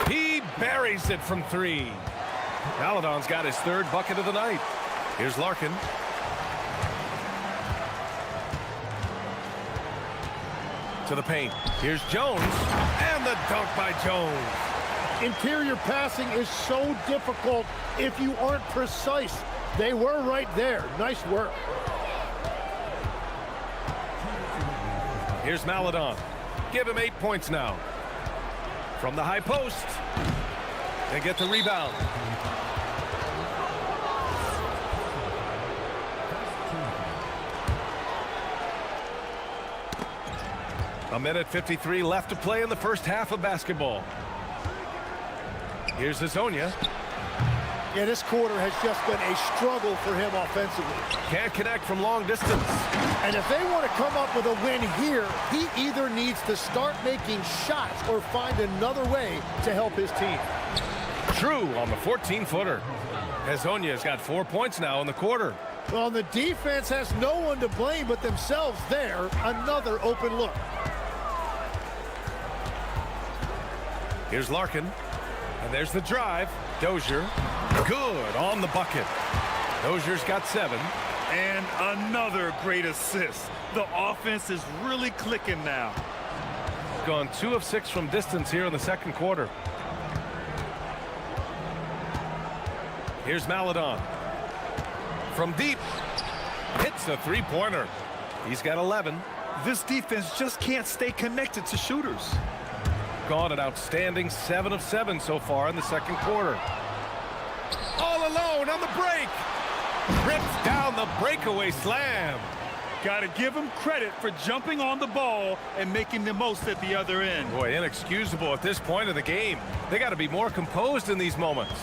He buries it from 3. Maladon's got his 3rd bucket of the night. Here's Larkin. To the paint. Here's Jones. And the dunk by Jones. Interior passing is so difficult if you aren't precise. They were right there. Nice work. Here's Maladon. Give him 8 points now. From the high post. And get the rebound. A minute 53 left to play in the first half of basketball. Here's Hezonja. Yeah, this quarter has just been a struggle for him offensively. Can't connect from long distance. And if they want to come up with a win here, he either needs to start making shots or find another way to help his team. True on the 14-footer. Hezonja's got 4 points now in the quarter. Well, the defense has no one to blame but themselves there. Another open look. Here's Larkin. And there's the drive. Dozier. Good on the bucket. Dozier's got 7. And another great assist. The offense is really clicking now. Gone 2 of 6 from distance here in the second quarter. Here's Maladon. From deep. Hits a three-pointer. He's got 11. This defense just can't stay connected to shooters. Gone an outstanding 7 of 7 so far in the second quarter. All alone on the break. Rips down the breakaway slam. Got to give him credit for jumping on the ball and making the most at the other end. Boy, inexcusable at this point of the game. They got to be more composed in these moments.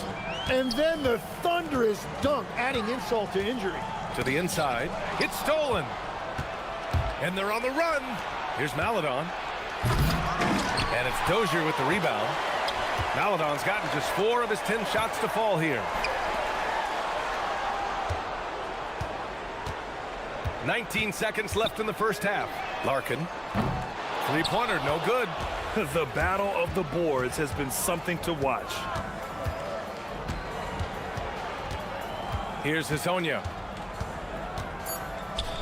And then the thunderous dunk, adding insult to injury. To the inside. It's stolen. And they're on the run. Here's Maladon. And it's Dozier with the rebound. Maladon's gotten just 4 of his 10 shots to fall here. 19 seconds left in the first half. Larkin. Three-pointer, no good. The battle of the boards has been something to watch. Here's Hezonja.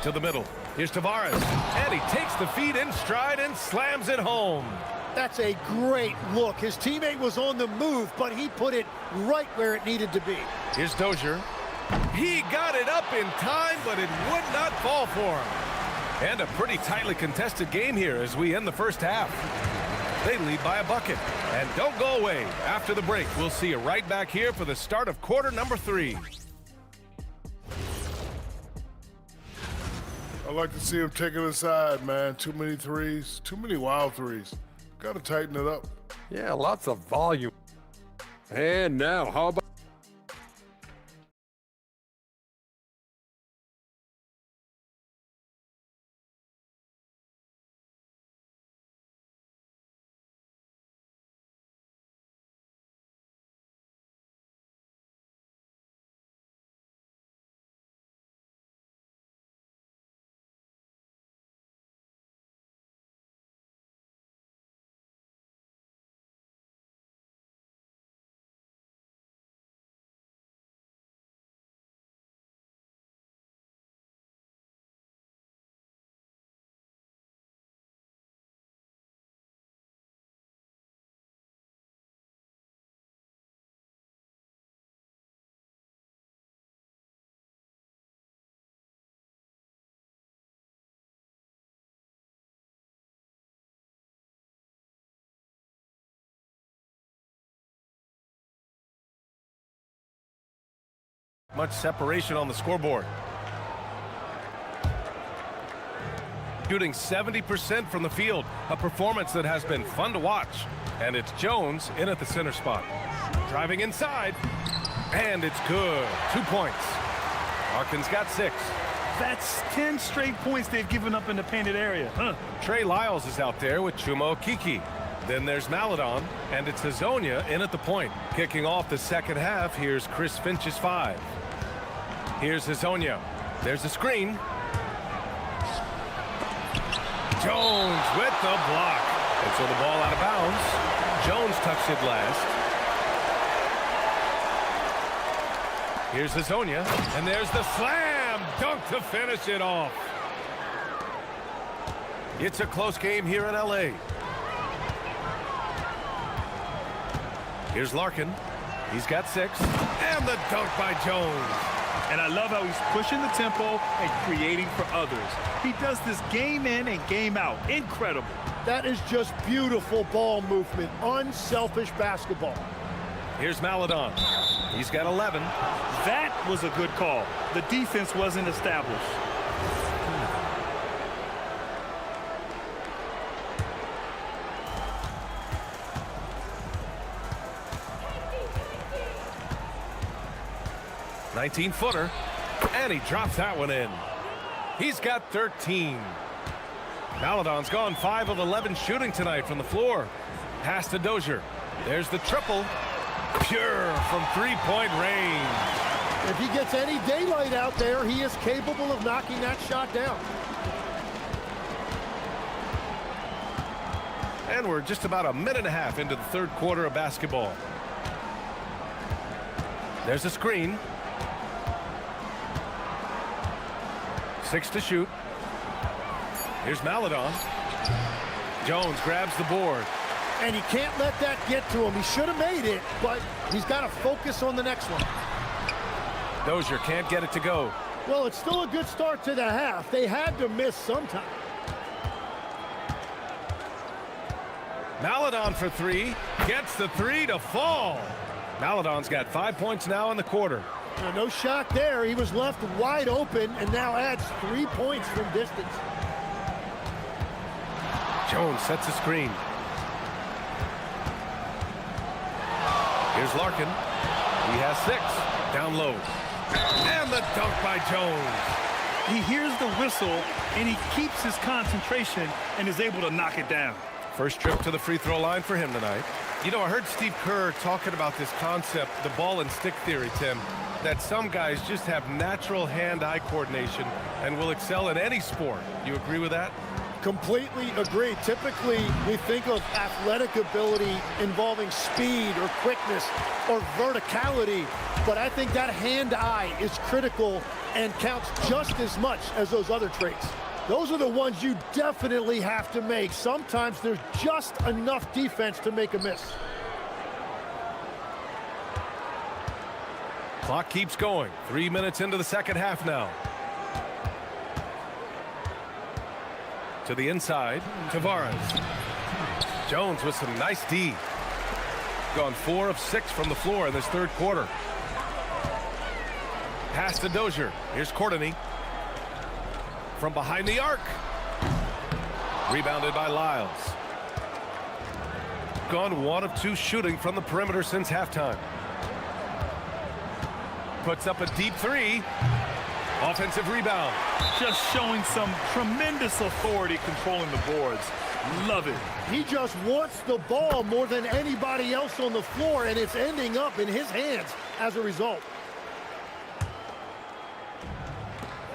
To the middle. Here's Tavares. And he takes the feed in stride and slams it home. That's a great look. His teammate was on the move, but he put it right where it needed to be. Here's Dozier. He got it up in time, but it would not fall for him. And a pretty tightly contested game here as we end the first half. They lead by a bucket. And don't go away. After the break, we'll see you right back here for the start of quarter number 3. I like to see him taking it aside, man. Too many threes, too many wild threes. Got to tighten it up. Yeah, lots of volume. And now, how about... Much separation on the scoreboard. Shooting 70% from the field, a performance that has been fun to watch. And it's Jones in at the center spot. Driving inside, and it's good. 2 points. Larkin's got 6. That's 10 straight points they've given up in the painted area. Trey Lyles is out there with Chuma Okeke. Then there's Maladon, and it's Hezonja in at the point. Kicking off the second half, here's Chris Finch's 5. Here's Hezonja. There's the screen. Jones with the block. And so the ball out of bounds. Jones touched it last. Here's Hezonja. And there's the slam dunk to finish it off. It's a close game here in LA. Here's Larkin. He's got 6. And the dunk by Jones. And I love how he's pushing the tempo and creating for others. He does this game in and game out. Incredible. That is just beautiful ball movement. Unselfish basketball. Here's Maladon. He's got 11. That was a good call. The defense wasn't established. 19-footer, and he drops that one in. He's got 13. Maladon's gone 5 of 11 shooting tonight from the floor. Pass to Dozier. There's the triple. Pure from three-point range. If he gets any daylight out there, he is capable of knocking that shot down. And we're just about a minute and a half into the third quarter of basketball. There's a screen. 6 to shoot. Here's Maladon. Jones grabs the board. And he can't let that get to him. He should have made it, but he's got to focus on the next one. Dozier can't get it to go. Well, it's still a good start to the half. They had to miss sometime. Maladon for 3. Gets the 3 to fall. Maladon's got 5 points now in the quarter. No shot there. He was left wide open and now adds 3 points from distance. Jones sets a screen. Here's Larkin. He has 6. Down low. And the dunk by Jones. He hears the whistle, and he keeps his concentration and is able to knock it down. First trip to the free throw line for him tonight. You know, I heard Steve Kerr talking about this concept, the ball and stick theory, Tim, that some guys just have natural hand-eye coordination and will excel in any sport. You agree with that? Completely agree. Typically, we think of athletic ability involving speed or quickness or verticality, but I think that hand-eye is critical and counts just as much as those other traits. Those are the ones you definitely have to make. Sometimes there's just enough defense to make a miss. Clock keeps going. 3 minutes into the second half now. To the inside, Tavares. Jones with some nice D. Gone 4 of 6 from the floor in this third quarter. Pass to Dozier. Here's Courtney. From behind the arc. Rebounded by Lyles. Gone 1 of 2 shooting from the perimeter since halftime. Puts up a deep 3. Offensive rebound. Just showing some tremendous authority controlling the boards. Love it. He just wants the ball more than anybody else on the floor, and it's ending up in his hands as a result.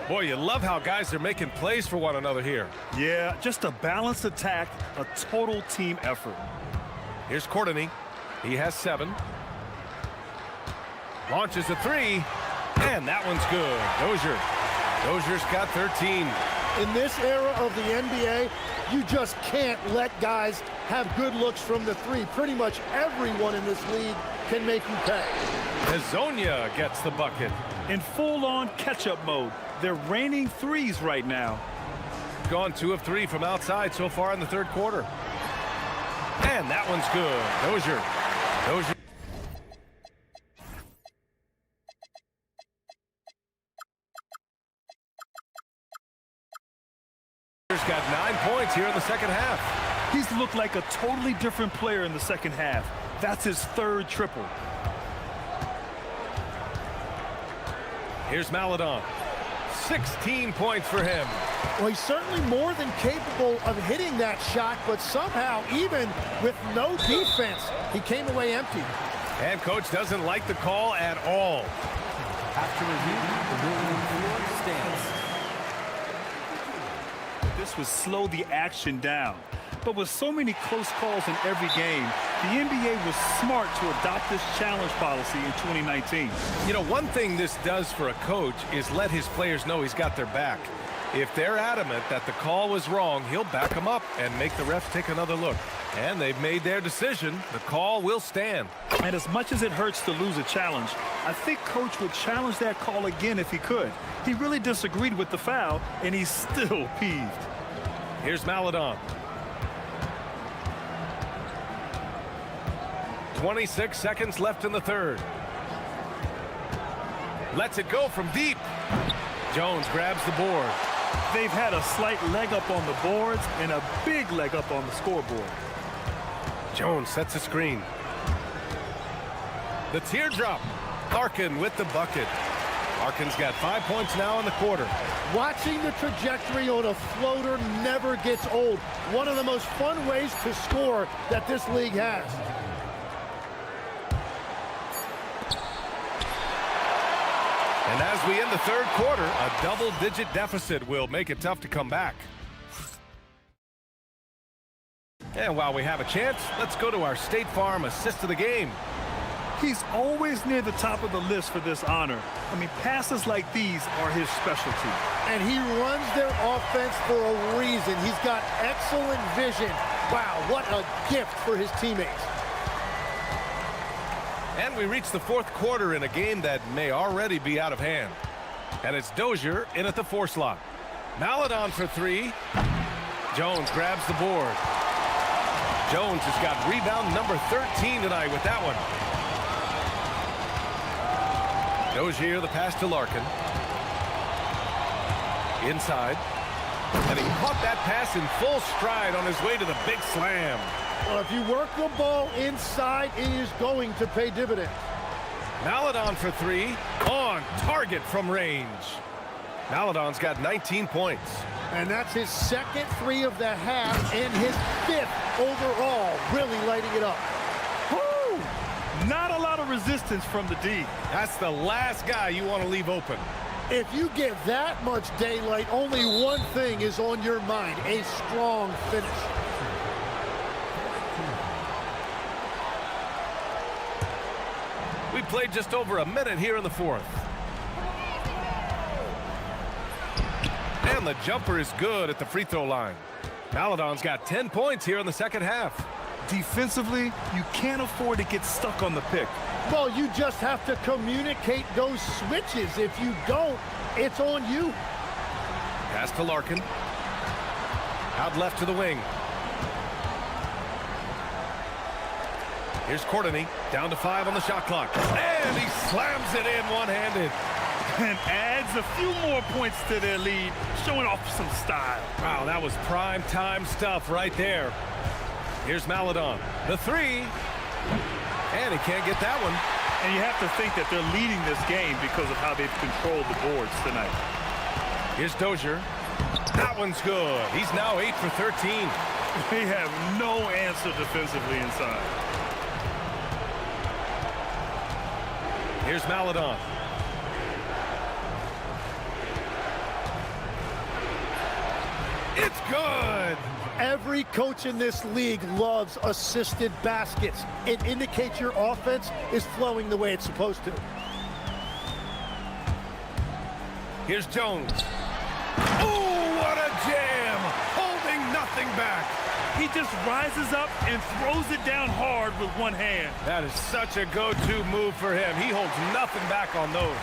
Boy, you love how guys are making plays for one another here. Yeah, just a balanced attack, a total team effort. Here's Courtney. He has 7. Launches a 3. And that one's good. Dozier's got 13. In this era of the NBA, you just can't let guys have good looks from the 3. Pretty much everyone in this league can make you pay. Hezonja gets the bucket. In full-on catch-up mode. They're raining 3s right now. Gone 2 of 3 from outside so far in the third quarter. And that one's good. Dozier. Dozier's got 9 points here in the second half. He's looked like a totally different player in the second half. That's his 3rd triple. Here's Maladon. 16 points for him. Well, he's certainly more than capable of hitting that shot, but somehow, even with no defense, he came away empty. And coach doesn't like the call at all. After review, the ruling on the floor stands. This would slow the action down. But with so many close calls in every game, the NBA was smart to adopt this challenge policy in 2019. You know, one thing this does for a coach is let his players know he's got their back. If they're adamant that the call was wrong, he'll back them up and make the refs take another look. And they've made their decision. The call will stand. And as much as it hurts to lose a challenge, I think coach would challenge that call again if he could. He really disagreed with the foul, and he's still peeved. Here's Maladon. 26 seconds left in the third. Lets it go from deep. Jones grabs the board. They've had a slight leg up on the boards and a big leg up on the scoreboard. Jones sets a screen. The teardrop. Larkin with the bucket. Larkin's got 5 points now in the quarter. Watching the trajectory on a floater never gets old. One of the most fun ways to score that this league has. And as we end the third quarter, a double-digit deficit will make it tough to come back. And while we have a chance, let's go to our State Farm assist of the game. He's always near the top of the list for this honor. I mean, passes like these are his specialty. And he runs their offense for a reason. He's got excellent vision. Wow, what a gift for his teammates. And we reach the fourth quarter in a game that may already be out of hand. And it's Dozier in at the 4 slot. Maladon for 3. Jones grabs the board. Jones has got rebound number 13 tonight with that one. Dozier, the pass to Larkin. Inside. And he caught that pass in full stride on his way to the big slam. Well, if you work the ball inside, it is going to pay dividends. Maladon for 3. On target from range. Maladon's got 19 points. And that's his second 3 of the half and his 5th overall, really lighting it up. Woo! Not a lot of resistance from the D. That's the last guy you want to leave open. If you get that much daylight, only one thing is on your mind, a strong finish. We played just over a minute here in the fourth. And the jumper is good at the free throw line. Maladon's got 10 points here in the second half. Defensively, you can't afford to get stuck on the pick. Well, you just have to communicate those switches. If you don't, it's on you. Pass to Larkin. Out left to the wing. Here's Courtney, down to 5 on the shot clock. And he slams it in one-handed. And adds a few more points to their lead, showing off some style. Wow, that was prime time stuff right there. Here's Maladon, the 3. And he can't get that one. And you have to think that they're leading this game because of how they've controlled the boards tonight. Here's Dozier. That one's good. He's now 8 for 13. They have no answer defensively inside. Here's Maladon. It's good. Every coach in this league loves assisted baskets. It indicates your offense is flowing the way it's supposed to. Here's Jones. Oh, what a jam! Holding nothing back. He just rises up and throws it down hard with one hand. That is such a go-to move for him. He holds nothing back on those.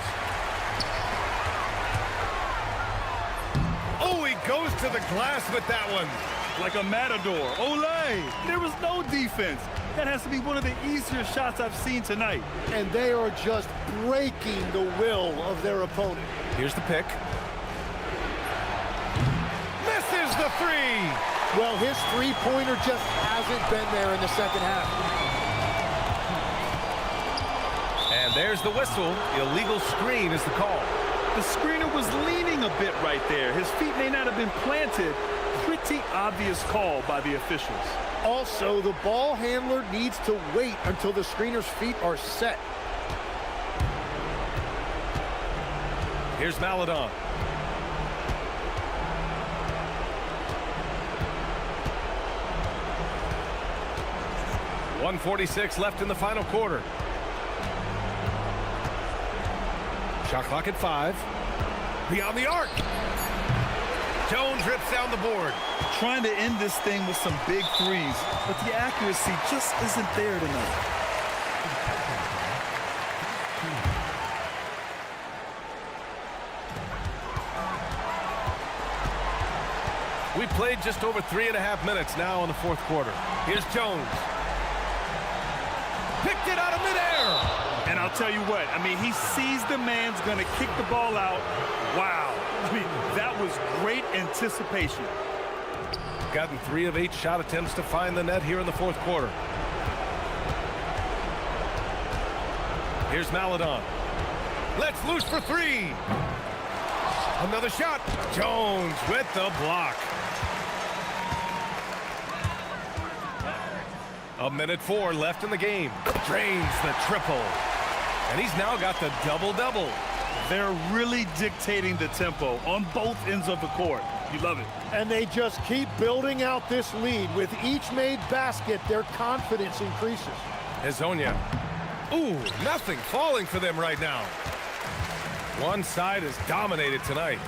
Oh, he goes to the glass with that one. Like a matador. Olay! There was no defense. That has to be one of the easier shots I've seen tonight. And they are just breaking the will of their opponent. Here's the pick. Misses the 3. Well, his three-pointer just hasn't been there in the second half. And there's the whistle. Illegal screen is the call. The screener was leaning a bit right there. His feet may not have been planted. Pretty obvious call by the officials. Also, the ball handler needs to wait until the screener's feet are set. Here's Maladon. .146 left in the final quarter. Shot clock at 5. Beyond the arc. Jones rips down the board. Trying to end this thing with some big threes, but the accuracy just isn't there tonight. We played just over 3.5 minutes now in the fourth quarter. Here's Jones. Picked it out of midair. And I'll tell you what, I mean, he sees the man's going to kick the ball out. Wow. I mean, that was great anticipation. Gotten 3 of 8 shot attempts to find the net here in the fourth quarter. Here's Maladon. Let's loose for three. Another shot. Jones with the block. A minute 4 left in the game. Drains the triple. And he's now got the double-double. They're really dictating the tempo on both ends of the court. You love it. And they just keep building out this lead. With each made basket, their confidence increases. Hezonja. Ooh, nothing falling for them right now. One side is dominated tonight.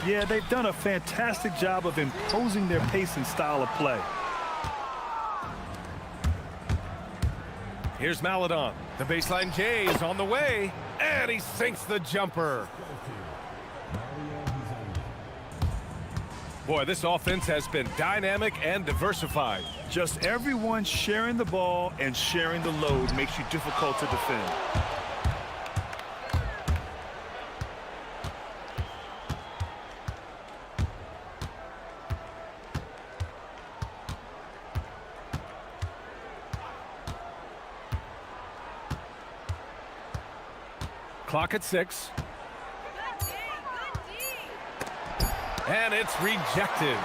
Yeah, they've done a fantastic job of imposing their pace and style of play. Here's Maladon. The baseline J is on the way, and he sinks the jumper. Boy, this offense has been dynamic and diversified. Just everyone sharing the ball and sharing the load makes you difficult to defend. Clock at 6. And it's rejected.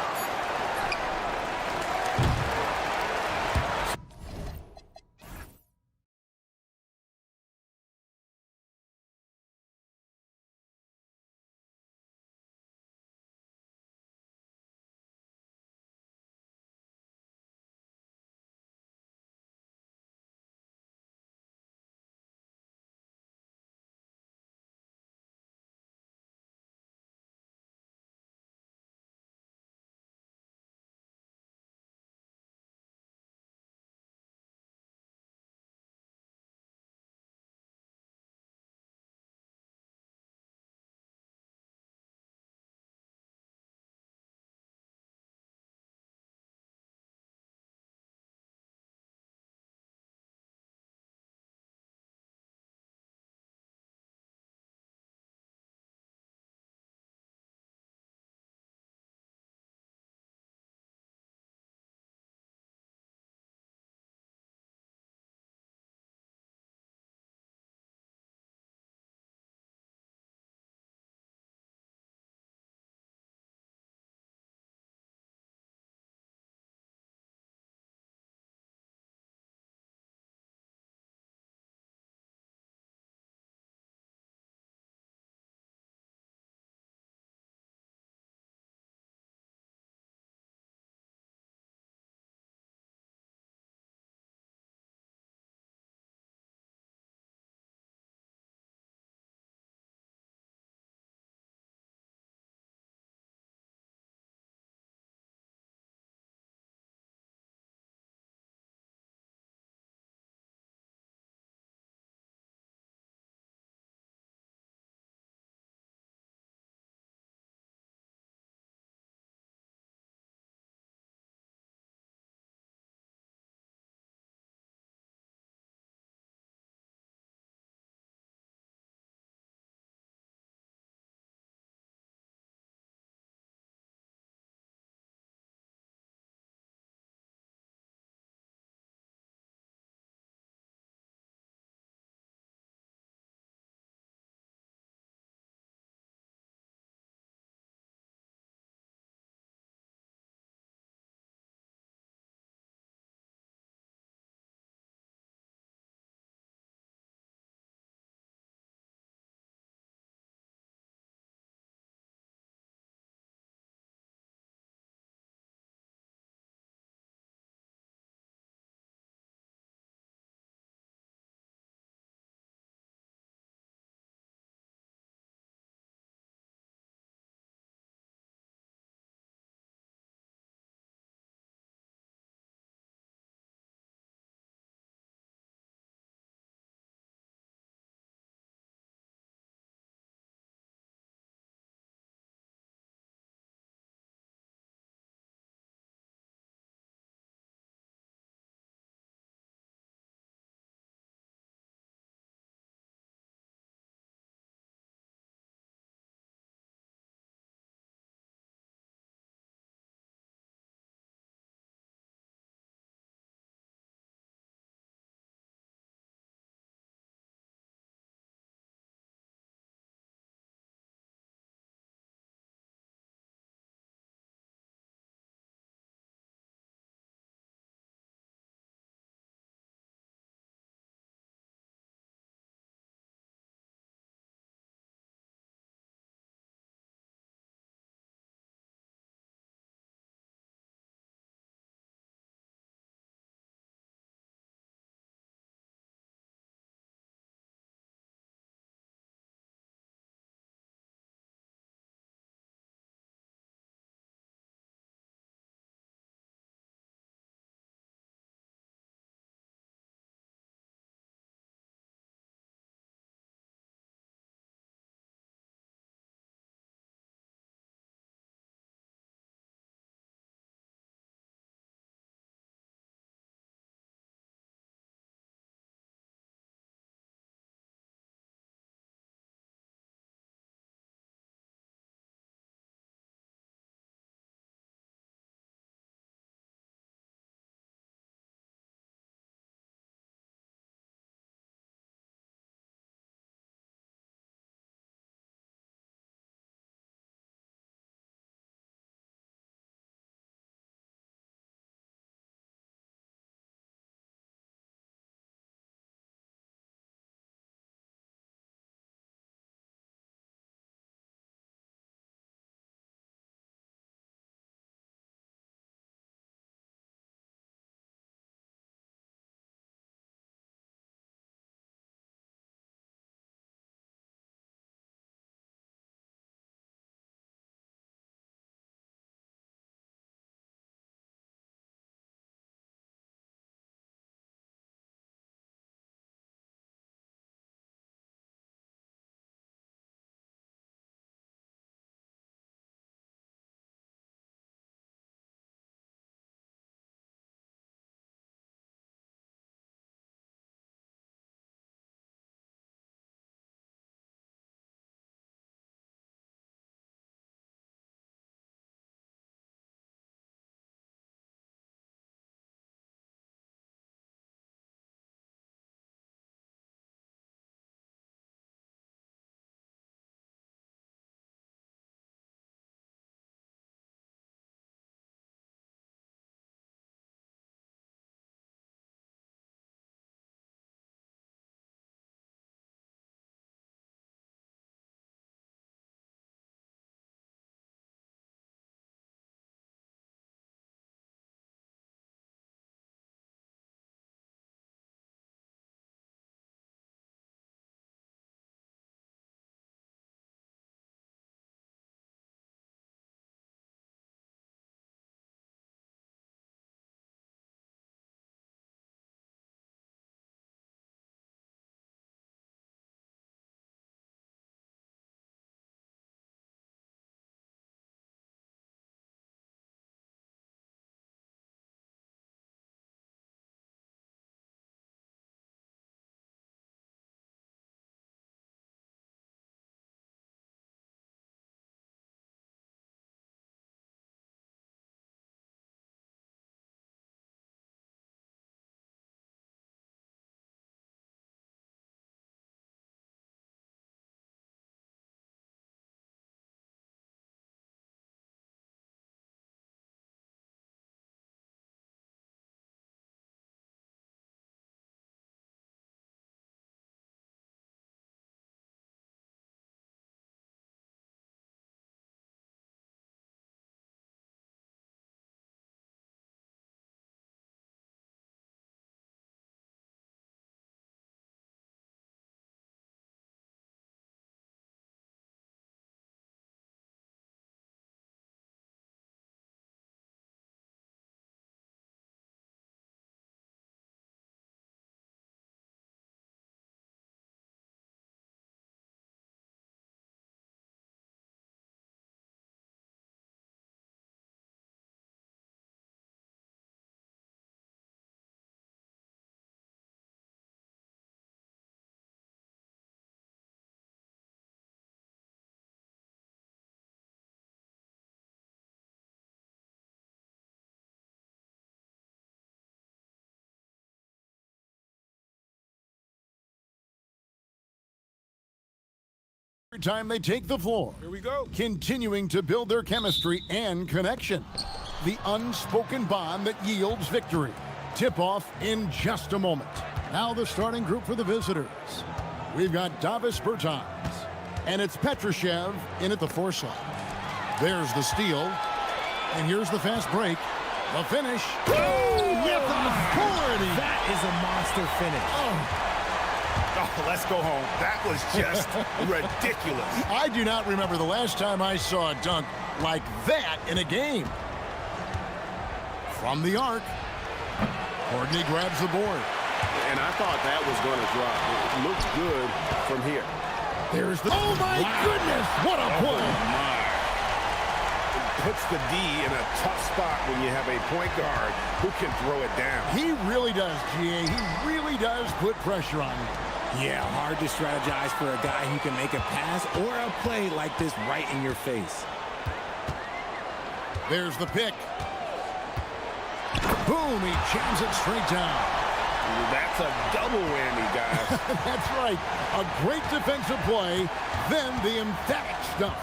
Every time they take the floor. Here we go. Continuing to build their chemistry and connection. The unspoken bond that yields victory. Tip-off in just a moment. Now the starting group for the visitors. We've got Davis Bertans. And it's Petrushev in at the 4 slot. There's the steal. And here's the fast break. The finish. Oh, with authority. That is a monster finish. Oh, let's go home. That was just ridiculous. I do not remember the last time I saw a dunk like that in a game. From the arc, Courtney grabs the board. And I thought that was going to drop. It looks good from here. There's the... Oh, my goodness! What a play! My. It puts the D in a tough spot when you have a point guard who can throw it down. He really does, GA. He really does put pressure on you. Yeah, hard to strategize for a guy who can make a pass or a play like this right in your face. There's the pick. Boom, he jams it straight down. That's a double whammy, guys. That's right. A great defensive play, then the emphatic stuff.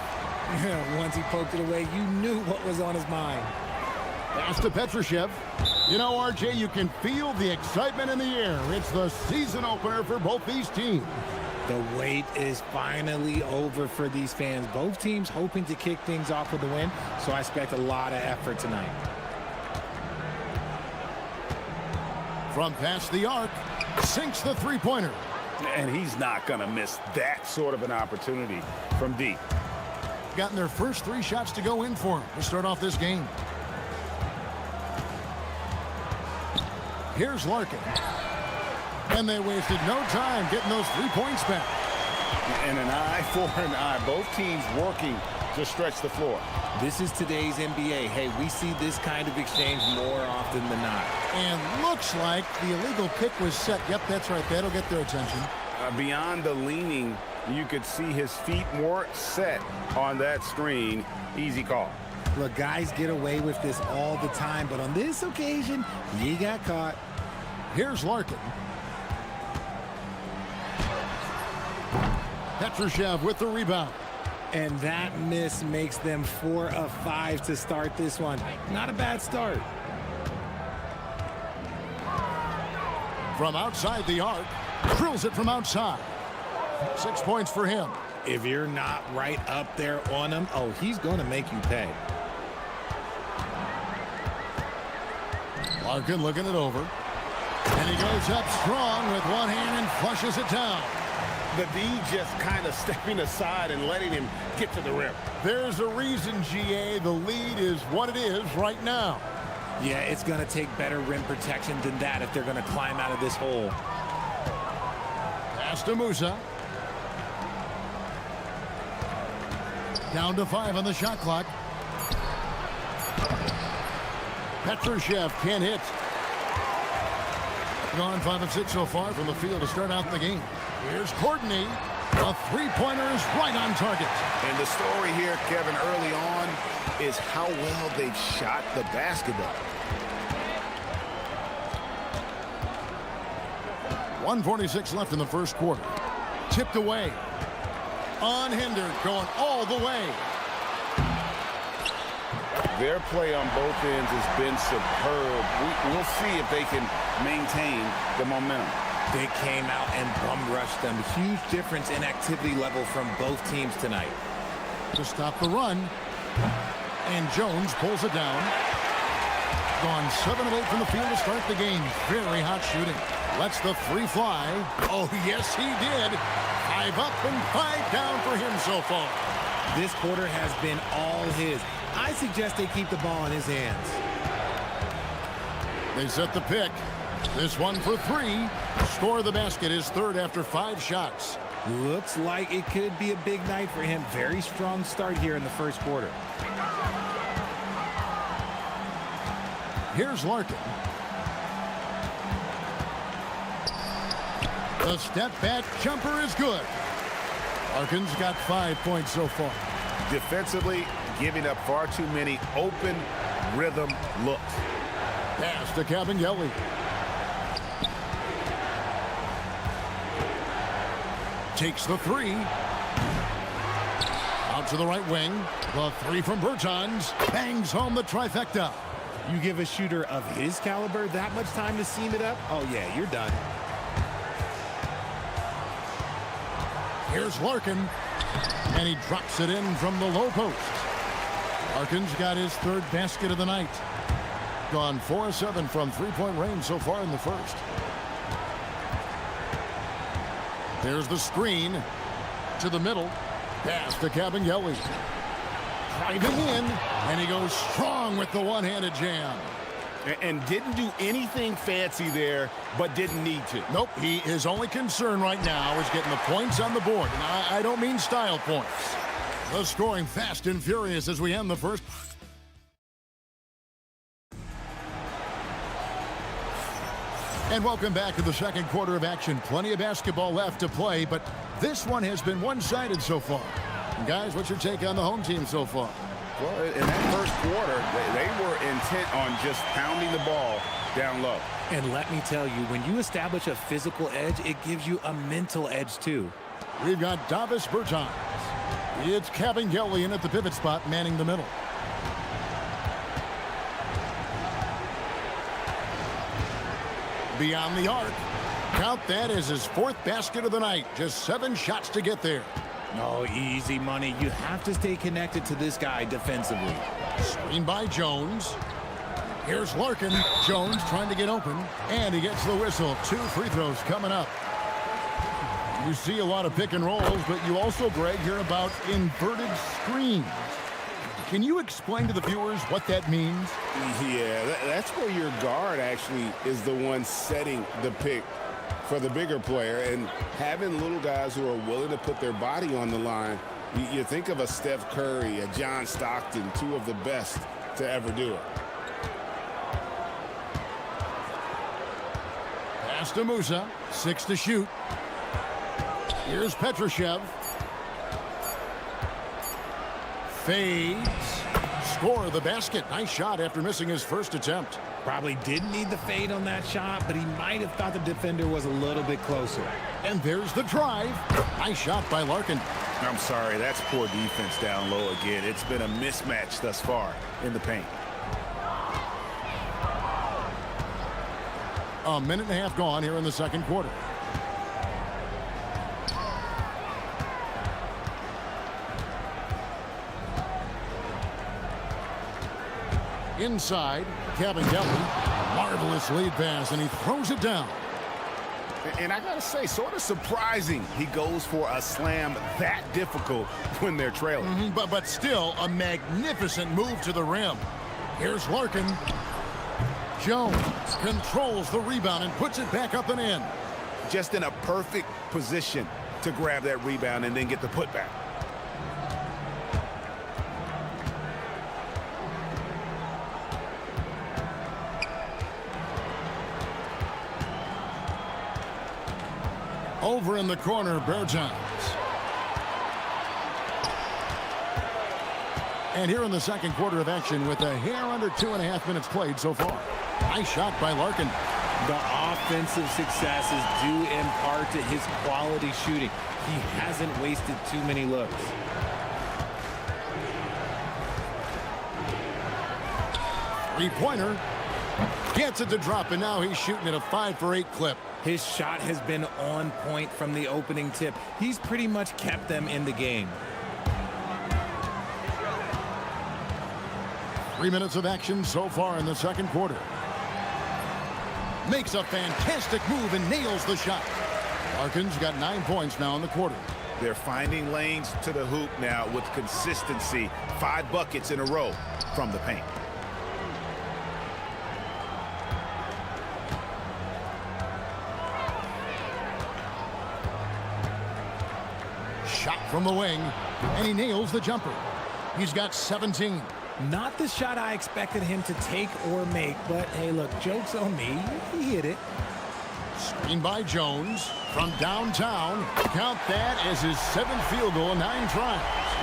Yeah, once he poked it away, you knew what was on his mind. Pass to Petrushev. You know, RJ, you can feel the excitement in the air. It's the season opener for both these teams. The wait is finally over for these fans. Both teams hoping to kick things off with a win, so I expect a lot of effort tonight. From past the arc, sinks the three-pointer. And he's not going to miss that sort of an opportunity from deep. Gotten their first 3 shots to go in for him to start off this game. Here's Larkin. And they wasted no time getting those 3 points back. And an eye for an eye. Both teams working to stretch the floor. This is today's NBA. Hey, we see this kind of exchange more often than not. And looks like the illegal pick was set. Yep, that's right. That'll get their attention. Beyond the leaning, you could see his feet more set on that screen. Easy call. Look, guys get away with this all the time, but on this occasion, he got caught. Here's Larkin. Petrushev with the rebound. And that miss makes them 4 of 5 to start this one. Not a bad start. From outside the arc, drills it from outside. 6 points for him. If you're not right up there on him, oh, he's going to make you pay. Larkin looking it over. And he goes up strong with one hand and flushes it down. The D just kind of stepping aside and letting him get to the rim. There's a reason, GA, the lead is what it is right now. Yeah, it's going to take better rim protection than that if they're going to climb out of this hole. Pass to Musa. Down to 5 on the shot clock. Petrushev can't hit. Gone 5 of 6 so far from the field to start out the game. Here's Courtney. The three-pointer is right on target. And the story here, Kevin, early on is how well they've shot the basketball. 1:46 left in the first quarter. Tipped away. Unhindered, going all the way. Their play on both ends has been superb. We'll see if they can maintain the momentum. They came out and bum rushed them. Huge difference in activity level from both teams tonight. To stop the run. And Jones pulls it down. Gone 7 of 8 from the field to start the game. Very hot shooting. Lets the 3 fly. Oh, yes, he did. 5 up and 5 down for him so far. This quarter has been all his. I suggest they keep the ball in his hands. They set the pick. This one for 3. Score the basket is 3rd after 5 shots. Looks like it could be a big night for him. Very strong start here in the first quarter. Here's Larkin. The step back jumper is good. Larkin's got 5 points so far. Defensively, giving up far too many open rhythm looks. Pass to Cabangeli. Takes the 3. to the right wing. The three from Bertans. Bangs home the trifecta. You give a shooter of his caliber that much time to seam it up? Oh, yeah, you're done. Here's Larkin. And he drops it in from the low post. Larkin's got his third basket of the night. Gone 4-7 from three-point range so far in the first. There's the screen to the middle. Pass to Cabangeli. Driving in, and he goes strong with the one-handed jam. And didn't do anything fancy there, but didn't need to. Nope, his only concern right now is getting the points on the board. And I don't mean style points. The scoring fast and furious as we end the first. And welcome back to the second quarter of action. Plenty of basketball left to play, but this one has been one-sided so far. And guys, what's your take on the home team so far? Well, in that first quarter, they were intent on just pounding the ball down low. And let me tell you, when you establish a physical edge, it gives you a mental edge too. We've got Davis Bertans. It's Cabangeli in at the pivot spot, manning the middle. Beyond the arc. Count that as his fourth basket of the night. Just 7 shots to get there. No, easy money. You have to stay connected to this guy defensively. Screen by Jones. Here's Larkin. Jones trying to get open, and he gets the whistle. 2 free throws coming up. You see a lot of pick and rolls, but you also, Greg, hear about inverted screens. Can you explain to the viewers what that means? Yeah, that's where your guard actually is the one setting the pick for the bigger player, and having little guys who are willing to put their body on the line. You think of a Steph Curry, a John Stockton, 2 of the best to ever do it. Pass to Musa, 6 to shoot. Here's Petrushev. Fades. Score the basket. Nice shot after missing his first attempt. Probably didn't need the fade on that shot, but he might have thought the defender was a little bit closer. And there's the drive. Nice shot by Larkin. I'm sorry, that's poor defense down low again. It's been a mismatch thus far in the paint. A minute and a half gone here in the second quarter. Inside, Cabangeli, marvelous lead pass, and he throws it down. And I gotta say, sort of surprising he goes for a slam that difficult when they're trailing. But still a magnificent move to the rim. Here's Larkin. Jones controls the rebound and puts it back up and in. Just in a perfect position to grab that rebound and then get the putback. Over in the corner, Bertans. And here in the second quarter of action with a hair under 2.5 minutes played so far. Nice shot by Larkin. The offensive success is due in part to his quality shooting. He hasn't wasted too many looks. Three-pointer. Gets it to drop, and now he's shooting at a 5 for 8 clip. His shot has been on point from the opening tip. He's pretty much kept them in the game. 3 minutes of action so far in the second quarter. Makes a fantastic move and nails the shot. Larkin's got 9 points now in the quarter. They're finding lanes to the hoop now with consistency. 5 buckets in a row from the paint. Shot from the wing, and he nails the jumper. He's got 17. Not the shot I expected him to take or make, but hey, look, joke's on me. He hit it. Screen by Jones from downtown. Count that as his 7th field goal in 9 tries.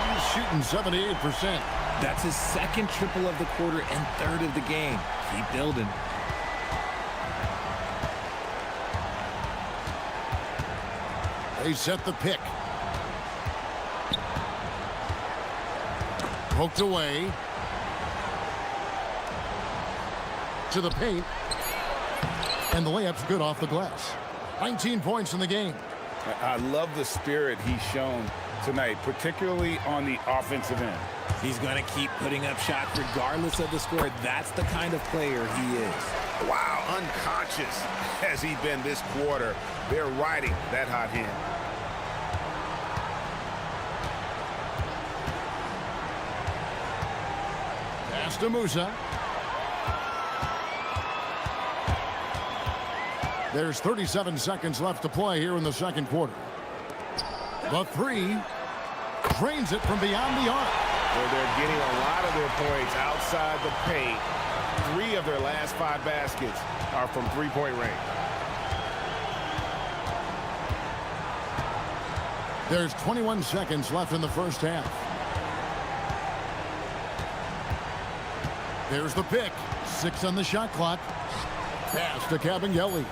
He's shooting 78%. That's his 2nd triple of the quarter and 3rd of the game. Keep building. They set the pick. Poked away. To the paint. And the layup's good off the glass. 19 points in the game. I love the spirit he's shown tonight, particularly on the offensive end. He's going to keep putting up shots regardless of the score. That's the kind of player he is. Wow, unconscious has he been this quarter. They're riding that hot hand. Pass to Musa. There's 37 seconds left to play here in the second quarter. The three drains it from beyond the arc. Well, they're getting a lot of their points outside the paint. 3 of their last 5 baskets are from three-point range. There's 21 seconds left in the first half. There's the pick. 6 on the shot clock. Pass to Cabangeli.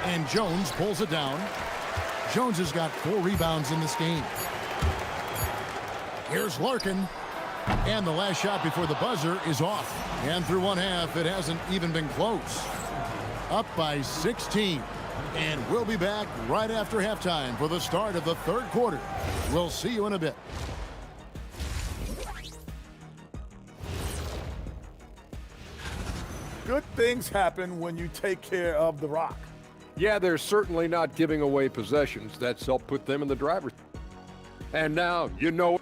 And Jones pulls it down. Jones has got 4 rebounds in this game. Here's Larkin. And the last shot before the buzzer is off. And through one half, it hasn't even been close. Up by 16. And we'll be back right after halftime for the start of the third quarter. We'll see you in a bit. Good things happen when you take care of the rock. Yeah, they're certainly not giving away possessions. That's helped put them in the driver's. And now, you know.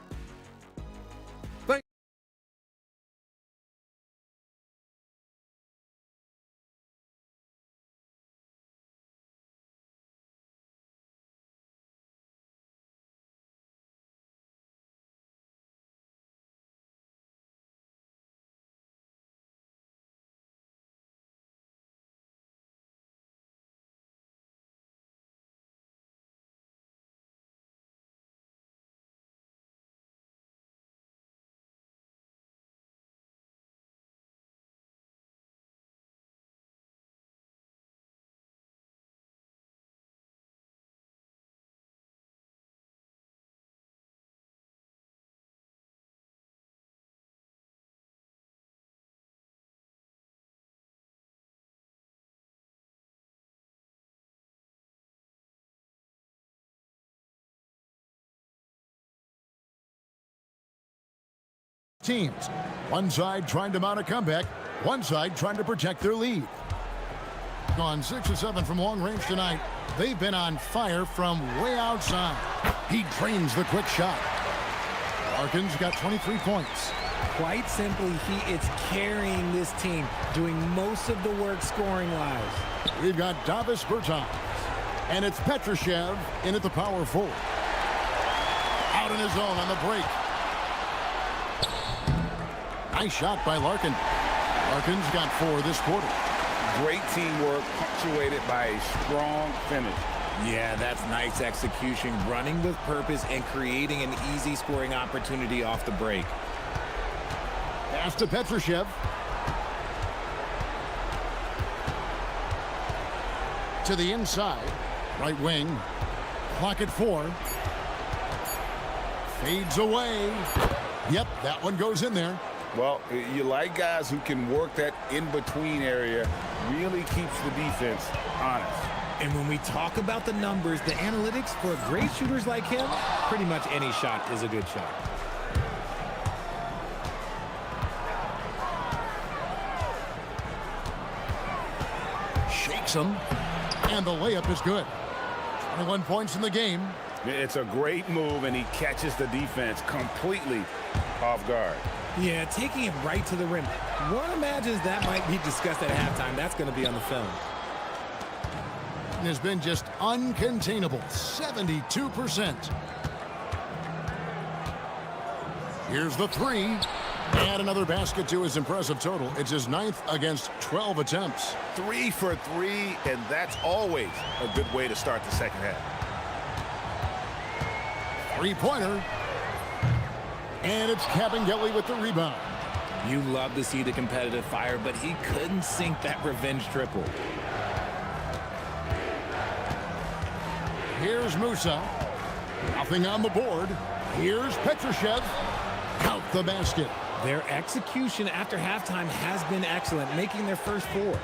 Teams. One side trying to mount a comeback. One side trying to protect their lead. Gone 6 of 7 from long range tonight. They've been on fire from way outside. He drains the quick shot. Larkin's got 23 points. Quite simply, he is carrying this team, doing most of the work scoring-wise. We've got Davis Bertans. And it's Petrushev in at the power forward. Out in his zone on the break. Nice shot by Larkin. Larkin's got 4 this quarter. Great teamwork, punctuated by a strong finish. Yeah, that's nice execution, running with purpose and creating an easy scoring opportunity off the break. Pass to Petrushev. To the inside. Right wing. Clock at 4. Fades away. Yep, that one goes in there. Well, you like guys who can work that in-between area, really keeps the defense honest. And when we talk about the numbers, the analytics for great shooters like him, pretty much any shot is a good shot. Shakes him, and the layup is good. 21 points in the game. It's a great move, and he catches the defense completely off guard. Yeah, taking it right to the rim. One imagines that might be discussed at halftime. That's going to be on the film. Has been just uncontainable. 72%. Here's the 3. And another basket to his impressive total. It's his 9th against 12 attempts. 3 for 3, and that's always a good way to start the second half. 3-pointer. And it's Cabangeli with the rebound. You love to see the competitive fire, but he couldn't sink that revenge triple. Here's Musa. Nothing on the board. Here's Petrushev. Count the basket. Their execution after halftime has been excellent, making their first 4.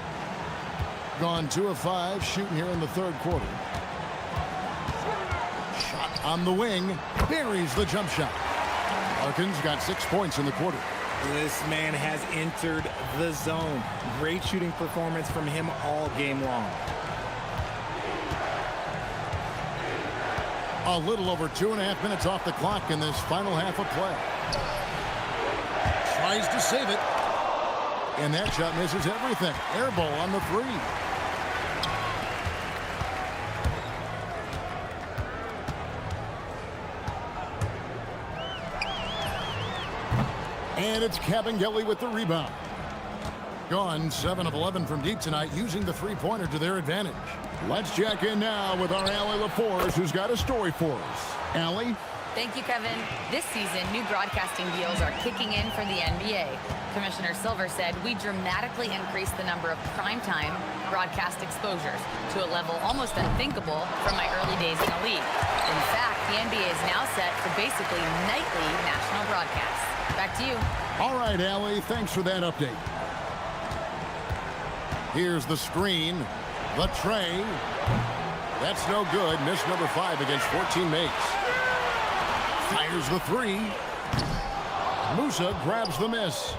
Gone 2 of 5, shooting here in the third quarter. Shot on the wing, buries the jump shot. Larkin's got 6 points in the quarter. This man has entered the zone. Great shooting performance from him all game long. A little over 2.5 minutes off the clock in this final half of play. Tries to save it. And that shot misses everything. Air ball on the 3. And it's Kabengele with the rebound. Gone 7 of 11 from deep tonight, using the three-pointer to their advantage. Let's check in now with our Allie LaForce, who's got a story for us. Allie? Thank you, Kevin. This season, new broadcasting deals are kicking in for the NBA. Commissioner Silver said we dramatically increased the number of primetime broadcast exposures to a level almost unthinkable from my early days in the league. In fact, the NBA is now set for basically nightly national broadcasts. Back to you. All right, Allie, thanks for that update. Here's the screen. The tray. That's no good. Miss number 5 against 14 mates. Fires the 3. Musa grabs the miss.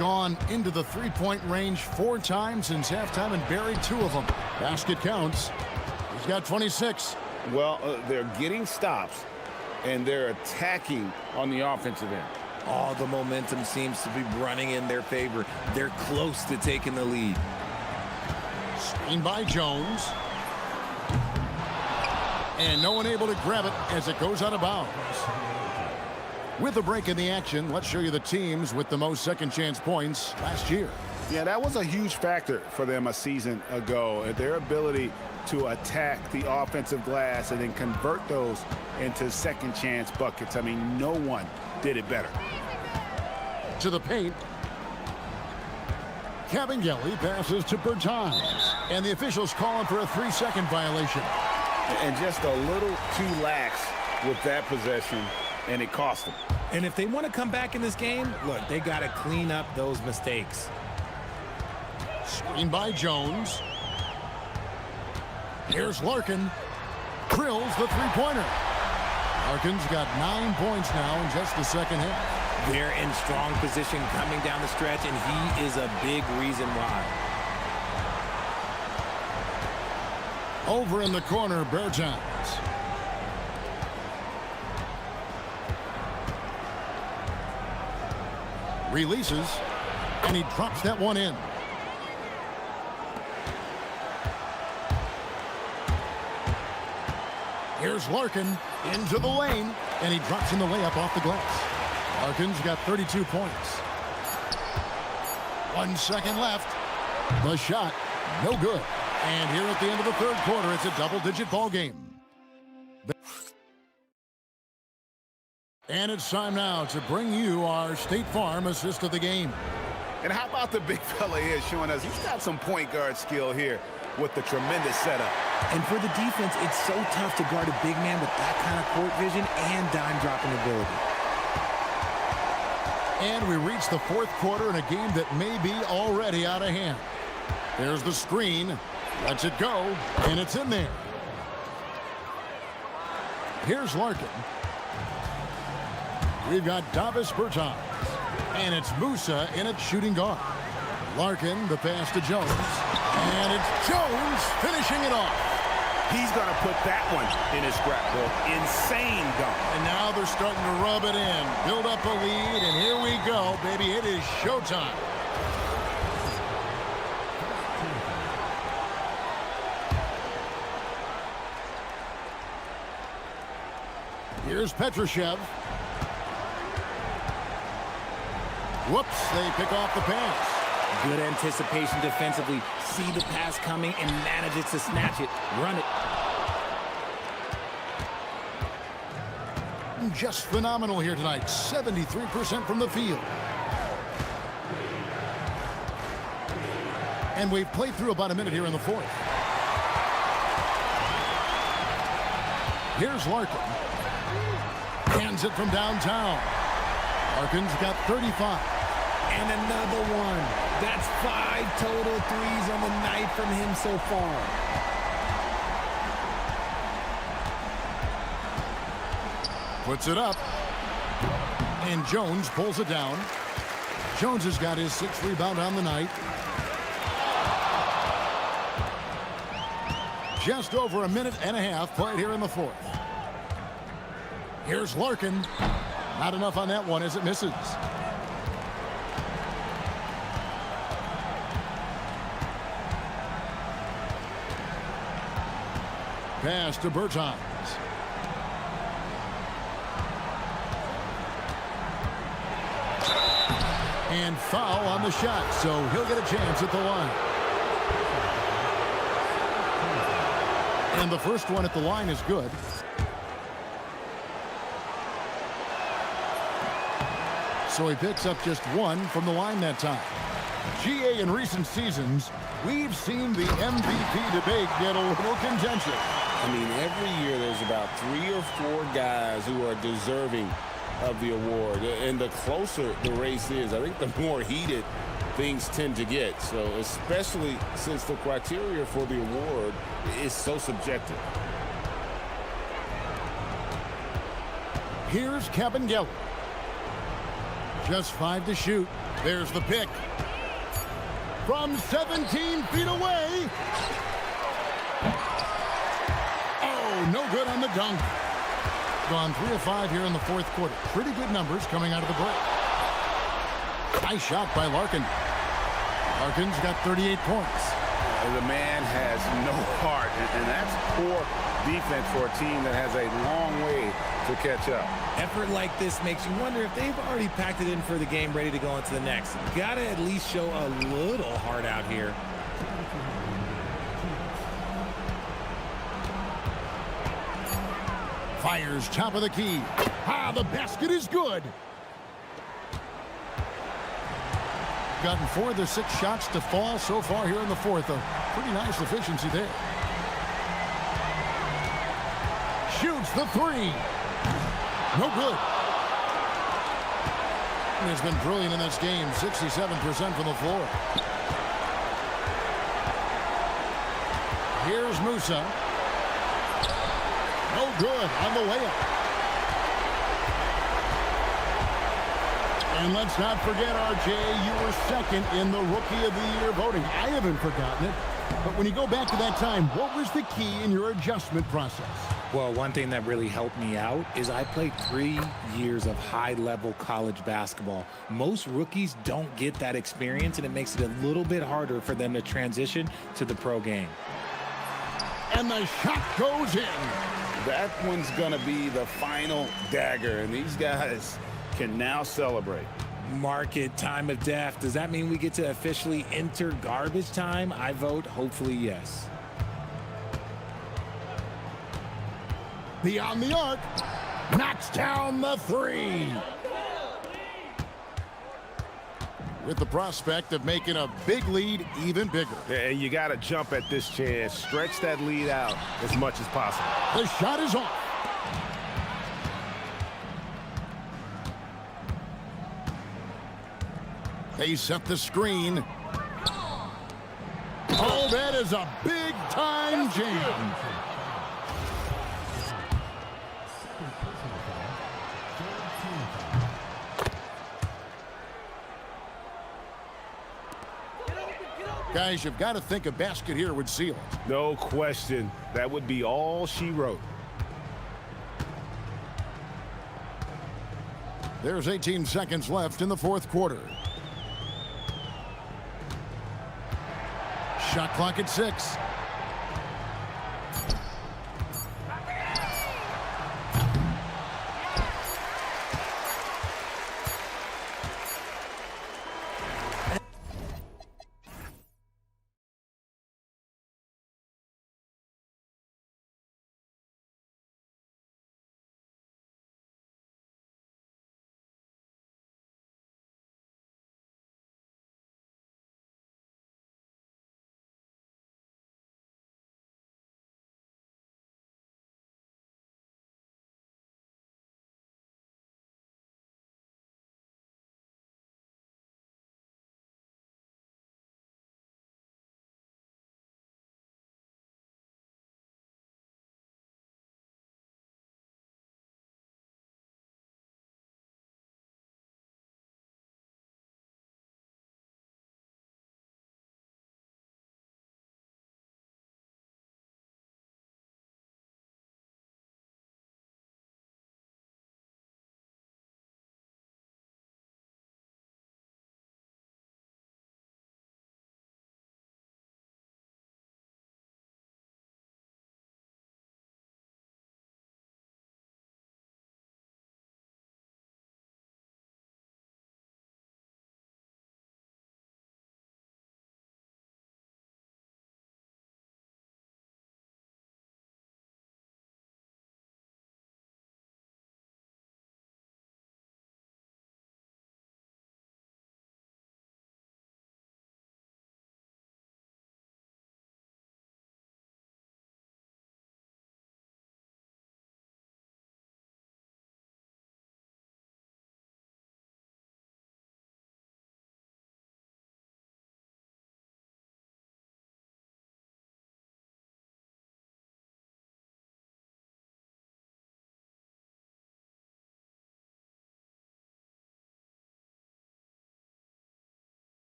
Gone into the three-point range 4 times since halftime and buried 2 of them. Basket counts. He's got 26. Well, they're getting stops, and they're attacking on the offensive end. All the momentum seems to be running in their favor. They're close to taking the lead. Screen by Jones. And no one able to grab it as it goes out of bounds. With a break in the action, let's show you the teams with the most second chance points last year. Yeah, that was a huge factor for them a season ago. Their ability to attack the offensive glass and then convert those into second chance buckets. I mean, no one did it better. To the paint. Kabengele passes to Bertans. And the officials calling for a 3-second violation. And just a little too lax with that possession, and it cost them. And if they want to come back in this game, look, they got to clean up those mistakes. Screen by Jones. Here's Larkin. Drills the three-pointer. Larkin's got 9 points now in just the second half. They're in strong position coming down the stretch, and he is a big reason why. Over in the corner, Bertans. Releases, and he drops that one in. Here's Larkin into the lane, and he drops in the layup off the glass. Larkin's got 32 points. 1 second left. The shot, no good. And here at the end of the third quarter, it's a double-digit ball game. And it's time now to bring you our State Farm assist of the game. And how about the big fella here showing us he's got some point guard skill here with the tremendous setup. And for the defense, it's so tough to guard a big man with that kind of court vision and dime-dropping ability. And we reach the fourth quarter in a game that may be already out of hand. There's the screen. Lets it go, and it's in there. Here's Larkin. We've got Davis Bertans. And it's Musa in at shooting guard. Larkin, the pass to Jones. And it's Jones finishing it off. He's going to put that one in his scrapbook. Insane dunk. And now they're starting to rub it in. Build up a lead, and here we go, baby. It is showtime. Here's Petrushev. Whoops, they pick off the pass. Good anticipation defensively. See the pass coming and manages to snatch it. Run it. Just phenomenal here tonight. 73% from the field. And we've played through about a minute here in the fourth. Here's Larkin. Hands it from downtown. Larkin's got 35. And another one. That's 5 total threes on the night from him so far. Puts it up. And Jones pulls it down. Jones has got his 6th rebound on the night. Just over a minute and a half played here in the 4th. Here's Larkin. Not enough on that one as it misses. Pass to Bertans. And foul on the shot, so he'll get a chance at the line. And the first one at the line is good. So he picks up just 1 from the line that time. GA, in recent seasons, we've seen the MVP debate get a little contentious. I mean, every year there's about 3 or 4 guys who are deserving of the award. And the closer the race is, I think the more heated things tend to get. So especially since the criteria for the award is so subjective. Here's Kevin Geller. Just 5 to shoot. There's the pick. From 17 feet away. Oh, no good on the dunk. Gone 3 of 5 here in the 4th quarter. Pretty good numbers coming out of the break. Nice shot by Larkin. Larkin's got 38 points. The man has no heart, and that's poor defense for a team that has a long way to catch up. Effort like this makes you wonder if they've already packed it in for the game, ready to go into the next. Gotta at least show a little heart out here. Fires top of the key. Ah, the basket is good. Gotten 4 of the 6 shots to fall so far here in the 4th. A pretty nice efficiency there. Shoots the 3. No good. He's been brilliant in this game. 67% from the floor. Here's Musa. No good on the layup. And let's not forget, RJ, you were 2nd in the Rookie of the Year voting. I haven't forgotten it. But when you go back to that time, what was the key in your adjustment process? Well, one thing that really helped me out is I played 3 years of high-level college basketball. Most rookies don't get that experience, and it makes it a little bit harder for them to transition to the pro game. And the shot goes in. That one's going to be the final dagger, and these guys can now celebrate. Market time of death. Does that mean we get to officially enter garbage time? I vote hopefully yes. Beyond the arc. Knocks down the 3. With the prospect of making a big lead even bigger. Yeah, and you got to jump at this chance. Stretch that lead out as much as possible. The shot is off. They set the screen. Oh, that is a big-time jam. Guys, you've got to think a basket here would seal it. No question. That would be all she wrote. There's 18 seconds left in the 4th quarter. Shot clock at 6.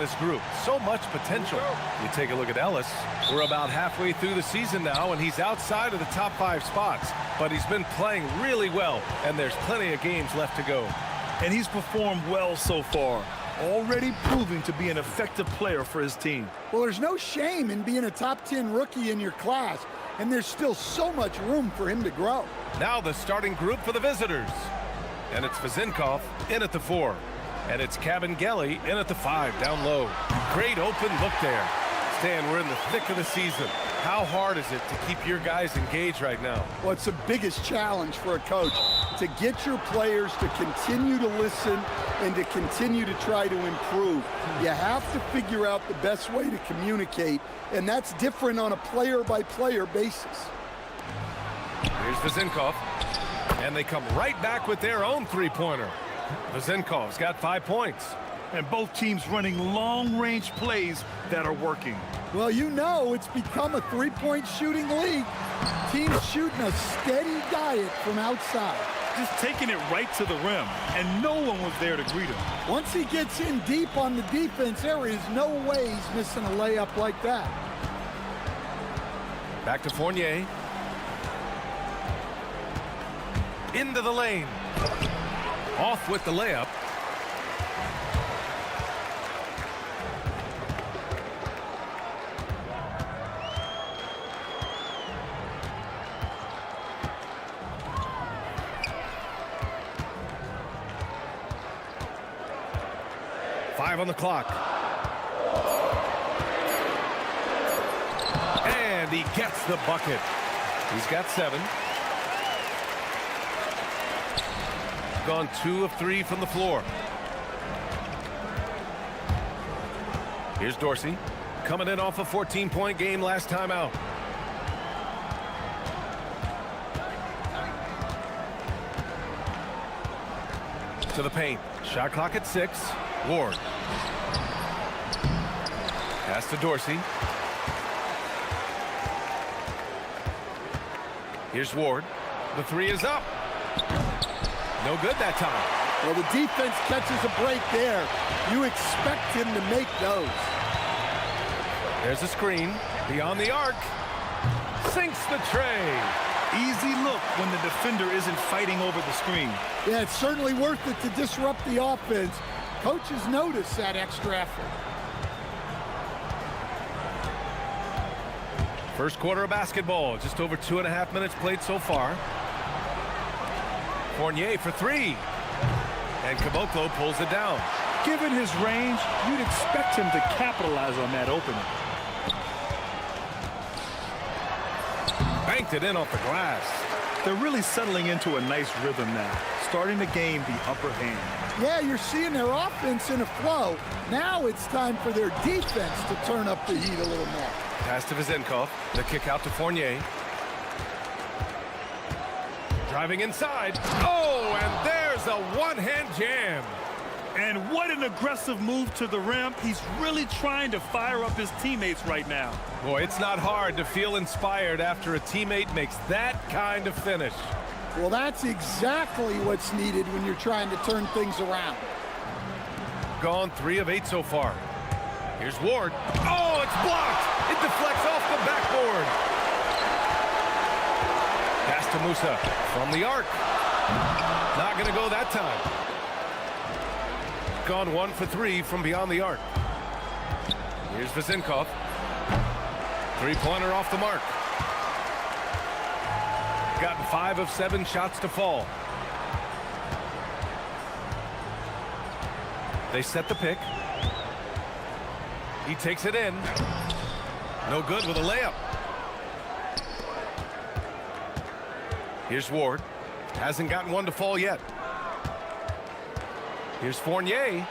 this group. So much potential. You take a look at Ellis. We're about halfway through the season now, and he's outside of the top 5 spots. But he's been playing really well, and there's plenty of games left to go. And he's performed well so far, already proving to be an effective player for his team. Well, there's no shame in being a top 10 rookie in your class, and there's still so much room for him to grow. Now the starting group for the visitors. And it's Vazinkov in at the 4. And it's Cabangeli in at the 5, down low. Great open look there. Stan, we're in the thick of the season. How hard is it to keep your guys engaged right now? Well, it's the biggest challenge for a coach, to get your players to continue to listen and to continue to try to improve. You have to figure out the best way to communicate, and that's different on a player-by-player basis. Here's Vazinkov, and they come right back with their own three-pointer. Vazinkov's got 5 points. And both teams running long-range plays that are working. Well, you know it's become a three-point shooting league. Teams shooting a steady diet from outside. Just taking it right to the rim, and no one was there to greet him. Once he gets in deep on the defense, there is no way he's missing a layup like that. Back to Fournier. Into the lane. Off with the layup. On the clock. And he gets the bucket. He's got 7. Gone 2 of 3 from the floor. Here's Dorsey, coming in off a 14-point game last time out. To the paint. Shot clock at 6. Ward. Pass to Dorsey. Here's Ward. The 3 is up. No good that time. Well, the defense catches a break there. You expect him to make those. There's a screen. Beyond the arc. Sinks the tray. Easy look when the defender isn't fighting over the screen. Yeah, it's certainly worth it to disrupt the offense. Coaches notice that extra effort. First quarter of basketball, just over 2.5 minutes played so far. Fournier for 3. And Caboclo pulls it down. Given his range, you'd expect him to capitalize on that opening. Banked it in off the glass. They're really settling into a nice rhythm now, starting to gain the upper hand. Yeah, you're seeing their offense in a flow. Now it's time for their defense to turn up the heat a little more. Pass to Vazinkov. The kick out to Fournier. Driving inside. Oh, and there's a one-hand jam. And what an aggressive move to the rim. He's really trying to fire up his teammates right now. Boy, it's not hard to feel inspired after a teammate makes that kind of finish. Well, that's exactly what's needed when you're trying to turn things around. Gone 3 of 8 so far. Here's Ward. Oh, it's blocked. It deflects off the backboard. Pass to Musa from the arc. Not going to go that time. Gone 1 for 3 from beyond the arc. Here's Vazinkov. 3-pointer off the mark. Gotten 5 of 7 shots to fall. They set the pick. He takes it in. No good with a layup. Here's Ward. Hasn't gotten one to fall yet. Here's Fournier.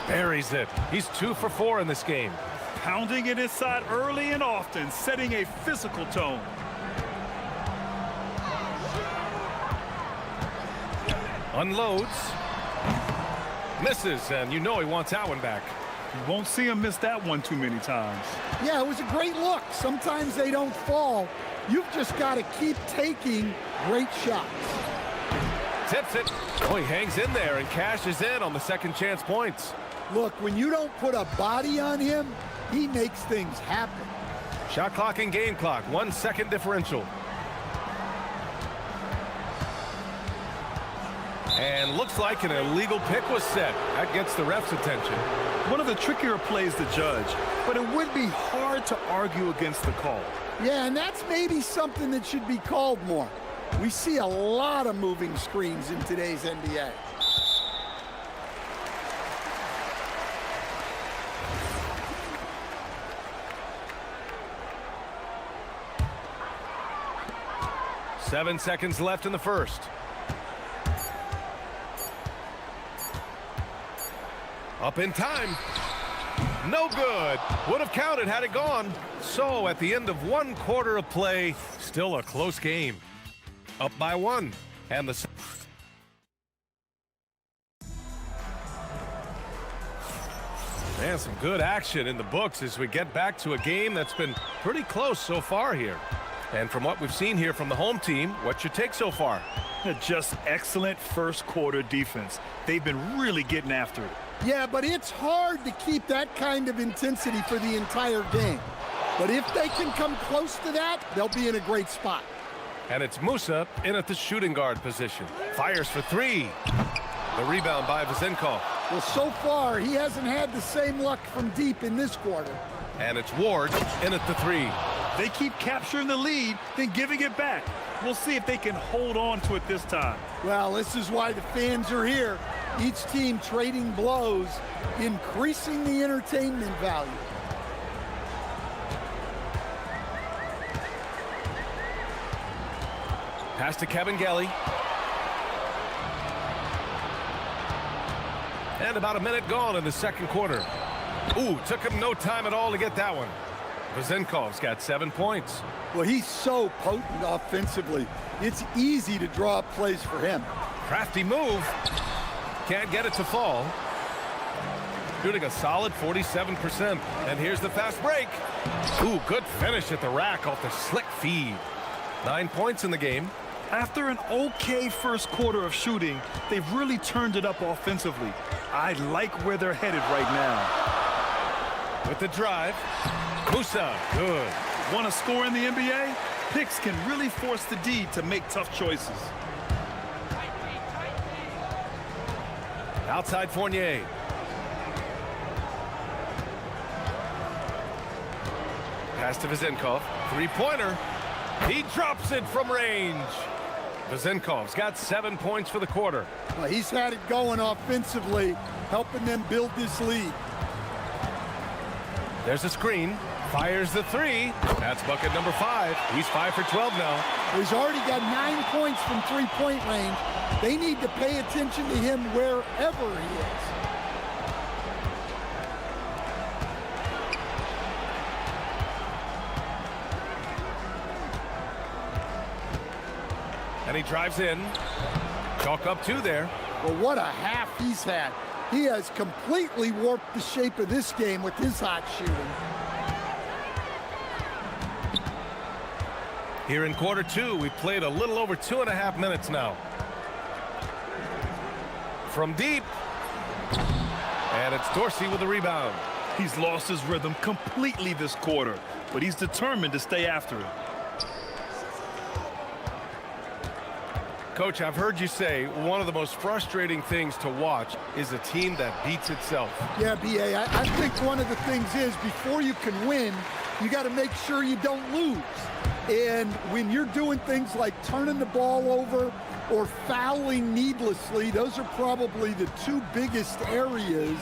Buries it. He's 2 for 4 in this game. Pounding it inside early and often, setting a physical tone. Unloads. Misses, and you know he wants that one back. You won't see him miss that one too many times. Yeah, it was a great look. Sometimes they don't fall. You've just got to keep taking great shots. Tips it. Oh, he hangs in there and cashes in on the second chance points. Look, when you don't put a body on him, he makes things happen. Shot clock and game clock, 1 second differential. And looks like an illegal pick was set. That gets the ref's attention. One of the trickier plays to judge, but it would be hard to argue against the call. Yeah, and that's maybe something that should be called more. We see a lot of moving screens in today's NBA. Seven seconds left in the first. Up in time. No good. Would have counted had it gone. So at the end of 1 quarter of play, still a close game. Up by 1. And the... Man, some good action in the books as we get back to a game that's been pretty close so far here. And from what we've seen here from the home team, what's your take so far? Just excellent first quarter defense. They've been really getting after it. Yeah, but it's hard to keep that kind of intensity for the entire game. But if they can come close to that, they'll be in a great spot. And it's Musa in at the shooting guard position. Fires for 3. The rebound by Vezenkov. Well, so far, he hasn't had the same luck from deep in this quarter. And it's Ward in at the 3. They keep capturing the lead, then giving it back. We'll see if they can hold on to it this time. Well, this is why the fans are here. Each team trading blows, increasing the entertainment value. Pass to Kabengele. And about a minute gone in the second quarter. Ooh, took him no time at all to get that one. Vezenkov's got 7 points. Well, he's so potent offensively. It's easy to draw up plays for him. Crafty move. Can't get it to fall. Shooting a solid 47%. And here's the fast break. Ooh, good finish at the rack off the slick feed. 9 points in the game. After an okay first quarter of shooting, they've really turned it up offensively. I like where they're headed right now. With the drive. Musa, good. Want to score in the NBA? Picks can really force the D to make tough choices. Outside Fournier. Pass to Vezenkov. Three-pointer. He drops it from range. Vezenkov's got 7 points for the quarter. Well, he's had it going offensively, helping them build this lead. There's a screen. Fires the 3. That's bucket number 5. He's 5 for 12 now. He's already got 9 points from three-point range. They need to pay attention to him wherever he is. And he drives in. Chalk up 2 there. Well, what a half he's had. He has completely warped the shape of this game with his hot shooting. Here in quarter 2, we've played a little over 2.5 minutes now. From deep. And it's Dorsey with the rebound. He's lost his rhythm completely this quarter, but he's determined to stay after it. Coach, I've heard you say one of the most frustrating things to watch is a team that beats itself. Yeah, B.A., I think one of the things is before you can win, you got to make sure you don't lose. And when you're doing things like turning the ball over or fouling needlessly, those are probably the 2 biggest areas.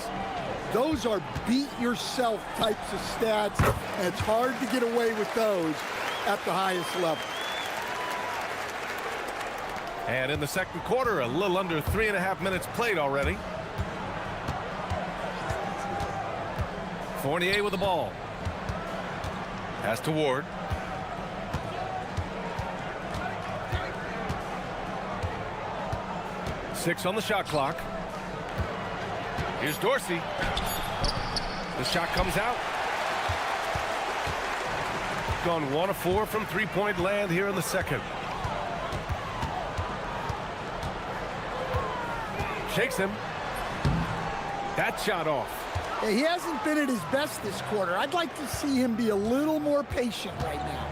Those are beat yourself types of stats, and it's hard to get away with those at the highest level. And in the second quarter, a little under 3.5 minutes played already. Fournier with the ball. Pass to Ward. Six on the shot clock. Here's Dorsey. The shot comes out. Gone 1 of 4 from three-point land here in the second. Shakes him. That shot off. Yeah, he hasn't been at his best this quarter. I'd like to see him be a little more patient right now.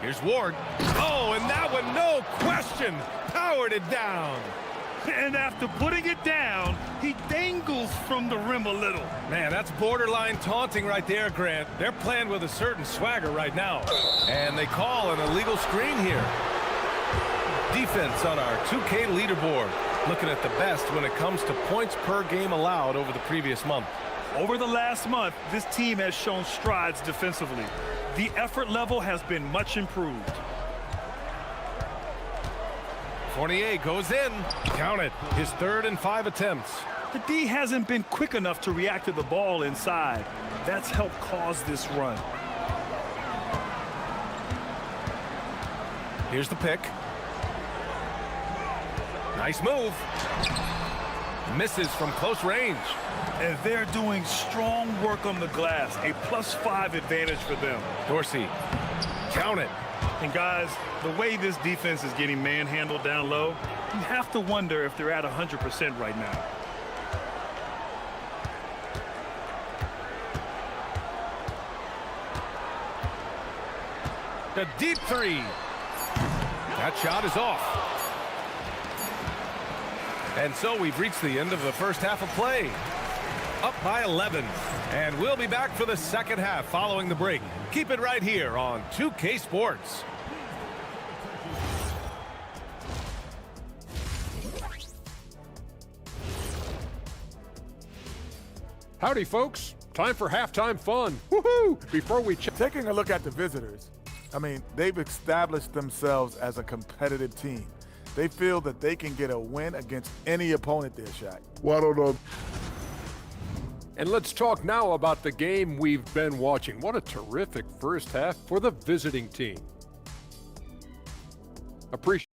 Here's Ward. Oh, and that one, no question, powered it down. And after putting it down, he dangles from the rim a little. Man, that's borderline taunting right there, Grant. They're playing with a certain swagger right now. And they call an illegal screen here. Defense on our 2K leaderboard. Looking at the best when it comes to points per game allowed over the previous month. Over the last month, this team has shown strides defensively. The effort level has been much improved. Fournier goes in. Count it. His 3rd and 5 attempts. The D hasn't been quick enough to react to the ball inside. That's helped cause this run. Here's the pick. Nice move. Misses from close range. And they're doing strong work on the glass. A +5 advantage for them. Dorsey. Count it. And guys, the way this defense is getting manhandled down low, you have to wonder if they're at 100% right now. The deep 3. That shot is off. And so we've reached the end of the first half of play. Up by 11. And we'll be back for the second half following the break. Keep it right here on 2K Sports. Howdy, folks. Time for halftime fun. Woohoo! Before we check. Taking a look at the visitors, I mean, they've established themselves as a competitive team. They feel that they can get a win against any opponent they're shot. Well, I don't know. And let's talk now about the game we've been watching. What a terrific first half for the visiting team. Appreciate.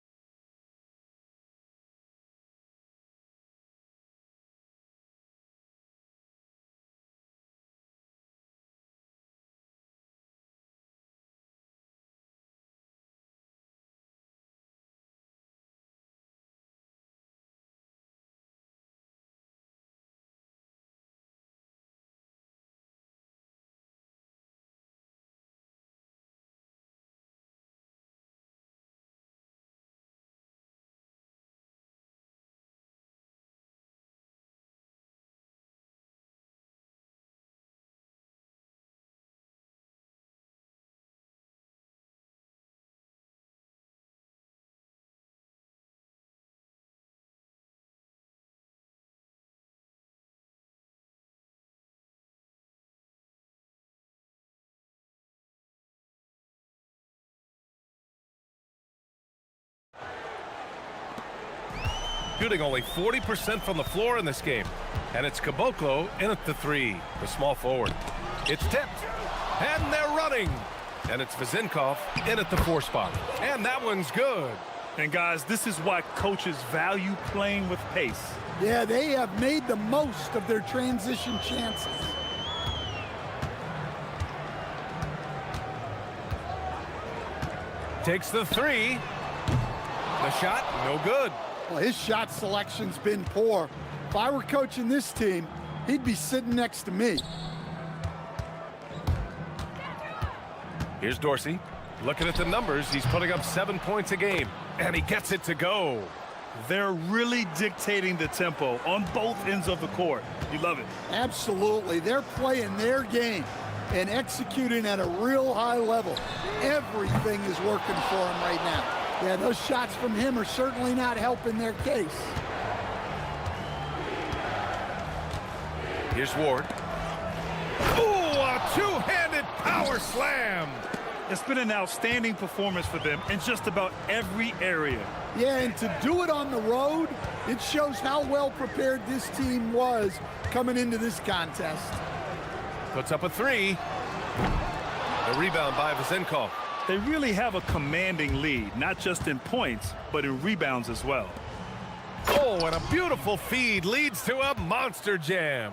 Shooting only 40% from the floor in this game. And it's Caboclo in at the 3, the small forward. It's tipped. And they're running. And it's Vezinkov in at the 4 spot. And that one's good. And guys, this is why coaches value playing with pace. Yeah, they have made the most of their transition chances. Takes the 3. The shot, no good. Well, his shot selection's been poor. If I were coaching this team, he'd be sitting next to me. Here's Dorsey. Looking at the numbers, he's putting up 7 points a game. And he gets it to go. They're really dictating the tempo on both ends of the court. You love it. Absolutely. They're playing their game and executing at a real high level. Everything is working for them right now. Yeah, those shots from him are certainly not helping their case. Here's Ward. Ooh, a two-handed power slam. It's been an outstanding performance for them in just about every area. Yeah, and to do it on the road, it shows how well prepared this team was coming into this contest. Puts up a 3. The rebound by Vezinkov. They really have a commanding lead, not just in points, but in rebounds as well. Oh, and a beautiful feed leads to a monster jam.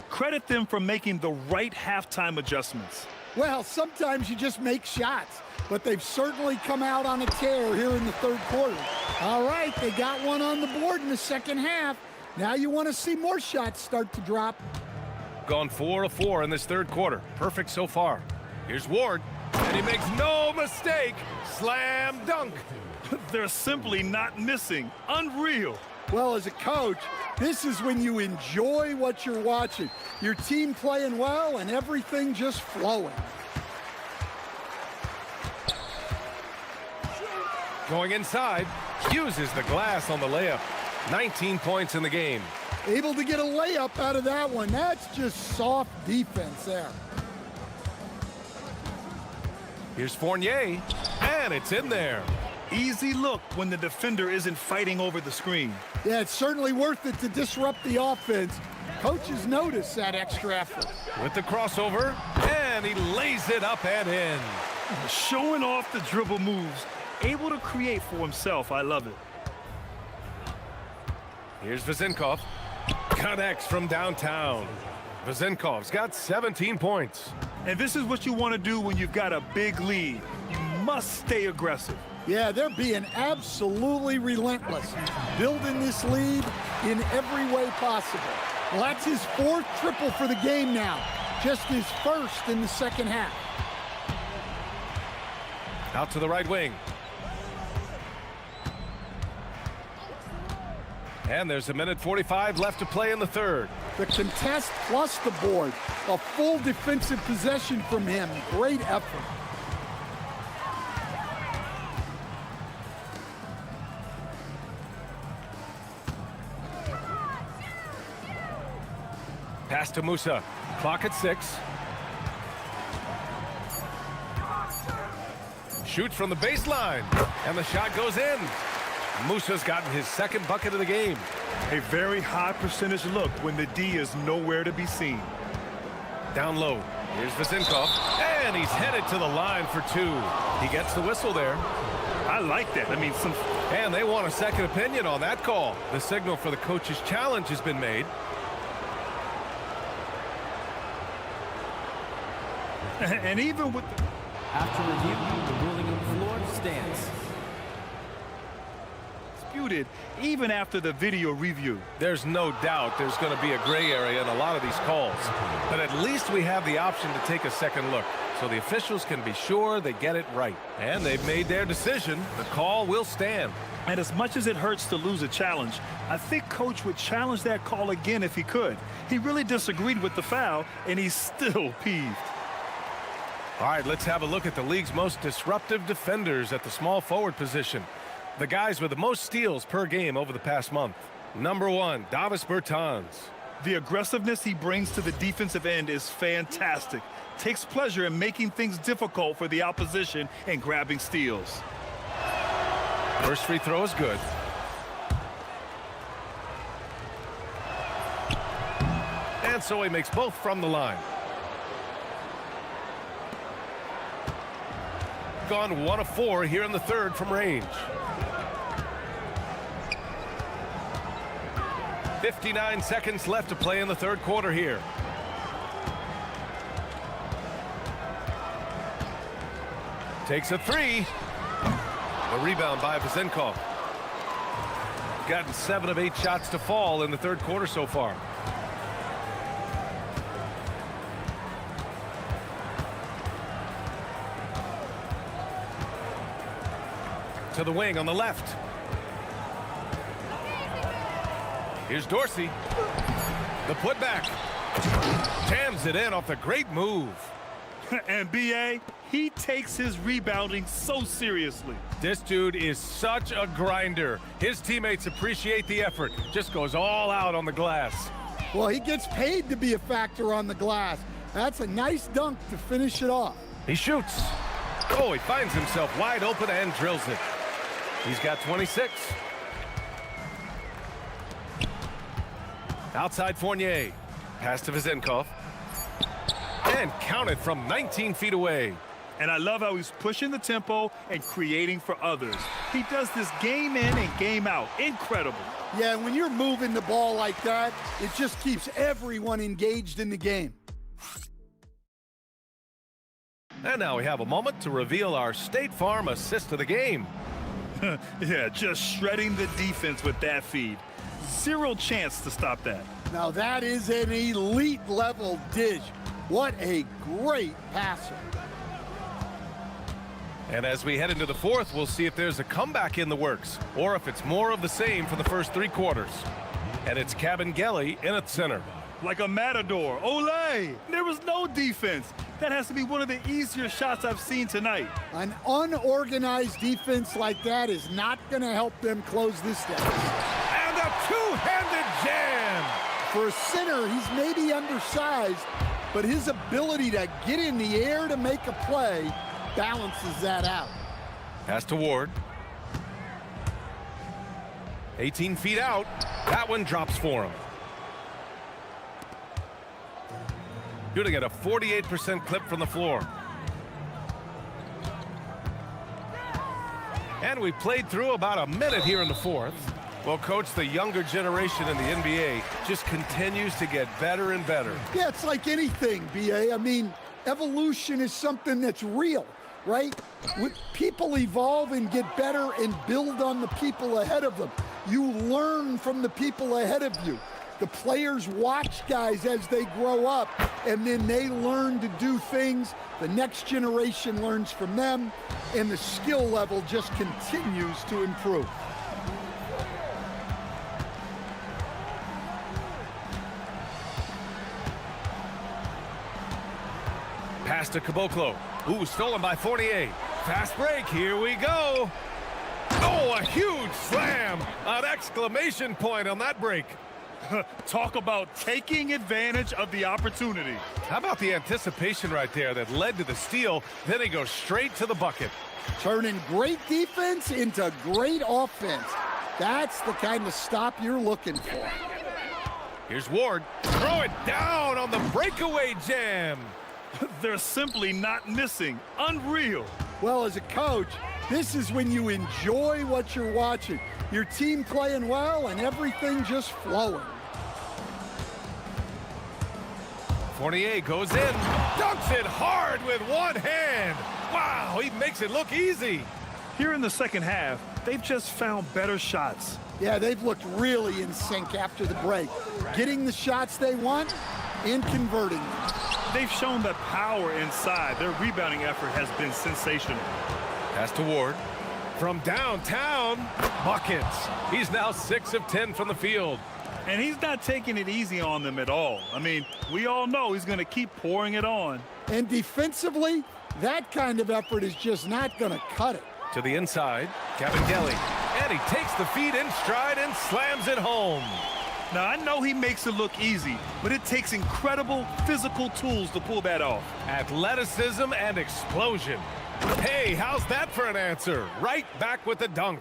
Credit them for making the right halftime adjustments. Well, sometimes you just make shots, but they've certainly come out on a tear here in the third quarter. All right, they got one on the board in the second half. Now you want to see more shots start to drop. Gone 4 of 4 in this third quarter. Perfect so far. Here's Ward, and he makes no mistake. Slam dunk. They're simply not missing. Unreal. Well, as a coach, this is when you enjoy what you're watching. Your team playing well and everything just flowing. Going inside, uses the glass on the layup. 19 points in the game. Able to get a layup out of that one. That's just soft defense there. Here's Fournier, and it's in there. Easy look when the defender isn't fighting over the screen. Yeah, it's certainly worth it to disrupt the offense. Coaches notice that extra effort. With the crossover, and he lays it up and in. Showing off the dribble moves. Able to create for himself. I love it. Here's Vezenkov. Connects from downtown. Vezenkov's got 17 points. And this is what you want to do when you've got a big lead. You must stay aggressive. Yeah, they're being absolutely relentless, building this lead in every way possible. Well, that's his 4th triple for the game now, just his 1st in the second half. Out to the right wing. And there's 1:45 left to play in the third. The contest plus the board. A full defensive possession from him. Great effort. Pass to Musa. Clock at 6. Shoots from the baseline. And the shot goes in. Musa's gotten his 2nd bucket of the game. A very high percentage look when the D is nowhere to be seen. Down low. Here's Vezenkov. And he's headed to the line for 2. He gets the whistle there. I like that. I mean, And they want a second opinion on that call. The signal for the coach's challenge has been made. And even with the... After review, the ruling on the floor stands. Disputed even after the video review. There's no doubt there's going to be a gray area in a lot of these calls. But at least we have the option to take a second look, so the officials can be sure they get it right. And they've made their decision. The call will stand. And as much as it hurts to lose a challenge, I think Coach would challenge that call again if he could. He really disagreed with the foul, and he's still peeved. All right, let's have a look at the league's most disruptive defenders at the small forward position. The guys with the most steals per game over the past month. Number 1, Davis Bertans. The aggressiveness he brings to the defensive end is fantastic. Takes pleasure in making things difficult for the opposition and grabbing steals. First free throw is good. And so he makes both from the line. Gone 1 of 4 here in the third from range. 59 seconds left to play in the third quarter here. Takes a 3. The rebound by Vezenkov. Gotten 7 of 8 shots to fall in the third quarter so far. To the wing on the left. Here's Dorsey. The putback. Jams it in off the great move. And B.A., he takes his rebounding so seriously. This dude is such a grinder. His teammates appreciate the effort. Just goes all out on the glass. Well, he gets paid to be a factor on the glass. That's a nice dunk to finish it off. He shoots. Oh, he finds himself wide open and drills it. He's got 26. Outside Fournier. Pass to Vezenkov. And counted from 19 feet away. And I love how he's pushing the tempo and creating for others. He does this game in and game out. Incredible. Yeah, when you're moving the ball like that, it just keeps everyone engaged in the game. And now we have a moment to reveal our State Farm assist of the game. Yeah, just shredding the defense with that feed. Zero chance to stop that. Now that is an elite level dish. What a great passer. And as we head into the fourth, we'll see if there's a comeback in the works or if it's more of the same for the first 3 quarters. And it's Cabangeli in at center. Like a matador. Olé! There was no defense. That has to be one of the easier shots I've seen tonight. An unorganized defense like that is not going to help them close this down. And a two-handed jam! For a center, he's maybe undersized, but his ability to get in the air to make a play balances that out. Pass to Ward. 18 feet out. That one drops for him. Shooting at a 48% clip from the floor. And we played through about a minute here in the fourth. Well, Coach, the younger generation in the NBA just continues to get better and better. Yeah, it's like anything, B.A. I mean, evolution is something that's real, right? People evolve and get better and build on the people ahead of them. You learn from the people ahead of you. The players watch guys as they grow up, and then they learn to do things. The next generation learns from them, and the skill level just continues to improve. Pass to Caboclo. Ooh, stolen by Fournier. Fast break, here we go. Oh, a huge slam. An exclamation point on that break. Talk about taking advantage of the opportunity. How about the anticipation right there that led to the steal? Then he goes straight to the bucket. Turning great defense into great offense. That's the kind of stop you're looking for. Here's Ward. Throw it down on the breakaway jam. They're simply not missing. Unreal. Well, as a coach, this is when you enjoy what you're watching. Your team playing well and everything just flowing. Fournier goes in, dunks it hard with one hand. Wow, he makes it look easy. Here in the second half, they've just found better shots. Yeah, they've looked really in sync after the break. Getting the shots they want and converting them. They've shown that power inside. Their rebounding effort has been sensational. Pass to Ward. From downtown, buckets. He's now 6 of 10 from the field. And he's not taking it easy on them at all. I mean, we all know he's going to keep pouring it on. And defensively, that kind of effort is just not going to cut it. To the inside, Cabangeli. And he takes the feed in stride and slams it home. Now, I know he makes it look easy, but it takes incredible physical tools to pull that off. Athleticism and explosion. Hey, how's that for an answer? Right back with the dunk.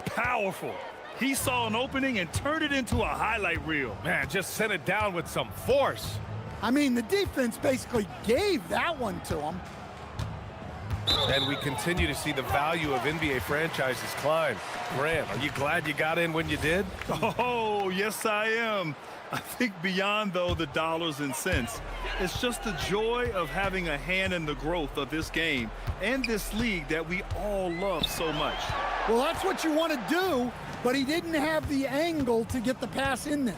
Powerful. He saw an opening and turned it into a highlight reel. Man, just sent it down with some force. I mean, the defense basically gave that one to him. And we continue to see the value of NBA franchises climb. Grant, are you glad you got in when you did? Oh, yes, I am. I think beyond, though, the dollars and cents, it's just the joy of having a hand in the growth of this game and this league that we all love so much. Well, that's what you want to do, but he didn't have the angle to get the pass in there.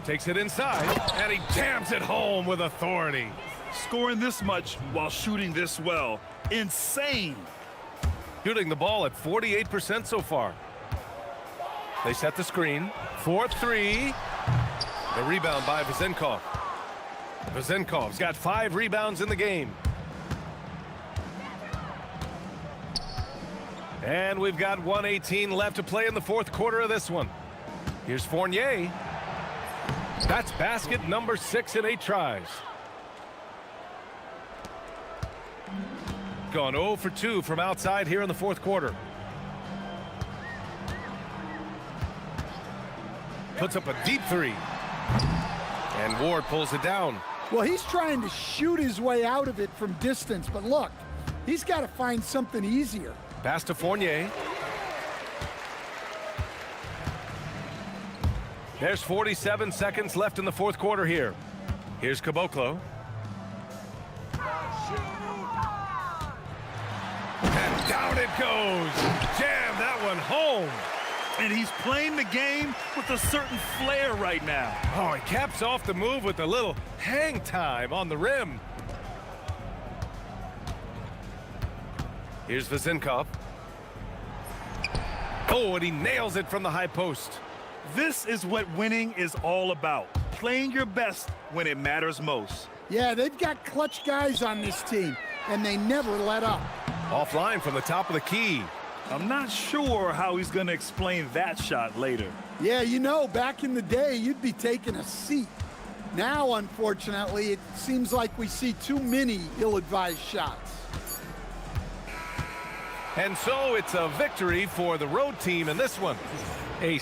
Takes it inside, and he jams it home with authority. Scoring this much while shooting this well. Insane. Shooting the ball at 48% so far. They set the screen. 4-3. The rebound by Vezenkov. Vezenkov's got 5 rebounds in the game. And we've got 1:18 left to play in the fourth quarter of this one. Here's Fournier. That's basket number 6 in 8 tries. Gone 0 for 2 from outside here in the fourth quarter. Puts up a deep 3. And Ward pulls it down. Well, he's trying to shoot his way out of it from distance, but look, he's got to find something easier. Pass to Fournier. There's 47 seconds left in the fourth quarter here. Here's Caboclo. And down it goes. Jam that one home. And he's playing the game with a certain flair right now. Oh, he caps off the move with a little hang time on the rim. Here's Vezinkov. Oh, and he nails it from the high post. This is what winning is all about. Playing your best when it matters most. Yeah, they've got clutch guys on this team, and they never let up. Offline from the top of the key. I'm not sure how he's going to explain that shot later. Yeah, you know, back in the day, you'd be taking a seat. Now, unfortunately, it seems like we see too many ill-advised shots. And so it's a victory for the road team in this one. A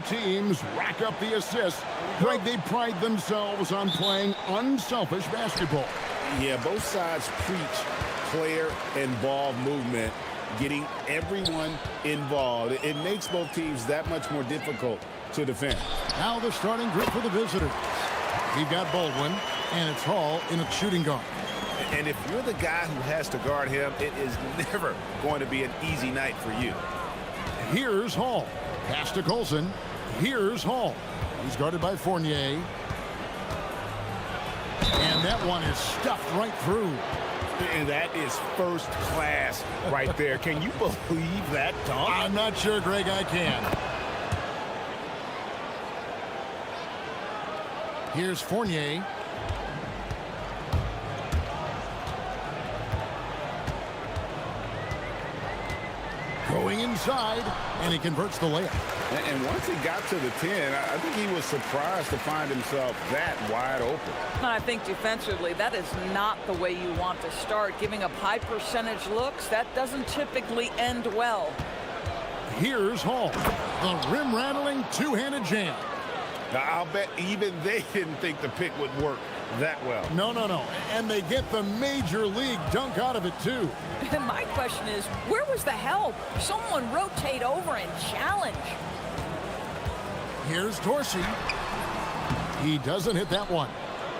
teams rack up the assists. Greg, they pride themselves on playing unselfish basketball. Yeah, both sides preach player-involved movement, getting everyone involved. It makes both teams that much more difficult to defend. Now the starting group for the visitors. We've got Baldwin, and it's Hall in a shooting guard. And if you're the guy who has to guard him, it is never going to be an easy night for you. Here's Hall. Pass to Colson. Here's Hall. He's guarded by Fournier. And that one is stuffed right through. And that is first class right there. Can you believe that dunk? I'm not sure, Greg, I can. Here's Fournier. Going inside, and he converts the layup. And once he got to the 10, I think he was surprised to find himself that wide open. I think defensively, that is not the way you want to start. Giving up high percentage looks, that doesn't typically end well. Here's Hall. The rim-rattling two-handed jam. Now, I'll bet even they didn't think the pick would work that well. No. And they get the major league dunk out of it, too. And my question is, where was the help? Someone rotate over and challenge. Here's Dorsey. He doesn't hit that one.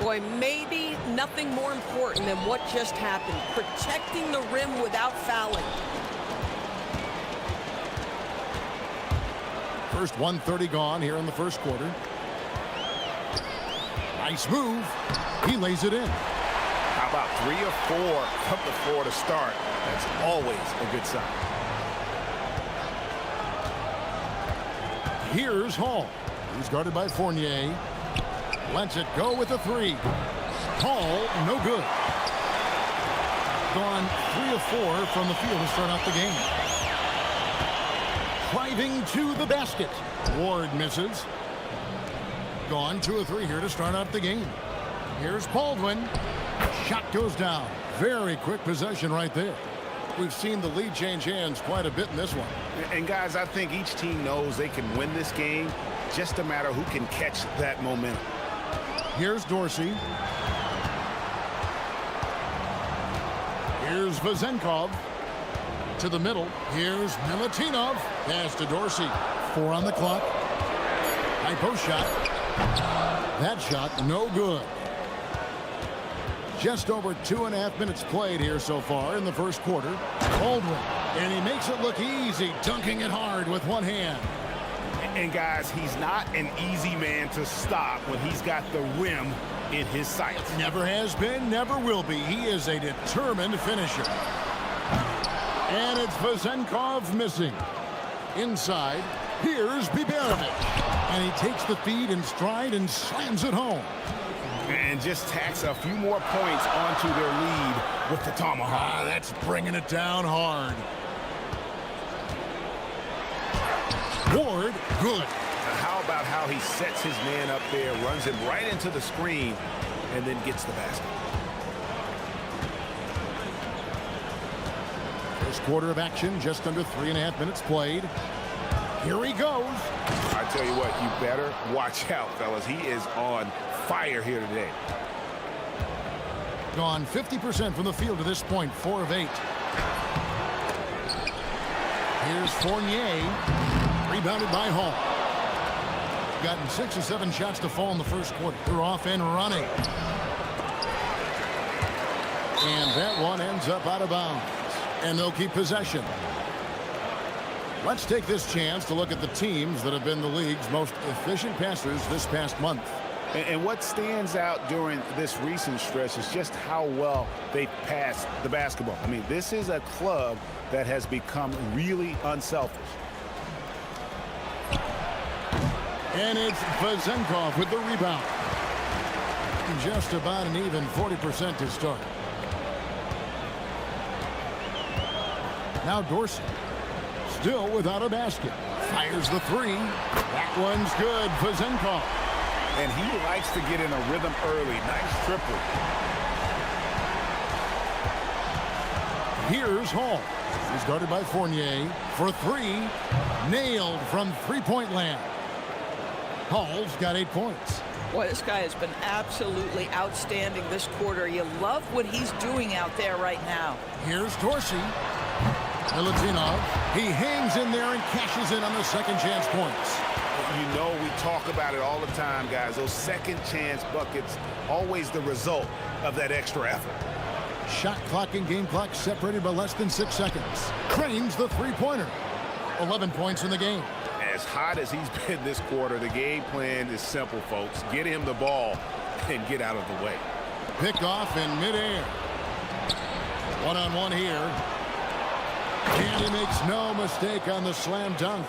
Boy, maybe nothing more important than what just happened. Protecting the rim without fouling. First 1:30 gone here in the first quarter. Nice move. He lays it in. How about 3 or 4 from the floor to start? That's always a good sign. Here's Hall. He's guarded by Fournier. Lets it go with a 3. Hall, no good. Gone 3 of 4 from the field to start out the game. Driving to the basket. Ward misses. Gone 2 of 3 here to start out the game. Here's Baldwin. Shot goes down. Very quick possession right there. We've seen the lead change hands quite a bit in this one. And guys, I think each team knows they can win this game. Just a matter who can catch that momentum. Here's Dorsey. Here's Vazenkov. To the middle. Here's Milutinov. Pass to Dorsey. 4 on the clock. High post shot. That shot, no good. Just over 2.5 minutes played here so far in the first quarter. Baldwin, and he makes it look easy, dunking it hard with one hand. And guys, he's not an easy man to stop when he's got the rim in his sights. Never has been, never will be. He is a determined finisher. And it's Vazenkov missing. Inside, here's Biberovic. And he takes the feed in stride and slams it home. And just tacks a few more points onto their lead with the tomahawk. That's bringing it down hard. Ward, good. Now how about how he sets his man up there, runs him right into the screen, and then gets the basket. First quarter of action, just under 3.5 minutes played. Here he goes. I tell you what, you better watch out, fellas. He is on fire here today. Gone 50% from the field to this point, 4 of 8. Here's Fournier, rebounded by Hall. Gotten 6 or 7 shots to fall in the first quarter. They're off and running. And that one ends up out of bounds. And they'll keep possession. Let's take this chance to look at the teams that have been the league's most efficient passers this past month. And what stands out during this recent stretch is just how well they pass the basketball. I mean, this is a club that has become really unselfish. And it's Vazenkov with the rebound. Just about an even 40% to start. Now Dorsey, still without a basket. Fires the 3. That one's good. Vazenkov. And he likes to get in a rhythm early. Nice triple. Here's Hall. He's guarded by Fournier for 3. Nailed from three-point land. Hall's got 8 points. Boy, this guy has been absolutely outstanding this quarter. You love what he's doing out there right now. Here's Dorsey. Milutinov. He hangs in there and cashes in on the second chance points. You know, we talk about it all the time, guys. Those second chance buckets, always the result of that extra effort. Shot clock and game clock separated by less than 6 seconds. Cranes the three-pointer. 11 points in the game. As hot as he's been this quarter, the game plan is simple, folks. Get him the ball and get out of the way. Pick off in midair. One-on-one here. And he makes no mistake on the slam dunk.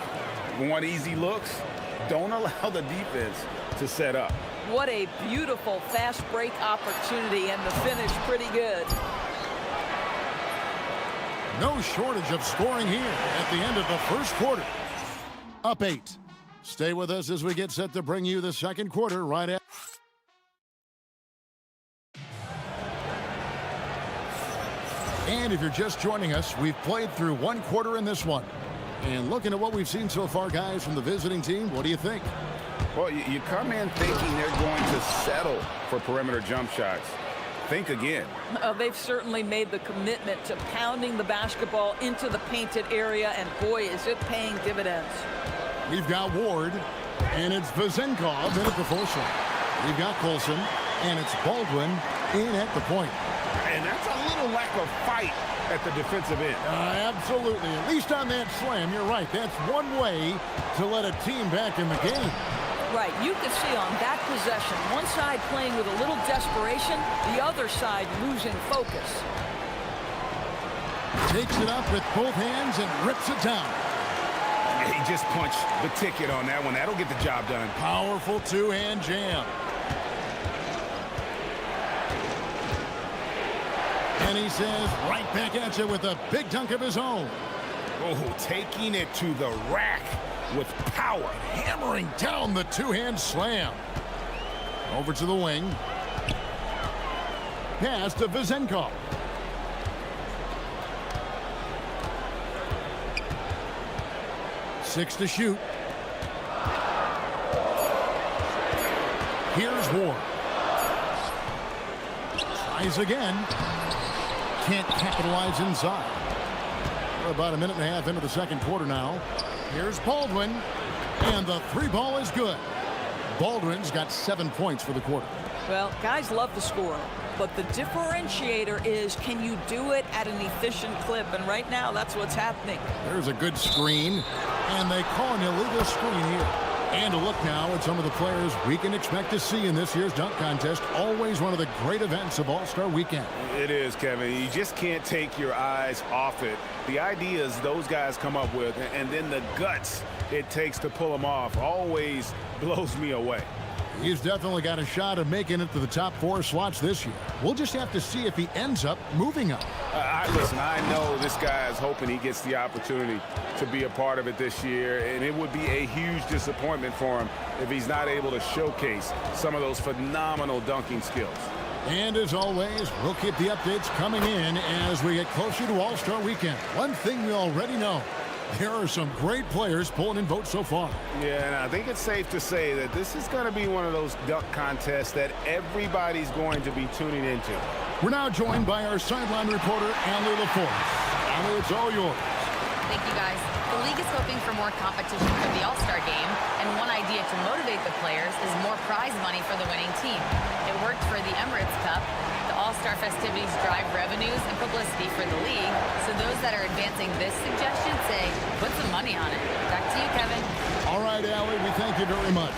Want easy looks? Don't allow the defense to set up. What a beautiful fast break opportunity, and the finish pretty good. No shortage of scoring here at the end of the first quarter. Up 8. Stay with us as we get set to bring you the second quarter right after. And if you're just joining us, we've played through one quarter in this one. And looking at what we've seen so far, guys, from the visiting team, what do you think? Well, you come in thinking they're going to settle for perimeter jump shots. Think again. They've certainly made the commitment to pounding the basketball into the painted area, and boy, is it paying dividends. We've got Ward, and it's Vezenkov in at the forcing. We've got Colson, and it's Baldwin in at the point. And that's a little lack of fight at the defensive end. Absolutely. At least on that slam, you're right. That's one way to let a team back in the game. Right, you can see on that possession, one side playing with a little desperation, the other side losing focus. Takes it up with both hands and rips it down. He just punched the ticket on that one. That'll get the job done. Powerful two-hand jam. And he says right back at you with a big dunk of his own. Oh, taking it to the rack with power. Hammering down the two-hand slam. Over to the wing. Pass to Vezenkov. Six to shoot. Here's Ward. Tries again. Can't capitalize inside. We're about a minute and a half into the second quarter now. Here's Baldwin, and the three ball is good. Baldwin's got 7 points for the quarter. Well, guys love to score, but the differentiator is, can you do it at an efficient clip? And right now, that's what's happening. There's a good screen, and they call an illegal screen here. And a look now at some of the players we can expect to see in this year's dunk contest. Always one of the great events of All-Star Weekend. It is, Kevin. You just can't take your eyes off it. The ideas those guys come up with, and then the guts it takes to pull them off, always blows me away. He's definitely got a shot of making it to the top 4 slots this year. We'll just have to see if he ends up moving up. Listen, I know this guy is hoping he gets the opportunity to be a part of it this year, and it would be a huge disappointment for him if he's not able to showcase some of those phenomenal dunking skills. And as always, we'll keep the updates coming in as we get closer to All-Star Weekend. One thing we already know, there are some great players pulling in votes so far. Yeah, and I think it's safe to say that this is going to be one of those dunk contests that everybody's going to be tuning into. We're now joined by our sideline reporter, Allie LaForce. Allie, it's all yours. Thank you, guys. The league is hoping for more competition for the All-Star game, and one idea to motivate the players is more prize money for the winning team. It worked for the Emirates Cup. The All-Star festivities drive revenues and publicity for the league, so those that are advancing this suggestion say, put some money on it. Back to you, Kevin. All right, Allie, we thank you very much.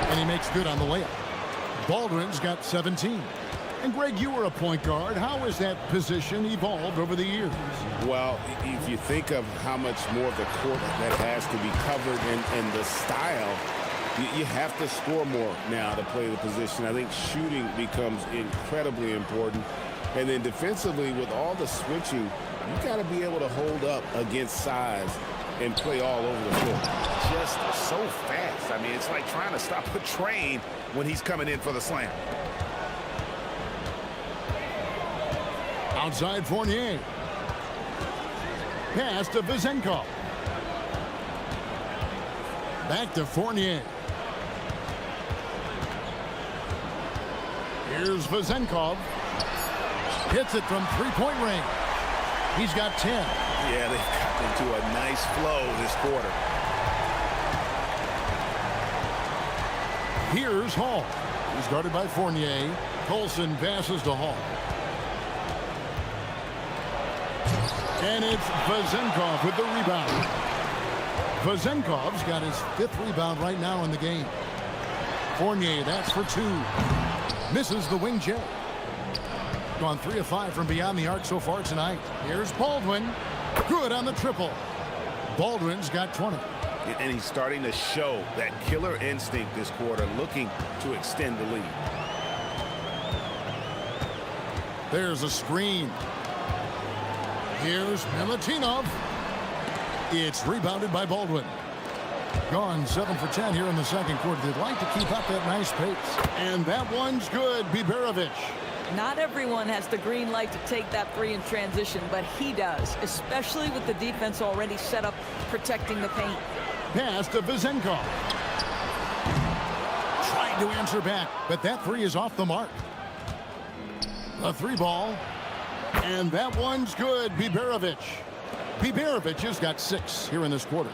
And he makes good on the layup. Baldwin's got 17. And Greg, you were a point guard. How has that position evolved over the years? Well, if you think of how much more of the court that has to be covered and the style, you have to score more now to play the position. I think shooting becomes incredibly important. And then defensively, with all the switching, you got to be able to hold up against size and play all over the floor. Just so fast. I mean, it's like trying to stop a train when he's coming in for the slam. Outside Fournier. Pass to Vezenkov. Back to Fournier. Here's Vezenkov. Hits it from three-point range. He's got 10. Yeah, they've got into a nice flow this quarter. Here's Hall. He's guarded by Fournier. Colson passes to Hall. And it's Vezenkov with the rebound. Vezenkov's got his 5th rebound right now in the game. Fournier, that's for 2. Misses the wing J. Gone 3 of 5 from beyond the arc so far tonight. Here's Baldwin. Good on the triple. Baldwin's got 20. And he's starting to show that killer instinct this quarter, looking to extend the lead. There's a screen. Here's Milutinov. It's rebounded by Baldwin. Gone 7 for 10 here in the second quarter. They'd like to keep up that nice pace. And that one's good. Biberovic. Not everyone has the green light to take that 3 in transition, but he does, especially with the defense already set up protecting the paint. Pass to Vezenkov. Trying to answer back, but that 3 is off the mark. A 3 ball. And that one's good. Biberovic. Biberovic has got 6 here in this quarter.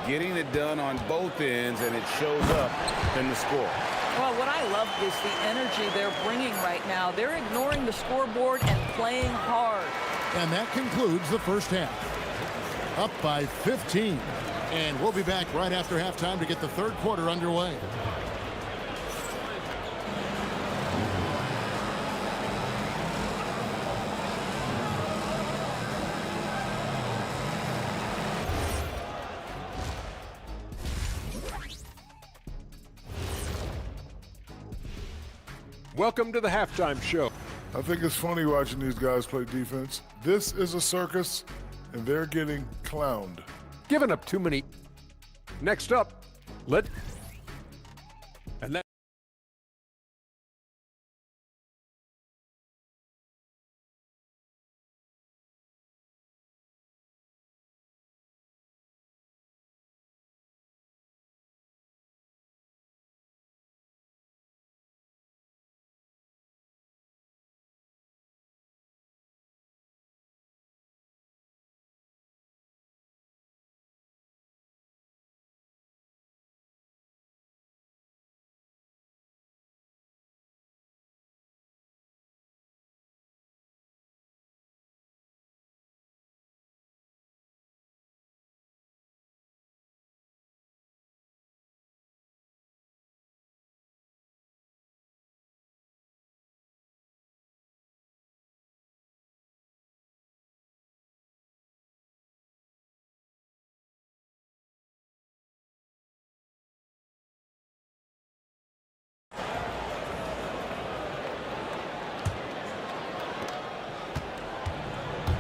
Getting it done on both ends, and it shows up in the score. Well, what I love is the energy they're bringing right now. They're ignoring the scoreboard and playing hard. And that concludes the first half. Up by 15. And we'll be back right after halftime to get the third quarter underway. Welcome to the halftime show. I think it's funny watching these guys play defense. This is a circus, and they're getting clowned. Giving up too many. Next up, and that.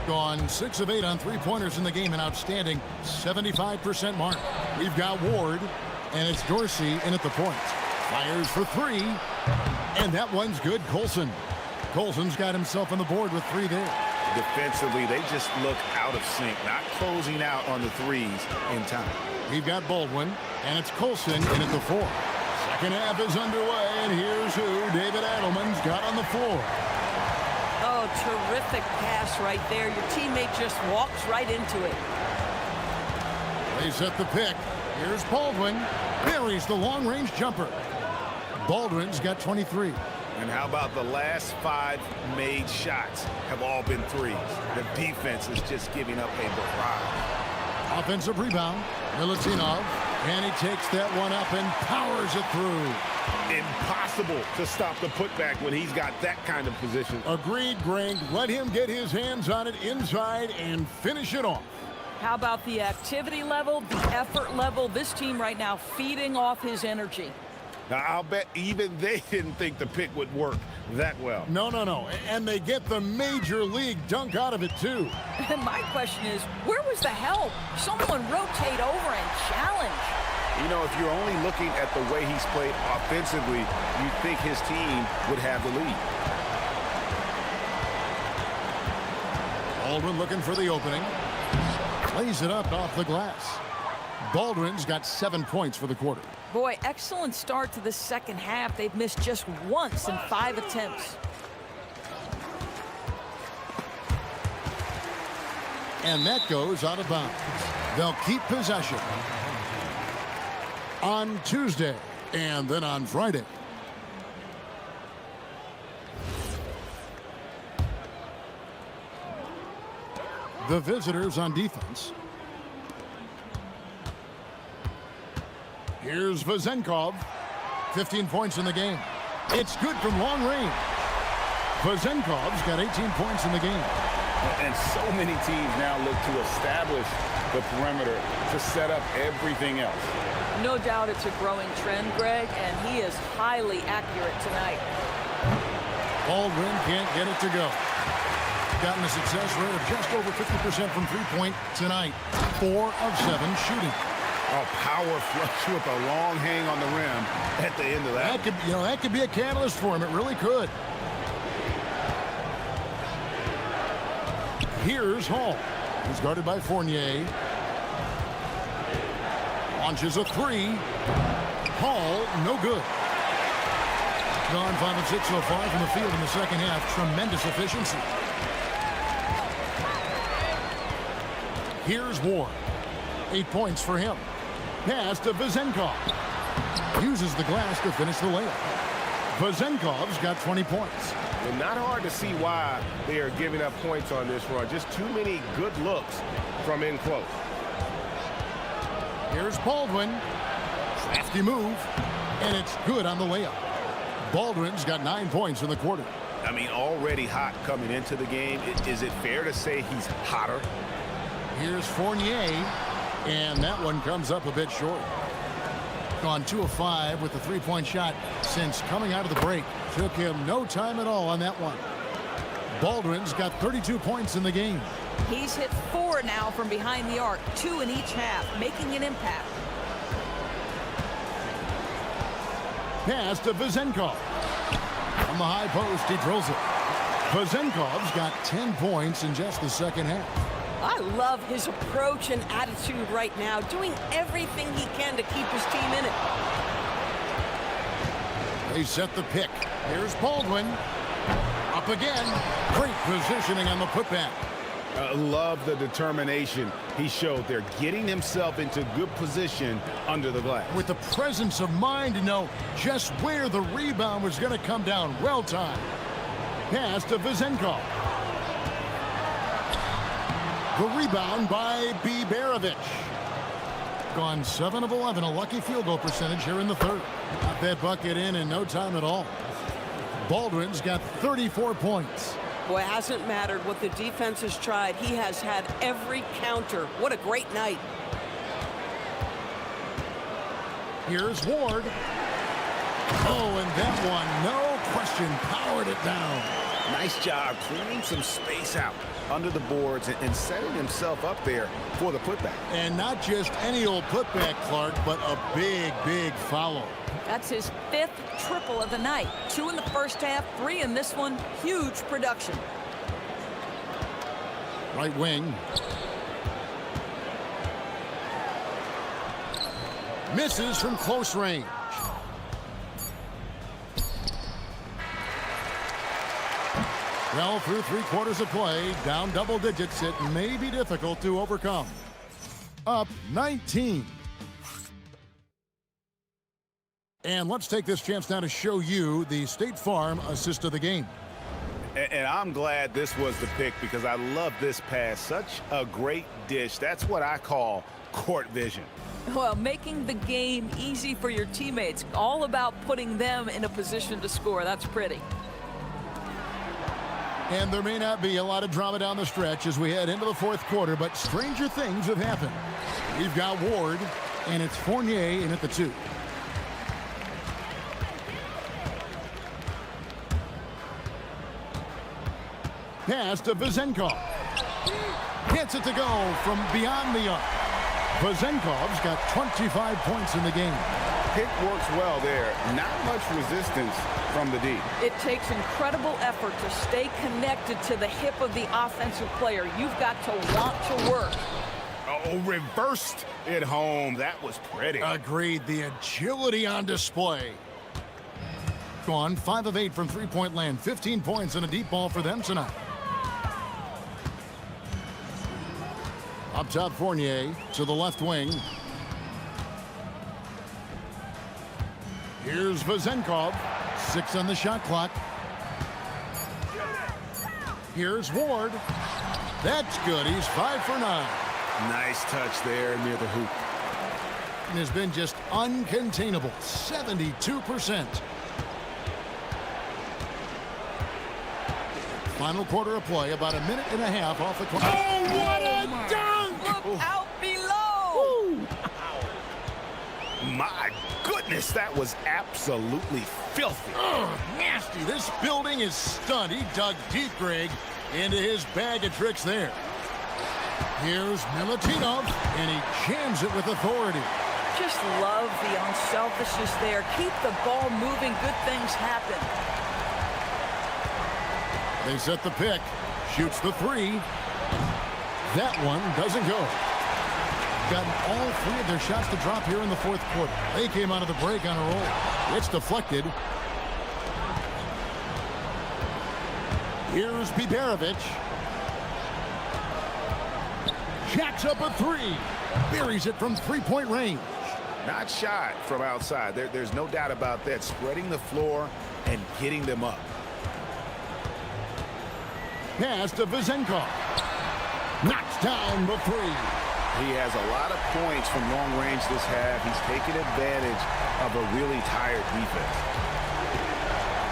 Gone 6 of 8 on 3-pointers in the game, an outstanding 75% mark. We've got Ward, and it's Dorsey in at the point. Fires for 3, and that one's good. Colson's got himself on the board with 3 there. Defensively, they just look out of sync, not closing out on the 3s in time. We've got Baldwin, and it's Colson in at the 4. Second half is underway, and here's who David Adelman's got on the floor. Oh, terrific pass right there. Your teammate just walks right into it. They set the pick. Here's Baldwin. Buries the long-range jumper. Baldwin's got 23. And how about the last 5 made shots have all been 3s? The defense is just giving up a barrage. Offensive rebound. Milutinov. And he takes that one up and powers it through. Impossible to stop the putback when he's got that kind of position. Agreed, Greg. Let him get his hands on it inside and finish it off. How about the activity level, the effort level? This team right now feeding off his energy. Now, I'll bet even they didn't think the pick would work that well. No. And they get the major league dunk out of it, too. And my question is, where was the help? Someone rotate over and challenge. You know, if you're only looking at the way he's played offensively, you'd think his team would have the lead. Baldwin looking for the opening. Plays it up off the glass. Baldwin's got 7 points for the quarter. Boy, excellent start to the second half. They've missed just once in 5 attempts. And that goes out of bounds. They'll keep possession on Tuesday and then on Friday. The visitors on defense. Here's Vezenkov. 15 points in the game. It's good from long range. Vezenkov's got 18 points in the game. And so many teams now look to establish the perimeter to set up everything else. No doubt it's a growing trend, Greg, and he is highly accurate tonight. Baldwin can't get it to go. Gotten a success rate of just over 50% from three-point tonight. 4 of 7 shooting. A power flush with a long hang on the rim at the end of that. That could be a catalyst for him. It really could. Here's Hall. He's guarded by Fournier. Launches a three. Hall, no good. Gone 5 of 6 so far from the field in the second half. Tremendous efficiency. Here's Ward. 8 points for him. Pass to Vezenkov. Uses the glass to finish the layup. Vezenkov's got 20 points. And not hard to see why they are giving up points on this run. Just too many good looks from in close. Here's Baldwin. Crafty move. And it's good on the layup. Baldwin's got 9 points in the quarter. I mean, already hot coming into the game. Is it fair to say he's hotter? Here's Fournier. And that one comes up a bit short. Gone 2 of 5 with the three-point shot since coming out of the break. Took him no time at all on that one. Baldwin's got 32 points in the game. He's hit 4 now from behind the arc, 2 in each half, making an impact. Pass to Vezenkov. On the high post, he drills it. Vezenkov's got 10 points in just the second half. I love his approach and attitude right now, doing everything he can to keep his team in it. They set the pick. Here's Baldwin. Up again. Great positioning on the putback. Love the determination he showed there, getting himself into good position under the glass. With the presence of mind to know just where the rebound was going to come down. Well timed. Pass to Vezenkov. The rebound by Biberovic. Gone 7 of 11, a lucky field goal percentage here in the third. Got that bucket in no time at all. Baldwin's got 34 points. Boy, it hasn't mattered what the defense has tried. He has had every counter. What a great night. Here's Ward. Oh, and that one, no question, powered it down. Nice job clearing some space out under the boards and setting himself up there for the putback. And not just any old putback, Clark, but a big, big follow. That's his 5th triple of the night. 2 in the first half, 3 in this one. Huge production. Right wing. Misses from close range. Well, through 3 quarters of play, down double digits, it may be difficult to overcome. Up 19. And let's take this chance now to show you the State Farm assist of the game. And I'm glad this was the pick because I love this pass. Such a great dish. That's what I call court vision. Well, making the game easy for your teammates. All about putting them in a position to score. That's pretty. And there may not be a lot of drama down the stretch as we head into the 4th quarter, but stranger things have happened. We've got Ward, and it's Fournier in at the 2. Pass to Vezenkov. Gets it to go from beyond the arc. Vezenkov's got 25 points in the game. Pick works well there. Not much resistance from the D. It takes incredible effort to stay connected to the hip of the offensive player. You've got to want to work. Oh, reversed it home. That was pretty. Agreed. The agility on display. Gone 5 of 8 from three-point land. 15 points and a deep ball for them tonight. Up top, Fournier to the left wing. Here's Vezenkov. 6 on the shot clock. Here's Ward. That's good. He's 5 for 9. Nice touch there near the hoop. And has been just uncontainable. 72%. Final quarter of play, about a minute and a half off the clock. Oh, what a dunk! Look out below! My goodness, that was absolutely filthy. Nasty. This building is stunned. He dug deep, Greg, into his bag of tricks there. Here's Milutinov, and he jams it with authority. Just love the unselfishness there. Keep the ball moving. Good things happen. They set the pick. Shoots the 3. That one doesn't go. Gotten all 3 of their shots to drop here in the fourth quarter. They came out of the break on a roll. It's deflected. Here's Biberovic. Jacks up a 3. Buries it from three-point range. Not shot from outside. There's no doubt about that. Spreading the floor and getting them up. Pass to Vezenkov. Knocks down the 3. He has a lot of points from long range this half. He's taken advantage of a really tired defense.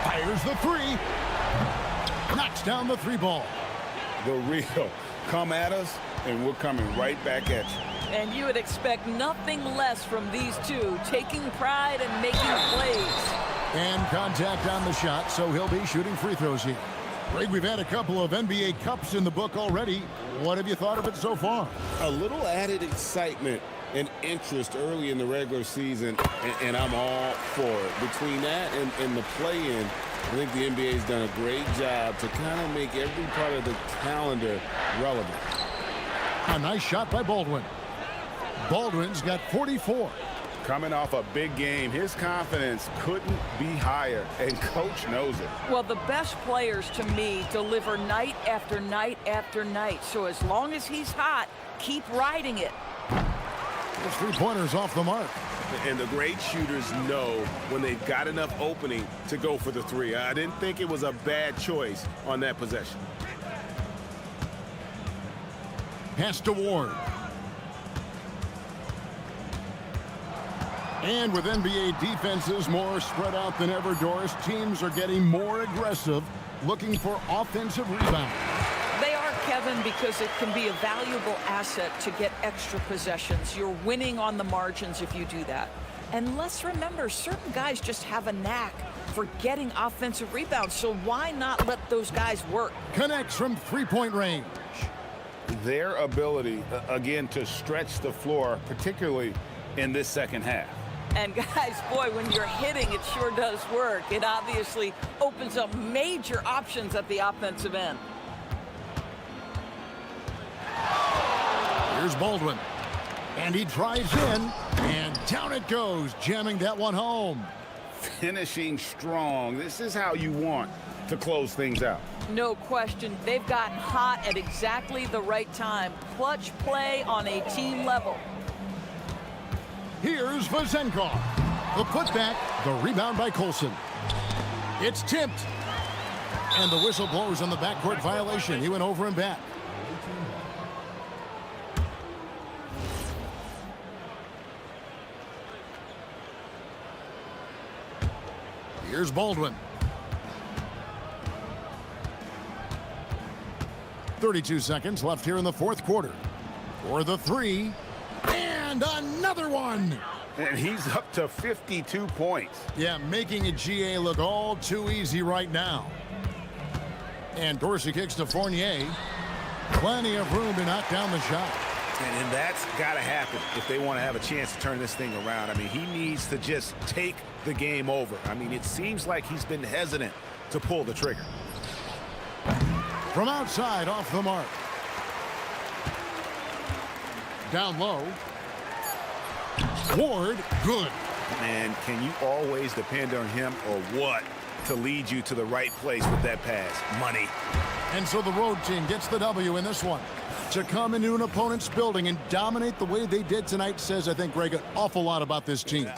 Fires the 3. Knocks down the 3 ball. The real. Come at us, and we're coming right back at you. And you would expect nothing less from these two, taking pride and making plays. And contact on the shot, so he'll be shooting free throws here. Greg, we've had a couple of NBA Cups in the book already. What have you thought of it so far? A little added excitement and interest early in the regular season, and I'm all for it. Between that and the play-in, I think the NBA's done a great job to kind of make every part of the calendar relevant. A nice shot by Baldwin. Baldwin's got 44. Coming off a big game, his confidence couldn't be higher, and coach knows it. Well, the best players, to me, deliver night after night after night. So as long as he's hot, keep riding it. The three-pointers off the mark. And the great shooters know when they've got enough opening to go for the 3. I didn't think it was a bad choice on that possession. Pass to Ward. And with NBA defenses more spread out than ever, Doris, teams are getting more aggressive, looking for offensive rebounds. They are, Kevin, because it can be a valuable asset to get extra possessions. You're winning on the margins if you do that. And let's remember, certain guys just have a knack for getting offensive rebounds, so why not let those guys work? Connects from three-point range. Their ability, again, to stretch the floor, particularly in this second half. And guys, boy, when you're hitting, it sure does work. It obviously opens up major options at the offensive end. Here's Baldwin. And he drives in, and down it goes, jamming that one home. Finishing strong. This is how you want to close things out. No question. They've gotten hot at exactly the right time. Clutch play on a team level. Here's Vezenkov. The putback, the rebound by Colson. It's tipped. And the whistle blows on the backcourt violation. He went over and back. Here's Baldwin. 32 seconds left here in the fourth quarter. For the 3. And another one. And he's up to 52 points. Yeah, making a GA look all too easy right now. And Dorsey kicks to Fournier. Plenty of room to knock down the shot. And that's got to happen if they want to have a chance to turn this thing around. I mean, he needs to just take the game over. I mean, it seems like he's been hesitant to pull the trigger. From outside, off the mark. Down low. Ward, good. Man, can you always depend on him or what to lead you to the right place with that pass? Money. And so the road team gets the W in this one. To come into an opponent's building and dominate the way they did tonight says, I think, Greg, an awful lot about this team.